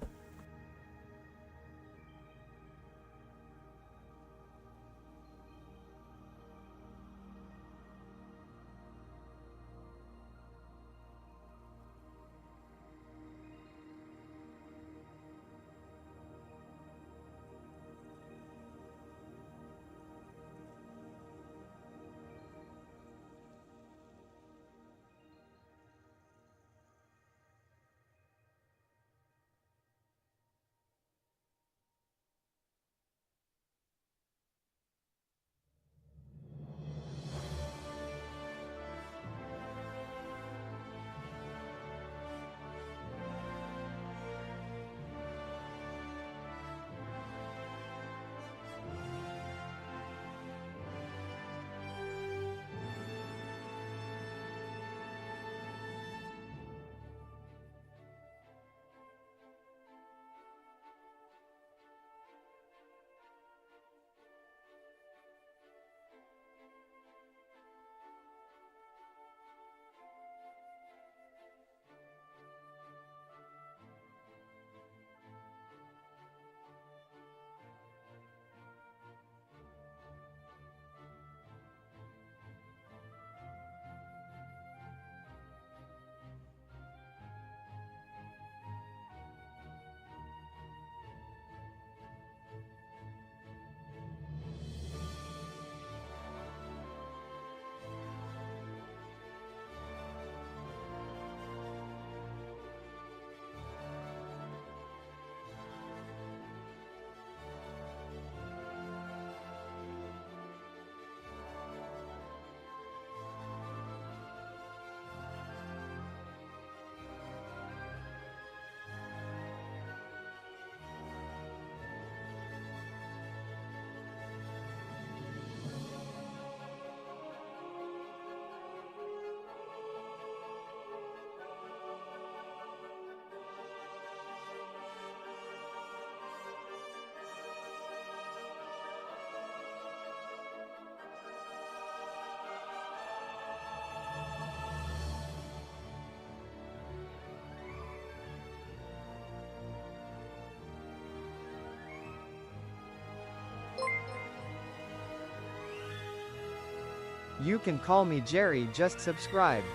You can call me Jerry, just subscribe.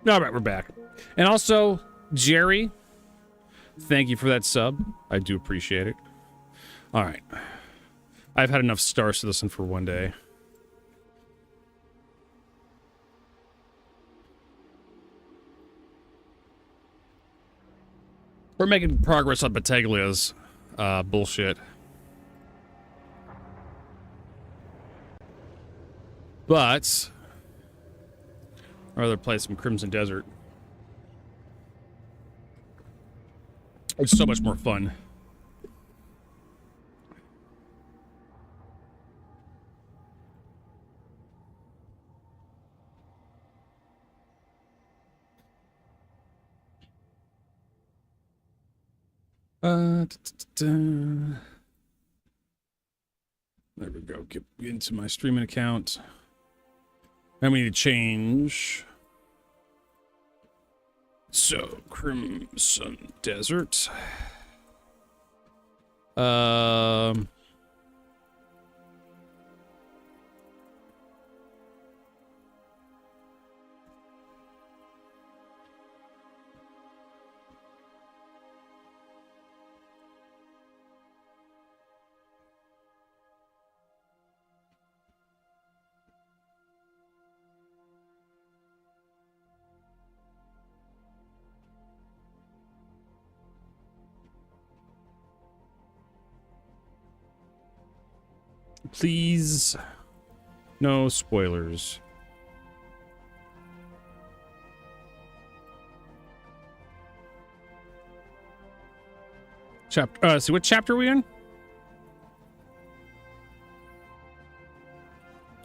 All right, we're back. And also, Jerry, thank you for that sub. I do appreciate it. All right. I've had enough Star Citizen for one day. We're making progress on Bataglia's bullshit. But I'd rather play some Crimson Desert. It's so much more fun. There we go. Get into my streaming account. And we need to change. So, Crimson Desert. Please, no spoilers. Chapter, see what chapter are we in?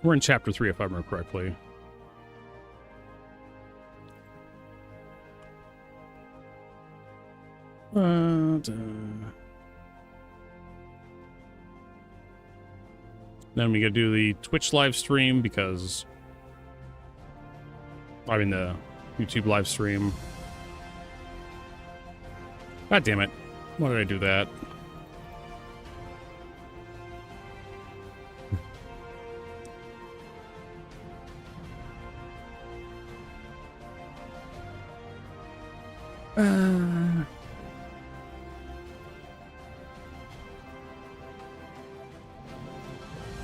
We're in chapter 3 if I remember correctly. Then we gotta do the Twitch live stream because I mean the YouTube live stream. God damn it. Why did I do that?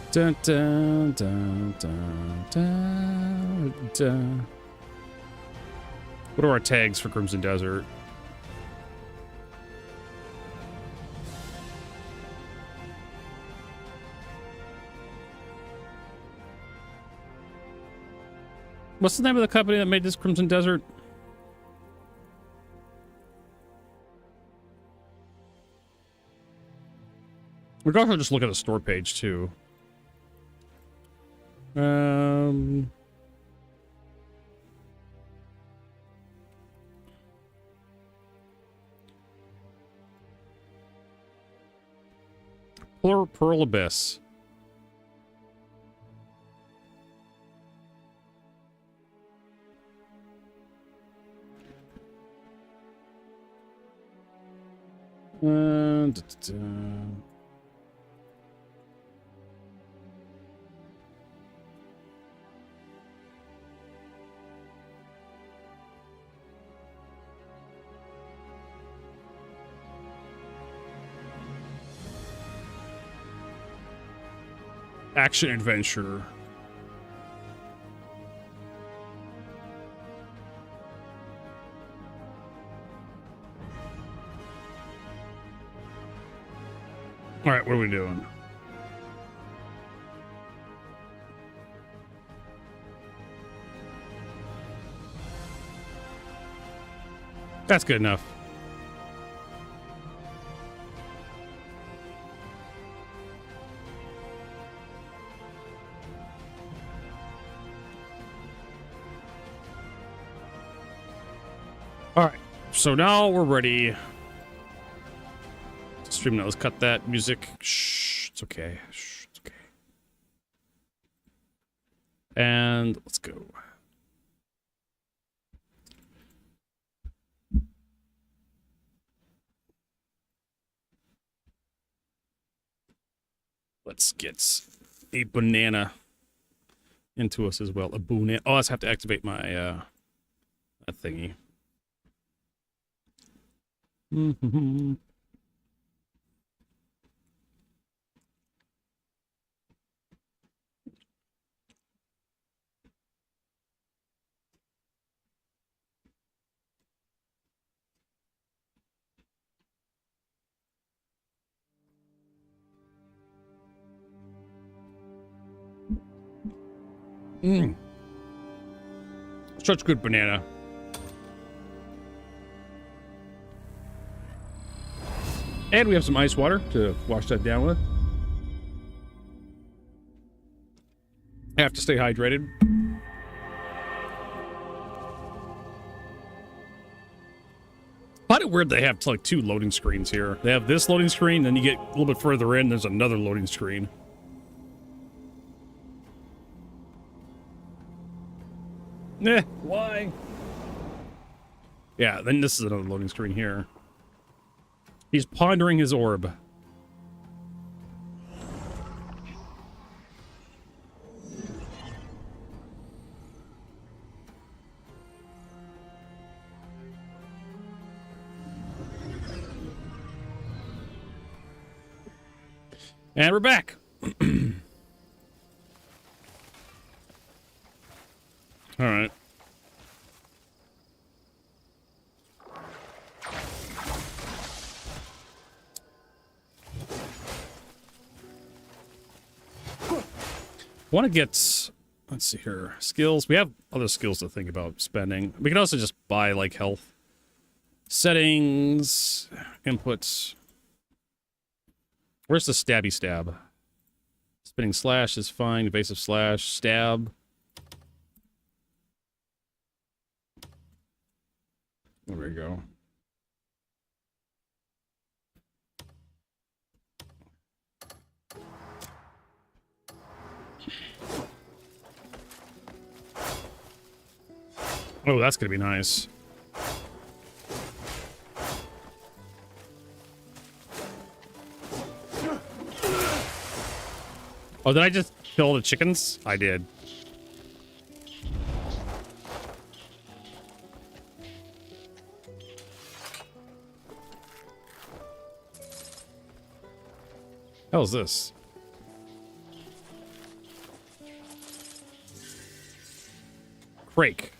Dun, dun, dun, dun, dun, dun. What are our tags for Crimson Desert? What's the name of the company that made this Crimson Desert? We can also just look at the store page too. Pearl Abyss. Da, da, da. Action adventure. All right, what are we doing? That's good enough. All right, so now we're ready to stream. Now let's cut that music. Shh, it's okay. Shh, it's okay. And let's go. Let's get a banana into us as well. A banana. Oh, I have to activate my that thingy. Mm-hmm. Mm. Such good banana. And we have some ice water to wash that down with. I have to stay hydrated. Find it weird they have like 2 loading screens here. They have this loading screen, then you get a little bit further in, there's another loading screen. Why? Yeah, then this is another loading screen here. He's pondering his orb. And we're back. All right. Want to get, let's see here, skills. We have other skills to think about spending. We can also just buy like health. Settings, inputs. Where's the stabby stab? Spinning slash is fine. Evasive slash, stab. There we go. Oh, that's gonna be nice. Oh, did I just kill the chickens? I did. Hell is this? Crake.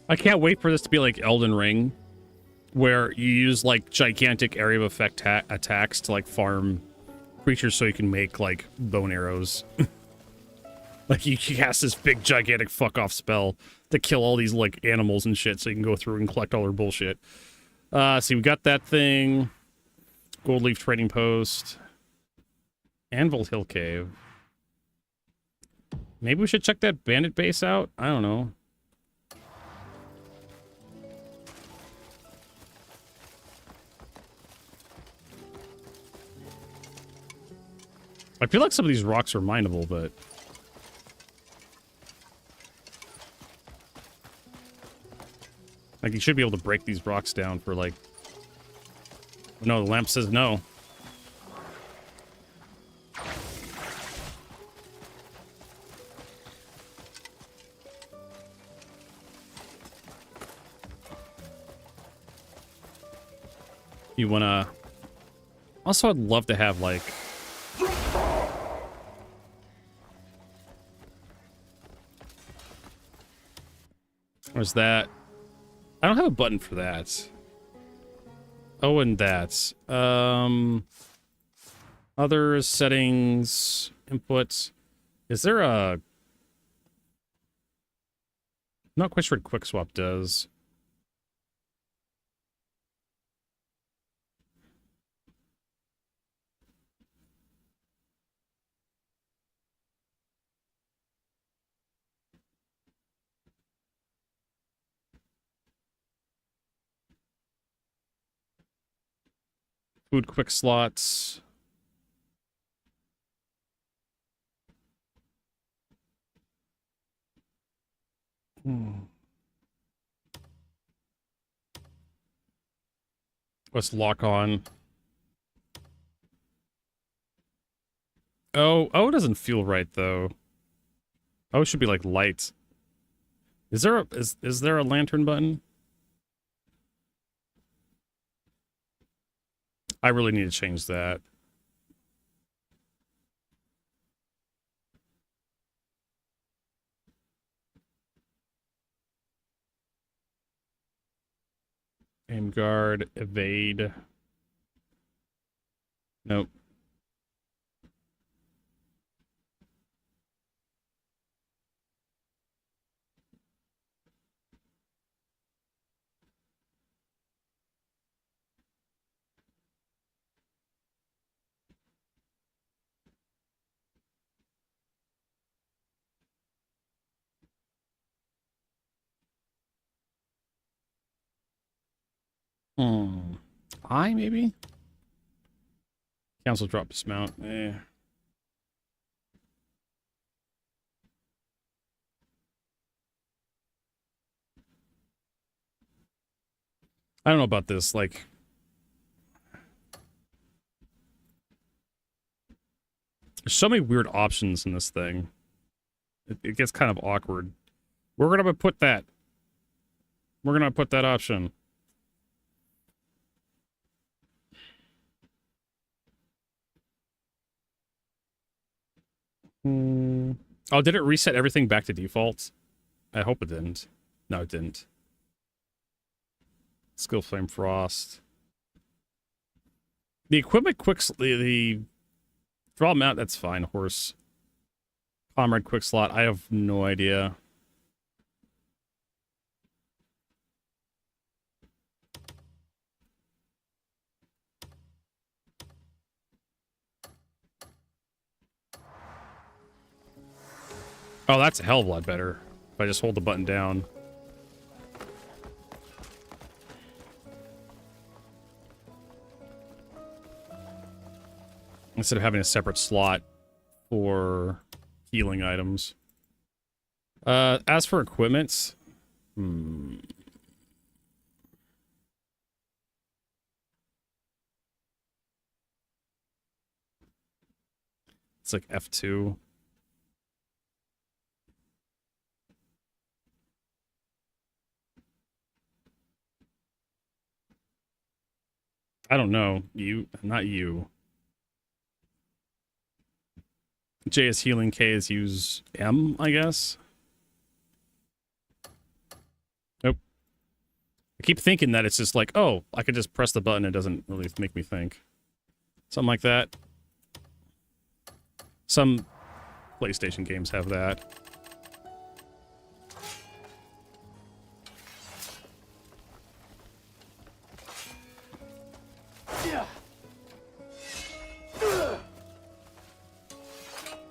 I can't wait for this to be like Elden Ring, where you use like gigantic area of effect attacks to like farm creatures so you can make like bone arrows. Like you cast this big gigantic fuck off spell to kill all these like animals and shit so you can go through and collect all their bullshit. See, we got that thing. Gold Leaf Trading Post. Anvil Hill Cave. Maybe we should check that bandit base out? I don't know. I feel like some of these rocks are mineable, but... like, you should be able to break these rocks down for, like... No, the lamp says no. You wanna... Also, I'd love to have, like... Where's that? I don't have a button for that. Oh, and that. Other settings, inputs. Is there a... not quite sure what quick swap does. Food quick slots. Let's lock on. Oh, it doesn't feel right though. Oh, it should be like light. Is there a lantern button? I really need to change that. Aim guard, evade. Nope. I maybe? Cancel drop dismount. I don't know about this, like... There's so many weird options in this thing. It gets kind of awkward. We're gonna put that. We're gonna put that option. Oh, did it reset everything back to default? I hope it didn't. No, it didn't. Skill Flame Frost. The equipment the draw mount, that's fine. Horse. Comrade quick slot, I have no idea. Oh, that's a hell of a lot better. If I just hold the button down. Instead of having a separate slot for healing items. As for equipment, it's like F2. I don't know. Not you. J is healing, K is use M, I guess. Nope. I keep thinking that it's just like, oh, I could just press the button. It doesn't really make me think. Something like that. Some PlayStation games have that.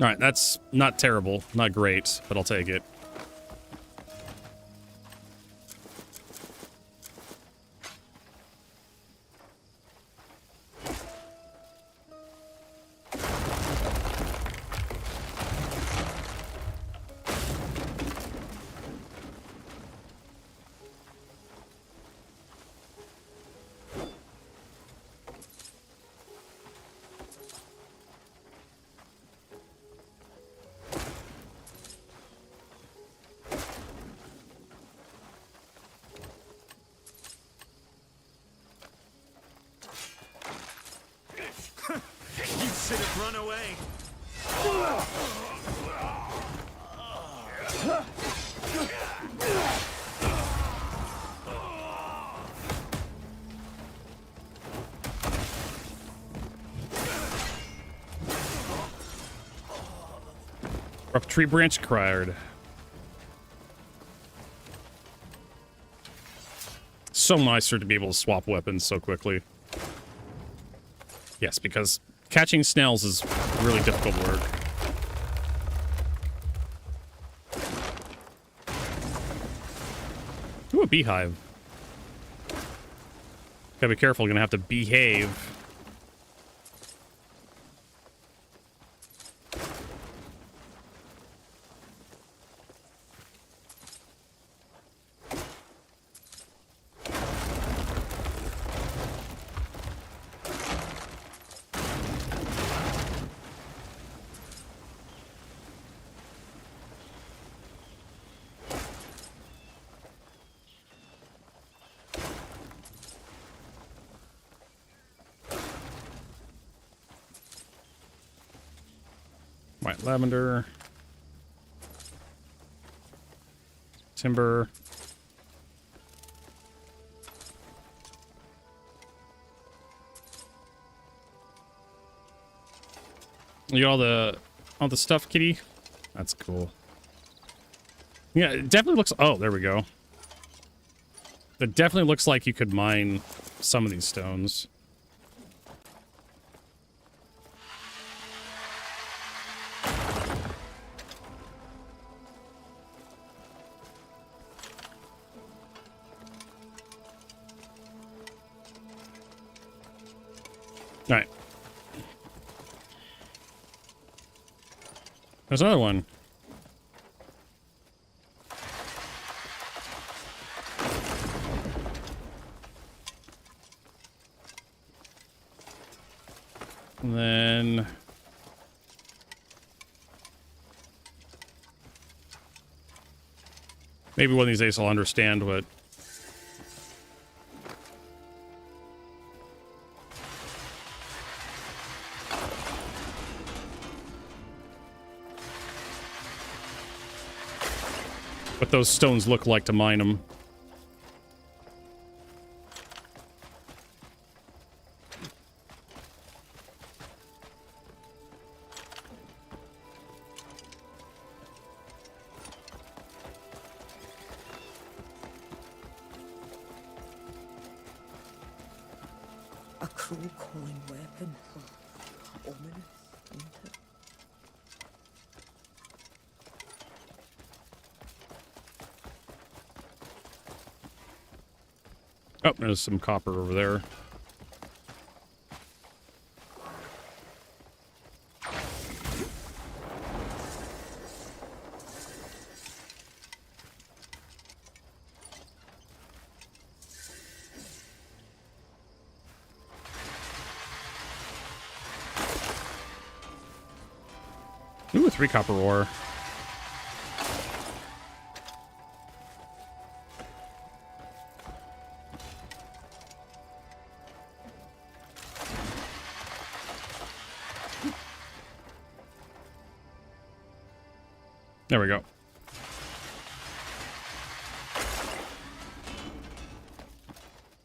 All right, that's not terrible, not great, but I'll take it. Rough tree branch acquired. So nicer to be able to swap weapons so quickly. Yes, because catching snails is really difficult work. Ooh, a beehive. Gotta be careful, you're gonna have to behave. White lavender. Timber. You got all the stuff, kitty? That's cool. Yeah, it definitely looks... Oh, there we go. It definitely looks like you could mine some of these stones. All right. There's another one. And then... maybe one of these days I'll understand what... what those stones look like to mine them. A cruel calling weapon. Ominous, isn't it? Oh, there's some copper over there. Ooh, 3 copper ore. There we go.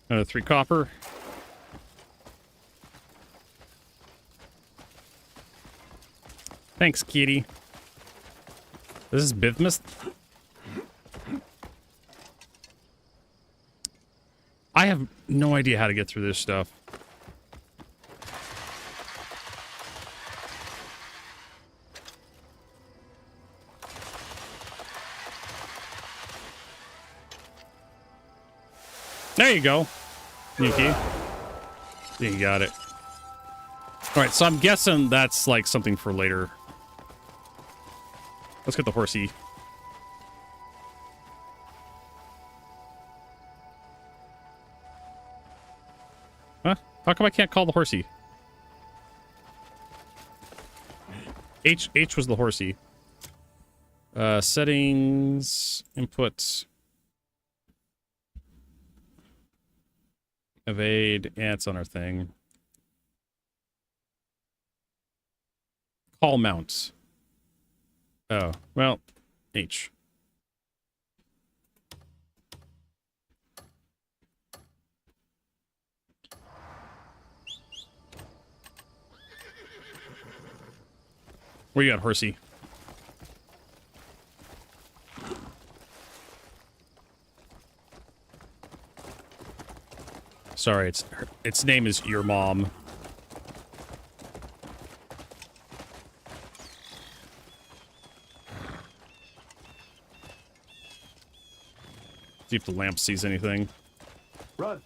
Another 3 copper. Thanks, kitty. This is bismuth. I have no idea how to get through this stuff. There you go. Sneaky. You got it. Alright, so I'm guessing that's like something for later. Let's get the horsey. Huh? How come I can't call the horsey? H was the horsey. Settings, input, evade. Yeah, it's on our thing. Call mount. Oh, well, H. Where you at, horsey? Sorry, its name is your mom. See if the lamp sees anything. Run.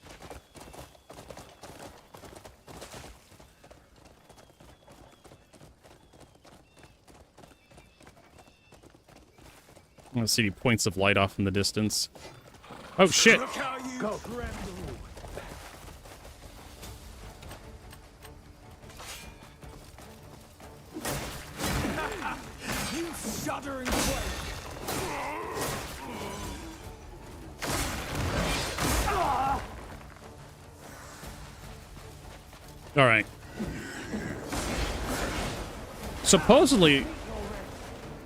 I want to see any points of light off in the distance. Oh shit! Go. You shuddering quake! All right. Supposedly,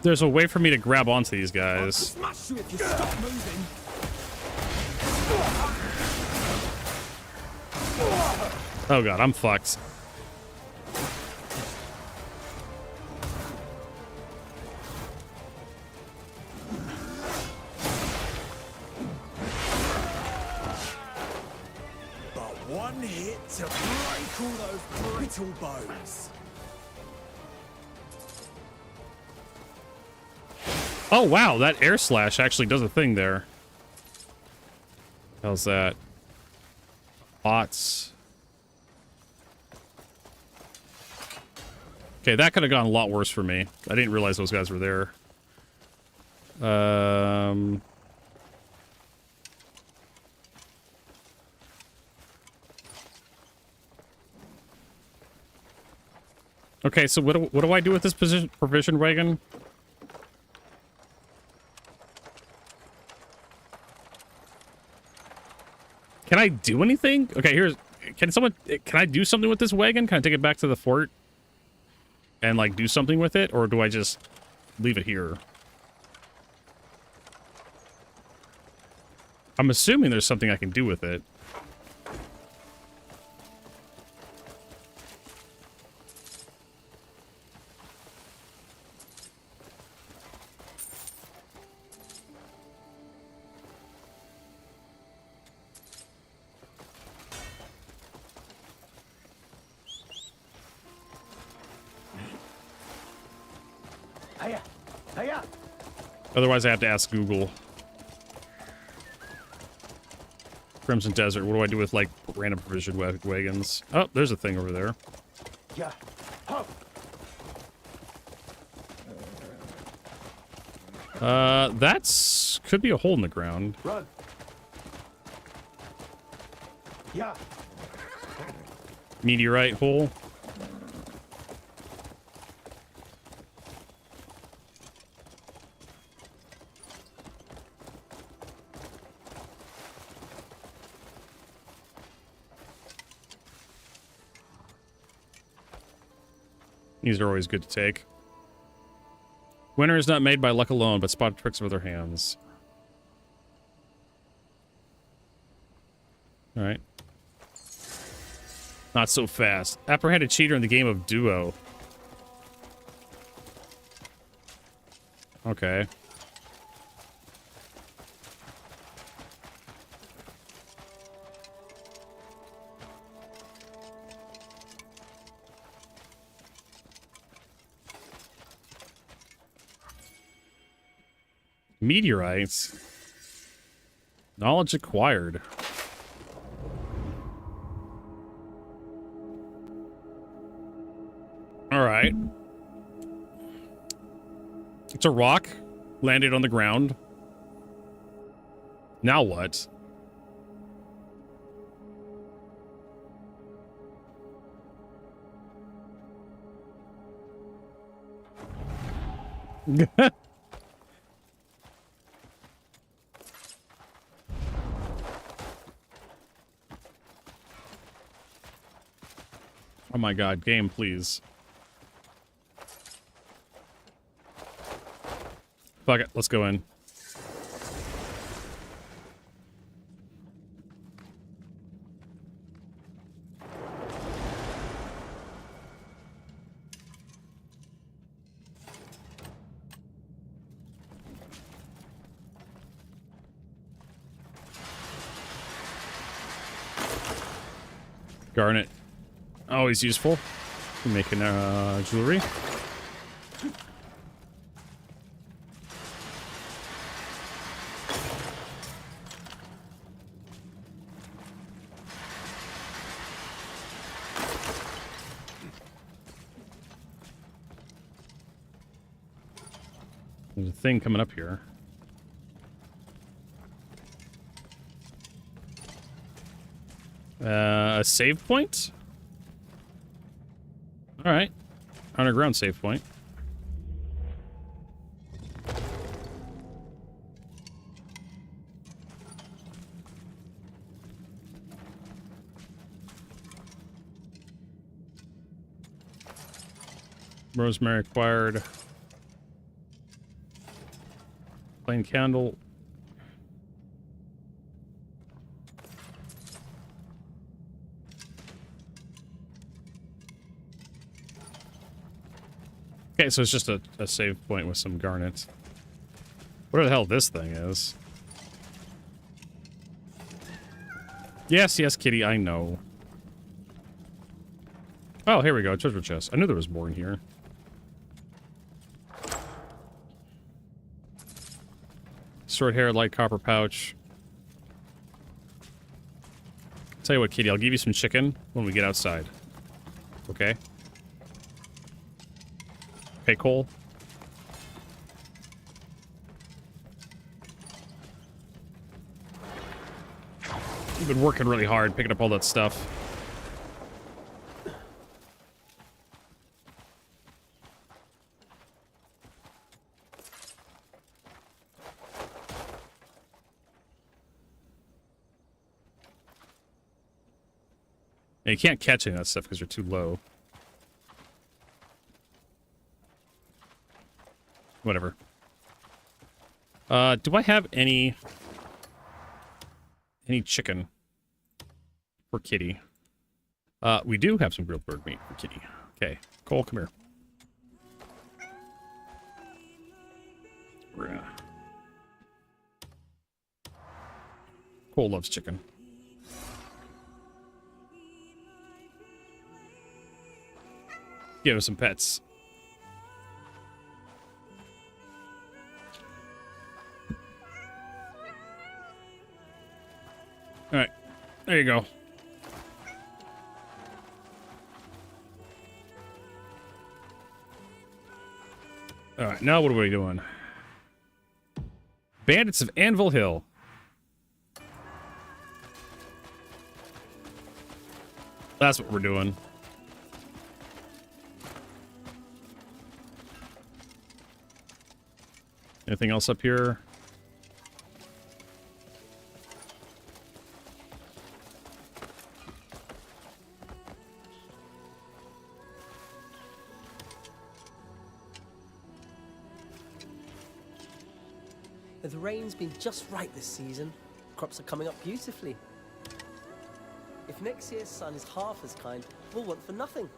there's a way for me to grab onto these guys. Smash you if you stop moving. Oh god, I'm fucked. But one hit to break all those brittle bones. Oh wow, that air slash actually does a thing there. How's that? Bots. Okay, that could have gone a lot worse for me. I didn't realize those guys were there. Okay, so what do I do with this provision wagon? Can I do anything? Okay, can I do something with this wagon? Can I take it back to the fort and like do something with it, or do I just leave it here? I'm assuming there's something I can do with it. Otherwise, I have to ask Google. Crimson Desert. What do I do with, like, random provision wagons? Oh, there's a thing over there. Yeah. That's... could be a hole in the ground. Run. Yeah. Meteorite hole. These are always good to take. Winner is not made by luck alone, but spotted tricks of other hands. Alright. Not so fast. Apprehended cheater in the game of Duo. Okay. Meteorites. Knowledge acquired. All right. It's a rock landed on the ground. Now what? Oh my god, game, please. Fuck it, let's go in. Garnet. Always useful for making jewelry. There's a thing coming up here. A save point? All right, underground save point. Rosemary acquired. Plain candle. Okay, so it's just a save point with some garnets. Whatever the hell this thing is. Yes, yes, kitty, I know. Oh, here we go, treasure chest. I knew there was more in here. Short hair, light copper pouch. Tell you what, kitty, I'll give you some chicken when we get outside. Okay? Okay, Cole. You've been working really hard picking up all that stuff. And you can't catch any of that stuff because you're too low. Whatever. Do I have any chicken for kitty? We do have some grilled bird meat for kitty. Okay, Cole, come here. Cole loves chicken. Give him some pets. All right, there you go. All right, now what are we doing? Bandits of Anvil Hill. That's what we're doing. Anything else up here? The rain's been just right this season. Crops are coming up beautifully. If next year's sun is half as kind, we'll want for nothing.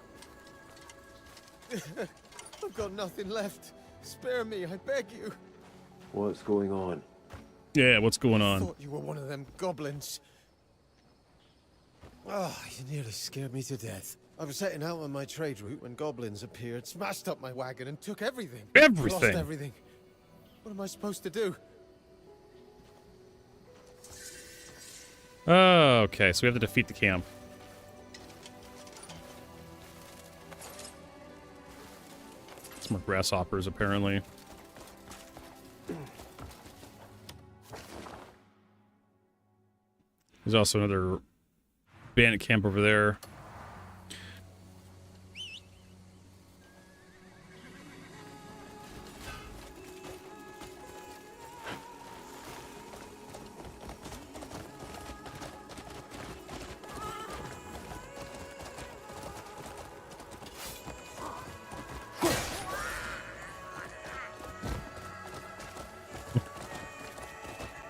I've got nothing left. Spare me, I beg you. What's going on? Yeah, what's going I on? thought you were one of them goblins. Oh, you nearly scared me to death. I was setting out on my trade route when goblins appeared, smashed up my wagon, and took everything. Everything? Lost everything. What am I supposed to do? Oh, okay, so we have to defeat the camp. Some more grasshoppers, apparently. There's also another bandit camp over there.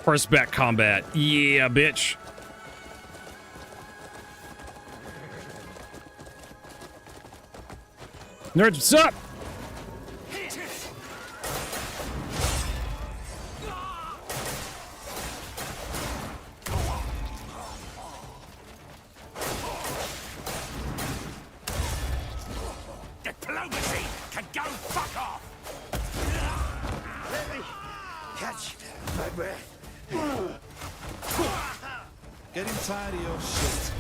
Horseback combat. Yeah, bitch. Nerds, what's up? Diplomacy can go fuck off! Let me catch my breath. Getting tired of your shit.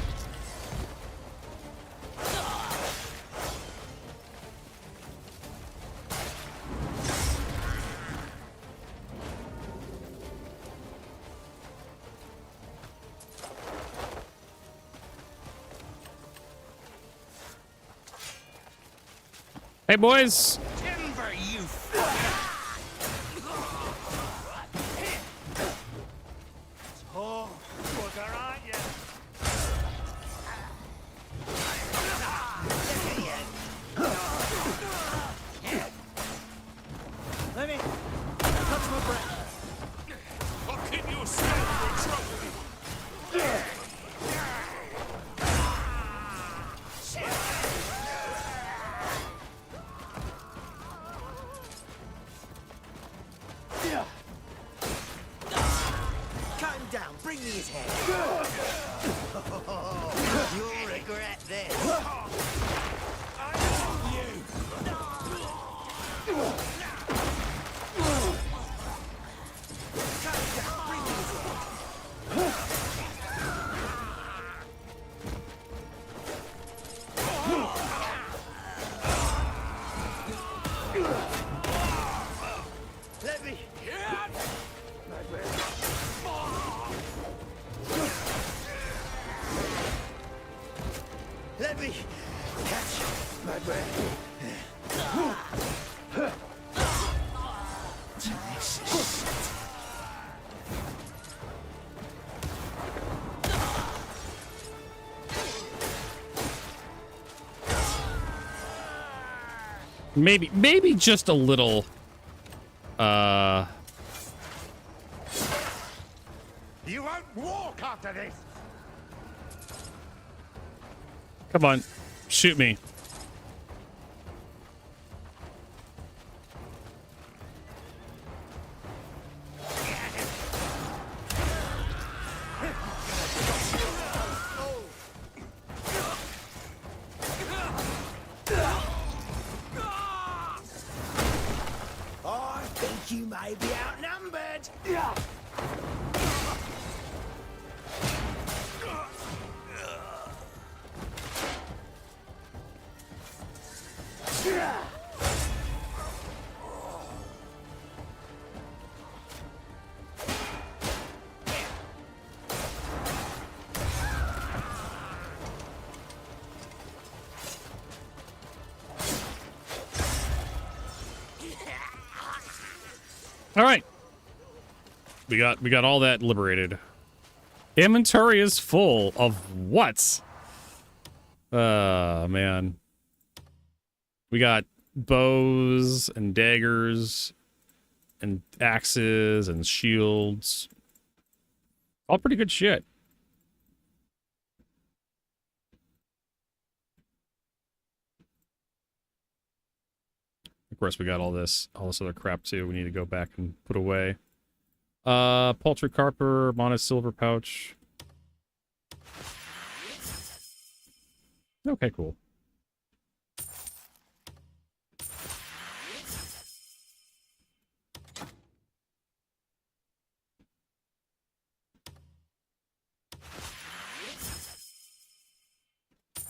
Hey, boys. Timber, you Oh, bugger, aren't you? Let me catch my breath. him down. Bring me his head. You'll regret this. Let me. Let me catch my breath. Maybe just a little. You won't walk after this. Come on, shoot me. I think you may be outnumbered. All right, we got all that liberated. Inventory is full of what? Man. We got bows and daggers and axes and shields. All pretty good shit. Of course, we got all this other crap too. We need to go back and put away. Poultry carper, mono silver pouch. Okay, cool.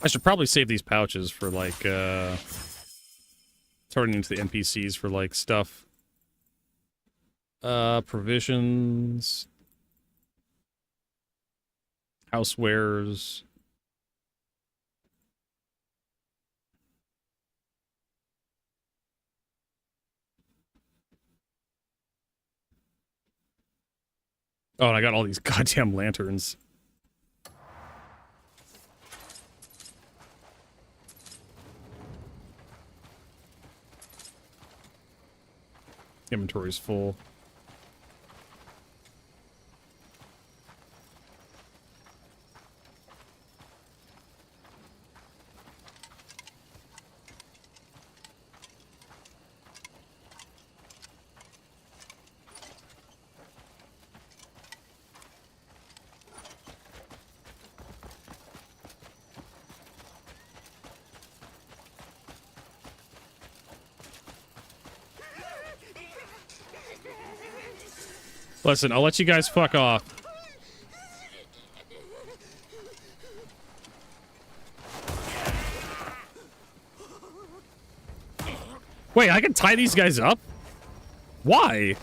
I should probably save these pouches for like turning into the NPCs for like stuff. Provisions. Housewares. Oh, and I got all these goddamn lanterns. Inventory's full. Listen, I'll let you guys fuck off. Wait, I can tie these guys up? Why?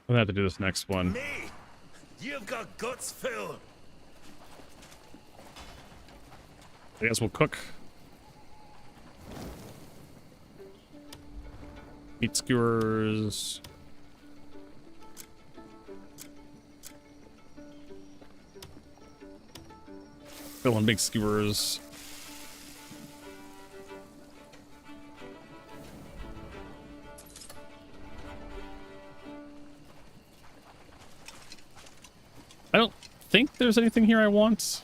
I'm gonna have to do this next one. Me, you've got guts, Phil. I guess we'll cook. Meat skewers. Filling big skewers. think there's anything here I want.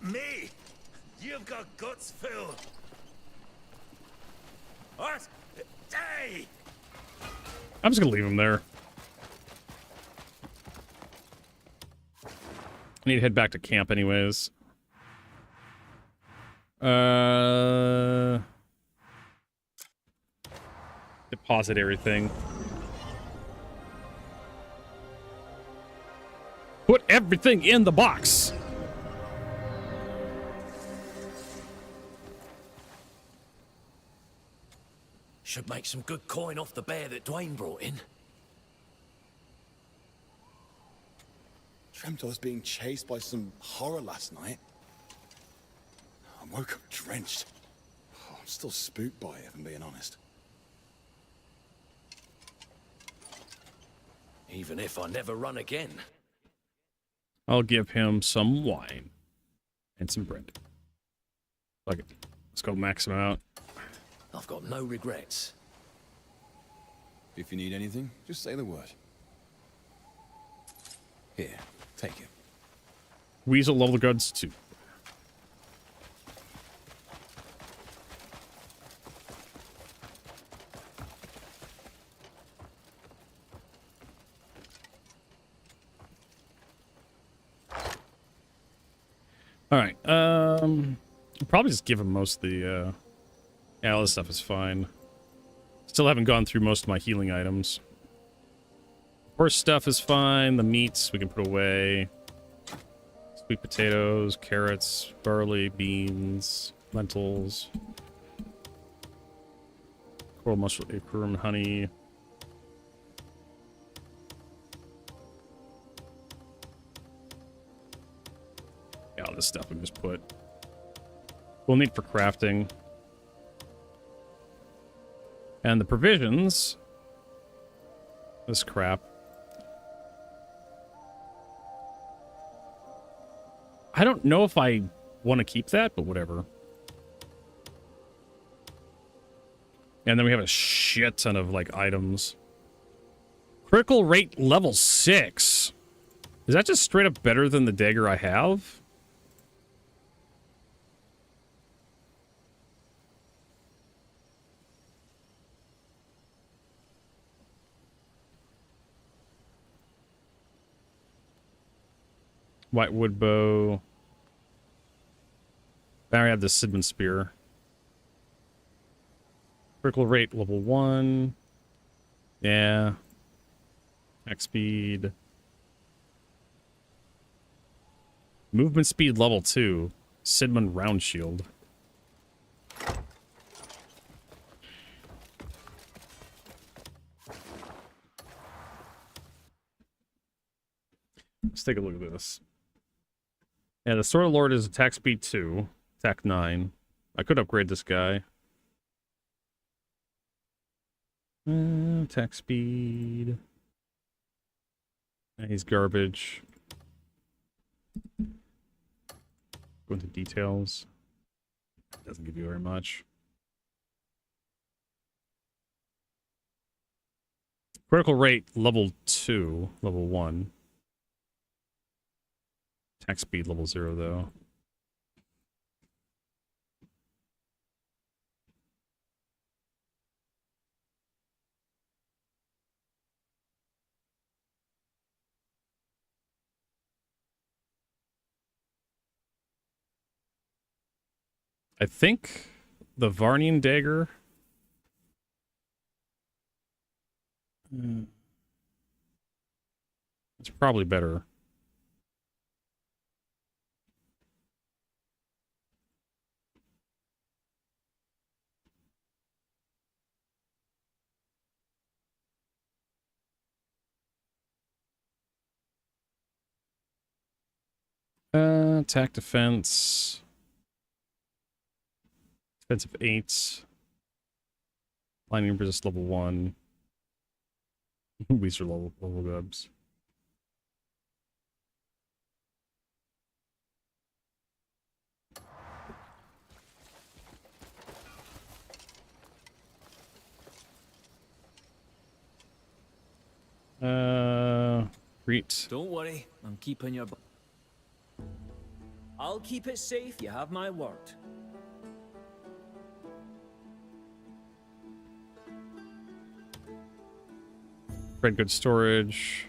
Me? You've got guts, Phil. What? Hey! I'm just gonna leave him there. I need to head back to camp anyways. Deposit everything. Put everything in the box. Should make some good coin off the bear that Dwayne brought in. Dreamt I was being chased by some horror last night. I woke up drenched. Oh, I'm still spooked by it, if I'm being honest. Even if I never run again. I'll give him some wine and some bread. Fuck it. Let's go max him out. I've got no regrets. If you need anything, just say the word. Here, take it. Weasel level goods 2. All right. I'll probably just give him most of the. Yeah, all this stuff is fine. Still haven't gone through most of my healing items. Horse stuff is fine. The meats we can put away. Sweet potatoes, carrots, barley, beans, lentils, coral mushroom, acorn, honey. Yeah, all this stuff we can just put. We'll need for crafting. And the provisions. This crap. I don't know if I want to keep that, but whatever. And then we have a shit ton of, like, items. Critical rate level 6. Is that just straight up better than the dagger I have? White wood bow. Now I have the Sidman spear. Critical rate level 1. Yeah. Attack speed. Movement speed level 2. Sidman round shield. Let's take a look at this. Yeah, the Sword of Lord is attack speed 2, attack 9. I could upgrade this guy. Attack speed. He's garbage. Go into details. Doesn't give you very much. Critical rate level 2, level 1. Attack speed level 0 though. I think the Varnian dagger. It's probably better. Attack defense. Defensive 8. Lightning resist level 1. These are level gubs. Great. Don't worry, I'm keeping your... I'll keep it safe, you have my word. Red good storage.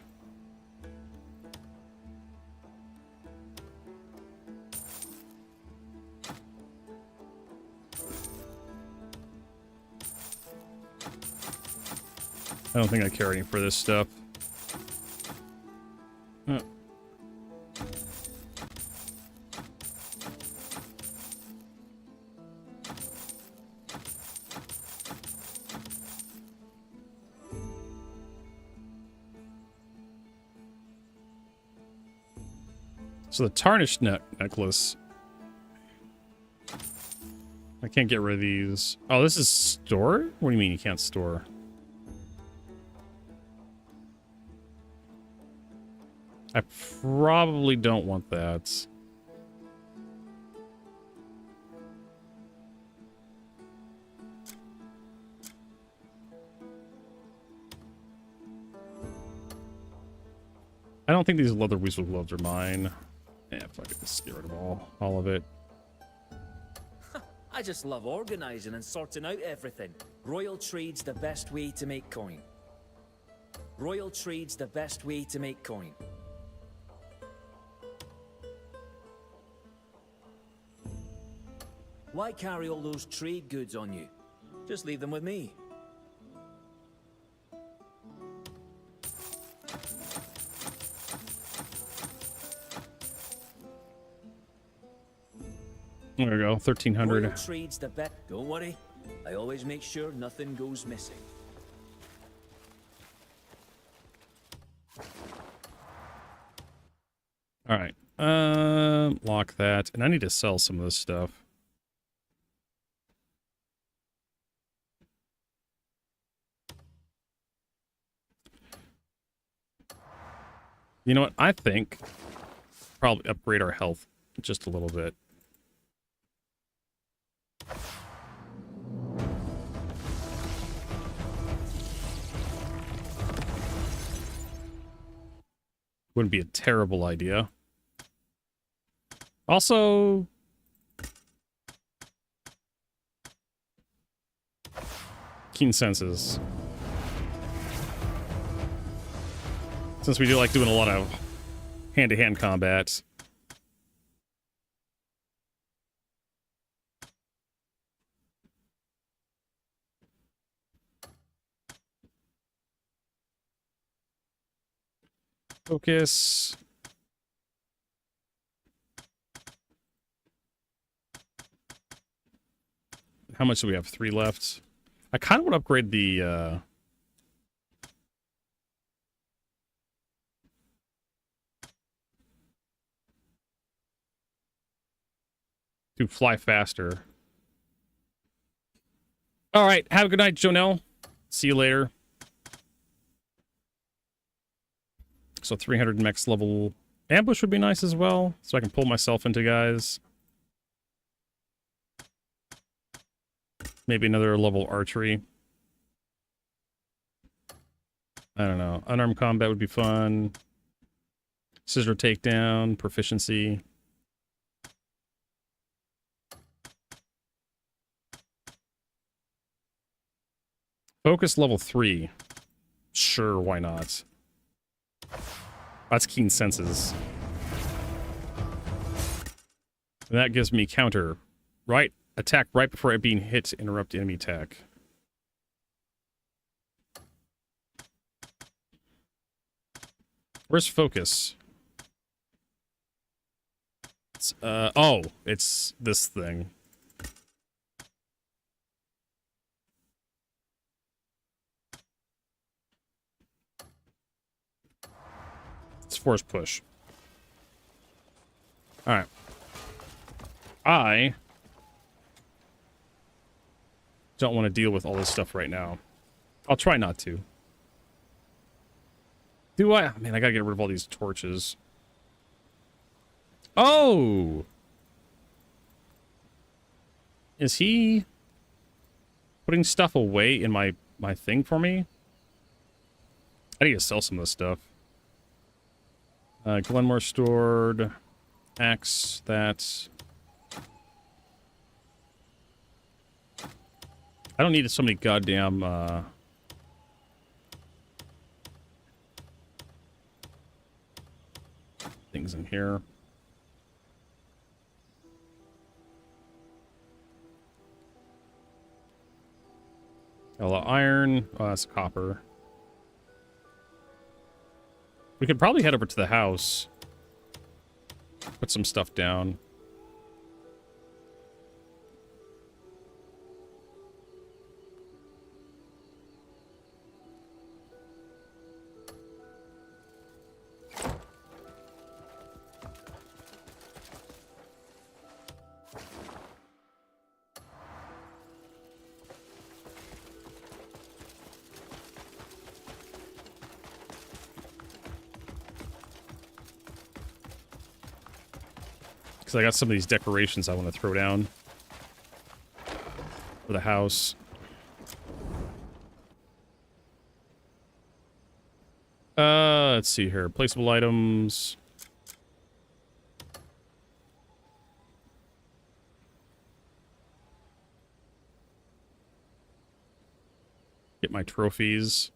I don't think I care any for this stuff. So the tarnished necklace. I can't get rid of these. Oh, this is store? What do you mean you can't store? I probably don't want that. I don't think these leather weasel gloves are mine. Yeah, fuck it. Let's get rid of all of it. I just love organizing and sorting out everything. Royal trade's the best way to make coin. Royal trade's the best way to make coin. Why carry all those trade goods on you? Just leave them with me. There we go, 1300. Royal trade's the best. Don't worry, I always make sure nothing goes missing. All right, lock that, and I need to sell some of this stuff. You know what? I think probably upgrade our health just a little bit. Wouldn't be a terrible idea. Also, keen senses. Since we do like doing a lot of hand-to-hand combat. Focus. How much do we have? 3 left. I kind of want to upgrade the to fly faster. All right. Have a good night, Jonelle. See you later. So 300 max level ambush would be nice as well, so I can pull myself into guys. Maybe another level archery. I don't know. Unarmed combat would be fun. Scissor takedown, proficiency. Focus level 3. Sure, why not? That's keen senses. And that gives me counter. Right. Attack right before it being hit to interrupt enemy attack. Where's focus? It's, oh, it's this thing. It's force push. Alright. I don't want to deal with all this stuff right now. I'll try not to. Do I? Man, I gotta get rid of all these torches. Oh! Is he putting stuff away in my thing for me? I need to sell some of this stuff. Glenmore stored. Axe, that. I don't need so many goddamn, things in here. A lot of iron. Oh, that's copper. We could probably head over to the house. Put some stuff down. Because I got some of these decorations I want to throw down for the house. Let's see here. Placeable items. Get my trophies.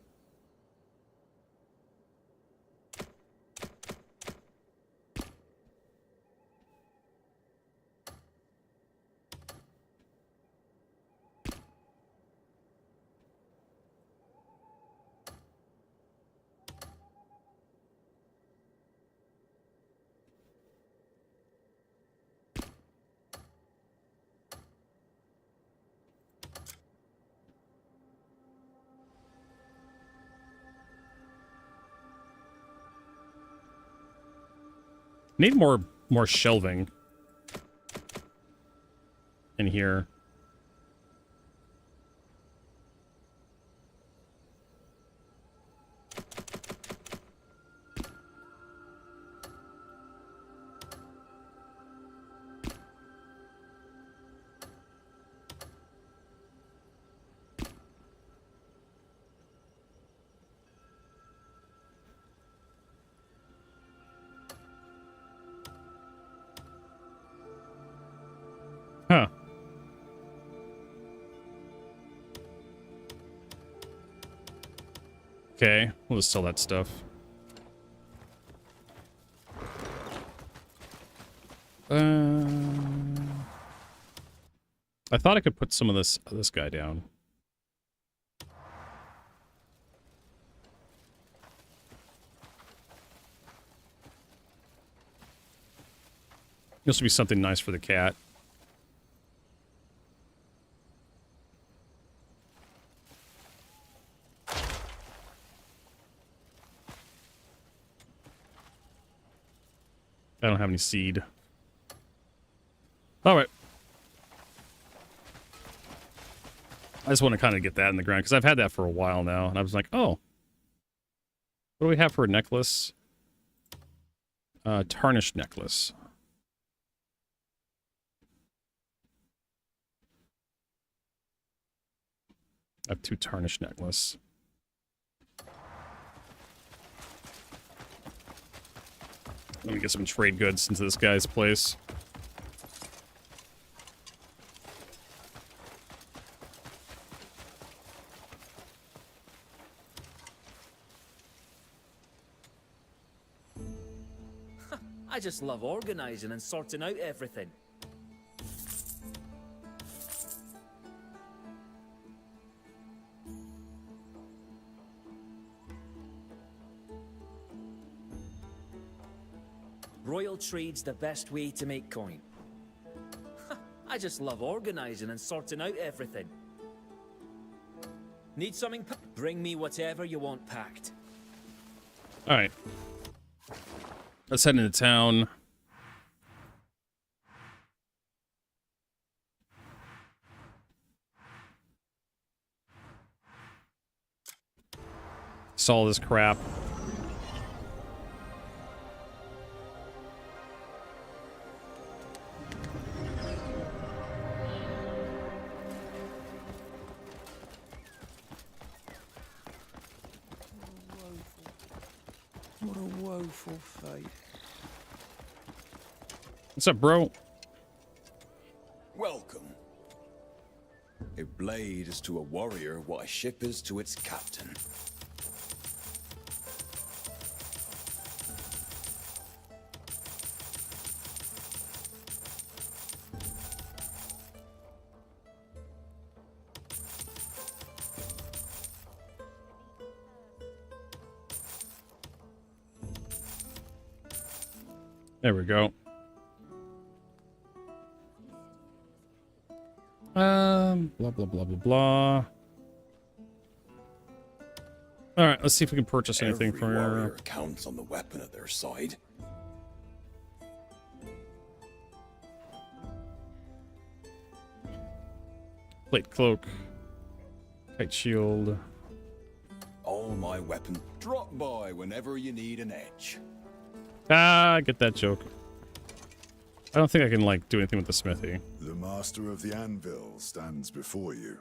Need more shelving in here. Huh. Okay, we'll just sell that stuff. I thought I could put some of this guy down. This will be something nice for the cat. I don't have any seed. All right. I just want to kind of get that in the ground because I've had that for a while now. And I was like, oh. What do we have for a necklace? Tarnished necklace. I have 2 tarnished necklace. Let me get some trade goods into this guy's place. I just love organizing and sorting out everything. Royal trade's the best way to make coin. I just love organizing and sorting out everything. Need something? Bring me whatever you want packed. All right. Let's head into town. Saw this crap. What a woeful woeful fate. What's up, bro? Welcome. A blade is to a warrior what a ship is to its captain. There we go. Blah, blah, blah, blah, blah. All right, let's see if we can purchase anything Every from warrior here. counts on the weapon at their side. Plate cloak. Tight shield. All my weapon. Drop by whenever you need an edge. Ah, I get that joke. I don't think I can, like, do anything with the smithy. The master of the anvil stands before you.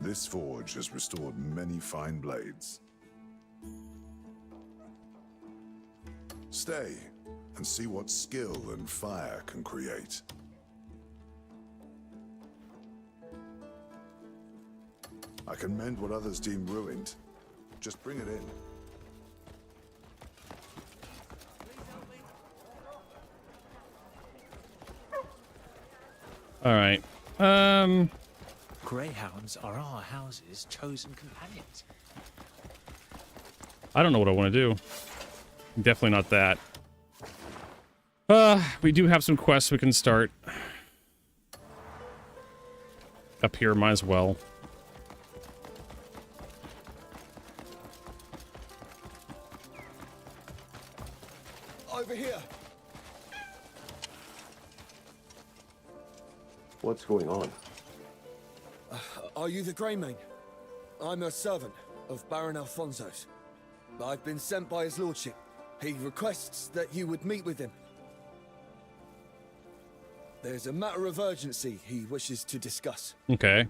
This forge has restored many fine blades. Stay and see what skill and fire can create. I can mend what others deem ruined. Just bring it in. All right. Greyhounds are our house's chosen companions. I don't know what I want to do. Definitely not that. We do have some quests we can start. Up here, might as well. Over here. What's going on? Are you the Greymane? I'm a servant of Baron Alfonso's. I've been sent by his lordship. He requests that you would meet with him. There's a matter of urgency he wishes to discuss. Okay.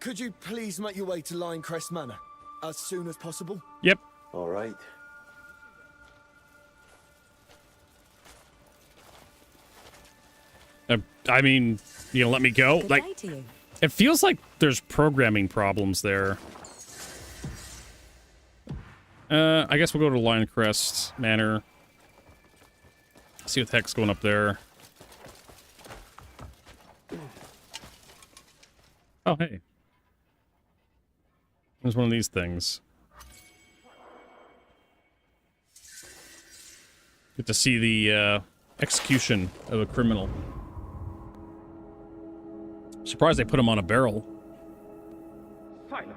Could you please make your way to Linecrest Manor as soon as possible? Yep. All right. I mean, you know, let me go. Good Like, day to you. it feels like there's programming problems there. I guess we'll go to Linecrest Manor. See what the heck's going up there. Oh, hey. There's one of these things. Get to see the execution of a criminal. Surprised they put him on a barrel. Silence.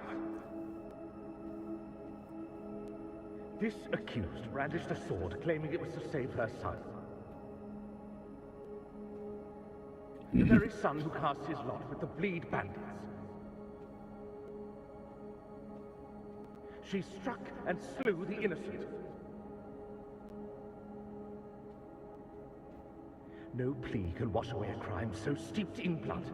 This accused brandished a sword, claiming it was to save her son. The very son who cast his lot with the Bleed bandits. She struck and slew the innocent. No plea can wash away a crime so steeped in blood.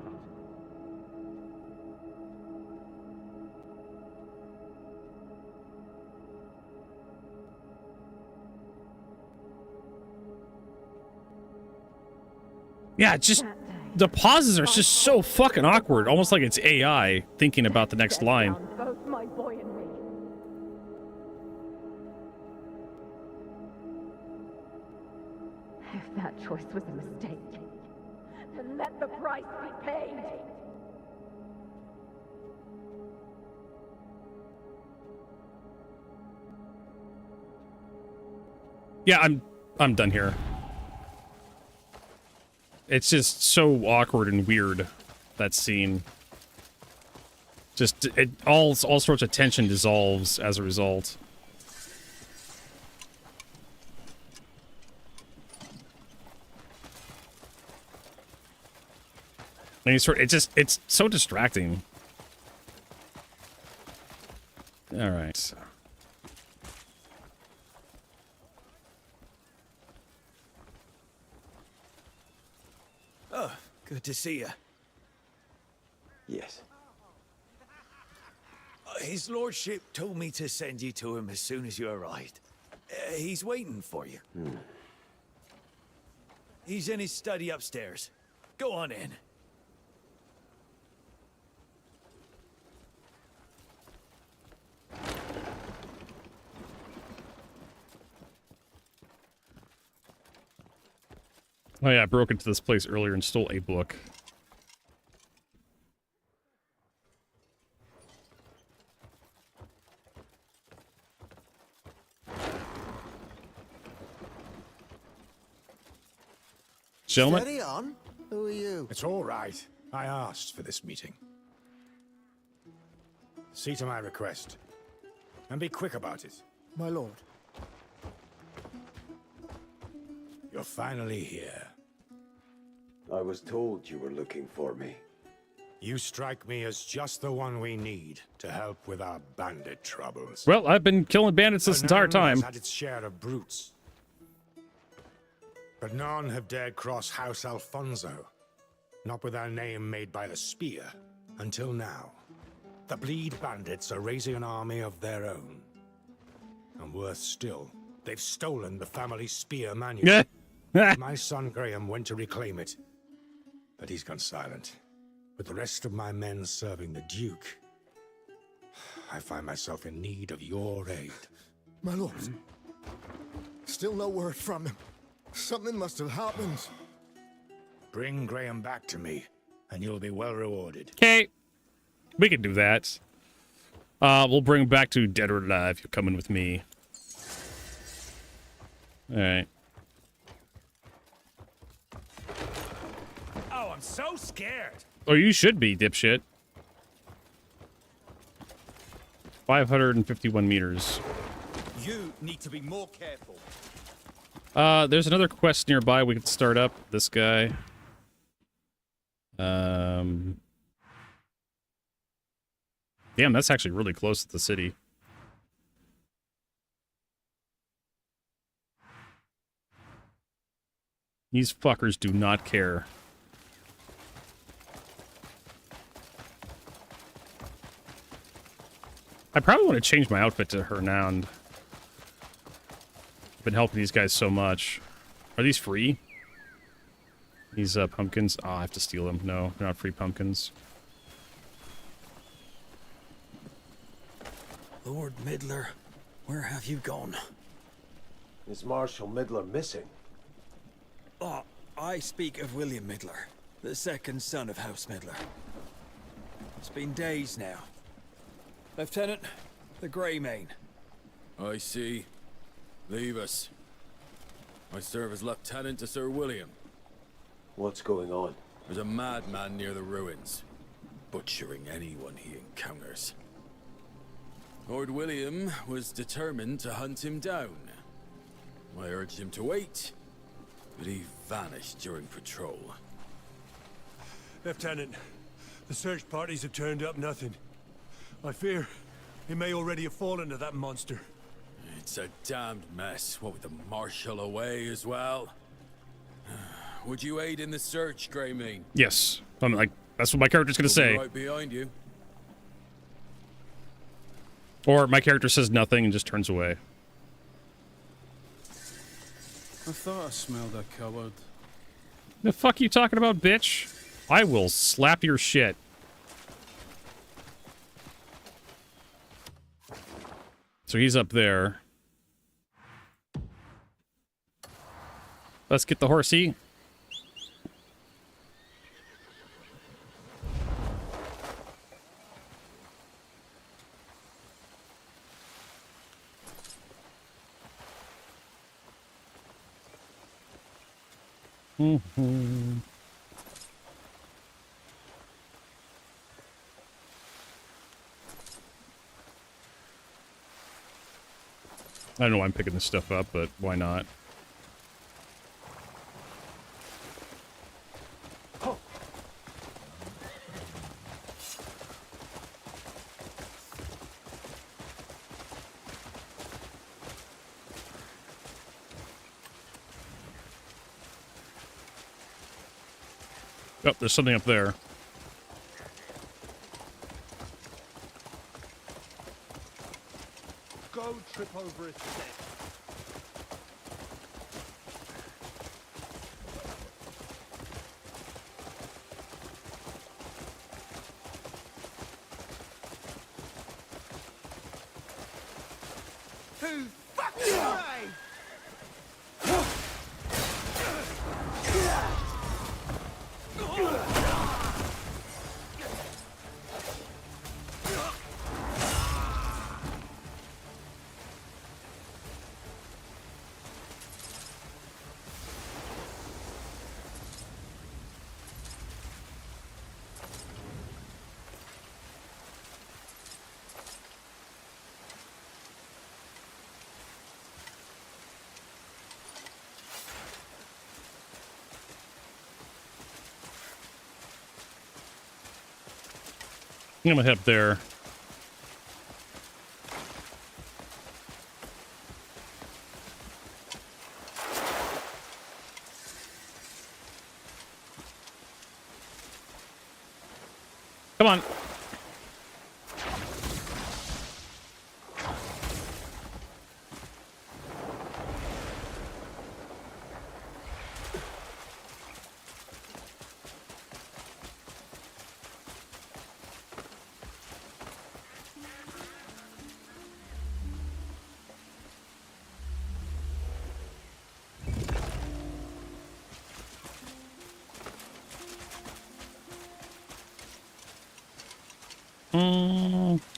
Yeah, just the pauses are just so fucking awkward, almost like it's AI thinking about the next line. Both my boy and me. If that choice was a mistake, then let the price be paid. Yeah, I'm done here. It's just so awkward and weird, that scene. Just all sorts of tension dissolves as a result. And it's so distracting. All right. Oh, good to see you. Yes. His lordship told me to send you to him as soon as you arrived. He's waiting for you. He's in his study upstairs. Go on in. Oh yeah, I broke into this place earlier and stole a book. Gentlemen? Steady on. Who are you? It's all right. I asked for this meeting. See to my request. And be quick about it. My lord. You're finally here. I was told you were looking for me. You strike me as just the one we need to help with our bandit troubles. Well, I've been killing bandits this entire time. Has had its share of brutes. But none have dared cross House Alfonso. Not with our name made by the spear. Until now. The Bleed bandits are raising an army of their own. And worse still, they've stolen the family spear manual. My son Graham went to reclaim it. But he's gone silent. With the rest of my men serving the Duke, I find myself in need of your aid. My lord. Still no word from him. Something must have happened. Bring Graham back to me, and you'll be well rewarded. Okay. We can do that. We'll bring him back to dead or alive. You're coming with me. Alright. Oh, I'm so scared. Oh, you should be, dipshit. 551 meters. You need to be more careful. There's another quest nearby we could start up. This guy. Damn, that's actually really close to the city. These fuckers do not care. I probably want to change my outfit to Hernand. I've been helping these guys so much. Are these free? These pumpkins? Oh, I have to steal them. No, they're not free pumpkins. Lord Midler, where have you gone? Is Marshal Midler missing? Oh, I speak of William Midler, the second son of House Midler. It's been days now. Lieutenant, the Greymane. I see. Leave us. I serve as lieutenant to Sir William. What's going on? There's a madman near the ruins, butchering anyone he encounters. Lord William was determined to hunt him down. I urged him to wait, but he vanished during patrol. Lieutenant, the search parties have turned up nothing. I fear he may already have fallen to that monster. It's a damned mess, what with the Marshal away as well. Would you aid in the search, Greymane? Yes. I'm like, that's what my character's gonna say. Right behind you. Or my character says nothing and just turns away. I thought I smelled a coward. The fuck you talking about, bitch? I will slap your shit. So he's up there. Let's get the horsey. Mm-hmm. I don't know why I'm picking this stuff up, but why not? Oh, there's something up there. road trip over its dead. Too fucking brave! I'm gonna head up there. Come on.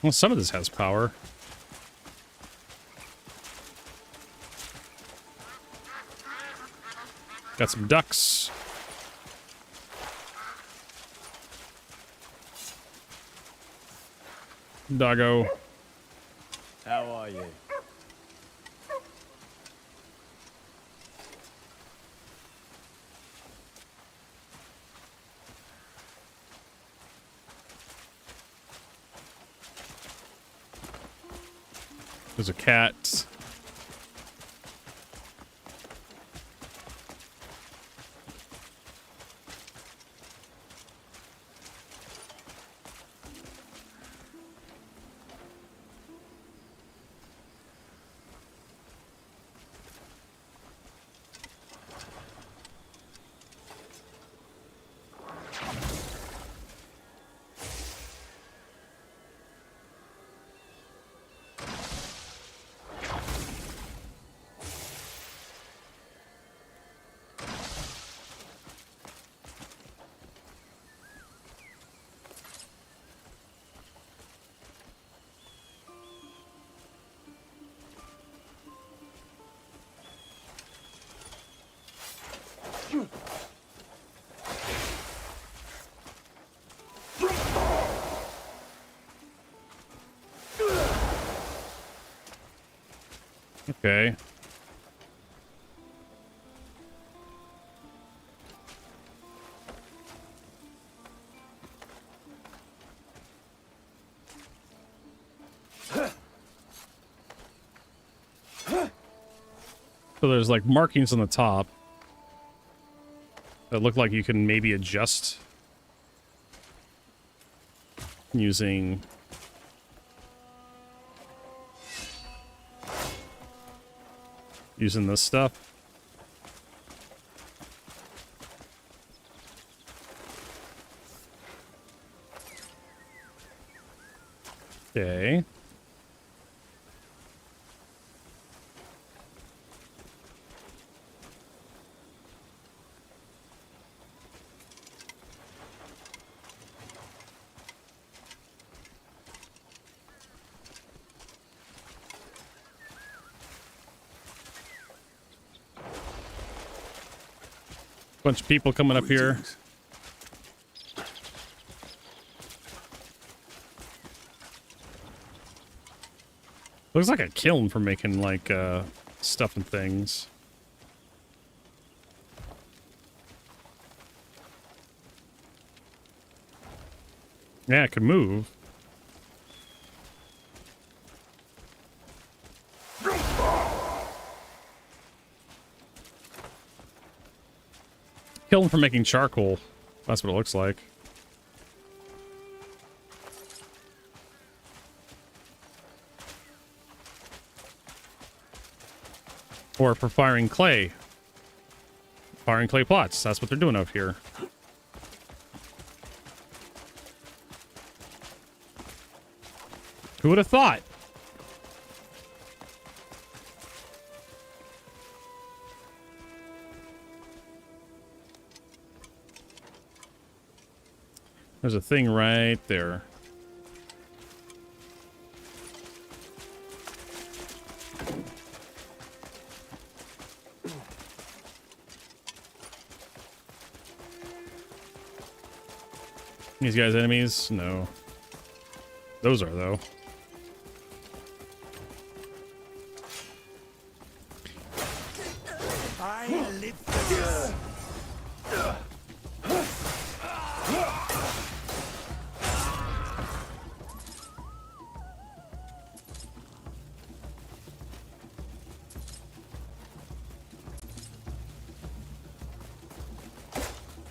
Well, some of this has power. Got some ducks. Doggo. How are you? There's a cat. Okay. So there's like markings on the top that look like you can maybe adjust using this stuff. Okay. Bunch of people coming up here. Looks like a kiln for making like stuff and things. Yeah, it can move. Kiln for making charcoal. That's what it looks like. Or for firing clay. Firing clay plots. That's what they're doing out here. Who would have thought? There's a thing right there. These guys enemies? No. Those are, though. I live for this.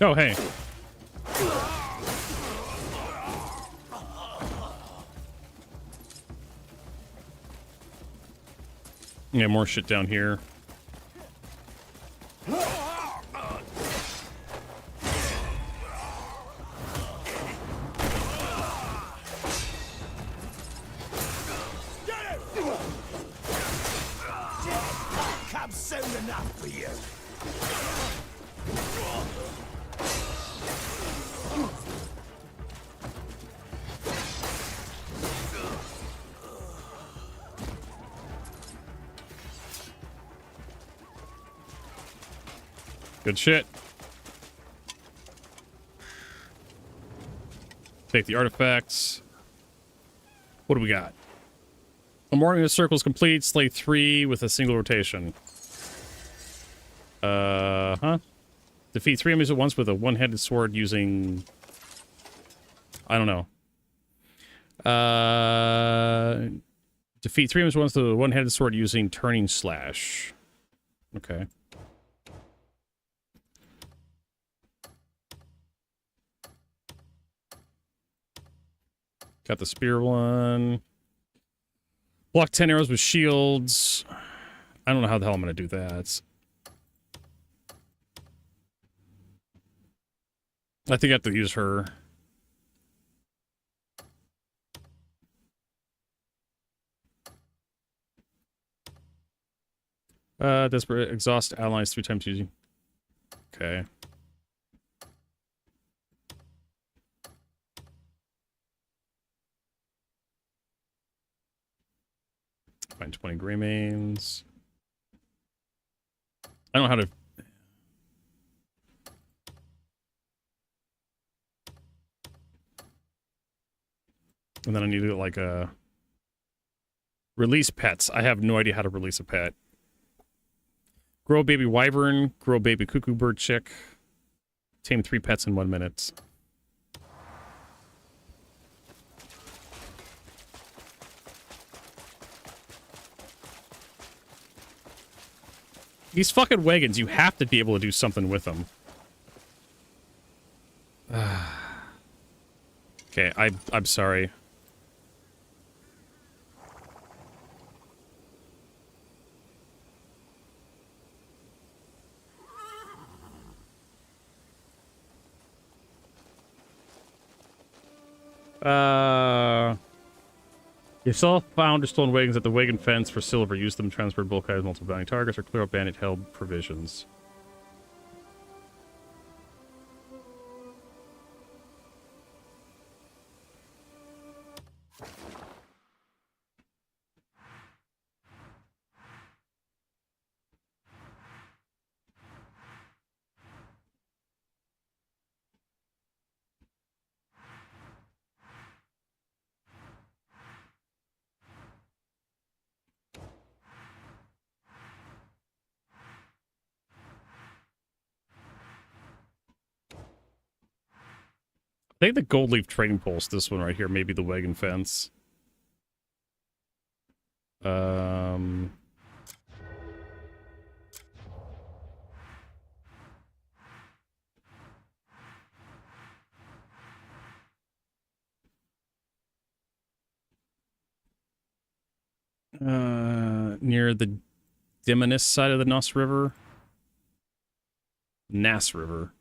Oh, hey. Yeah, more shit down here. Come soon enough for you. Good shit. Take the artifacts. What do we got? A morning of circles complete. Slay 3 with a single rotation. Defeat 3 enemies at once with a one-handed sword using... I don't know. Defeat 3 enemies at once with a one-handed sword using turning slash. Okay. Got the spear one. Block 10 arrows with shields. I don't know how the hell I'm going to do that. I think I have to use her. Desperate exhaust allies 3 times using. Okay. Find 20 Greymanes. I don't know how to... And then I need to, like, release pets. I have no idea how to release a pet. Grow a baby wyvern. Grow a baby cuckoo bird chick. Tame 3 pets in 1 minute. These fucking wagons, you have to be able to do something with them. Okay, I'm sorry. You still found or stolen wagons at the wagon fence for silver. Use them to transfer bulk items, multiple bounty targets, or clear up bandit-held provisions. I think the gold leaf trading post, this one right here, maybe the wagon fence. Near the Dimonus side of the Nass River. Nass River.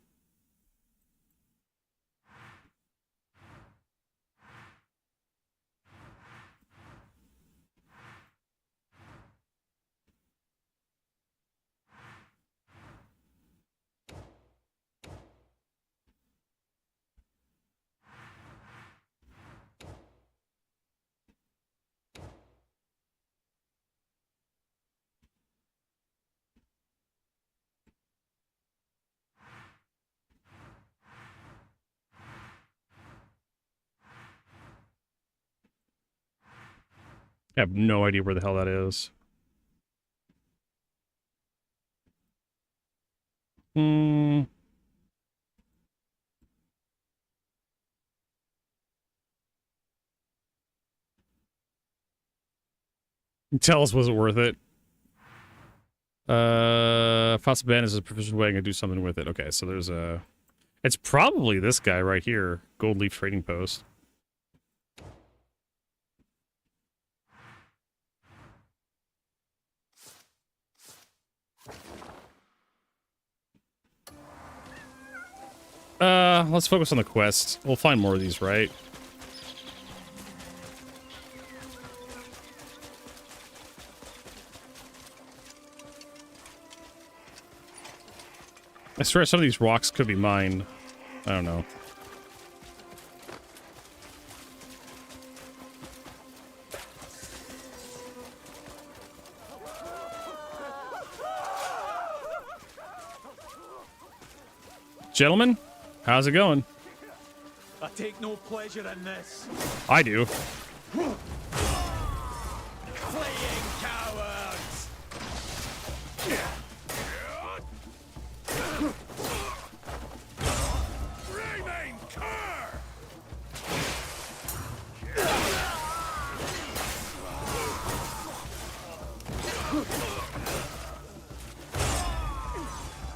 I have no idea where the hell that is. Hmm. Tell us, was it worth it? Fossil Band is a proficient way I can do something with it. Okay, so there's a... It's probably this guy right here. Gold Leaf Trading Post. Let's focus on the quest. We'll find more of these, right? I swear some of these rocks could be mine. I don't know. Gentlemen, how's it going? I take no pleasure in this. I do. Fleeing cowards! Remain cur!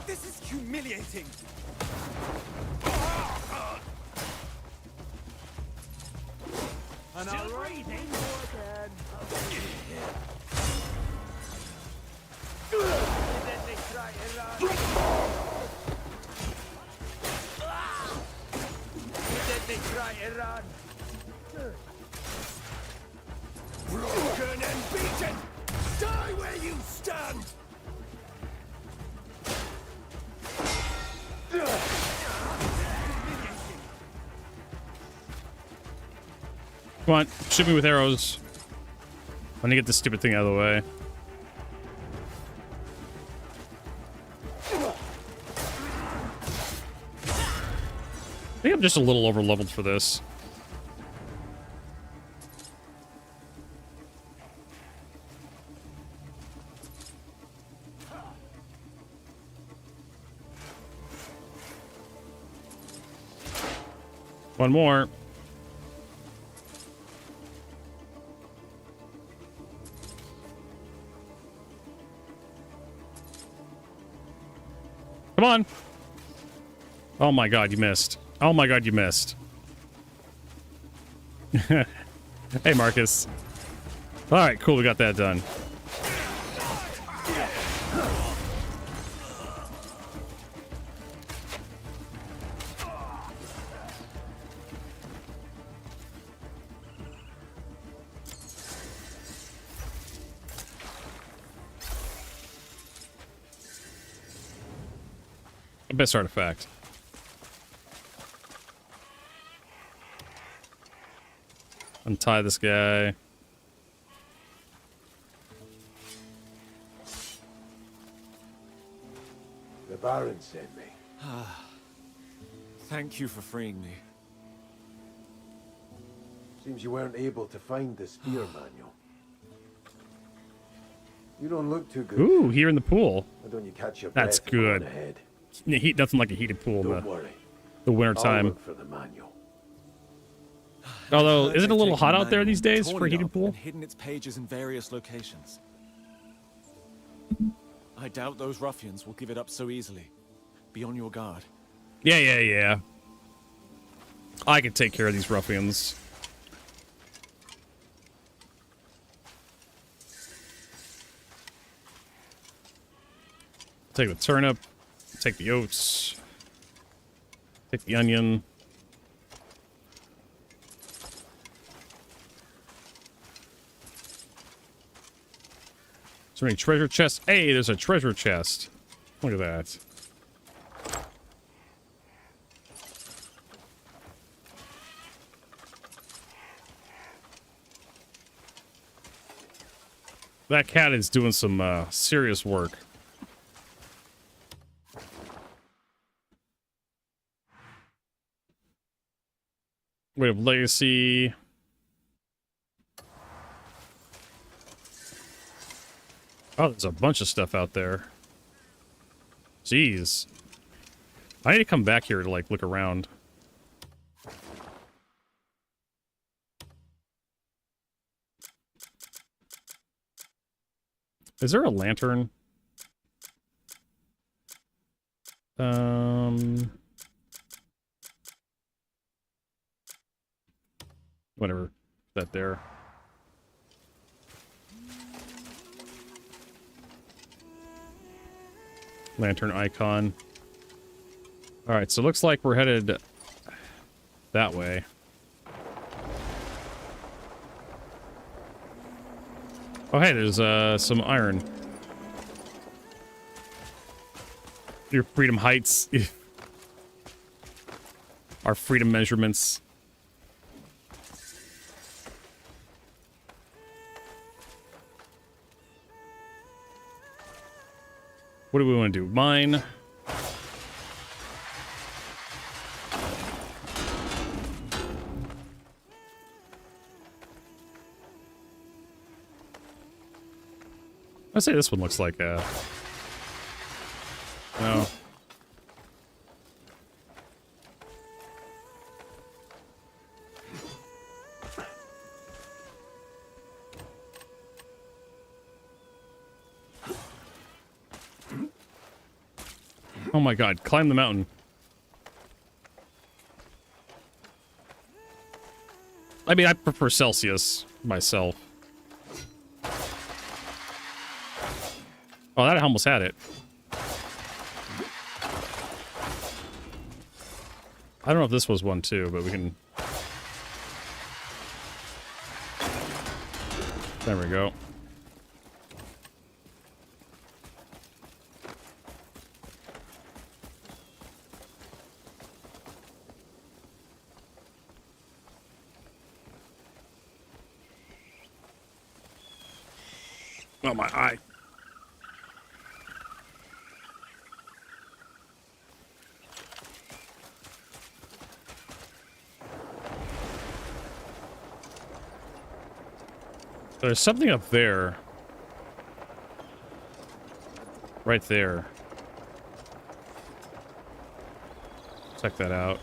This is humiliating. Still breathing? Broken and beaten! Die where you stand! Come on, shoot me with arrows. Let me get this stupid thing out of the way. I think I'm just a little over-leveled for this. One more. Come on. Oh my god, you missed. Oh my god, you missed. Hey, Marcus. Alright, cool, we got that done. Best artifact. Untie this guy. The Baron sent me. Thank you for freeing me. Seems you weren't able to find the spear manual. You don't look too good. Ooh, here in the pool. Why don't you catch your That's breath and go on good. ahead? Yeah, heat nothing like a heated pool in Don't worry. the winter I'll time. look for the manual. Although, I've isn't it a little taken hot the out there manual, these days torn for a it heated up, pool? and hidden its pages in various locations. I doubt those ruffians will give it up so easily. Be on your guard. Yeah. I can take care of these ruffians. Take the turnip. Take the oats. Take the onion. Is there any treasure chests? Hey, there's a treasure chest. Look at that. That cat is doing some serious work. We have legacy. Oh, there's a bunch of stuff out there. Jeez. I need to come back here to, like, look around. Is there a lantern? Whatever. That there. Lantern icon. Alright, so it looks like we're headed that way. Oh, hey, there's some iron. Your freedom heights. Our freedom measurements. What do we want to do? Mine. I'd say this one looks like no. Oh my god, climb the mountain. I mean, I prefer Celsius myself. Oh, that almost had it. I don't know if this was one too, but we can... There we go. Oh, my eye. There's something up there. Right there. Check that out.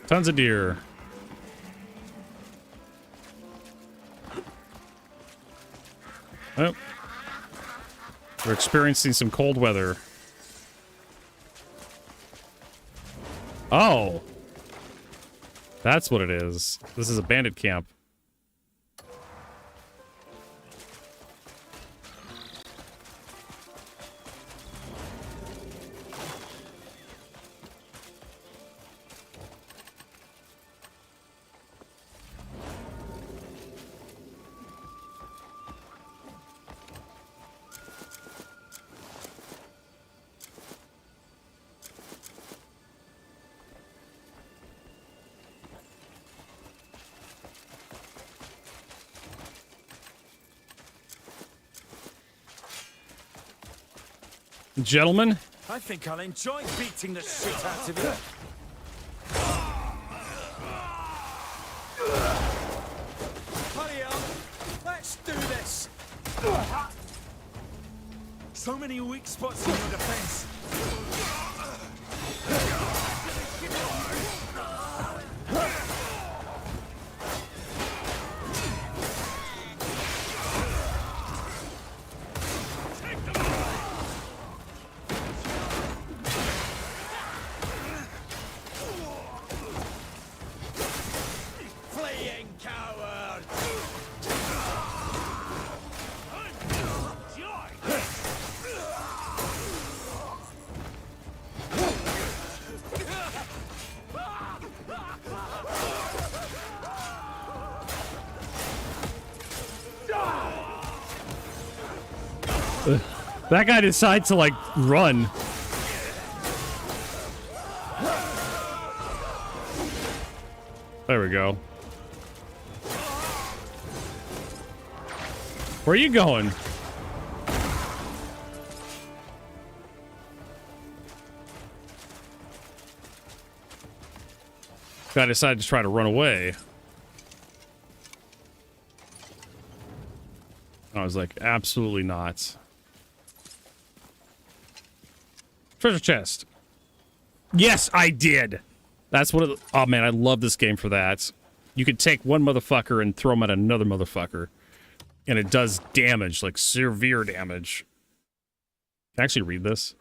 Tons of deer. Oh. We're experiencing some cold weather. Oh. That's what it is. This is a bandit camp. Gentlemen? I think I'll enjoy beating the shit out of you. Hurry up! Let's do this! So many weak spots in your defense. That guy decides to, like, run. There we go. Where are you going? Guy decided to try to run away. I was like, absolutely not. Treasure chest. Yes, I did. That's what it, oh man, I love this game for that. You could take one motherfucker and throw him at another motherfucker. And it does damage, like severe damage. Can I actually read this?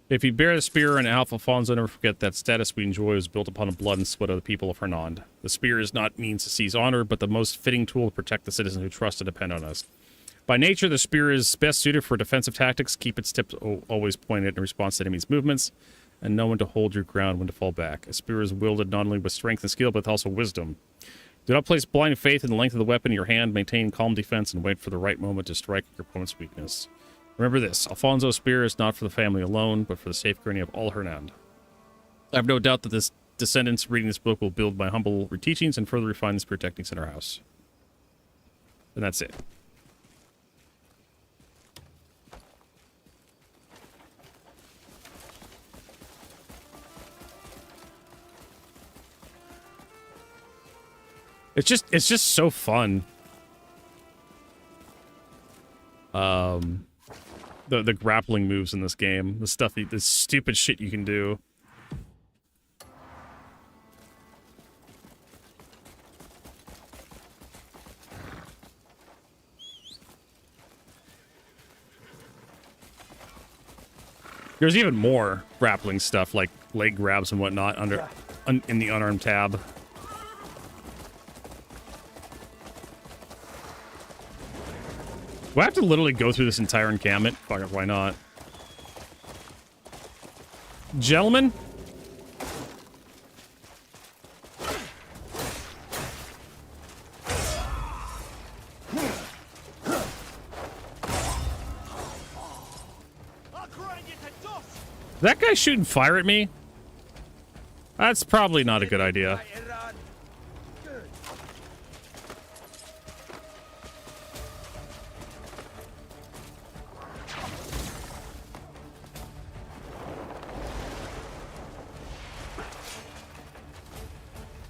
If you bear the spear in Alfonso, never forget that status we enjoy is built upon the blood and sweat of the people of Hernand. The spear is not means to seize honor, but the most fitting tool to protect the citizens who trust and depend on us. By nature, the spear is best suited for defensive tactics. Keep its tips always pointed in response to enemies' movements, and know when to hold your ground, when to fall back. A spear is wielded not only with strength and skill, but also wisdom. Do not place blind faith in the length of the weapon in your hand. Maintain calm defense and wait for the right moment to strike your opponent's weakness. Remember this, Alfonso's spear is not for the family alone, but for the safeguarding of all Hernand. I have no doubt that this descendants reading this book will build my humble teachings and further refine the spear techniques in our house. And that's it. It's just so fun. The grappling moves in this game, the stupid shit you can do. There's even more grappling stuff, like leg grabs and whatnot in the unarmed tab. Do I have to literally go through this entire encampment? Fuck it, why not? Gentlemen? That guy shooting fire at me? That's probably not a good idea.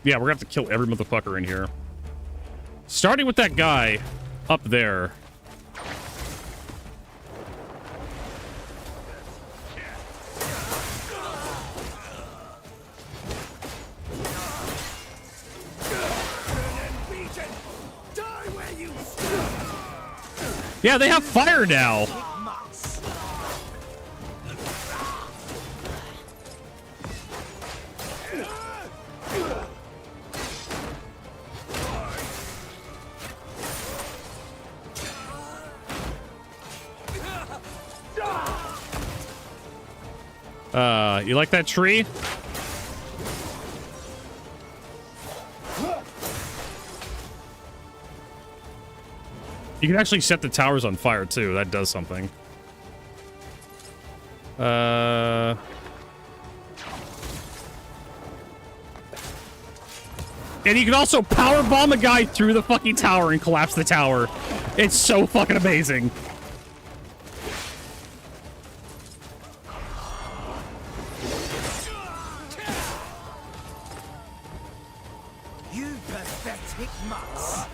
Yeah, we're gonna have to kill every motherfucker in here. Starting with that guy up there. Yeah, they have fire now. You like that tree? You can actually set the towers on fire too. That does something. And you can also power bomb a guy through the fucking tower and collapse the tower. It's so fucking amazing. You pathetic mutts.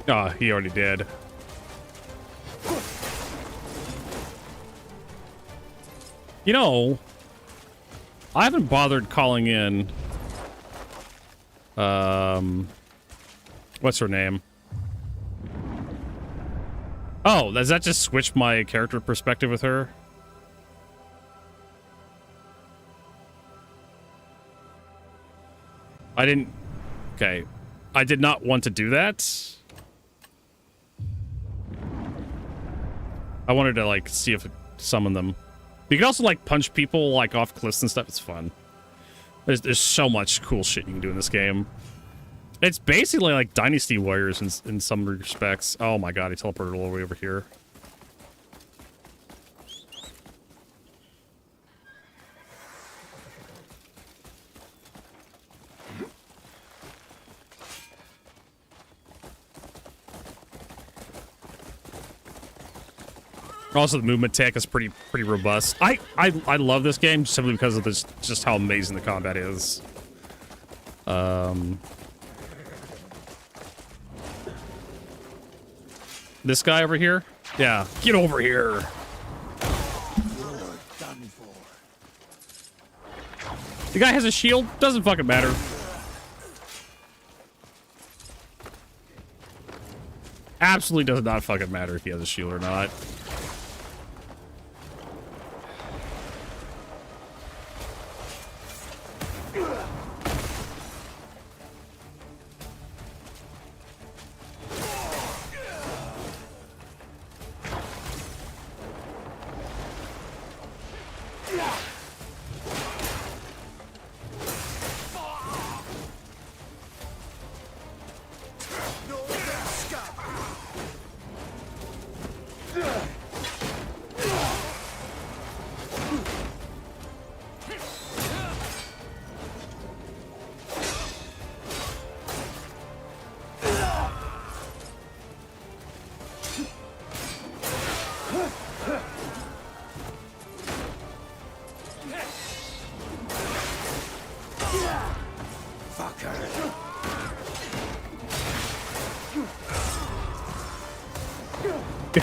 Ah, he already did. You know, I haven't bothered calling in. What's her name? Oh, does that just switch my character perspective with her? I didn't... Okay. I did not want to do that. I wanted to, like, see if it summoned them. You can also, like, punch people, like, off cliffs and stuff. It's fun. There's so much cool shit you can do in this game. It's basically like Dynasty Warriors in some respects. Oh my god, he teleported all the way over here. Also, the movement tech is pretty robust. I love this game simply because of this, just how amazing the combat is. This guy over here? Yeah, get over here. The guy has a shield? Doesn't fucking matter. Absolutely does not fucking matter if he has a shield or not.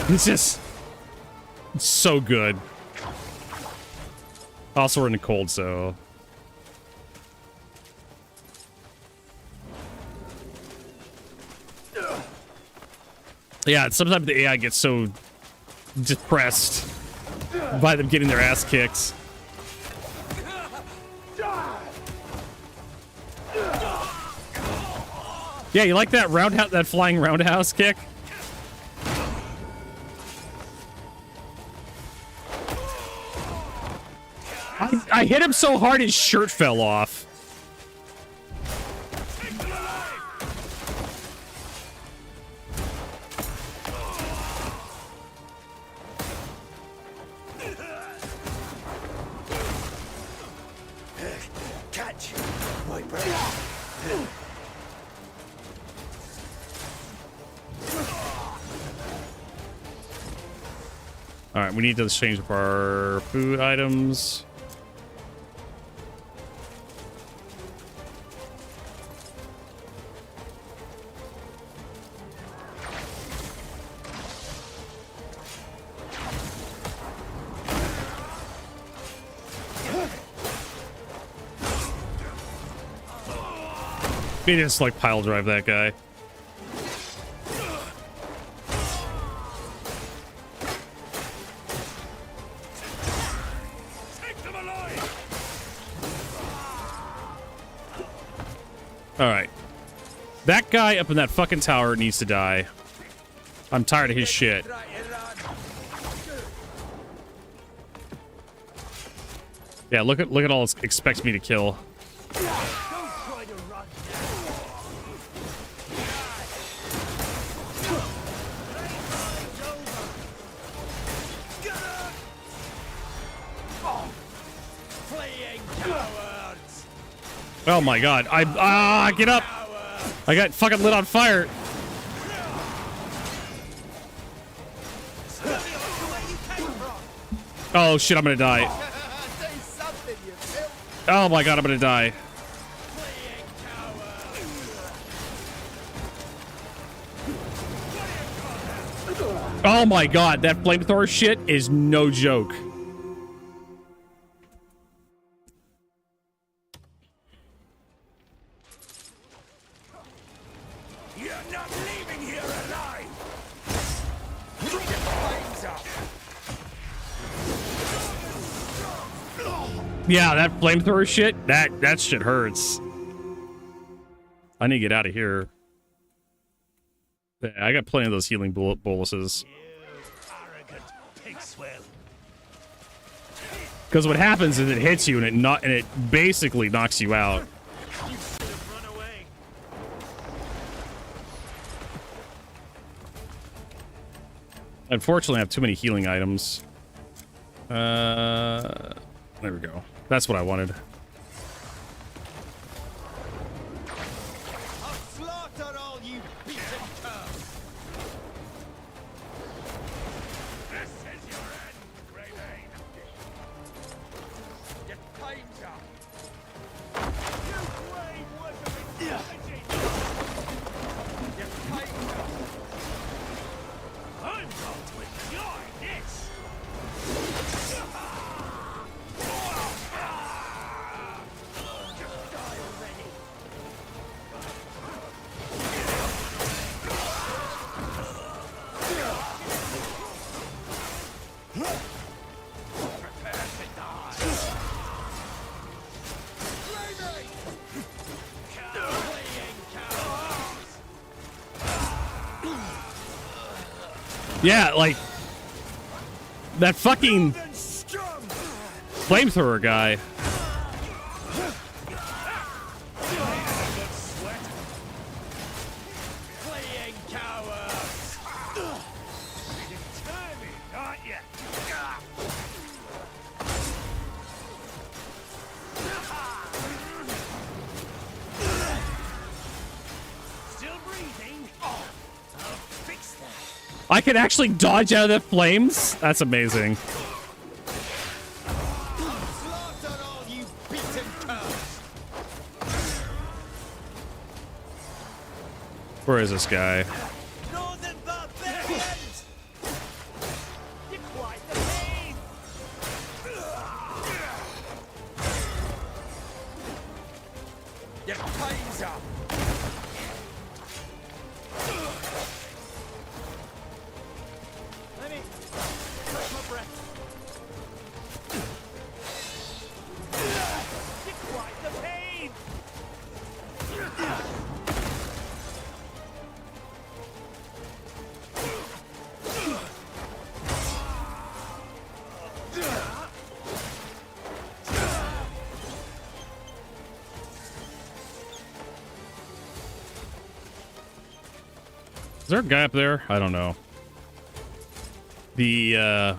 It's just so good. Also, we're in the cold, so yeah. Sometimes the AI gets so depressed by them getting their ass kicked. Yeah, you like that roundhouse, that flying roundhouse kick? I hit him so hard his shirt fell off. Catch my breath. All right, we need to change up our food items. He just like pile drive that guy. All right. That guy up in that fucking tower needs to die. I'm tired of his shit. Yeah, look at all it expects me to kill. Oh my god. Get up. I got fucking lit on fire. Oh shit, I'm gonna die. Oh my god, I'm gonna die. Oh my god, that flamethrower shit is no joke. Yeah, that flamethrower shit, that shit hurts. I need to get out of here. Yeah, I got plenty of those healing boluses. Because what happens is it hits you and it basically knocks you out. Unfortunately, I have too many healing items. There we go. That's what I wanted. Yeah, like that fucking flamethrower guy. I can actually dodge out of the flames? That's amazing. Where is this guy? Is there a guy up there? I don't know. The,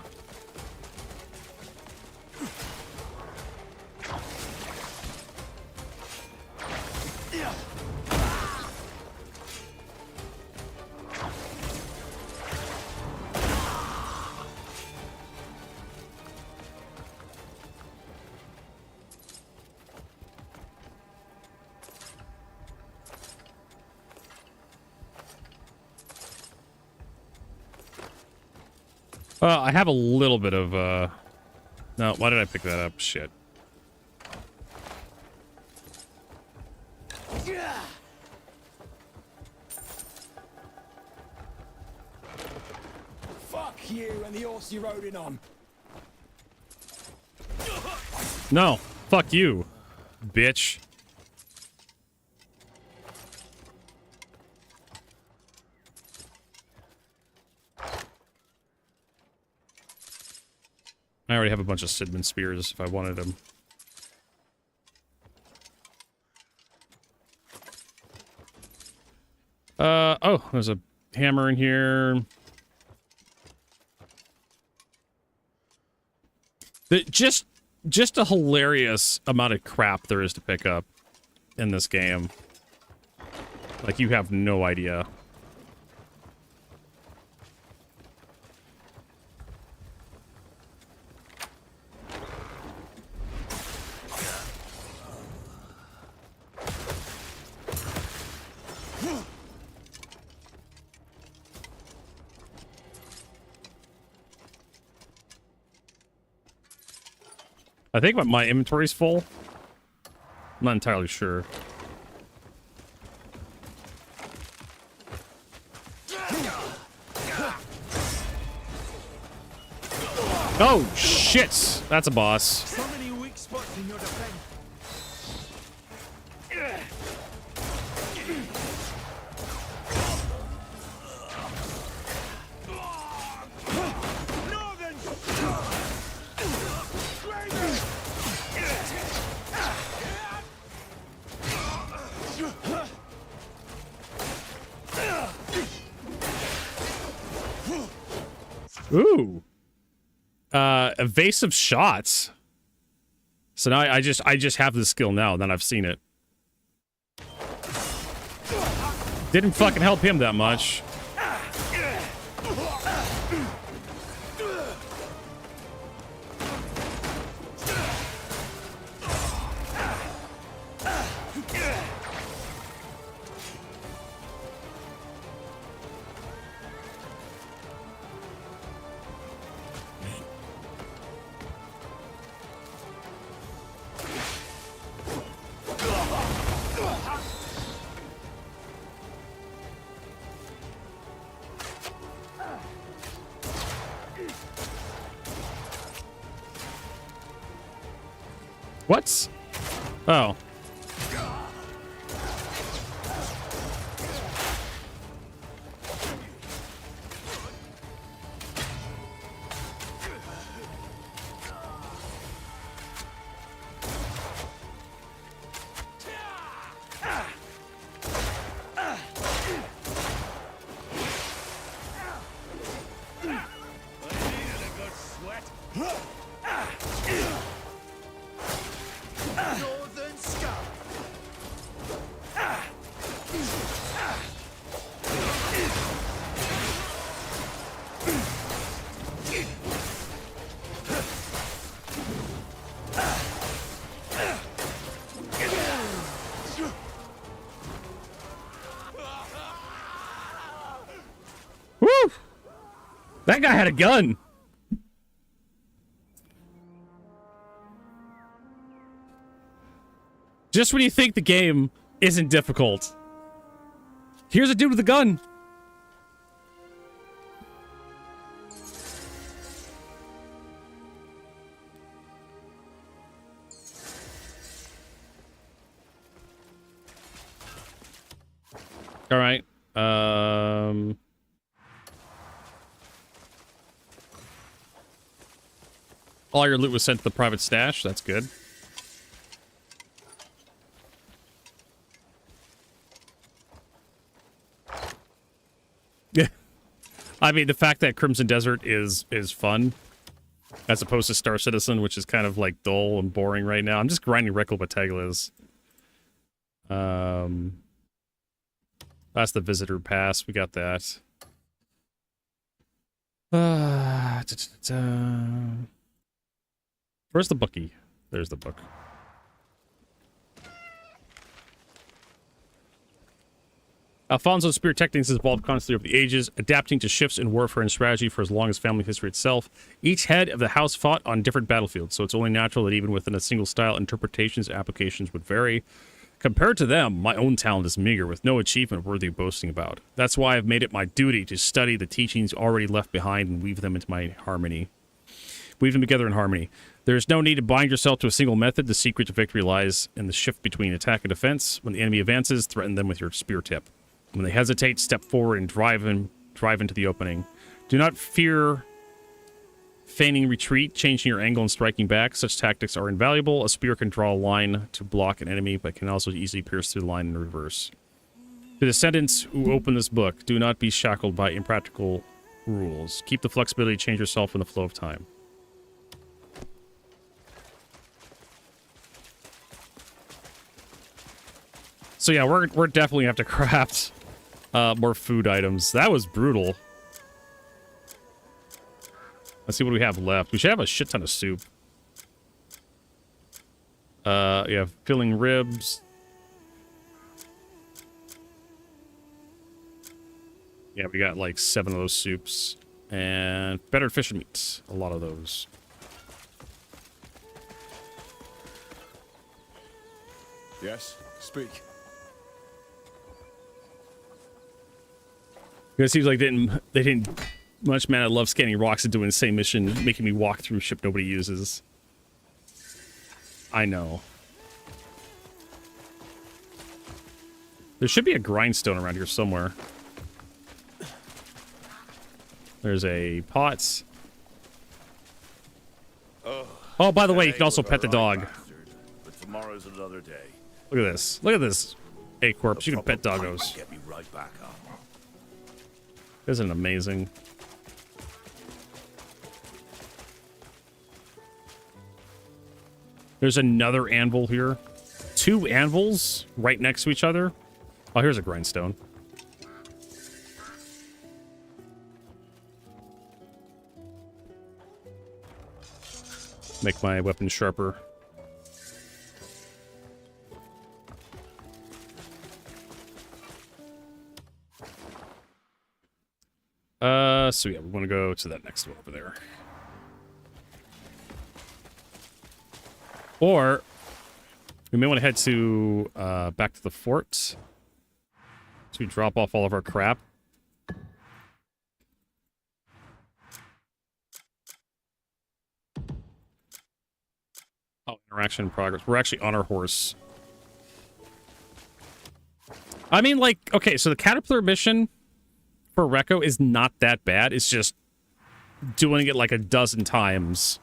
I have a little bit of, no, why did I pick that up? Shit. Fuck you and the horse you rode in on. No, fuck you, bitch. I already have a bunch of Sidman spears if I wanted them. Oh, there's a hammer in here. Just a hilarious amount of crap there is to pick up in this game. Like, you have no idea. I think my inventory's full. I'm not entirely sure. Oh shit! That's a boss. So many weak spots in Ooh. Evasive shots. So now I just have this skill now, then I've seen it. Didn't fucking help him that much. What? Oh. Woo! That guy had a gun. Just when you think the game isn't difficult, here's a dude with a gun. All right. All your loot was sent to the private stash. That's good. Yeah. I mean, the fact that Crimson Desert is fun, as opposed to Star Citizen, which is kind of like dull and boring right now. I'm just grinding Rectal Bateglas. That's the Visitor Pass. We got that. Where's the bookie? There's the book. Alfonso's spear techniques has evolved constantly over the ages, adapting to shifts in warfare and strategy for as long as family history itself. Each head of the house fought on different battlefields, so it's only natural that even within a single style, interpretations and applications would vary. Compared to them, my own talent is meager, with no achievement worthy of boasting about. That's why I've made it my duty to study the teachings already left behind and weave them together in harmony. There is no need to bind yourself to a single method. The secret to victory lies in the shift between attack and defense. When the enemy advances, threaten them with your spear tip. When they hesitate, step forward and drive into the opening. Do not fear feigning retreat, changing your angle and striking back. Such tactics are invaluable. A spear can draw a line to block an enemy, but can also easily pierce through the line in reverse. To descendants who open this book, do not be shackled by impractical rules. Keep the flexibility to change yourself in the flow of time. So yeah, we're definitely have to craft more food items. That was brutal. Let's see what we have left. We should have a shit ton of soup. Yeah, filling ribs. Yeah, we got like 7 of those soups. And better fish and meat. A lot of those. Yes, speak. It seems like they didn't much, man. I love scanning rocks and doing the same mission, making me walk through ship nobody uses. I know. There should be a grindstone around here somewhere. There's a pot. Oh, by the way, you can also pet the dog. But tomorrow's another day. Look at this. Look at this. Hey, Corpse, you can pet doggos. Get me right back up. Isn't it amazing? There's another anvil here. 2 anvils right next to each other. Oh, here's a grindstone. Make my weapon sharper. So yeah, we want to go to that next one over there. Or we may want to head to back to the fort. So we drop off all of our crap. Oh, interaction in progress. We're actually on our horse. I mean, like, okay, so the caterpillar mission for Rekko is not that bad. It's just doing it like a dozen times,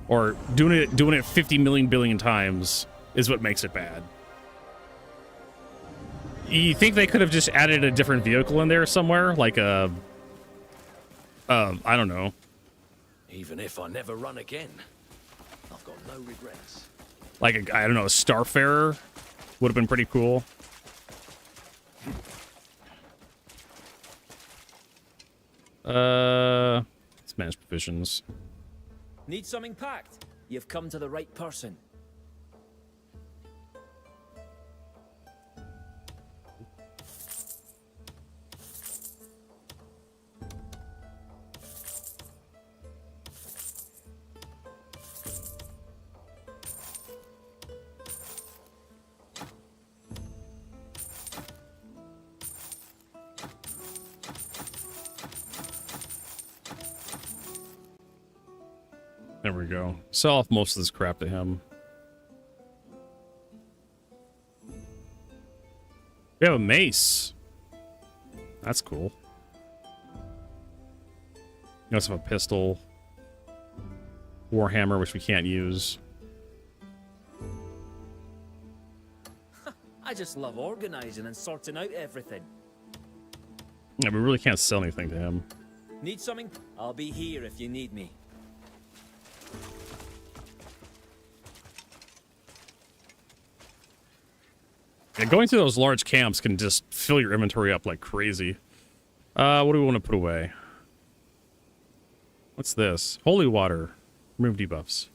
or doing it 50 million billion times is what makes it bad. You think they could have just added a different vehicle in there somewhere, like a I don't know. Even if I never run again, I've got no regrets. Like I don't know, a Starfarer would have been pretty cool. Let's manage provisions. Need something packed? You've come to the right person. There we go. Sell off most of this crap to him. We have a mace. That's cool. We also have a pistol. Warhammer, which we can't use. I just love organizing and sorting out everything. Yeah, we really can't sell anything to him. Need something? I'll be here if you need me. Yeah, going through those large camps can just fill your inventory up like crazy. What do we want to put away? What's this? Holy water. Remove debuffs.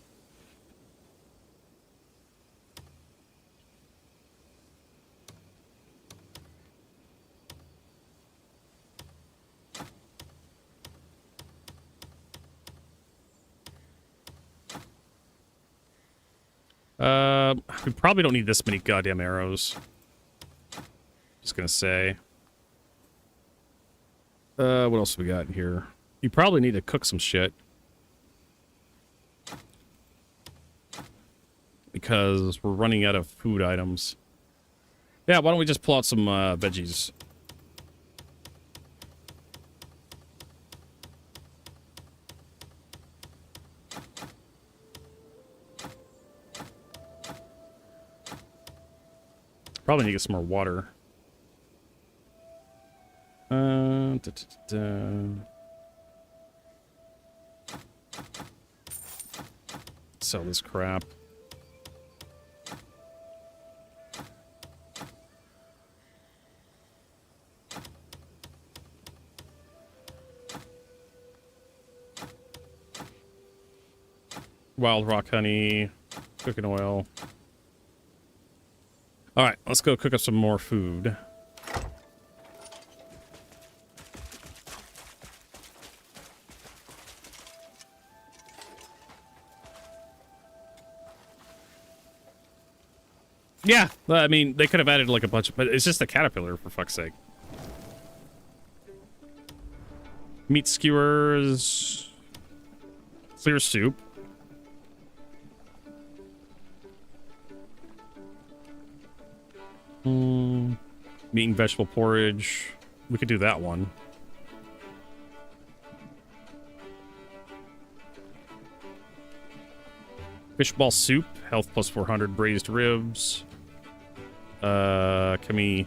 We probably don't need this many goddamn arrows. Just gonna say. What else we got here? You probably need to cook some shit. Because we're running out of food items. Yeah, why don't we just pull out some veggies? Probably need to get some more water. Sell this crap. Wild rock honey, cooking oil. All right, let's go cook up some more food. Yeah, I mean, they could have added like a bunch of, but it's just a caterpillar, for fuck's sake. Meat skewers, clear soup. Meat and vegetable porridge. We could do that one. Fishball soup. Health plus 400. Braised ribs. Can we...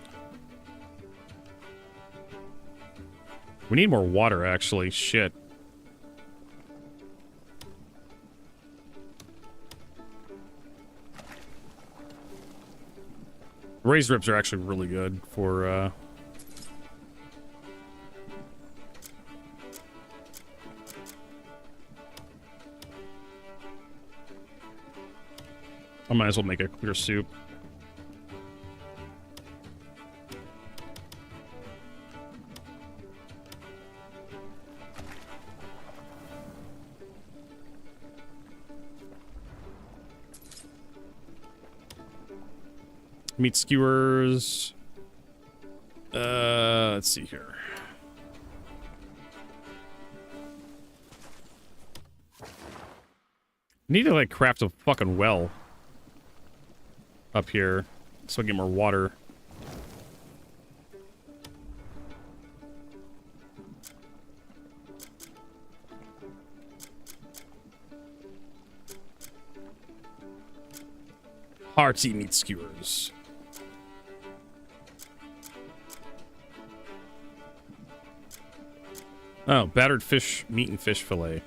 We need more water, actually. Shit. Raised ribs are actually really good for I might as well make a clear soup. Meat skewers. Let's see here. Need to like craft a fucking well up here so I get more water. Hearty meat skewers. Oh, battered fish, meat and fish fillet.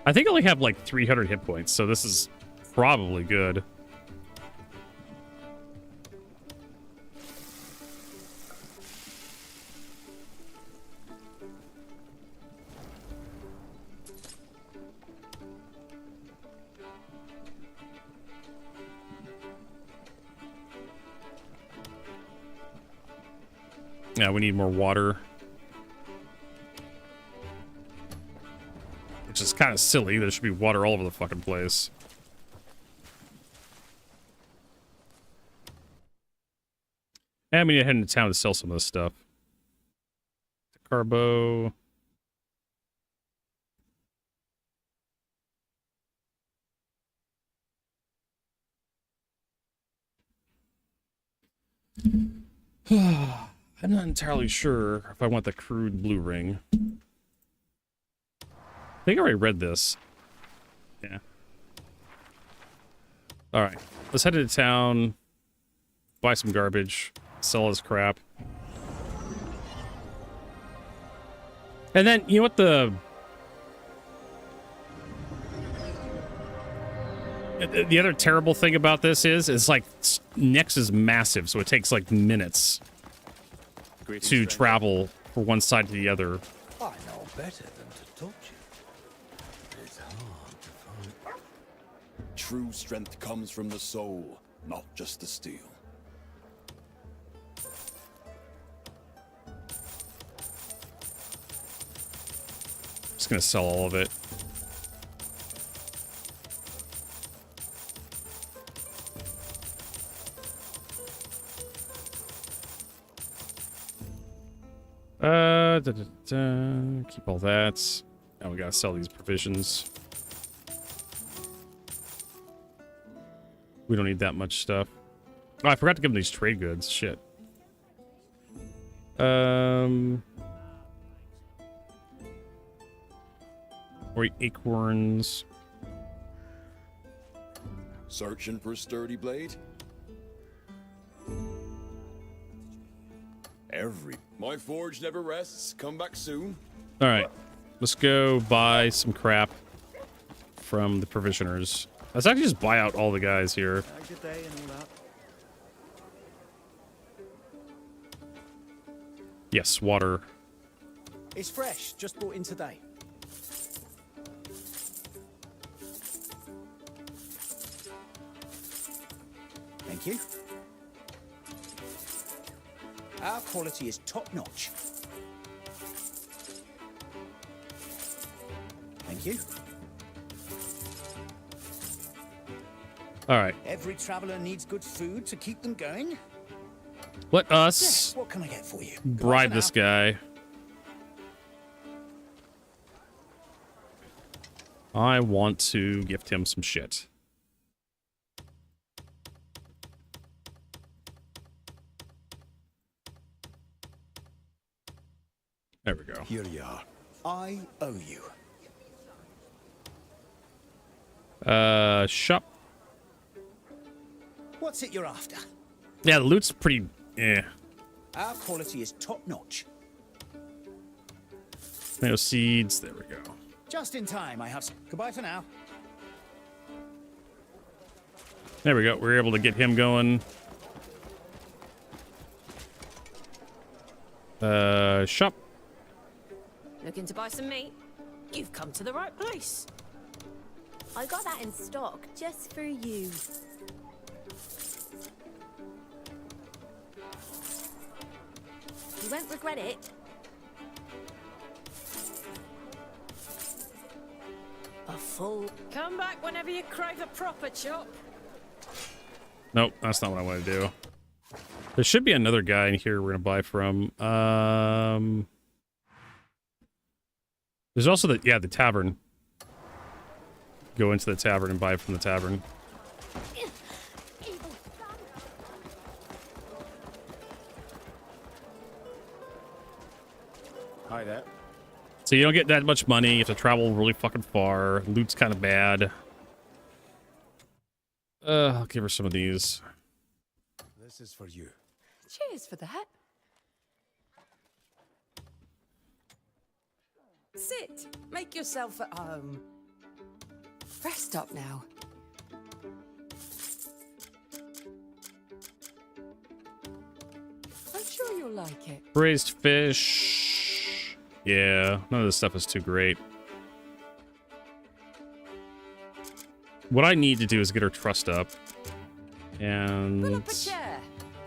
I think I only have like 300 hit points, so this is probably good. Yeah, we need more water. Which is kind of silly. There should be water all over the fucking place. And we need to head into town to sell some of this stuff. Carbo. I'm not entirely sure if I want the crude blue ring. I think I already read this. Yeah. Alright. Let's head into town. Buy some garbage. Sell this crap. And then, you know what the other terrible thing about this is like, Nyx is massive, so it takes like minutes to travel from one side to the other. I know better than to touch it. It's hard to find. True strength comes from the soul, not just the steel. Just gonna sell all of it. Keep all that. Now we gotta sell these provisions. We don't need that much stuff. Oh, I forgot to give them these trade goods. Shit. Or acorns. Searching for a sturdy blade? My forge never rests. Come back soon. All right, let's go buy some crap from the provisioners. Let's actually just buy out all the guys here. Good day and all that. Yes, water. It's fresh, just brought in today. Thank you. Our quality is top-notch. Thank you. All right. Every traveler needs good food to keep them going. Let us Yes, what can I get for you? bribe this guy. I want to gift him some shit. There we go. Here you are. I owe you. Shop. What's it you're after? Yeah, the loot's pretty. Eh. Our quality is top-notch. Tomato seeds. There we go. Just in time, I have some. Goodbye for now. There we go. We were able to get him going. Shop. Looking to buy some meat? You've come to the right place. I got that in stock just for you. You won't regret it. A full... Come back whenever you crave a proper chop. Nope, that's not what I want to do. There should be another guy in here we're gonna buy from. There's also the tavern. Go into the tavern and buy from the tavern. Hi there. So you don't get that much money. You have to travel really fucking far. Loot's kind of bad. I'll give her some of these. This is for you. Cheers for that. Sit. Make yourself at home. Rest up now. I'm sure you'll like it. Braised fish. Yeah, none of this stuff is too great. What I need to do is get her trust up. And... Pull up a chair.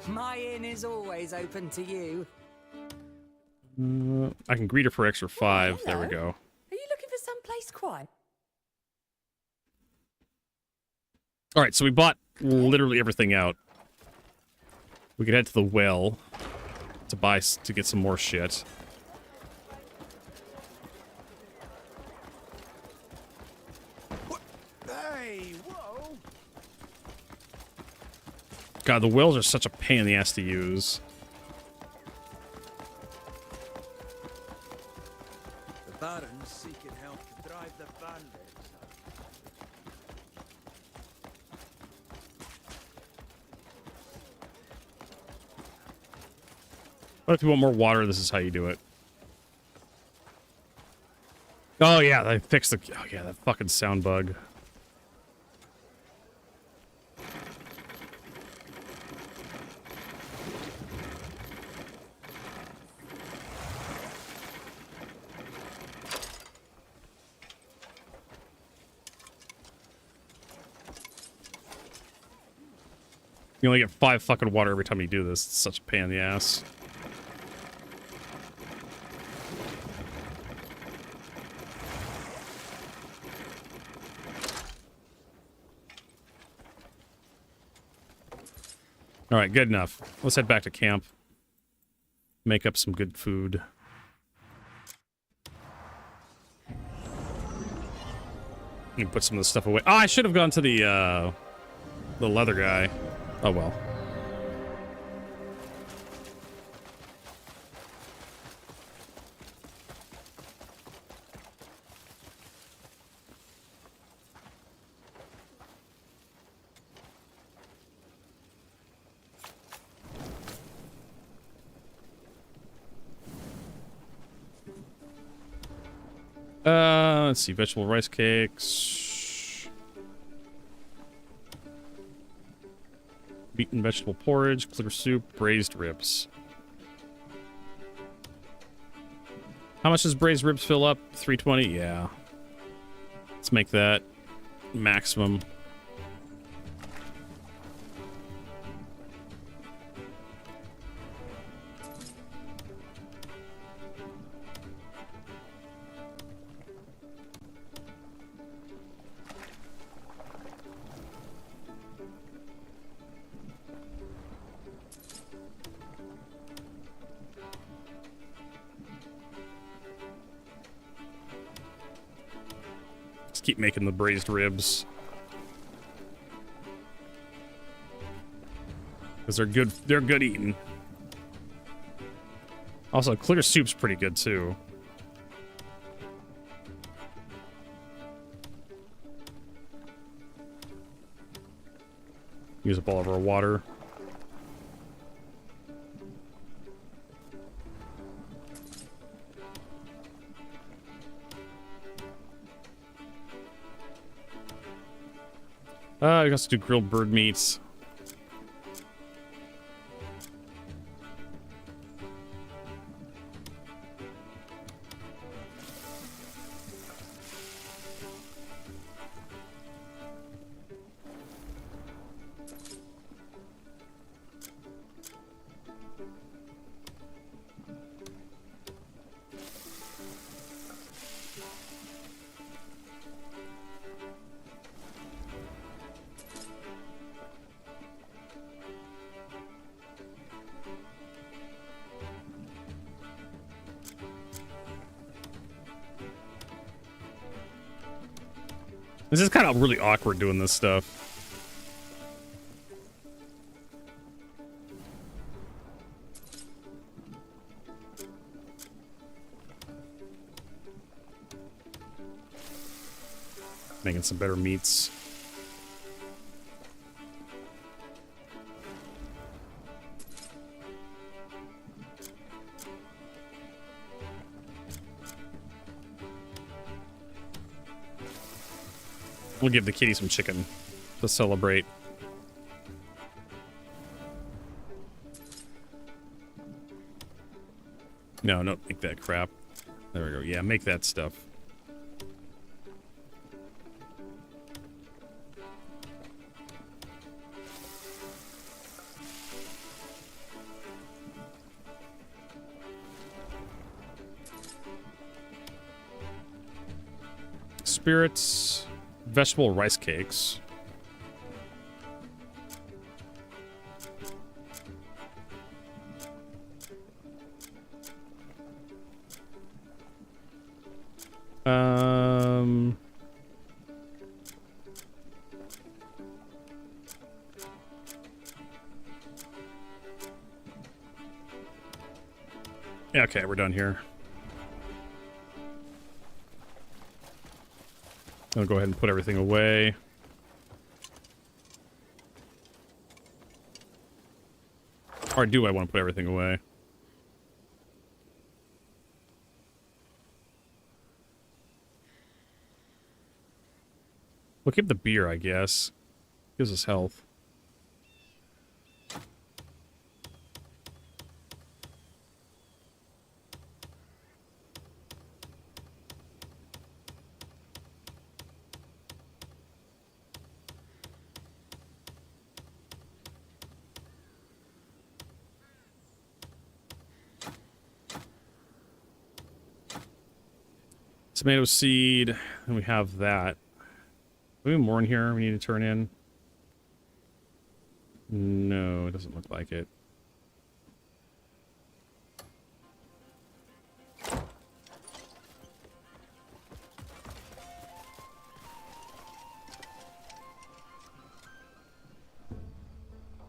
My inn is always open to you. I can greet her for extra 5. Hello. There we go. Are you looking for someplace quiet? All right, so we bought literally everything out. We could head to the well to get some more shit. Hey, whoa! God, the wells are such a pain in the ass to use. The Baron's seeking help to drive the bandits. But if you want more water, this is how you do it. Oh yeah, they fixed the... Oh yeah, that fucking sound bug. You only get 5 fucking water every time you do this. It's such a pain in the ass. All right, good enough. Let's head back to camp. Make up some good food. You put some of the stuff away. Oh, I should have gone to the leather guy. Oh well. Let's see, vegetable rice cakes. Meat and vegetable porridge, clear soup, braised ribs. How much does braised ribs fill up? 320? Yeah. Let's make that maximum. Keep making the braised ribs. Because they're good eating. Also, clear soup's pretty good too. Use up all of our water. I guess do grilled bird meats. This is kind of really awkward doing this stuff. Making some better meats. We'll give the kitty some chicken to celebrate. No, don't make that crap. There we go. Yeah, make that stuff. Spirits, vegetable rice cakes. Yeah, okay, we're done here. I'll go ahead and put everything away. Or do I want to put everything away? We'll keep the beer, I guess. Gives us health. Tomato seed, and we have that. Do we have more in here we need to turn in? No, it doesn't look like it.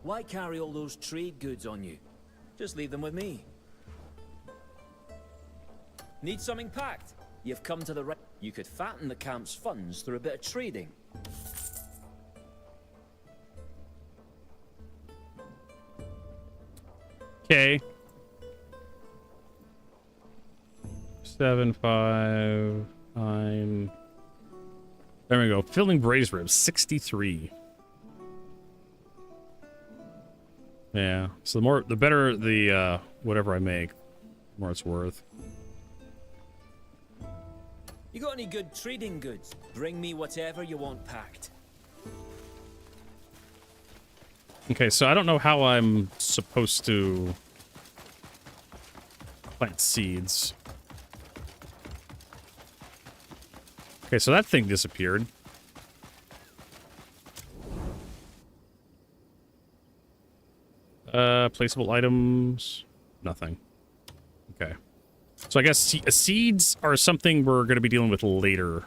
Why carry all those trade goods on you? Just leave them with me. Need something packed? You've come to the right... You could fatten the camp's funds through a bit of trading. Okay. 7, 5, 9. There we go. Filling braised ribs, 63. Yeah. So the better the whatever I make, the more it's worth. You got any good trading goods? Bring me whatever you want packed. Okay, so I don't know how I'm supposed to plant seeds. Okay, so that thing disappeared. Placeable items, nothing. Okay. So I guess seeds are something we're going to be dealing with later,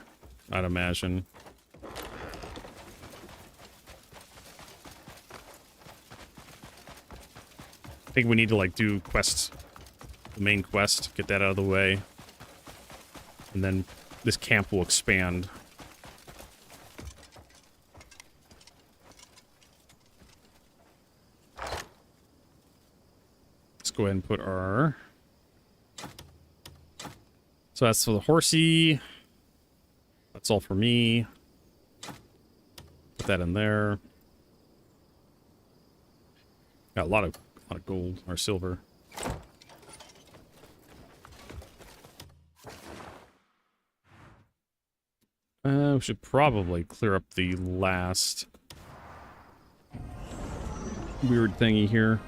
I'd imagine. I think we need to, like, do quests. The main quest, get that out of the way. And then this camp will expand. Let's go ahead and put our... So that's for the horsey. That's all for me. The that in there. Got a lot of gold or silver. We should probably clear up the last weird thingy here.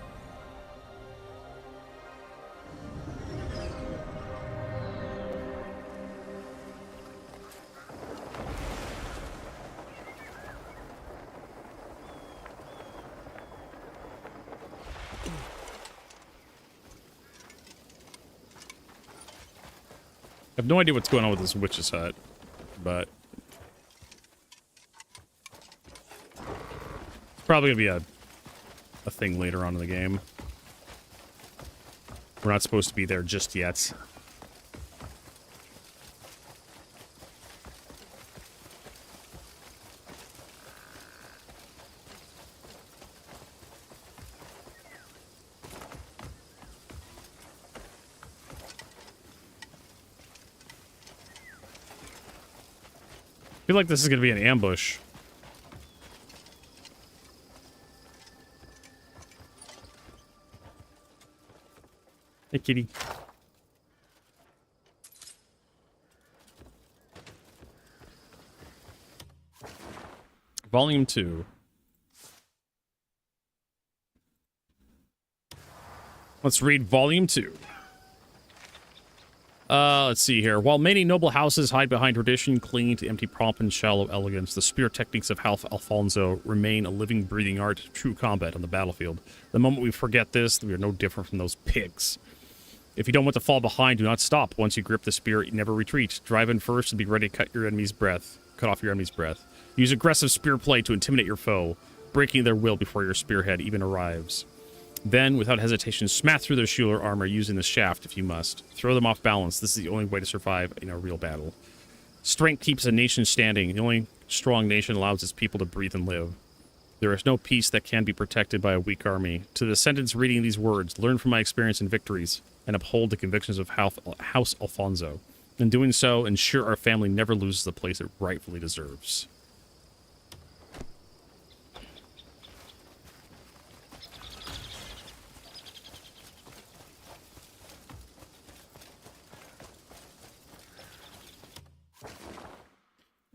I have no idea what's going on with this witch's hut, but it's probably gonna be a thing later on in the game. We're not supposed to be there just yet. I feel like this is going to be an ambush. Hey, kitty. Volume 2. Let's read Volume 2. Let's see here. While many noble houses hide behind tradition, clinging to empty pomp and shallow elegance, the spear techniques of Half Alfonso remain a living, breathing art of true combat on the battlefield. The moment we forget this, we are no different from those pigs. If you don't want to fall behind, do not stop. Once you grip the spear, never retreat. Drive in first and be ready to cut off your enemy's breath. Use aggressive spear play to intimidate your foe, breaking their will before your spearhead even arrives. Then, without hesitation, smash through their shield or armor using the shaft if you must. Throw them off balance. This is the only way to survive in a real battle. Strength keeps a nation standing. The only strong nation allows its people to breathe and live. There is no peace that can be protected by a weak army. To the descendants reading these words, learn from my experience and victories, and uphold the convictions of House Alfonso. In doing so, ensure our family never loses the place it rightfully deserves.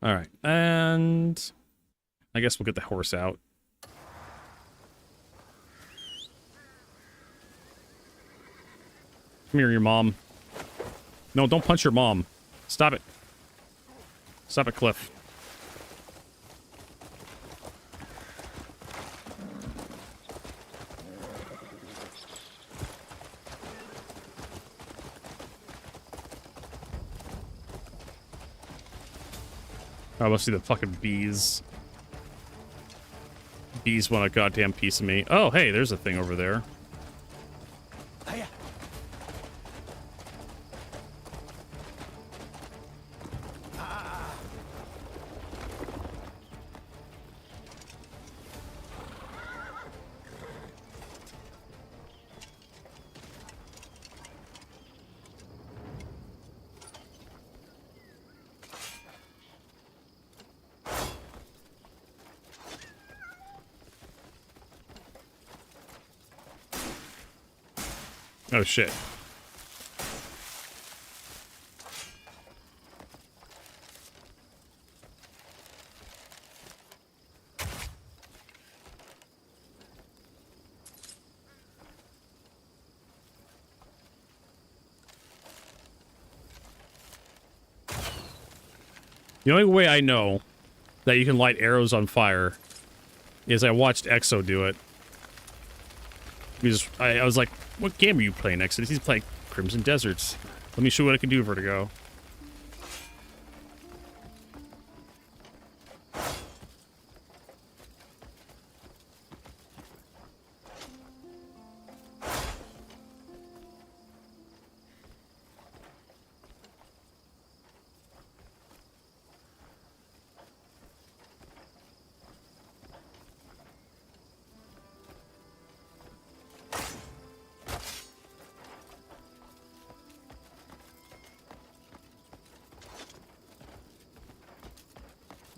All right, and I guess we'll get the horse out. Come here, your mom. No, don't punch your mom. Stop it. Stop it, Cliff. I must see the fucking bees. Bees want a goddamn piece of me. Oh, hey, there's a thing over there. Oh, shit. The only way I know that you can light arrows on fire is I watched Exo do it. Because I was like, what game are you playing, Exodus? He's playing Crimson Deserts. Let me show you what I can do, Vertigo.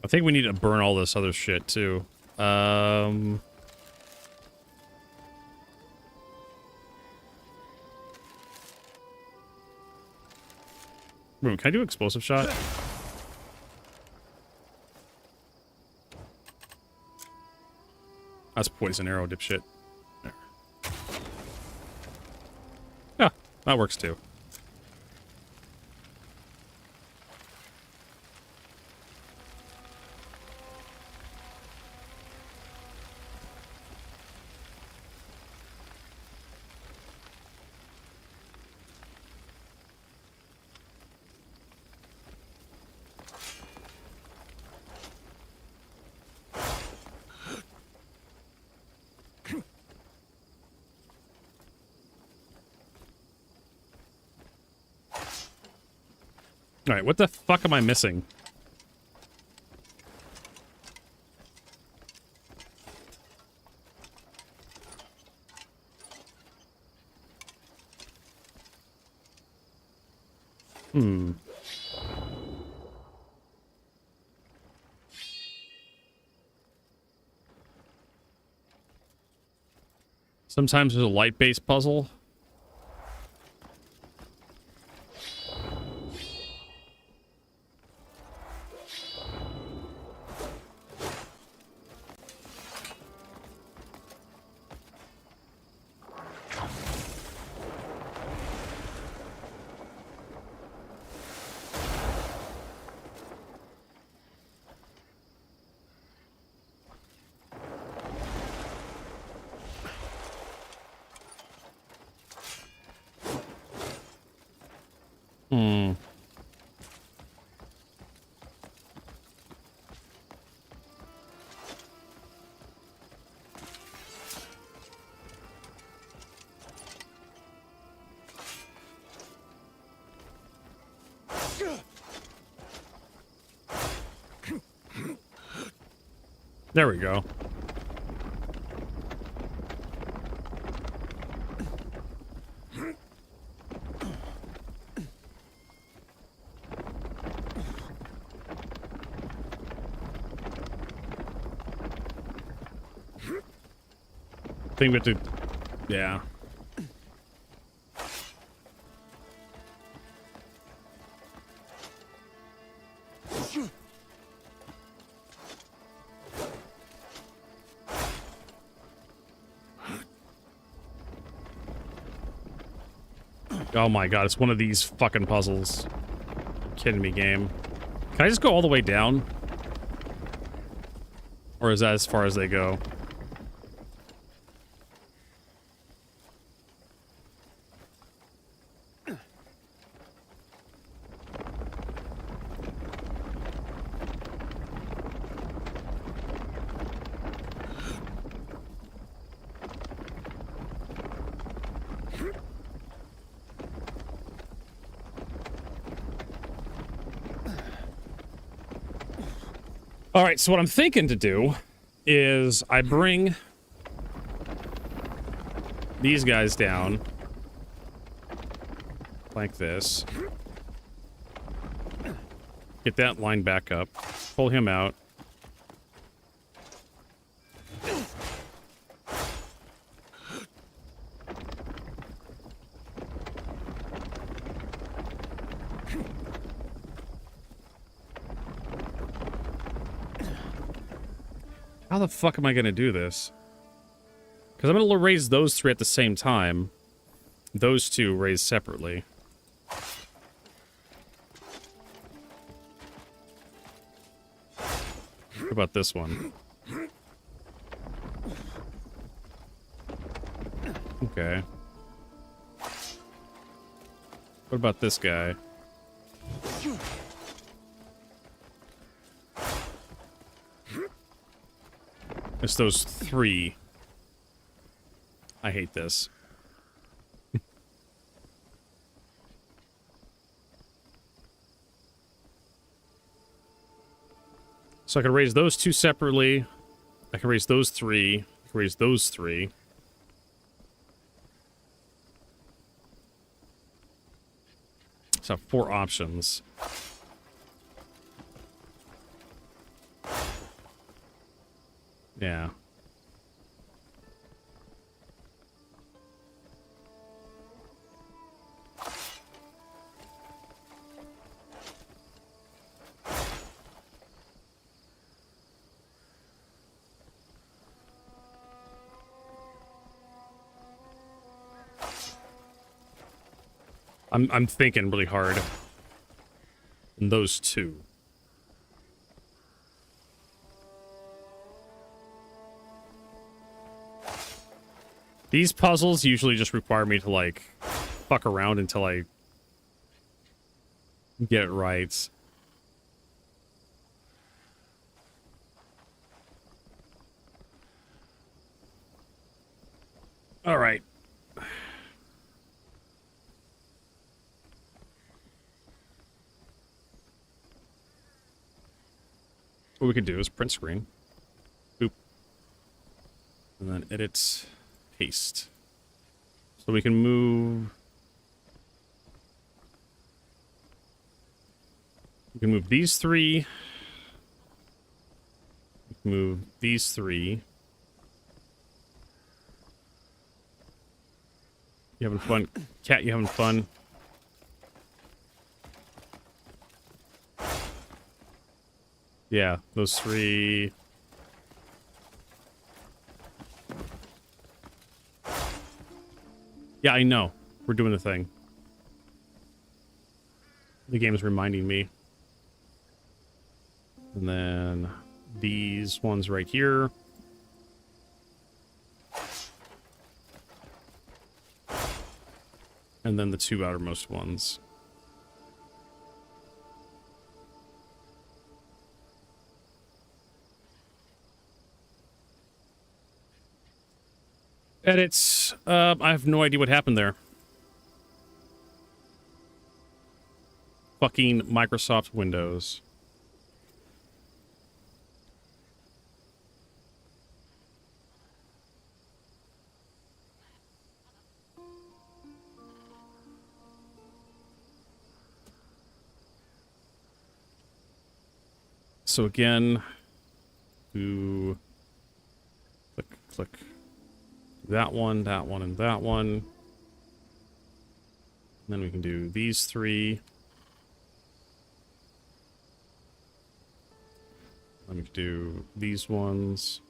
I think we need to burn all this other shit too. Can I do explosive shot? That's poison arrow, dipshit. There. Yeah, that works too. Alright, what the fuck am I missing? Sometimes there's a light-based puzzle. There we go. I think we have to... Yeah. Oh my god, it's one of these fucking puzzles. You're kidding me, game. Can I just go all the way down? Or is that as far as they go? All right, so what I'm thinking to do is I bring these guys down like this. Get that line back up. Pull him out. How the fuck am I going to do this? Because I'm going to raise those three at the same time. Those two raised separately. What about this one? Okay. What about this guy? It's those three. I hate this. So I can raise those two separately. I can raise those three. I can raise those three. So I have 4 options. Yeah. I'm thinking really hard. And those two. These puzzles usually just require me to, like, fuck around until I get it right. All right. What we could do is print screen. Boop. And then edit, paste. So we can move... We can move these three. We can move these three. You having fun? Cat, you having fun? Yeah, those three. Yeah, I know. We're doing the thing. The game is reminding me. And then these ones right here. And then the two outermost ones. Edits. I have no idea what happened there. Fucking Microsoft Windows. So again, do click, click. That one, and that one. And then we can do these three. Let me do these ones.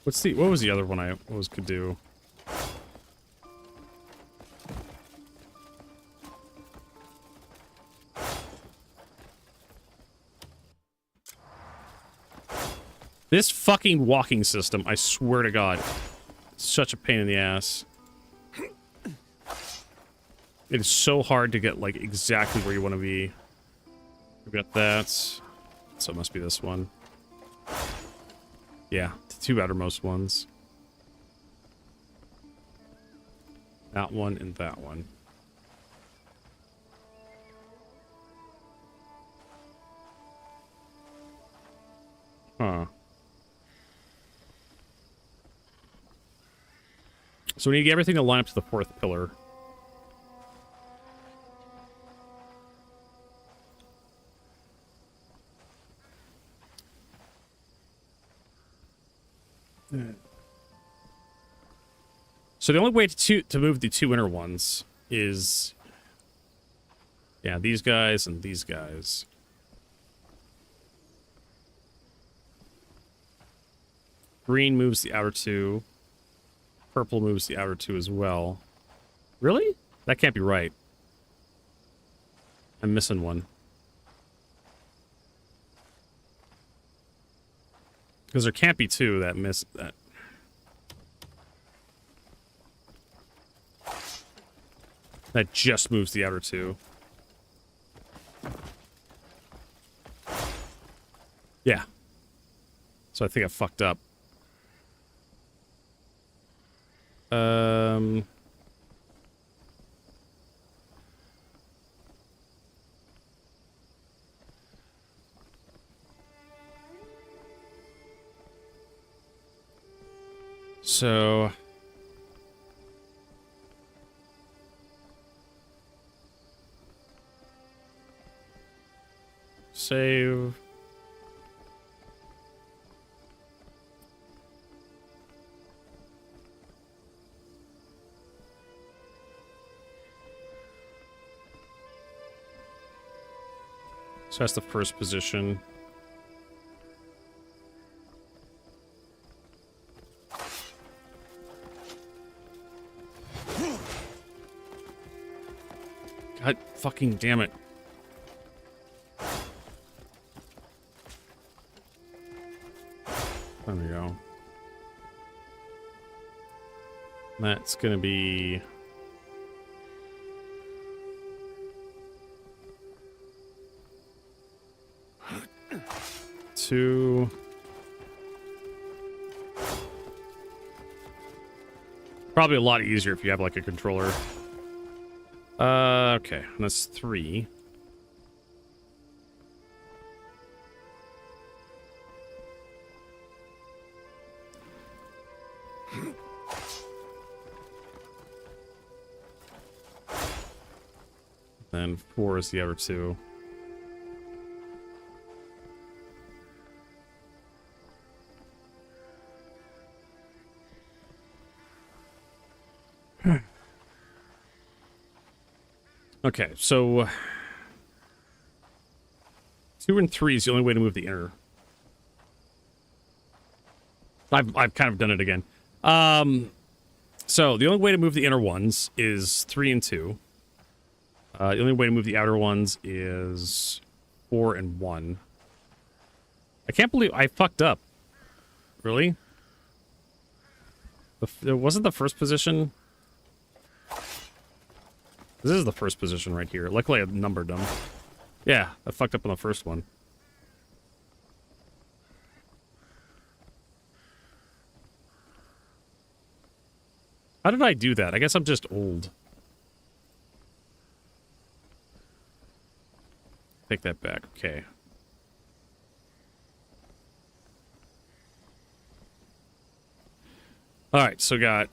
What was the other one I could do? This fucking walking system, I swear to God. It's such a pain in the ass. It is so hard to get, like, exactly where you want to be. We've got that. So it must be this one. Yeah, the two outermost ones. That one and that one. Huh. So we need to get everything to line up to the fourth pillar. So the only way to move the two inner ones is... Yeah, these guys and these guys. Green moves the outer two. Purple moves the outer two as well. Really? That can't be right. I'm missing one. Because there can't be two that miss that. That just moves the outer two. Yeah. So I think I fucked up. So save. So that's the first position. God fucking damn it. There we go. That's gonna be... two. Probably a lot easier if you have like a controller. Okay, that's 3. Then 4 is the other 2. Okay, so 2 and 3 is the only way to move the inner. I've kind of done it again. So the only way to move the inner ones is 3 and 2. The only way to move the outer ones is 4 and 1. I can't believe I fucked up. Really? It wasn't the first position. This is the first position right here. Luckily, I numbered them. Yeah, I fucked up on the first one. How did I do that? I guess I'm just old. Take that back. Okay. All right, so got...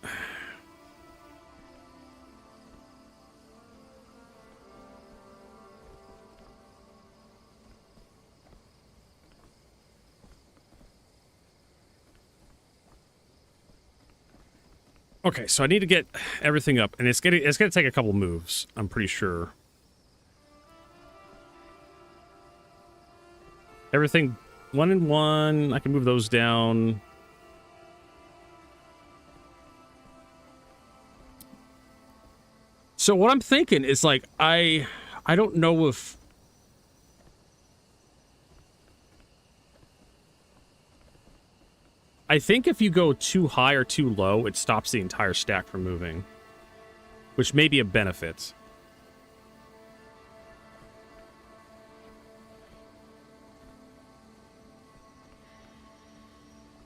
Okay, so I need to get everything up, and it's gonna take a couple moves, I'm pretty sure. Everything 1 and 1, I can move those down. So what I'm thinking is like I don't know if I think if you go too high or too low, it stops the entire stack from moving, which may be a benefit.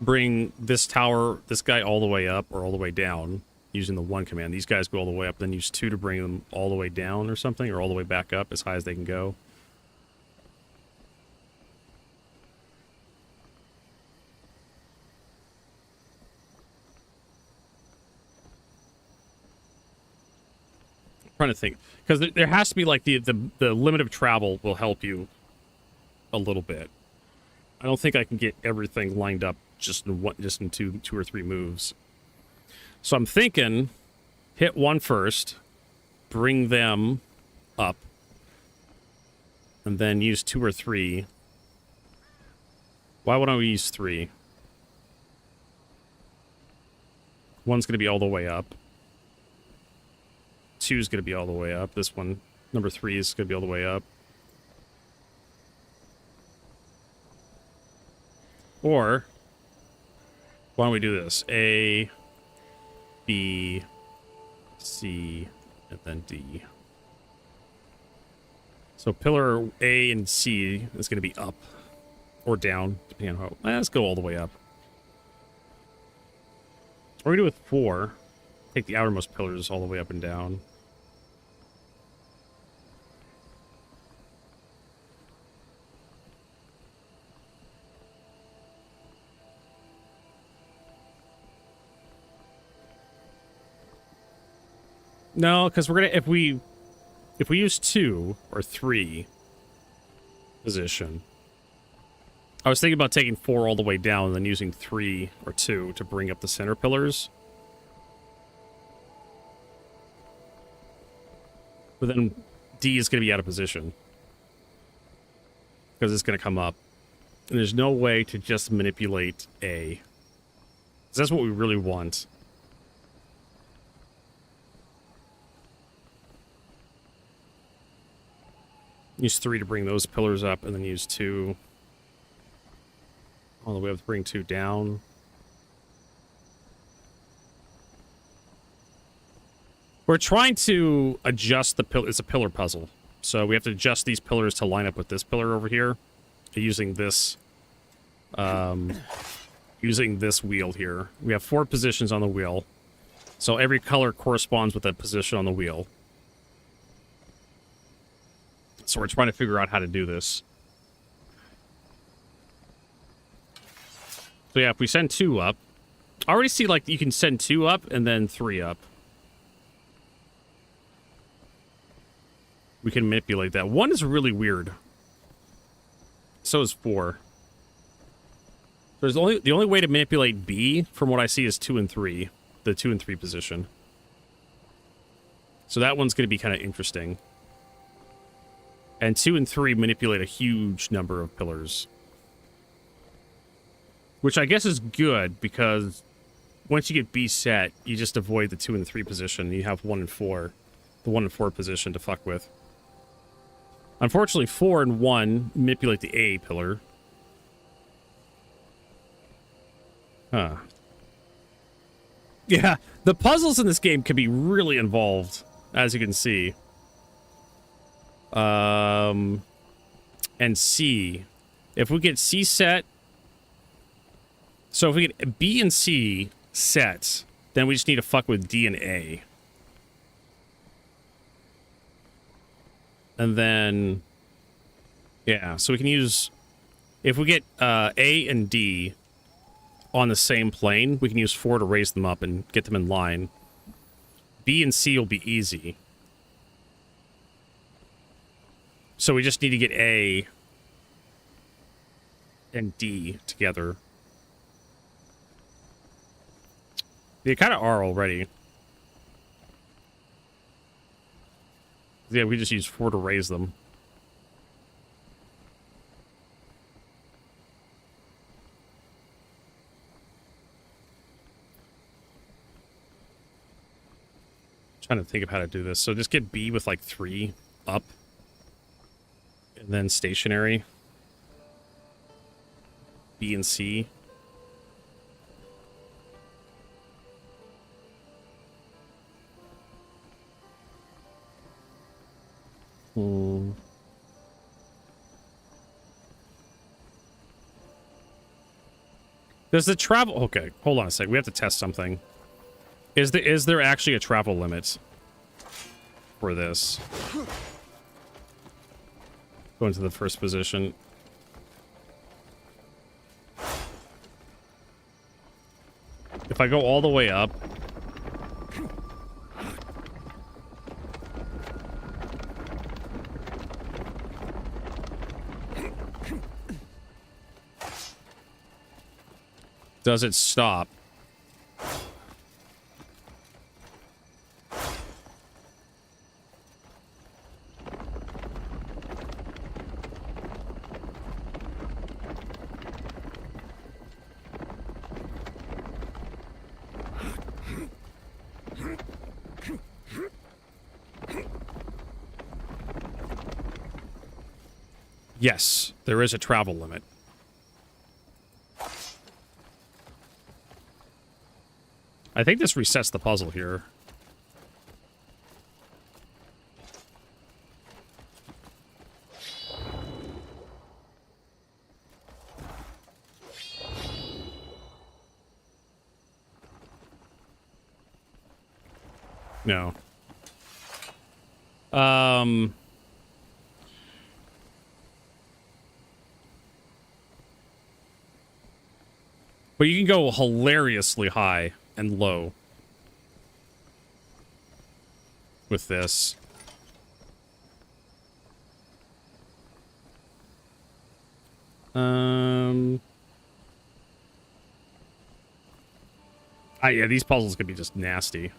Bring this tower, this guy all the way up or all the way down using the 1 command. These guys go all the way up, then use 2 to bring them all the way down or something, or all the way back up as high as they can go. Trying to think, because there has to be like the limit of travel will help you a little bit. I don't think I can get everything lined up just in two or 3 moves. So I'm thinking, hit 1 first, bring them up, and then use 2 or 3. Why wouldn't we use 3? 1's going to be all the way up. 2 is going to be all the way up. This one, number 3, is going to be all the way up. Or, why don't we do this? A, B, C, and then D. So pillar A and C is going to be up or down, depending on how... Let's go all the way up. What we're going to do with 4, take the outermost pillars all the way up and down. No, because we're gonna if we use 2 or 3 position. I was thinking about taking 4 all the way down and then using 3 or 2 to bring up the center pillars. But then D is going to be out of position. Because it's going to come up. And there's no way to just manipulate A. 'Cause that's what we really want. Use 3 to bring those pillars up, and then use 2 all the way up to bring 2 down. We're trying to adjust the pillar. It's a pillar puzzle. So we have to adjust these pillars to line up with this pillar over here. Using this wheel here. We have 4 positions on the wheel. So every color corresponds with a position on the wheel. So we're trying to figure out how to do this. So yeah, if we send 2 up, I already see like you can send 2 up and then 3 up. We can manipulate that. 1 is really weird. So is 4. There's the only way to manipulate B, from what I see, is 2 and 3. The 2 and 3 position. So that one's going to be kind of interesting. And 2 and 3 manipulate a huge number of pillars. Which I guess is good, because once you get B set, you just avoid the 2 and 3 position. You have 1 and 4. The 1 and 4 position to fuck with. Unfortunately, 4 and 1 manipulate the A pillar. Huh. Yeah, the puzzles in this game can be really involved, as you can see. And C. If we get C set... So if we get B and C set, then we just need to fuck with D and A. And then... Yeah, so we can use... If we get A and D on the same plane, we can use 4 to raise them up and get them in line. B and C will be easy. So we just need to get A and D together. They kind of are already. Yeah, we just use 4 to raise them. Trying to think of how to do this. So just get B with like 3 up. And then stationary. B and C. Does the travel... Okay, hold on a sec. We have to test something. Is there actually a travel limit for this? Go into the first position. If I go all the way up... Does it stop? Yes, there is a travel limit. I think this resets the puzzle here. No. But you can go hilariously high and low. with this. Yeah, these puzzles could be just nasty.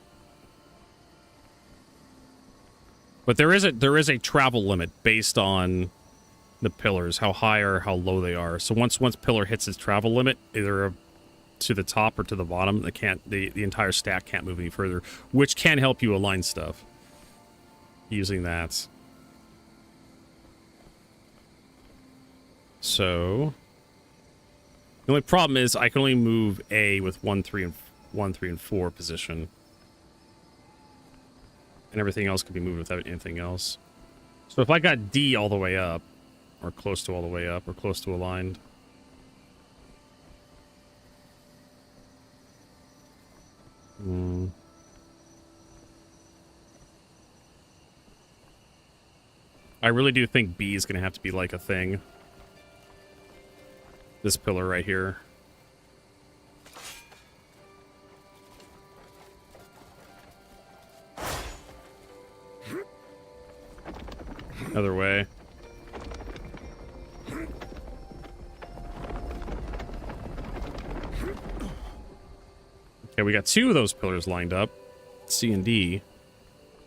But there is a travel limit based on the pillars, how high or how low they are. So once pillar hits its travel limit, either to the top or to the bottom, the entire stack can't move any further, which can help you align stuff using that. So the only problem is I can only move A with 1, 3, and 4 position. And everything else can be moved without anything else. So if I got D all the way up, or close to all the way up, or close to aligned. I really do think B is going to have to be like a thing. This pillar right here. Other way. Okay, we got 2 of those pillars lined up. C and D.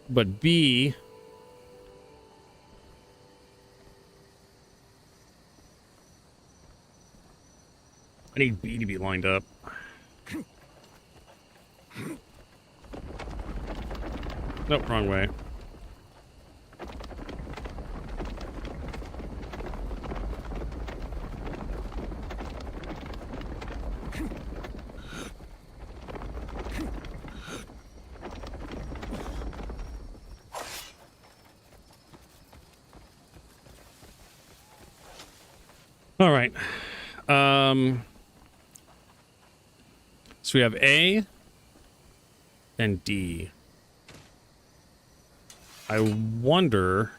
But B... I need B to be lined up. Nope, wrong way. All right. So we have A and D. I wonder...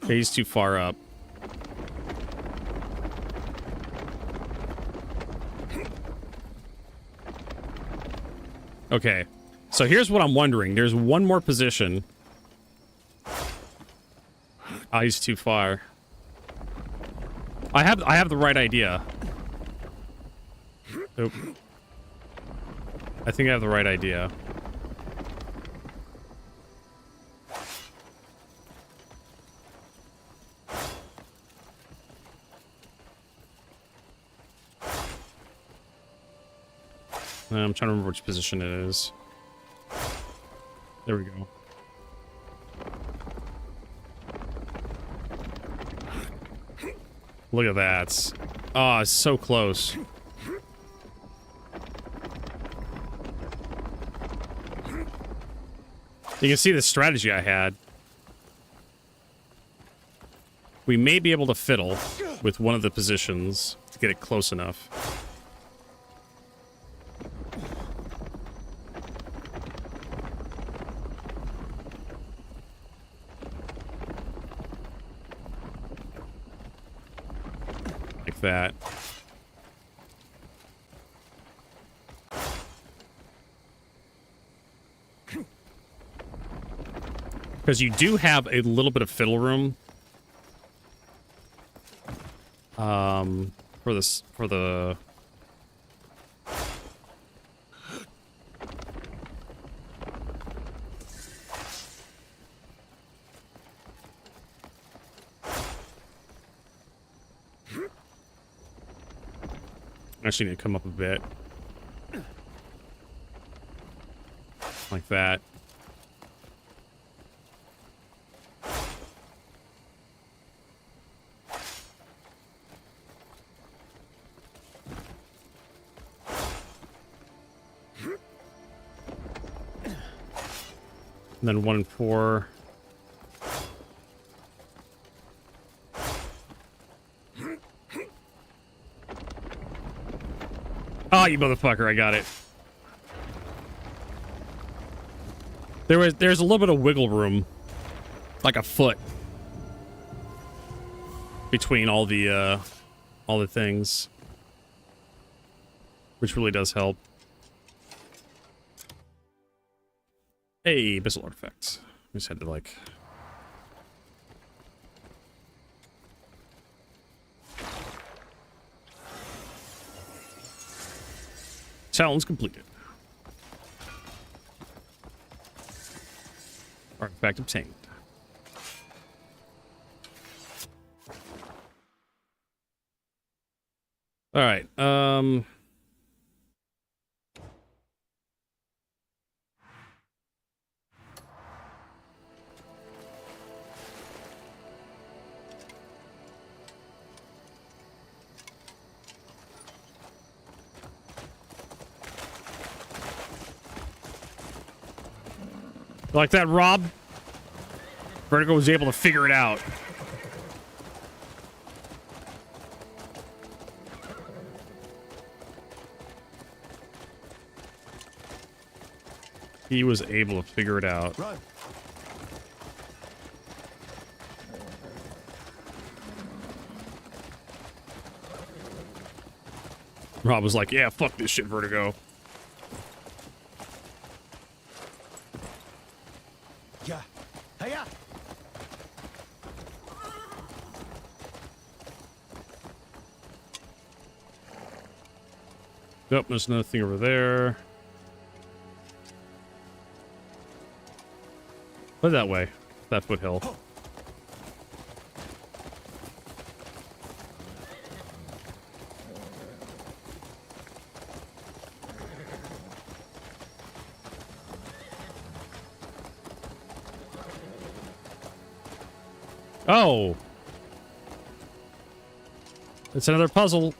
Okay, he's too far up. Okay, so here's what I'm wondering. There's one more position. Ah, he's too far. I have the right idea. Nope. I think I have the right idea. I'm trying to remember which position it is. There we go. Look at that. Oh, it's so close. You can see the strategy I had. We may be able to fiddle with one of the positions to get it close enough. That. Because you do have a little bit of fiddle room. For the actually need to come up a bit. Like that. And then 1 and 4. Oh, you motherfucker, I got it. There's a little bit of wiggle room. Like a foot. between all the things, which really does help. Hey, abyssal artifacts. We just had to like. Challenge completed. Artifact obtained. All right. Like that, Rob? Vertigo was able to figure it out. He was able to figure it out. Run. Rob was like, yeah, fuck this shit, Vertigo. Yeah. Hiya. Nope, there's another thing over there. Put it that way. That foothill. Oh. It's another puzzle.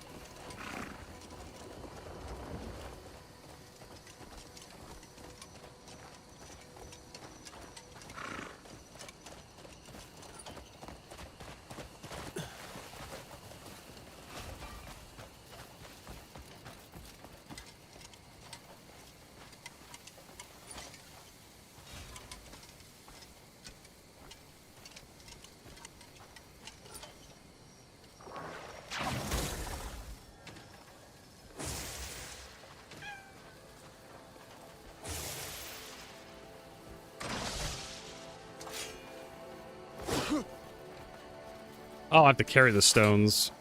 Oh, I have to carry the stones.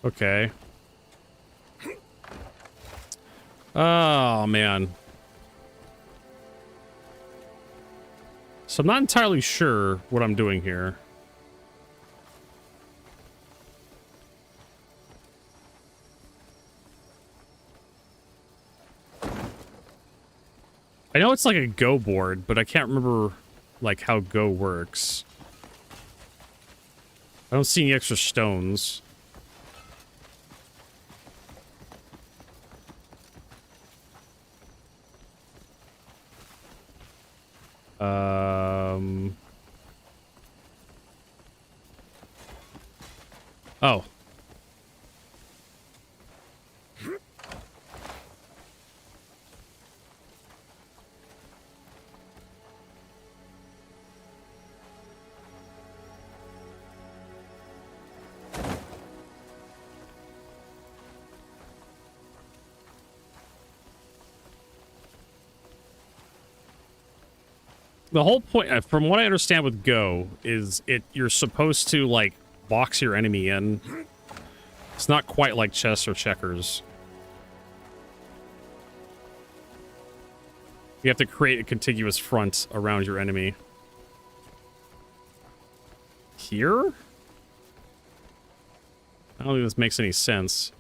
Okay. Oh, man. So I'm not entirely sure what I'm doing here. I know it's like a Go board, but I can't remember like how Go works. I don't see any extra stones. Oh. The whole point, from what I understand with Go, is you're supposed to, like, box your enemy in. It's not quite like chess or checkers. You have to create a contiguous front around your enemy. Here? I don't think this makes any sense.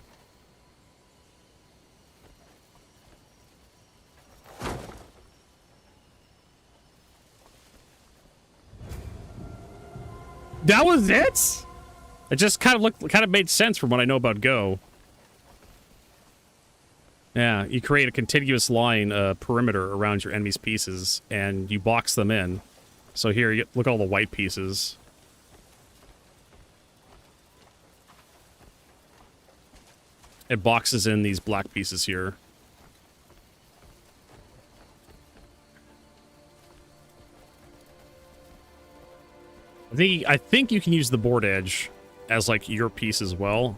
That was it? It just kind of made sense from what I know about Go. Yeah, you create a contiguous line, perimeter around your enemy's pieces, and you box them in. So here, look at all the white pieces. It boxes in these black pieces here. I think you can use the board edge as like your piece as well.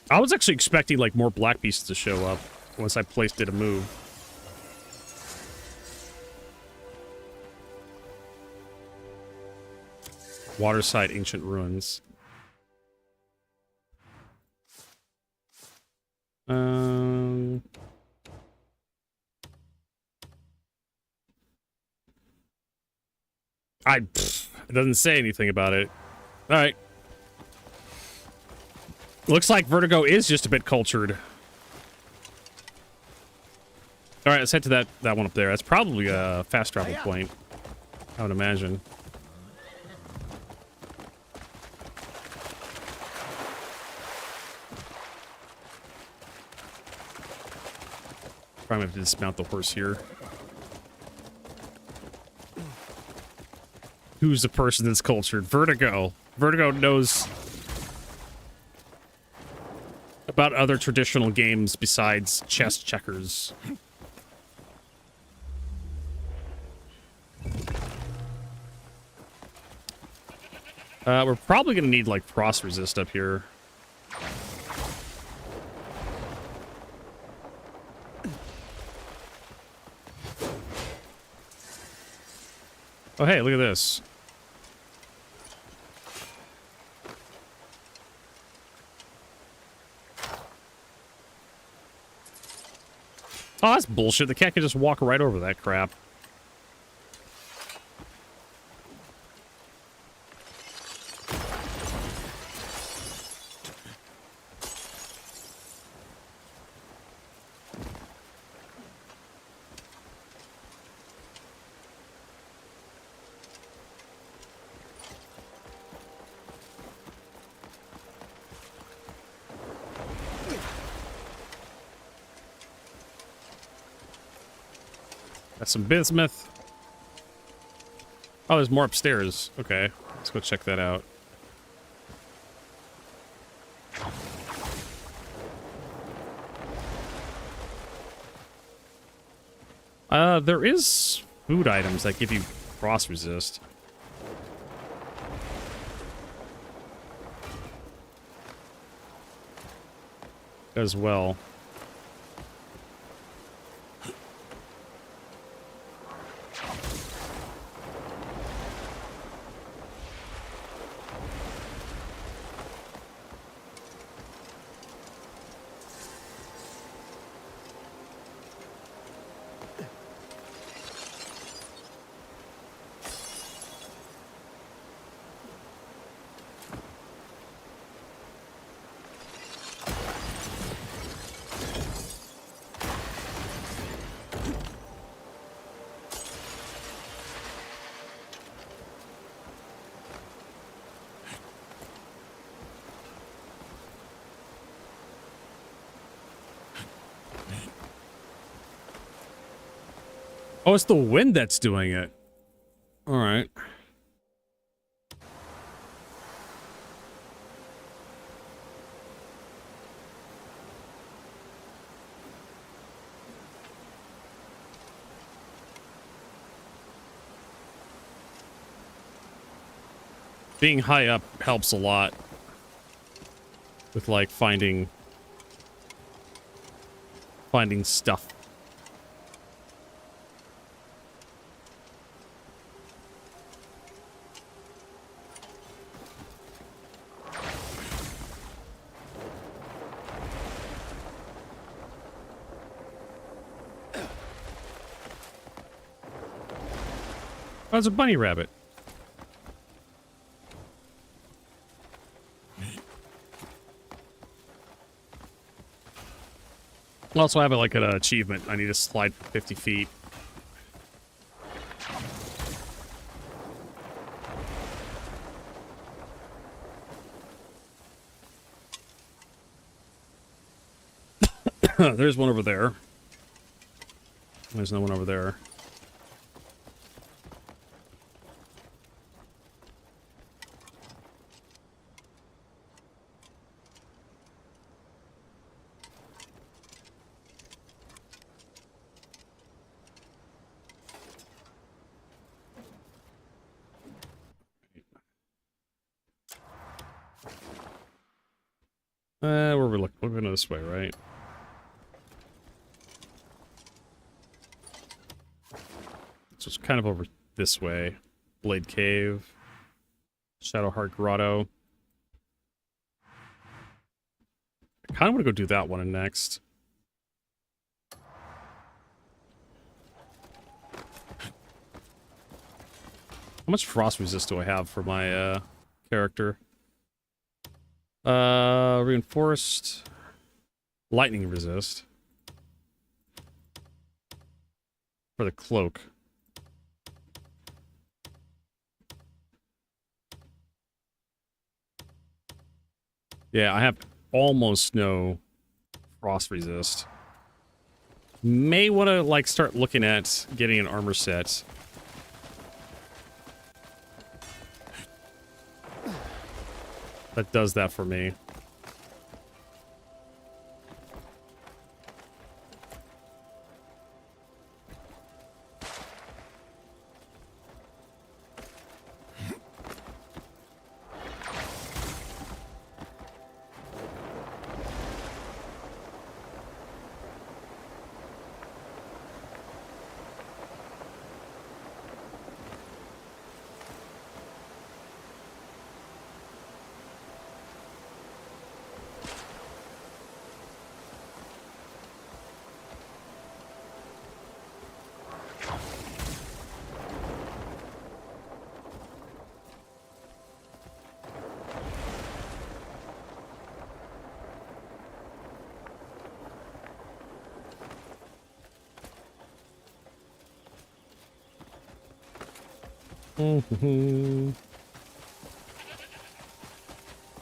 I was actually expecting like more black pieces to show up once I did a move. Waterside Ancient Ruins. It doesn't say anything about it. All right. Looks like Vertigo is just a bit cultured. All right, let's head to that one up there. That's probably a fast travel point, I would imagine. Probably have to dismount the horse here. Who's the person that's cultured? Vertigo. Vertigo knows about other traditional games besides chess checkers. We're probably gonna need like frost resist up here. Oh hey, look at this. Oh, that's bullshit. The cat can just walk right over that crap. Got some bismuth. Oh, there's more upstairs. Okay, let's go check that out. There is food items that give you frost resist. As well. Oh, it's the wind that's doing it. All right. Being high up helps a lot with like finding stuff. Oh, it's a bunny rabbit. Also, I have like an achievement. I need to slide 50 feet. There's one over there. There's no one over there. Where are we looking? We're going this way, right? So it's kind of over this way. Blade Cave. Shadowheart Grotto. I kind of want to go do that one next. How much frost resist do I have for my character? Reinforced. Lightning resist. For the cloak. Yeah, I have almost no frost resist. May want to, like, start looking at getting an armor set. That does that for me.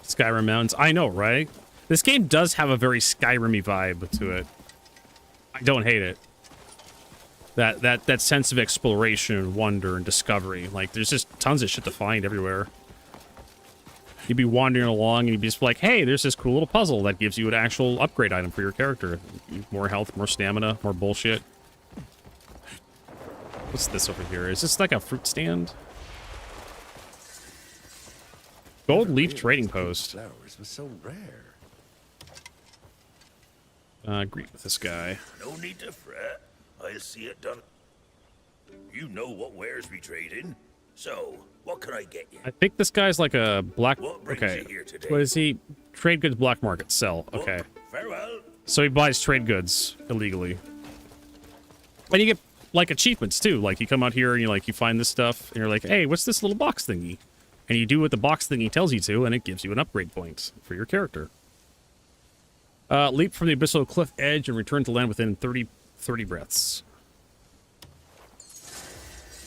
Skyrim Mountains. I know, right? This game does have a very Skyrim-y vibe to it. I don't hate it. That sense of exploration and wonder and discovery. Like, there's just tons of shit to find everywhere. You'd be wandering along and you'd be just like, hey, there's this cool little puzzle that gives you an actual upgrade item for your character. More health, more stamina, more bullshit. What's this over here? Is this like a fruit stand? Gold leaf trading post. Flowers were so rare. Greet with this guy. No need to fret. I'll see it done. You know what wares we trade in. So, what can I get you? I think this guy's like a black... What brings Okay. you here today? What is he? Trade goods, black market, sell. Okay. Farewell. So he buys trade goods illegally. And you get, like, achievements, too. Like, you come out here and you find this stuff, and you're like, hey, what's this little box thingy? And you do what the box thingy tells you to, and it gives you an upgrade point for your character. Leap from the abyssal cliff edge and return to land within 30 breaths.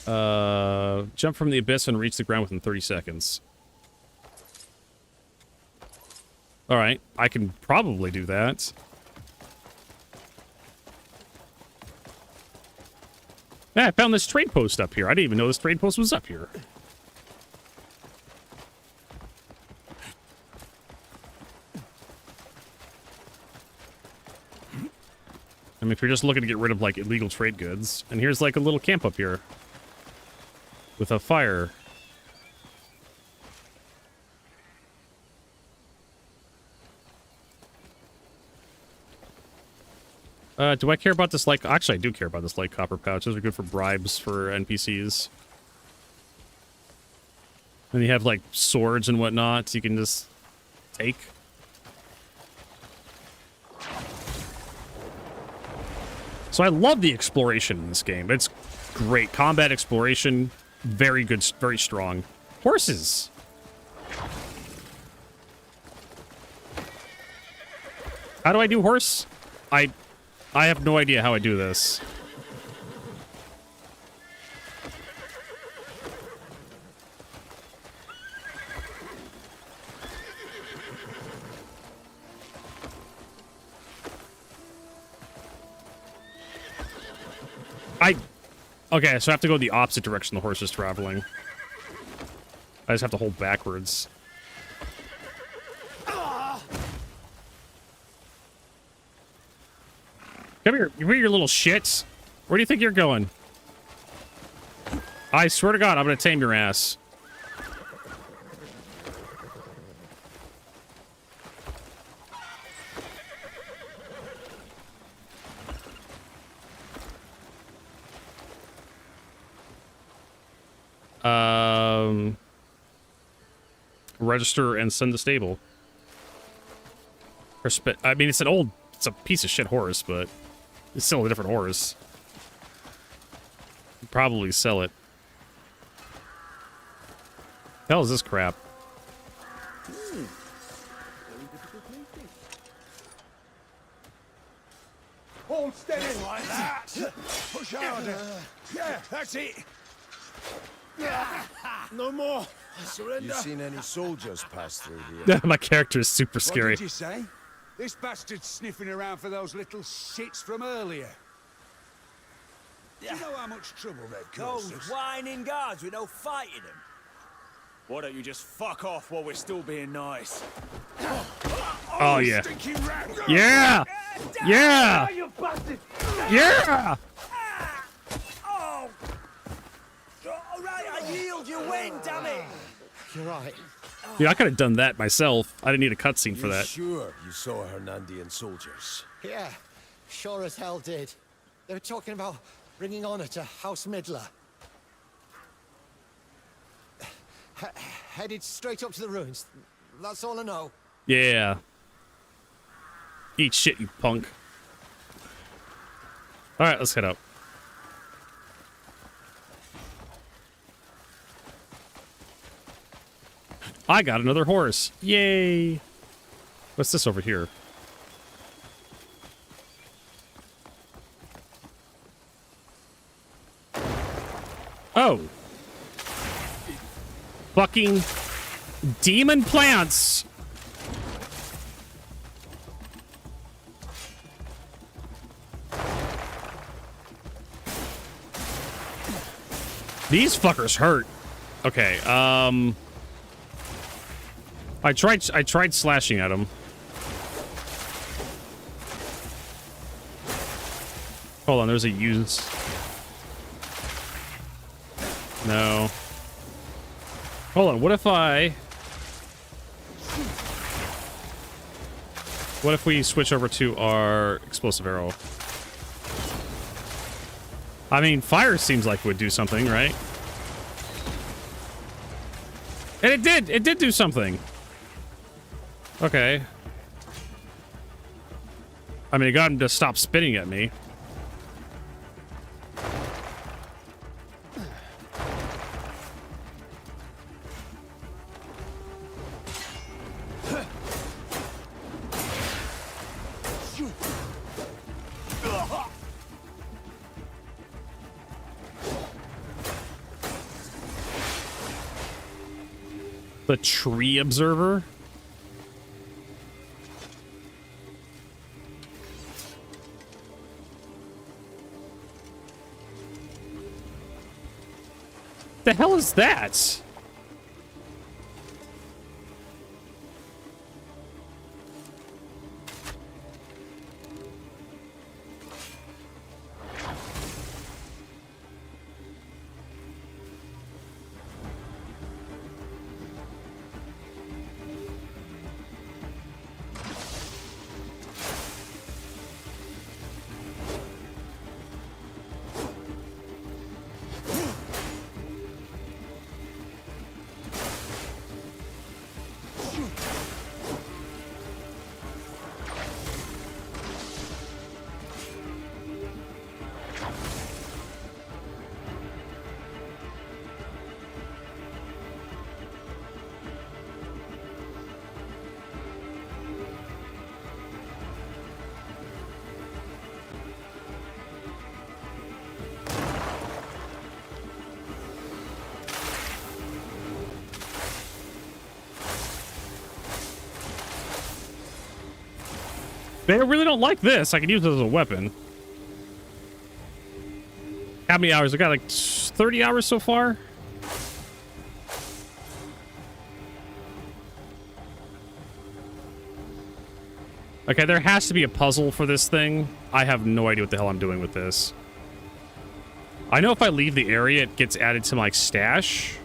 Jump from the abyss and reach the ground within 30 seconds. Alright, I can probably do that. Yeah, I found this trade post up here. I didn't even know this trade post was up here. I mean, if you're just looking to get rid of, like, illegal trade goods. And here's, like, a little camp up here. With a fire. Do I care about this, like... Actually, I do care about this light copper pouch. Those are good for bribes for NPCs. And you have, like, swords and whatnot you can just take. So I love the exploration in this game. It's great. Combat exploration, very good, very strong. Horses. How do I do horse? I have no idea how I do this. Okay, so I have to go the opposite direction the horse is traveling. I just have to hold backwards. Come here, you your little shits. Where do you think you're going? I swear to God, I'm gonna tame your ass. Register and send to stable. I mean, it's a piece of shit horse, but it's still a different horse. Probably sell it. Hell is this crap? Hold steady like that. Push harder. Yeah, that's it. No more. Surrender. You seen any soldiers pass through here? My character is super scary. What did you say? This bastard's sniffing around for those little shits from earlier. Do you know how much trouble they've caused us? Those whining guards with no fight in them. Why don't you just fuck off while we're still being nice? Oh yeah. Yeah. Yeah. Yeah. Oh. All right, I yield. You win, damn it. You're right. Dude, I could have done that myself. I didn't need a cutscene for You that. sure you saw Hernandian soldiers? Yeah, sure as hell did. They were talking about bringing honor to House Midler. Headed straight up to the ruins. That's all I know. Yeah. Eat shit, you punk. All right, let's head up. I got another horse. Yay. What's this over here? Oh. Fucking demon plants. These fuckers hurt. Okay, I tried slashing at him. Hold on, there's a use. No. Hold on, what if we switch over to our explosive arrow? I mean, fire seems like it would do something, right? And it did do something. Okay. I mean, it got him to stop spitting at me. The tree observer? The hell is that? They really don't like this. I can use it as a weapon. How many hours? I got like 30 hours so far. Okay, there has to be a puzzle for this thing. I have no idea what the hell I'm doing with this. I know if I leave the area, it gets added to my stash.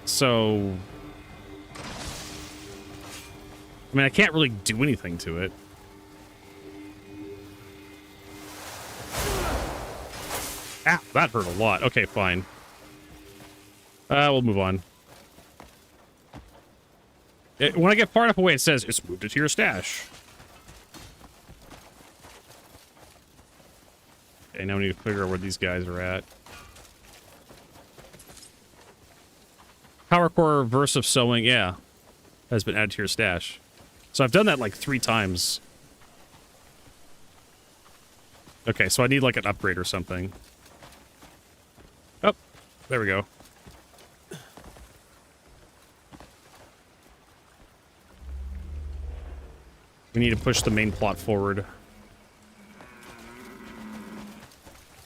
So... I mean, I can't really do anything to it. Ah, that hurt a lot. Okay, fine. We'll move on. When I get far enough away, it says, it's moved it to your stash. Okay, now we need to figure out where these guys are at. Power core verse of sewing, yeah. Has been added to your stash. So I've done that like 3 times. Okay, so I need like an upgrade or something. Oh, there we go. We need to push the main plot forward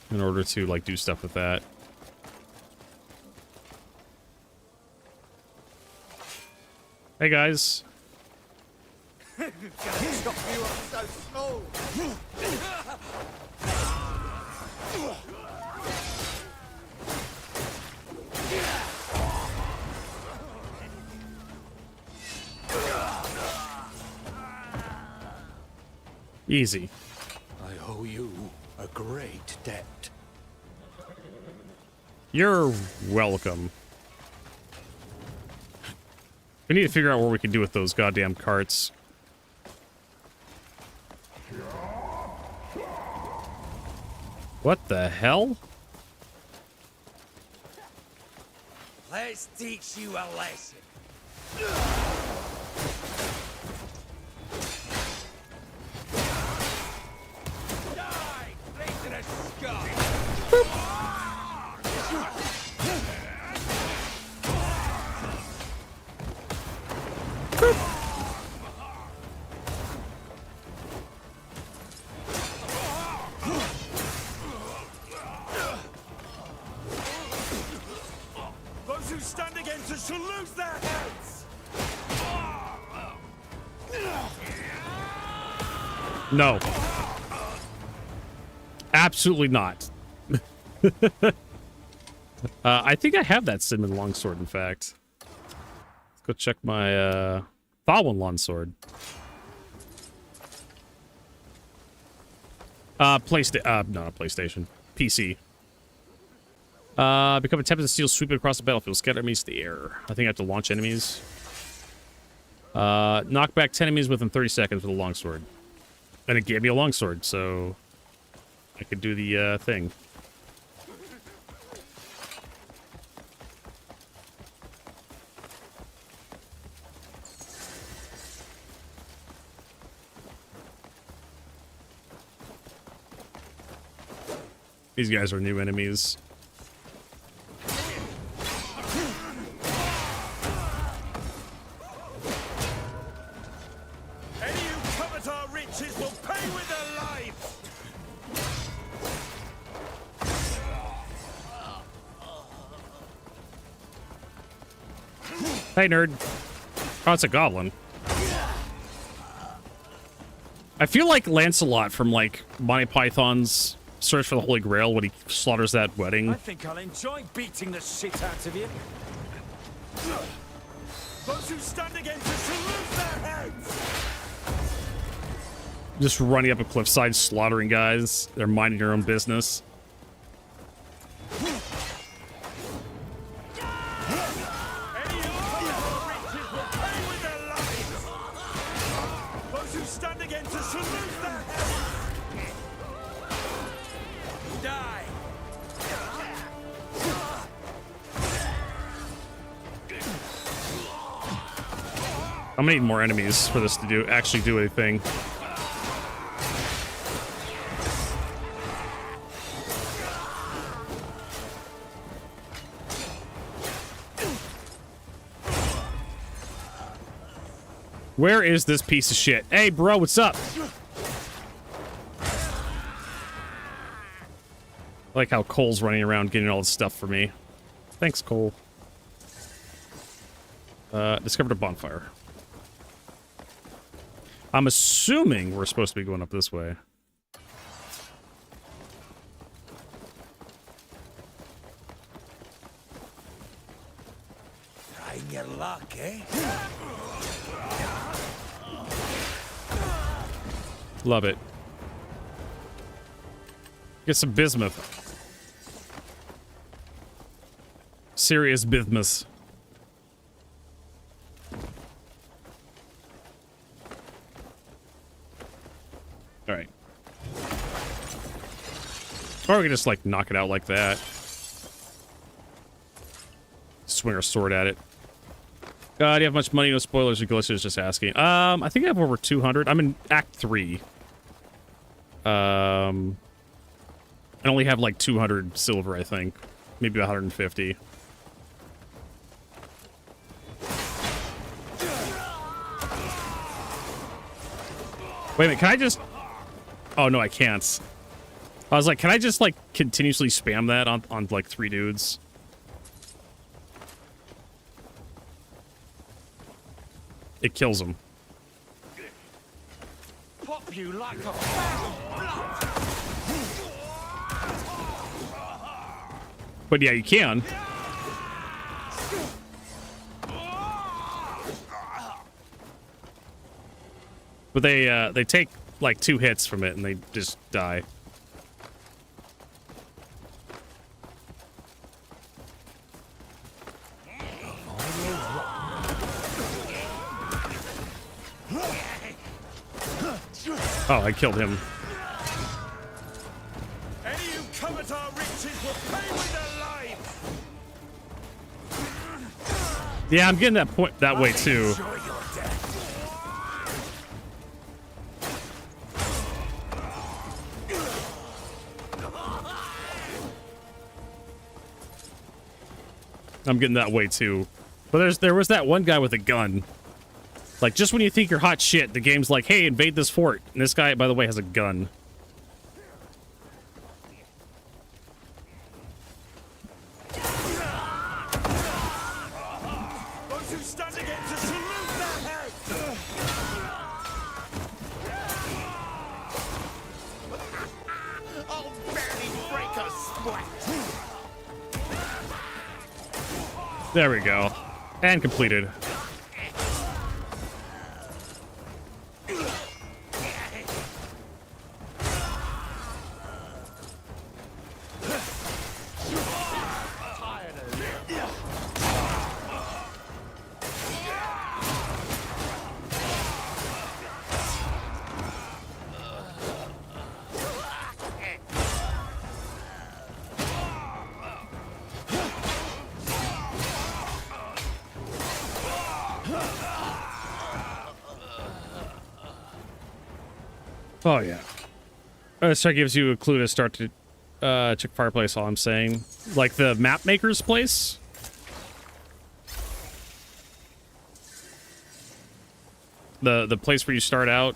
in order to like do stuff with that. Hey guys. Chop you up so small. Easy. I owe you a great debt. You're welcome. We need to figure out what we can do with those goddamn carts. What the hell? Let's teach you a lesson. Die, blazing a sky. Those who stand against us shall lose their heads! No. Absolutely not. I think I have that cinnamon longsword, in fact. Let's go check my Thawin longsword. No, not PlayStation. PC. Become a tempest steel sweeping across the battlefield. Scatter enemies to the air. I think I have to launch enemies. Knock back 10 enemies within 30 seconds with a longsword. And it gave me a longsword, so I could do the thing. These guys are new enemies. Any who covet our riches will pay with their lives! Hey, nerd. Oh, it's a goblin. I feel like Lancelot from, like, Monty Python's Search for the Holy Grail when he slaughters that wedding. I think I'll enjoy beating the shit out of you. Those who stand against us shall lose their heads! Just running up a cliffside, slaughtering guys. They're minding their own business. Those who stand against us shall lose their heads! Die! I'm gonna need more enemies for this to actually do anything. Where is this piece of shit? Hey, bro, what's up? I like how Cole's running around getting all this stuff for me. Thanks, Cole. Discovered a bonfire. I'm assuming we're supposed to be going up this way. Trying your luck, eh? Love it. Get some bismuth. Serious business. All right. Or we can just, like, knock it out like that. Swing our sword at it. Do you have much money? No spoilers or glitches, just asking. I think I have over 200. I'm in Act 3. I only have, like, 200 silver, I think. Maybe 150. Wait a minute, can I just... Oh, no, I can't. I was like, can I just, like, continuously spam that on like, 3 dudes? It kills them. Pop you like a But yeah, you can. But they take like 2 hits from it and they just die. Oh, I killed him. Any who covet our riches will pay with their lives. Yeah, I'm getting that point that way too. I'm getting that way too. But there was that one guy with a gun. Like, just when you think you're hot shit, the game's like, hey, invade this fort. And this guy, by the way, has a gun. Those who stand against us will lose their heads. I'll barely break a sweat. There we go. And completed. Oh, yeah. This check gives you a clue to start to check fireplace, all I'm saying. Like the map maker's place? The place where you start out?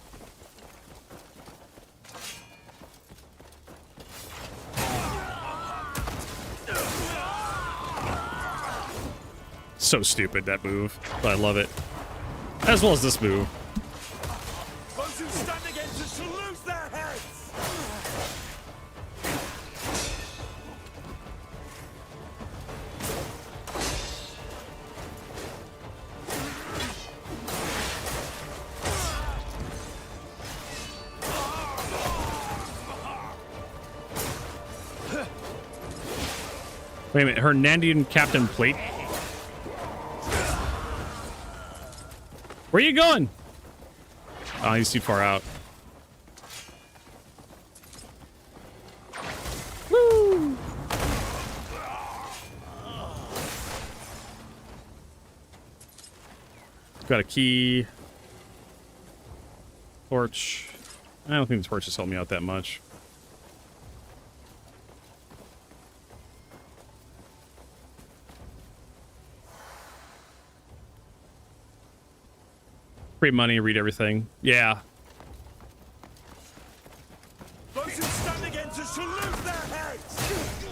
So stupid, that move. But I love it. As well as this move. Those who stand against us shall lose their heads. Wait a minute, Hernandian Captain Plate? Where are you going? Oh, he's too far out. Woo! Got a key. Torch. I don't think the torch has helped me out that much. Free money, read everything. Yeah. Those who stand against us shall lose their heads.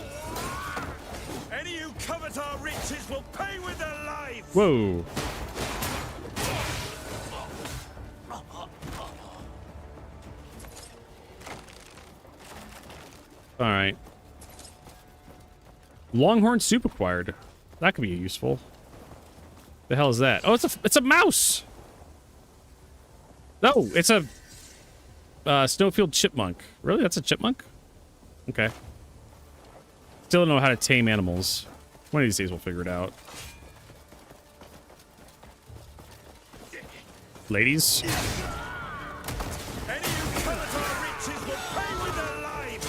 Any who covet our riches will pay with their lives. Whoa. All right. Longhorn soup acquired. That could be useful. The hell is that? Oh, it's a mouse. No, it's a snowfield chipmunk. Really? That's a chipmunk? Okay. Still don't know how to tame animals. One of these days we'll figure it out. Ladies? Any who covet our riches will pay with their lives!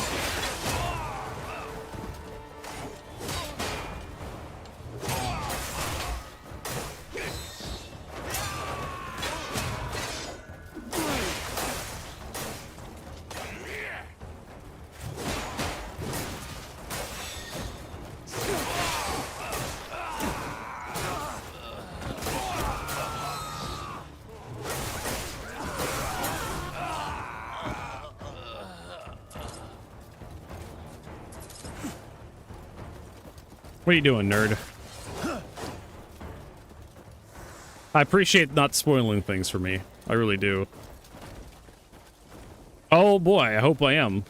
What are you doing, nerd? I appreciate not spoiling things for me. I really do. Oh boy, I hope I am.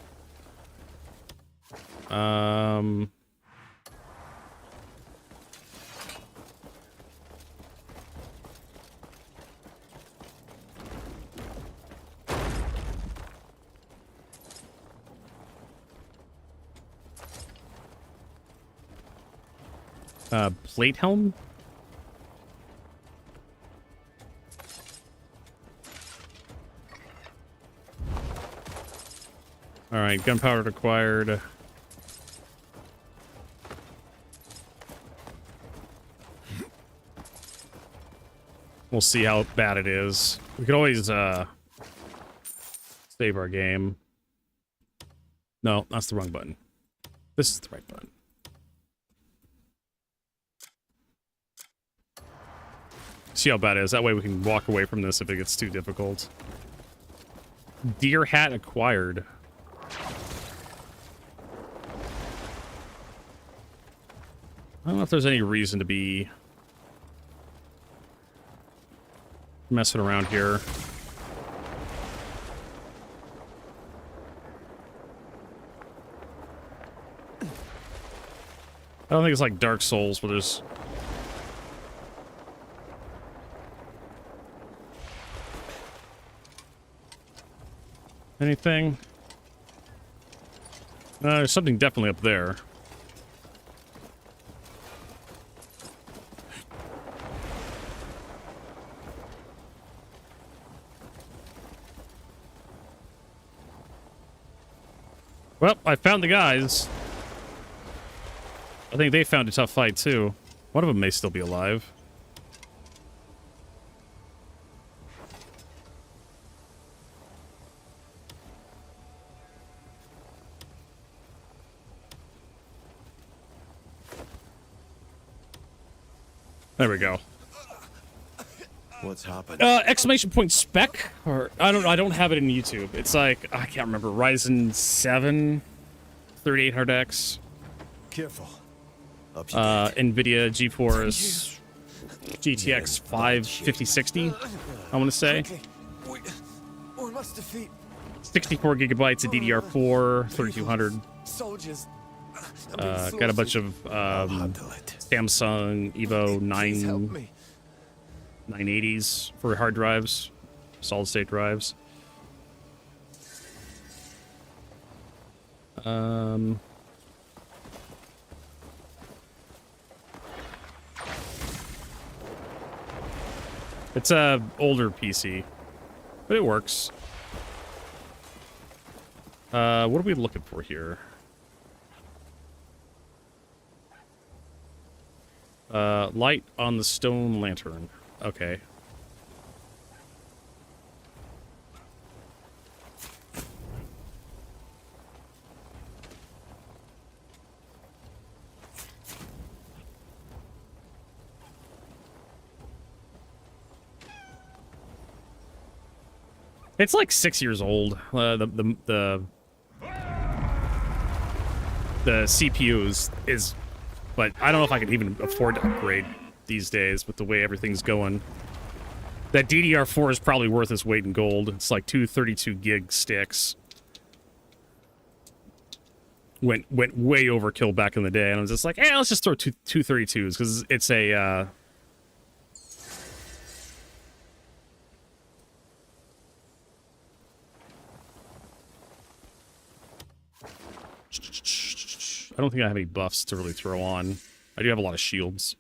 Plate helm? Alright, gunpowder acquired. We'll see how bad it is. We could always, save our game. No, that's the wrong button. This is the right button. See how bad it is. That way we can walk away from this if it gets too difficult. Deer hat acquired. I don't know if there's any reason to be messing around here. I don't think it's like Dark Souls where there's anything. There's something definitely up there. Well, I found the guys. I think they found a tough fight, too. One of them may still be alive. There we go. What's happened? Exclamation point spec, or I don't have it in YouTube. It's like I can't remember. Ryzen 7 3800X. Careful. NVIDIA GeForce GTX 5060. I want to say. We must defeat 64 gigabytes of DDR4, 3200. soldiers. Got a bunch of Samsung Evo 980s for hard drives, solid state drives. It's a older PC, but it works. What are we looking for here? Light on the stone lantern. Okay. It's like 6 years old. The CPU is, but I don't know if I can even afford to upgrade these days with the way everything's going. That DDR4 is probably worth its weight in gold. It's like 232 gig sticks. Went way overkill back in the day, and I was just like, hey, let's just throw two 232s because it's a. I don't think I have any buffs to really throw on. I do have a lot of shields.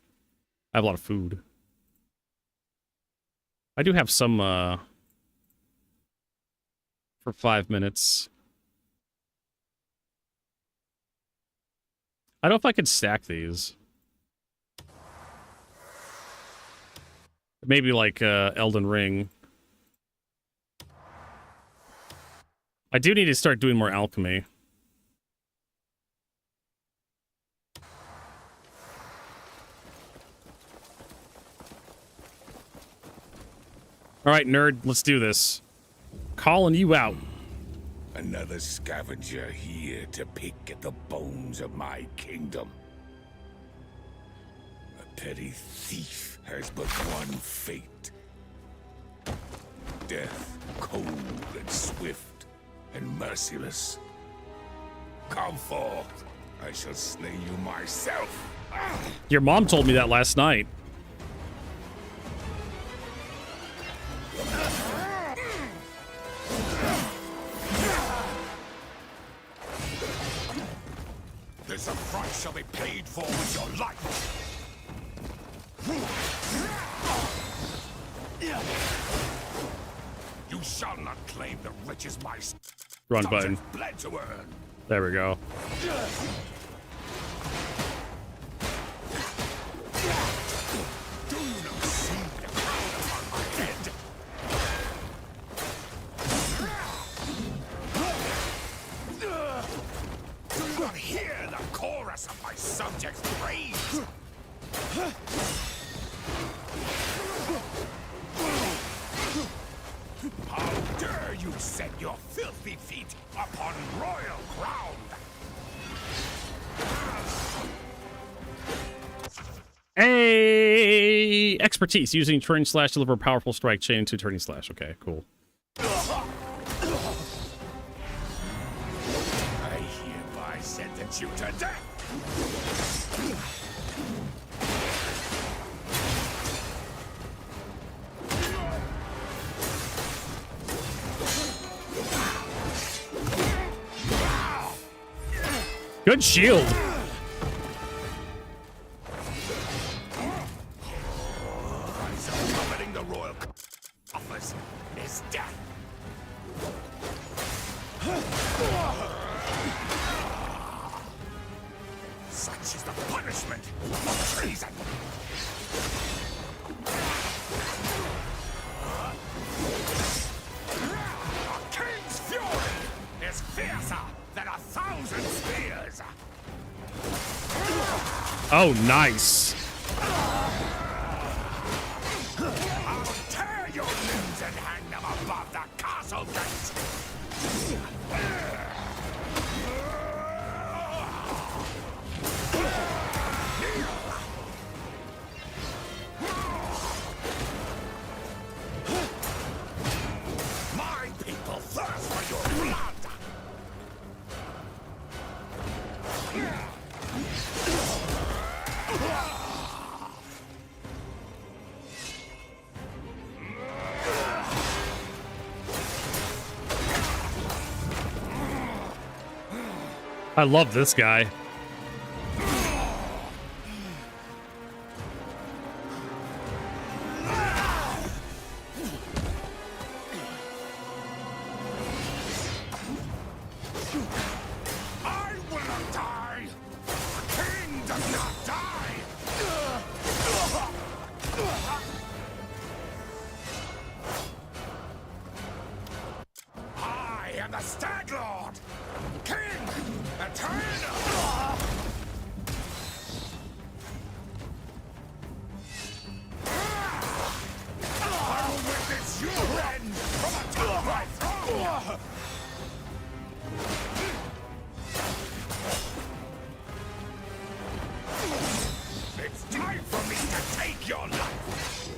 I have a lot of food. I do have some, for 5 minutes. I don't know if I could stack these. Maybe like, Elden Ring. I do need to start doing more alchemy. All right, nerd, let's do this. Calling you out. Another scavenger here to pick at the bones of my kingdom. A petty thief has but one fate. Death, cold and swift and merciless. Come forth. I shall slay you myself. Your mom told me that last night. This affront shall be paid for with your life. You shall not claim the riches my Wrong button. bled to earn. There we go. Do you not see the crown upon my head? Do you not hear the chorus of my subjects' praise? How dare you set your filthy feet upon royal ground? Hey! Expertise. Using turning slash deliver a powerful strike chain to turning slash. Okay, cool. I hereby sentence you to death. Good shield. Summoning the royal office is death. Such is the punishment of treason. A king's fury is fiercer than 1,000 spears. Oh, nice. I'll tear your limbs and hang them above the castle gate. My people thirst for your blood. I love this guy. I will not die. A king does not die. I am the Stag Lord, King, Eternal. I will witness your end from atop my throne. It's time for me to take your life.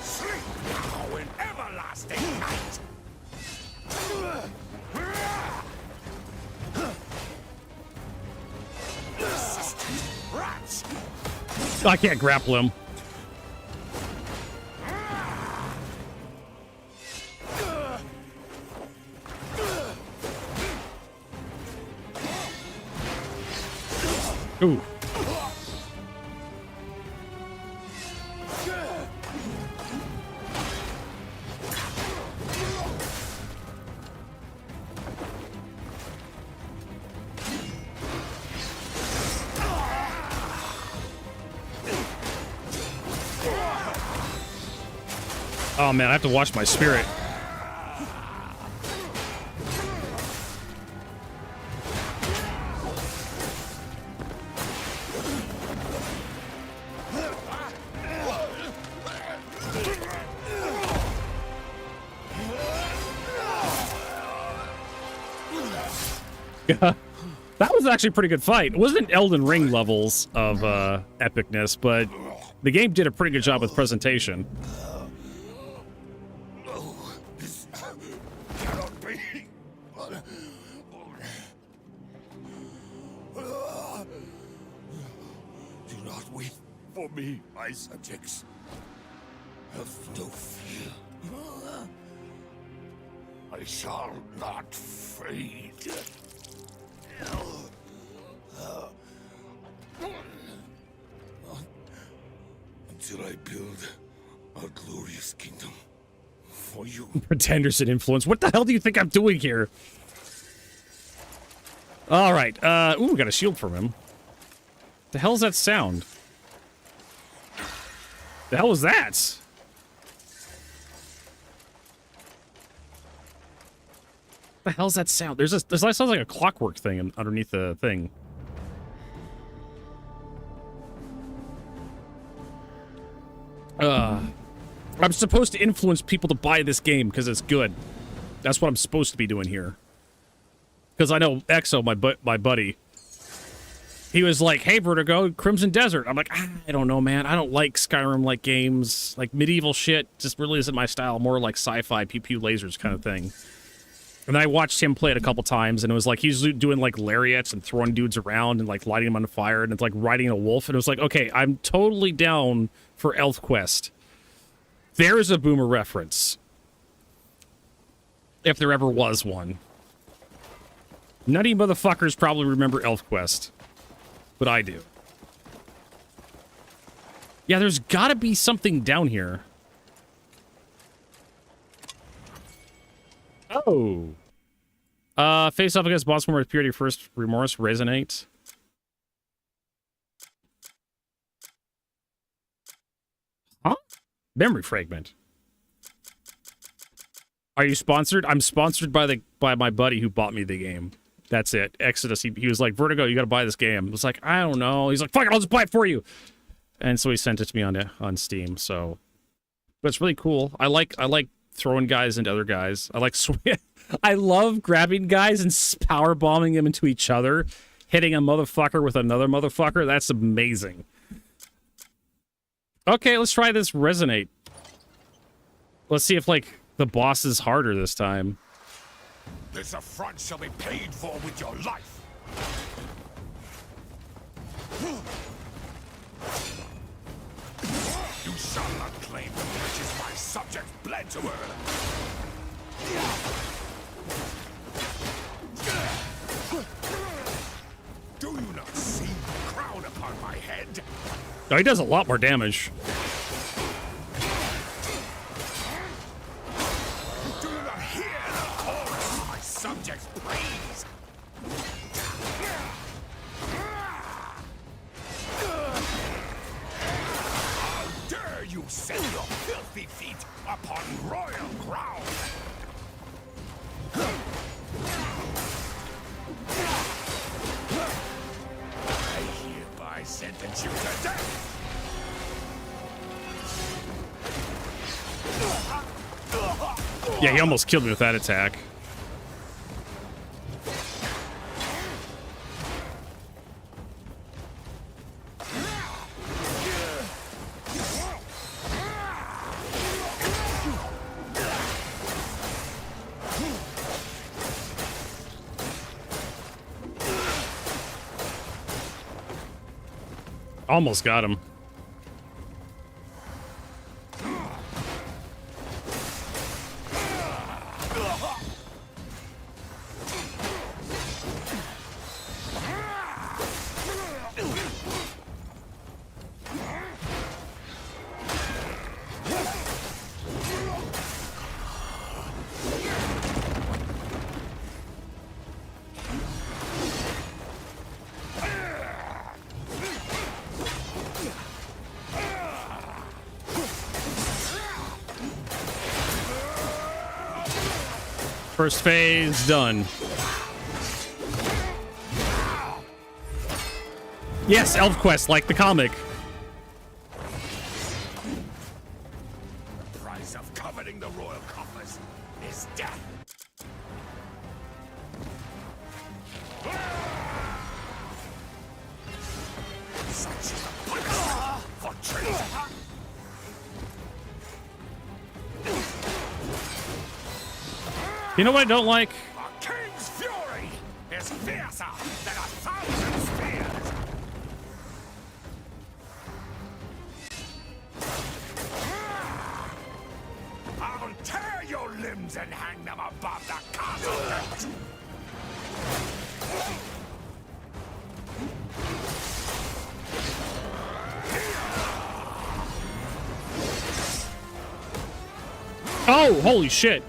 Sleep now in everlasting night. Persistent rats. I can't grapple him. Ooh. Oh man, I have to watch my spirit. Yeah, that was actually a pretty good fight. It wasn't Elden Ring levels of epicness, but the game did a pretty good job with presentation. Do not weep for me, my subjects. Have no fear. I shall not fade. Until I build a glorious kingdom for you. Pretenders and influence. What the hell do you think I'm doing here? All right. Ooh, we got a shield from him. The hell's that sound? The hell was that? The hell's that sound? There's that sounds like a clockwork thing underneath the thing. I'm supposed to influence people to buy this game because it's good. That's what I'm supposed to be doing here. Because I know Exo, my buddy, he was like, "Hey, Vertigo, Crimson Desert." I'm like, I don't know, man. I don't like Skyrim-like games. Like medieval shit just really isn't my style. More like sci-fi, pew-pew lasers kind of thing. And I watched him play it a couple times, and it was like he's doing like lariats and throwing dudes around and like lighting them on fire, and it's like riding a wolf. And it was like, okay, I'm totally down for ElfQuest. There's a boomer reference, if there ever was one. None of you motherfuckers probably remember ElfQuest, but I do. Yeah, there's gotta be something down here. Oh. Face off against boss with purity first remorse resonate. Huh? Memory fragment. Are you sponsored? I'm sponsored by my buddy who bought me the game. That's it. Exodus. He was like, Vertigo, you gotta buy this game. I was like, I don't know. He's like, fuck it, I'll just buy it for you. And so he sent it to me on Steam. So, but it's really cool. I like throwing guys into other guys. I love grabbing guys and power bombing them into each other, hitting a motherfucker with another motherfucker. That's amazing. Okay, let's try this resonate. Let's see if like the boss is harder this time. This affront shall be paid for with your life. You shall not claim the riches my subjects bled to earn. Do you not see the crown upon my head? Oh, he does a lot more damage. Do you not hear the chorus of my subjects' praise? How dare you set your filthy feet upon royal ground? I hereby sentence you to death. Yeah, he almost killed me with that attack. Almost got him. First phase done. Yes, Elf Quest, like the comic. The price of coveting the royal coffers is death. Such is the punishment for treason. You know what I don't like? A king's fury is fiercer than 1,000 spears. I'll tear your limbs and hang them above the castle gate. Oh, holy shit.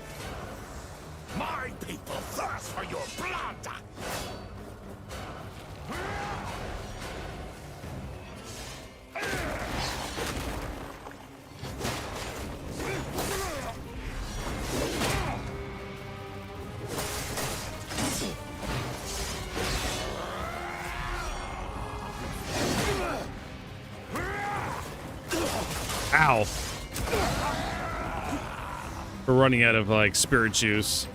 My people thirst for your blood. Ow. We're running out of, like, spirit juice.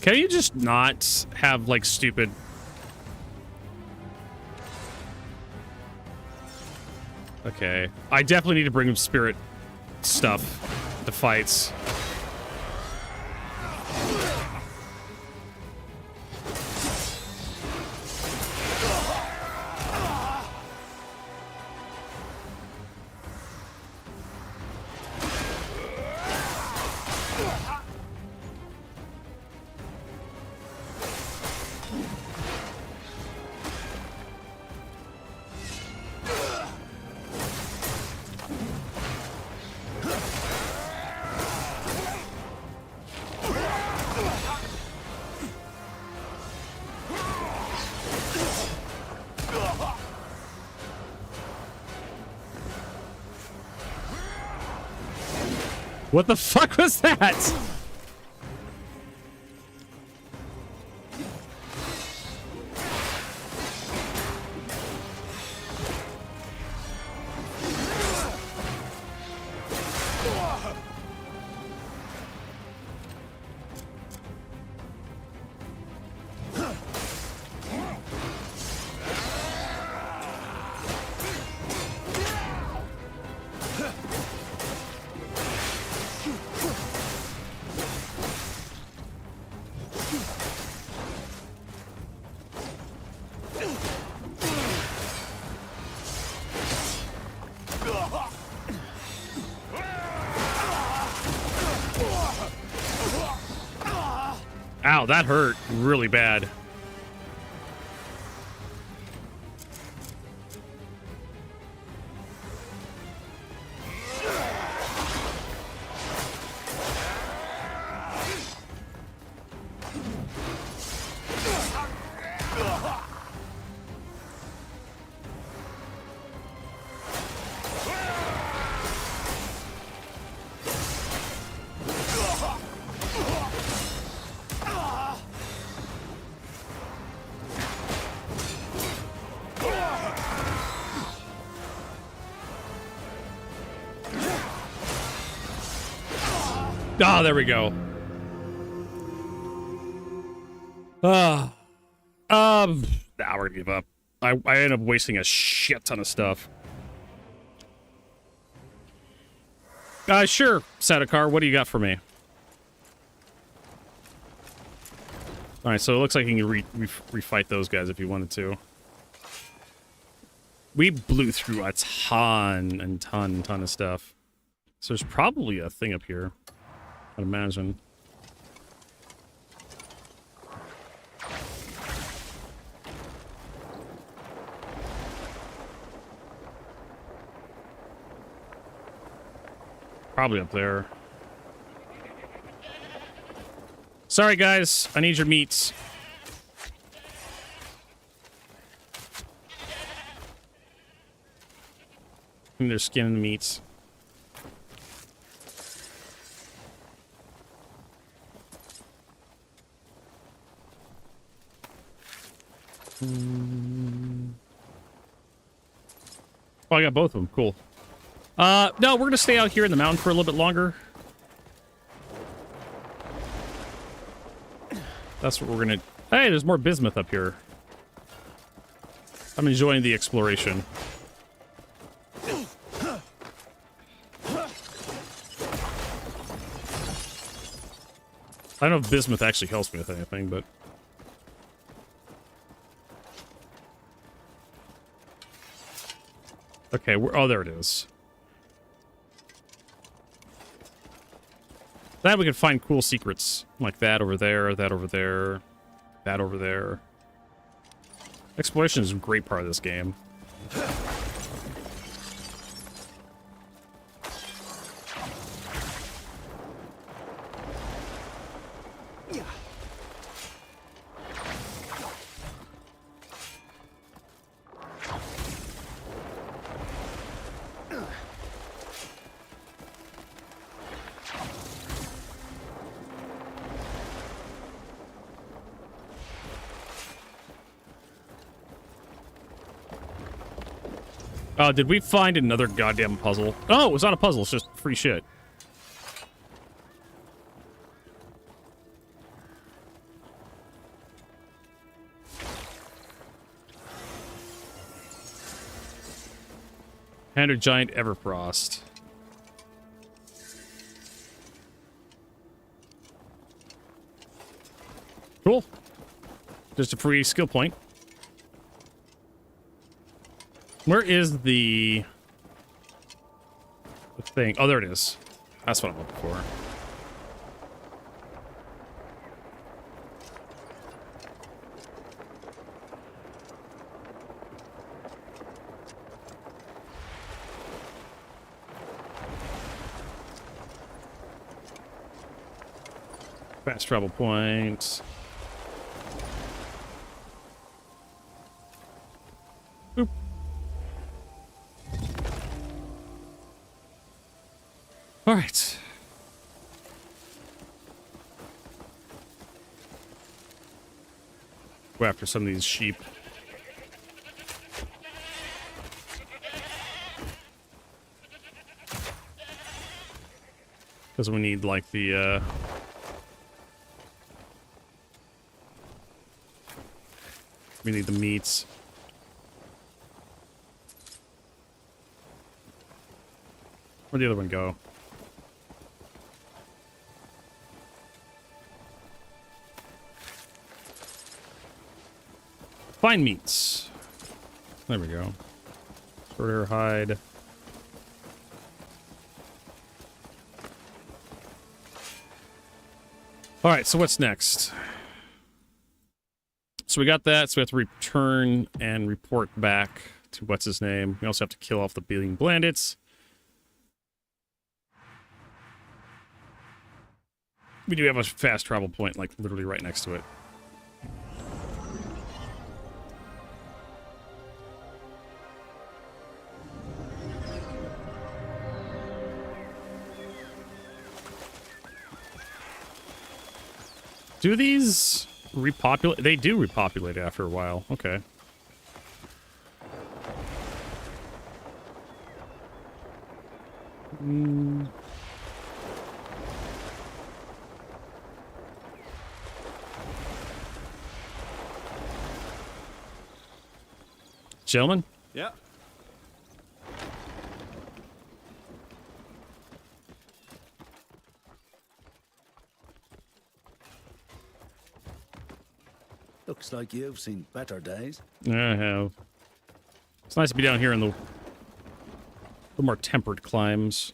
Can you just not have, like, stupid... Okay. I definitely need to bring spirit stuff to fights. What the fuck was that? Ow, that hurt really bad. Ah, there we go. Now we're gonna give up. I end up wasting a shit ton of stuff. Sure, Sadakar, what do you got for me? Alright, so it looks like you can refight those guys if you wanted to. We blew through a ton of stuff. So there's probably a thing up here, I'd imagine. Probably up there. Sorry, guys. I need your meats. And their skin and meats. Oh, I got both of them. Cool. No, we're gonna stay out here in the mountain for a little bit longer. That's what we're gonna... Hey, there's more bismuth up here. I'm enjoying the exploration. I don't know if bismuth actually helps me with anything, but... Okay, oh, there it is. That we can find cool secrets. Like that over there, that over there, that over there. Exploration is a great part of this game. Did we find another goddamn puzzle? Oh, it was not a puzzle. It's just free shit. Hand of Giant Everfrost. Cool. Just a free skill point. Where is the thing? Oh, there it is. That's what I'm looking for. Fast travel point. Boop. All right. Go after some of these sheep. Because we need, like, the, we need the meats. Where'd the other one go? Fine meats. There we go. Short hair hide. All right, so what's next? So we got that, so we have to return and report back to what's his name. We also have to kill off the bleeding bandits. We do have a fast travel point, like, literally right next to it. Do these repopulate? They do repopulate after a while. Okay. Gentlemen? Yeah. Looks like you've seen better days. I have. It's nice to be down here in the more tempered climes.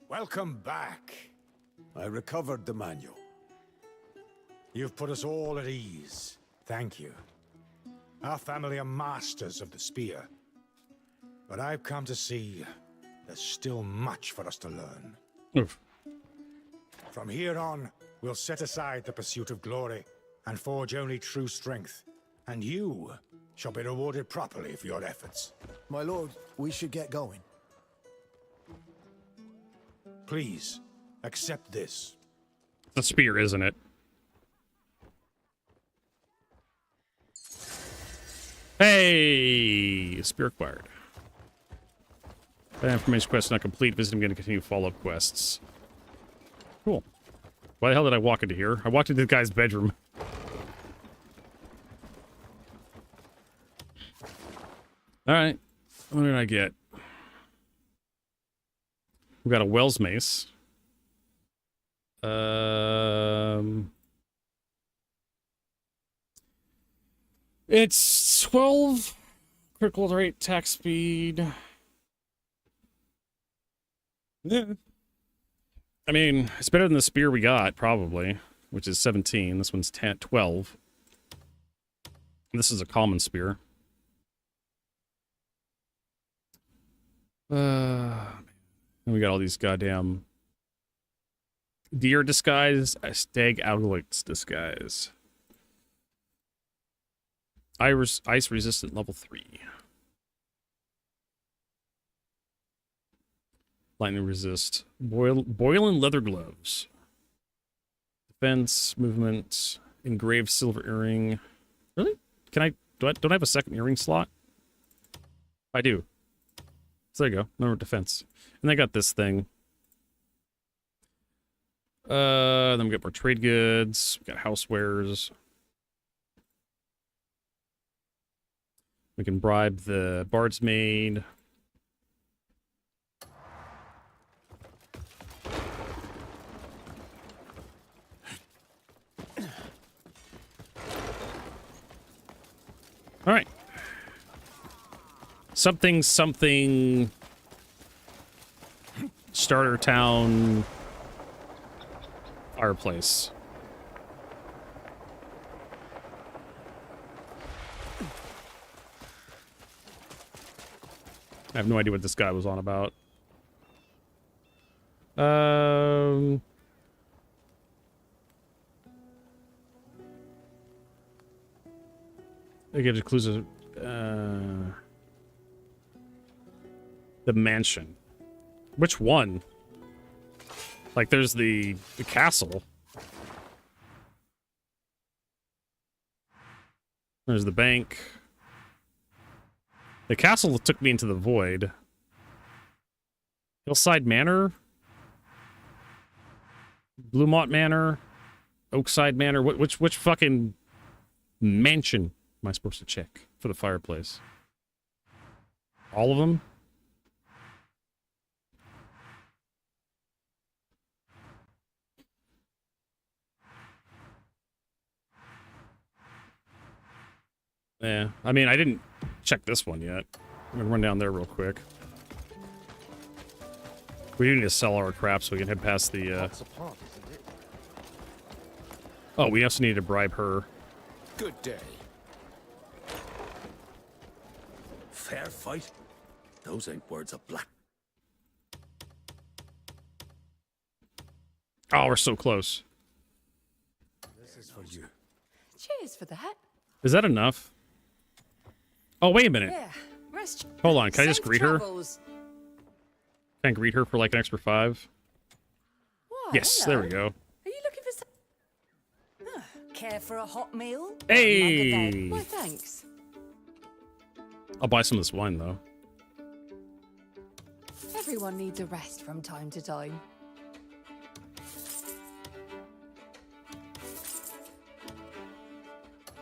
Welcome back. I recovered the manual. You've put us all at ease. Thank you. Our family are masters of the spear. But I've come to see there's still much for us to learn. Oof. From here on, we'll set aside the pursuit of glory and forge only true strength. And you shall be rewarded properly for your efforts. My lord, we should get going. Please, accept this. The spear, isn't it? Hey! Spear acquired. That information quest not complete. Visit him again to continue follow-up quests. Cool. Why the hell did I walk into here? I walked into the guy's bedroom. Alright. What did I get? We got a Wells mace. It's 12 critical rate, attack speed. Yeah. I mean, it's better than the spear we got, probably, which is 17. This one's 12. This is a common spear. And we got all these goddamn deer disguise, stag outlaws disguise. Ice resistant level 3. Lightning resist. Boiling leather gloves. Defense, movement, engraved silver earring. Really? Don't I have a second earring slot? I do. So there you go. Number defense. And they got this thing. Then we got more trade goods. We got housewares. We can bribe the bard's maid. All right. Something starter town fireplace. I have no idea what this guy was on about. They get clues of the mansion. Which one? Like, there's the castle. There's the bank. The castle took me into the void. Hillside Manor? Bluemont Manor? Oakside Manor? Which fucking mansion am I supposed to check for the fireplace? All of them? Yeah, I mean, I didn't check this one yet. I'm gonna run down there real quick. We do need to sell our crap so we can head past the, Oh, we also need to bribe her. Good day. Fair fight? Those ain't words of black. Oh, we're so close. This is for you. Cheers for that. Is that enough? Oh, wait a minute. Yeah, rest. Hold on, can I just Safe greet her? travels. Can I greet her for like an extra 5? Why, Yes, hello. there we go. Are you looking for some... care for a hot meal? Hey! Why, thanks. I'll buy some of this wine, though. Everyone needs a rest from time to time.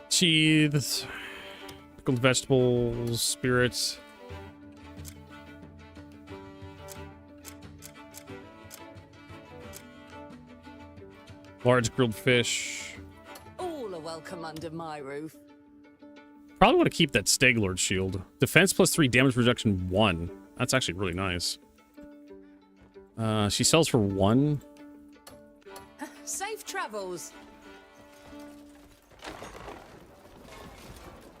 Cheese, pickled vegetables, spirits. Large grilled fish. All are welcome under my roof. Probably want to keep that Staglord shield. Defense plus 3, damage reduction 1. That's actually really nice. She sells for 1. Safe travels.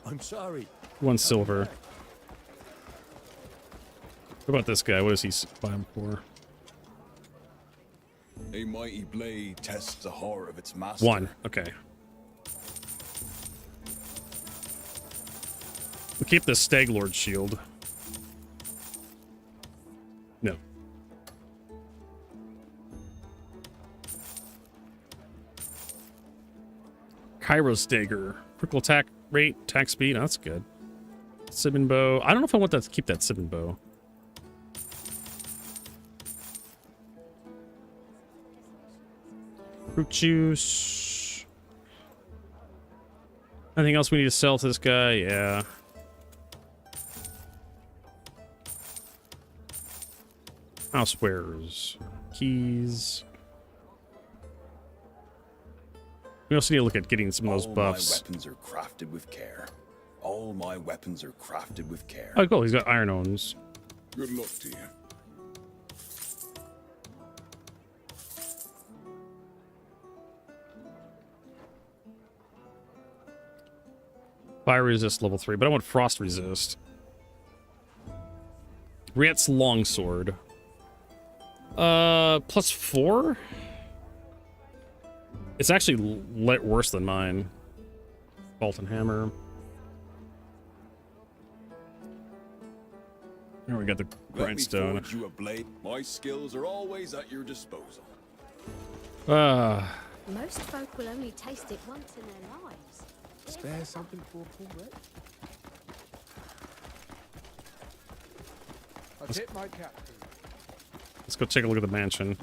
I'm sorry. 1 silver. What about this guy? What does he buy him for? A mighty blade tests the horror of its master. 1. Okay. We'll keep the Stag Lord shield. No. Kairos Dagger. Critical attack rate, attack speed. Oh, that's good. Sibbin bow. I don't know if I want that to keep that Sibbin bow. Fruit juice. Anything else we need to sell to this guy? Yeah. Housewares. Keys. We also need to look at getting some of those buffs. All my weapons are crafted with care. All my weapons are crafted with care. Oh, cool. He's got iron owns. Good luck to you. Fire resist level 3, but I want frost resist. Riet's longsword. +4? It's actually worse than mine. Bolt and hammer. Here we got the grindstone. Let me forge you a blade. My skills are always at your disposal. Most folk will only taste it once in their lives. Spare something for Paul Brett? I tip my cap. Let's go take a look at the mansion.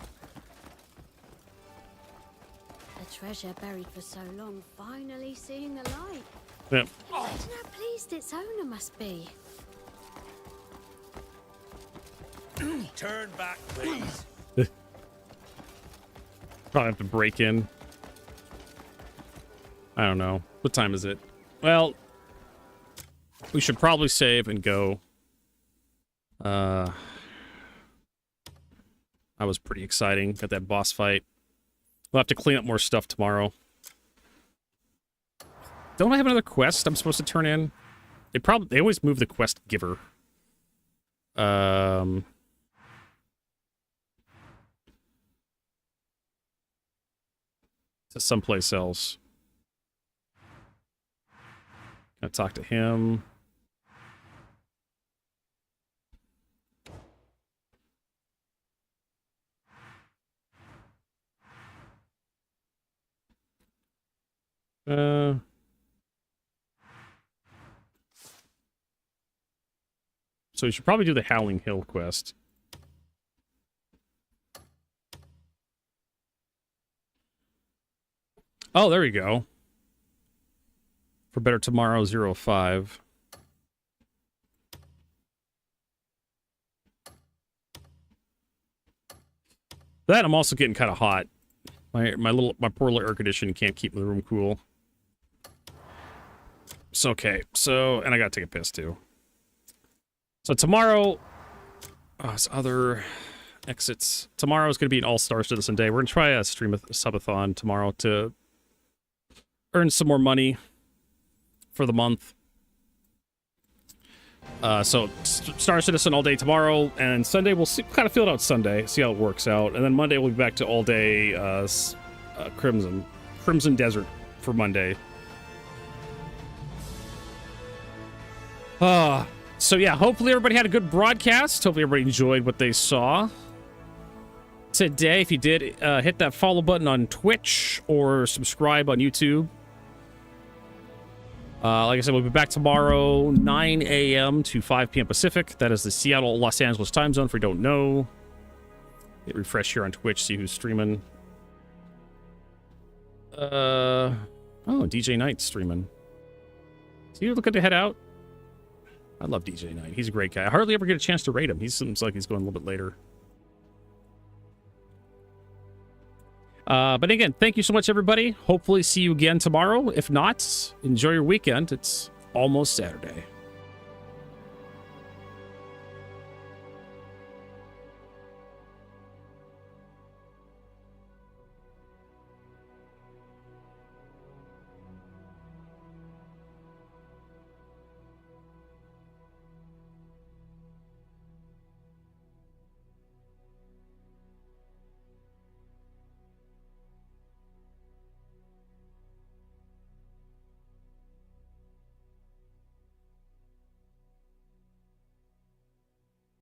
A treasure buried for so long, finally seeing the light. Yep. Imagine how pleased its owner must be. Turn back, please. Probably have to break in. I don't know. What time is it? Well, we should probably save and go. That was pretty exciting. Got that boss fight. We'll have to clean up more stuff tomorrow. Don't I have another quest I'm supposed to turn in? They always move the quest giver. To someplace else. Gotta talk to him. So you should probably do the Howling Hill quest. Oh, there you go. For Better Tomorrow 05. That I'm also getting kind of hot. My poor little air conditioning can't keep the room cool. So okay. So, and I gotta take a piss too. So tomorrow, other exits. Tomorrow is going to be an All-Star Citizen Day. We're going to try a stream a subathon tomorrow to earn some more money for the month. So Star Citizen all day tomorrow, and Sunday we'll see, kind of feel it out Sunday, see how it works out, and then Monday we'll be back to all day Crimson Desert for Monday. So yeah, hopefully everybody had a good broadcast. Hopefully everybody enjoyed what they saw today. If you did, hit that follow button on Twitch or subscribe on YouTube. Like I said, we'll be back tomorrow, 9 a.m. to 5 p.m. Pacific. That is the Seattle-Los Angeles time zone, for you don't know. Hit refresh here on Twitch, see who's streaming. Oh, DJ Knight's streaming. So you looking to head out? I love DJ Knight. He's a great guy. I hardly ever get a chance to rate him. He seems like he's going a little bit later. But again, thank you so much, everybody. Hopefully see you again tomorrow. If not, enjoy your weekend. It's almost Saturday.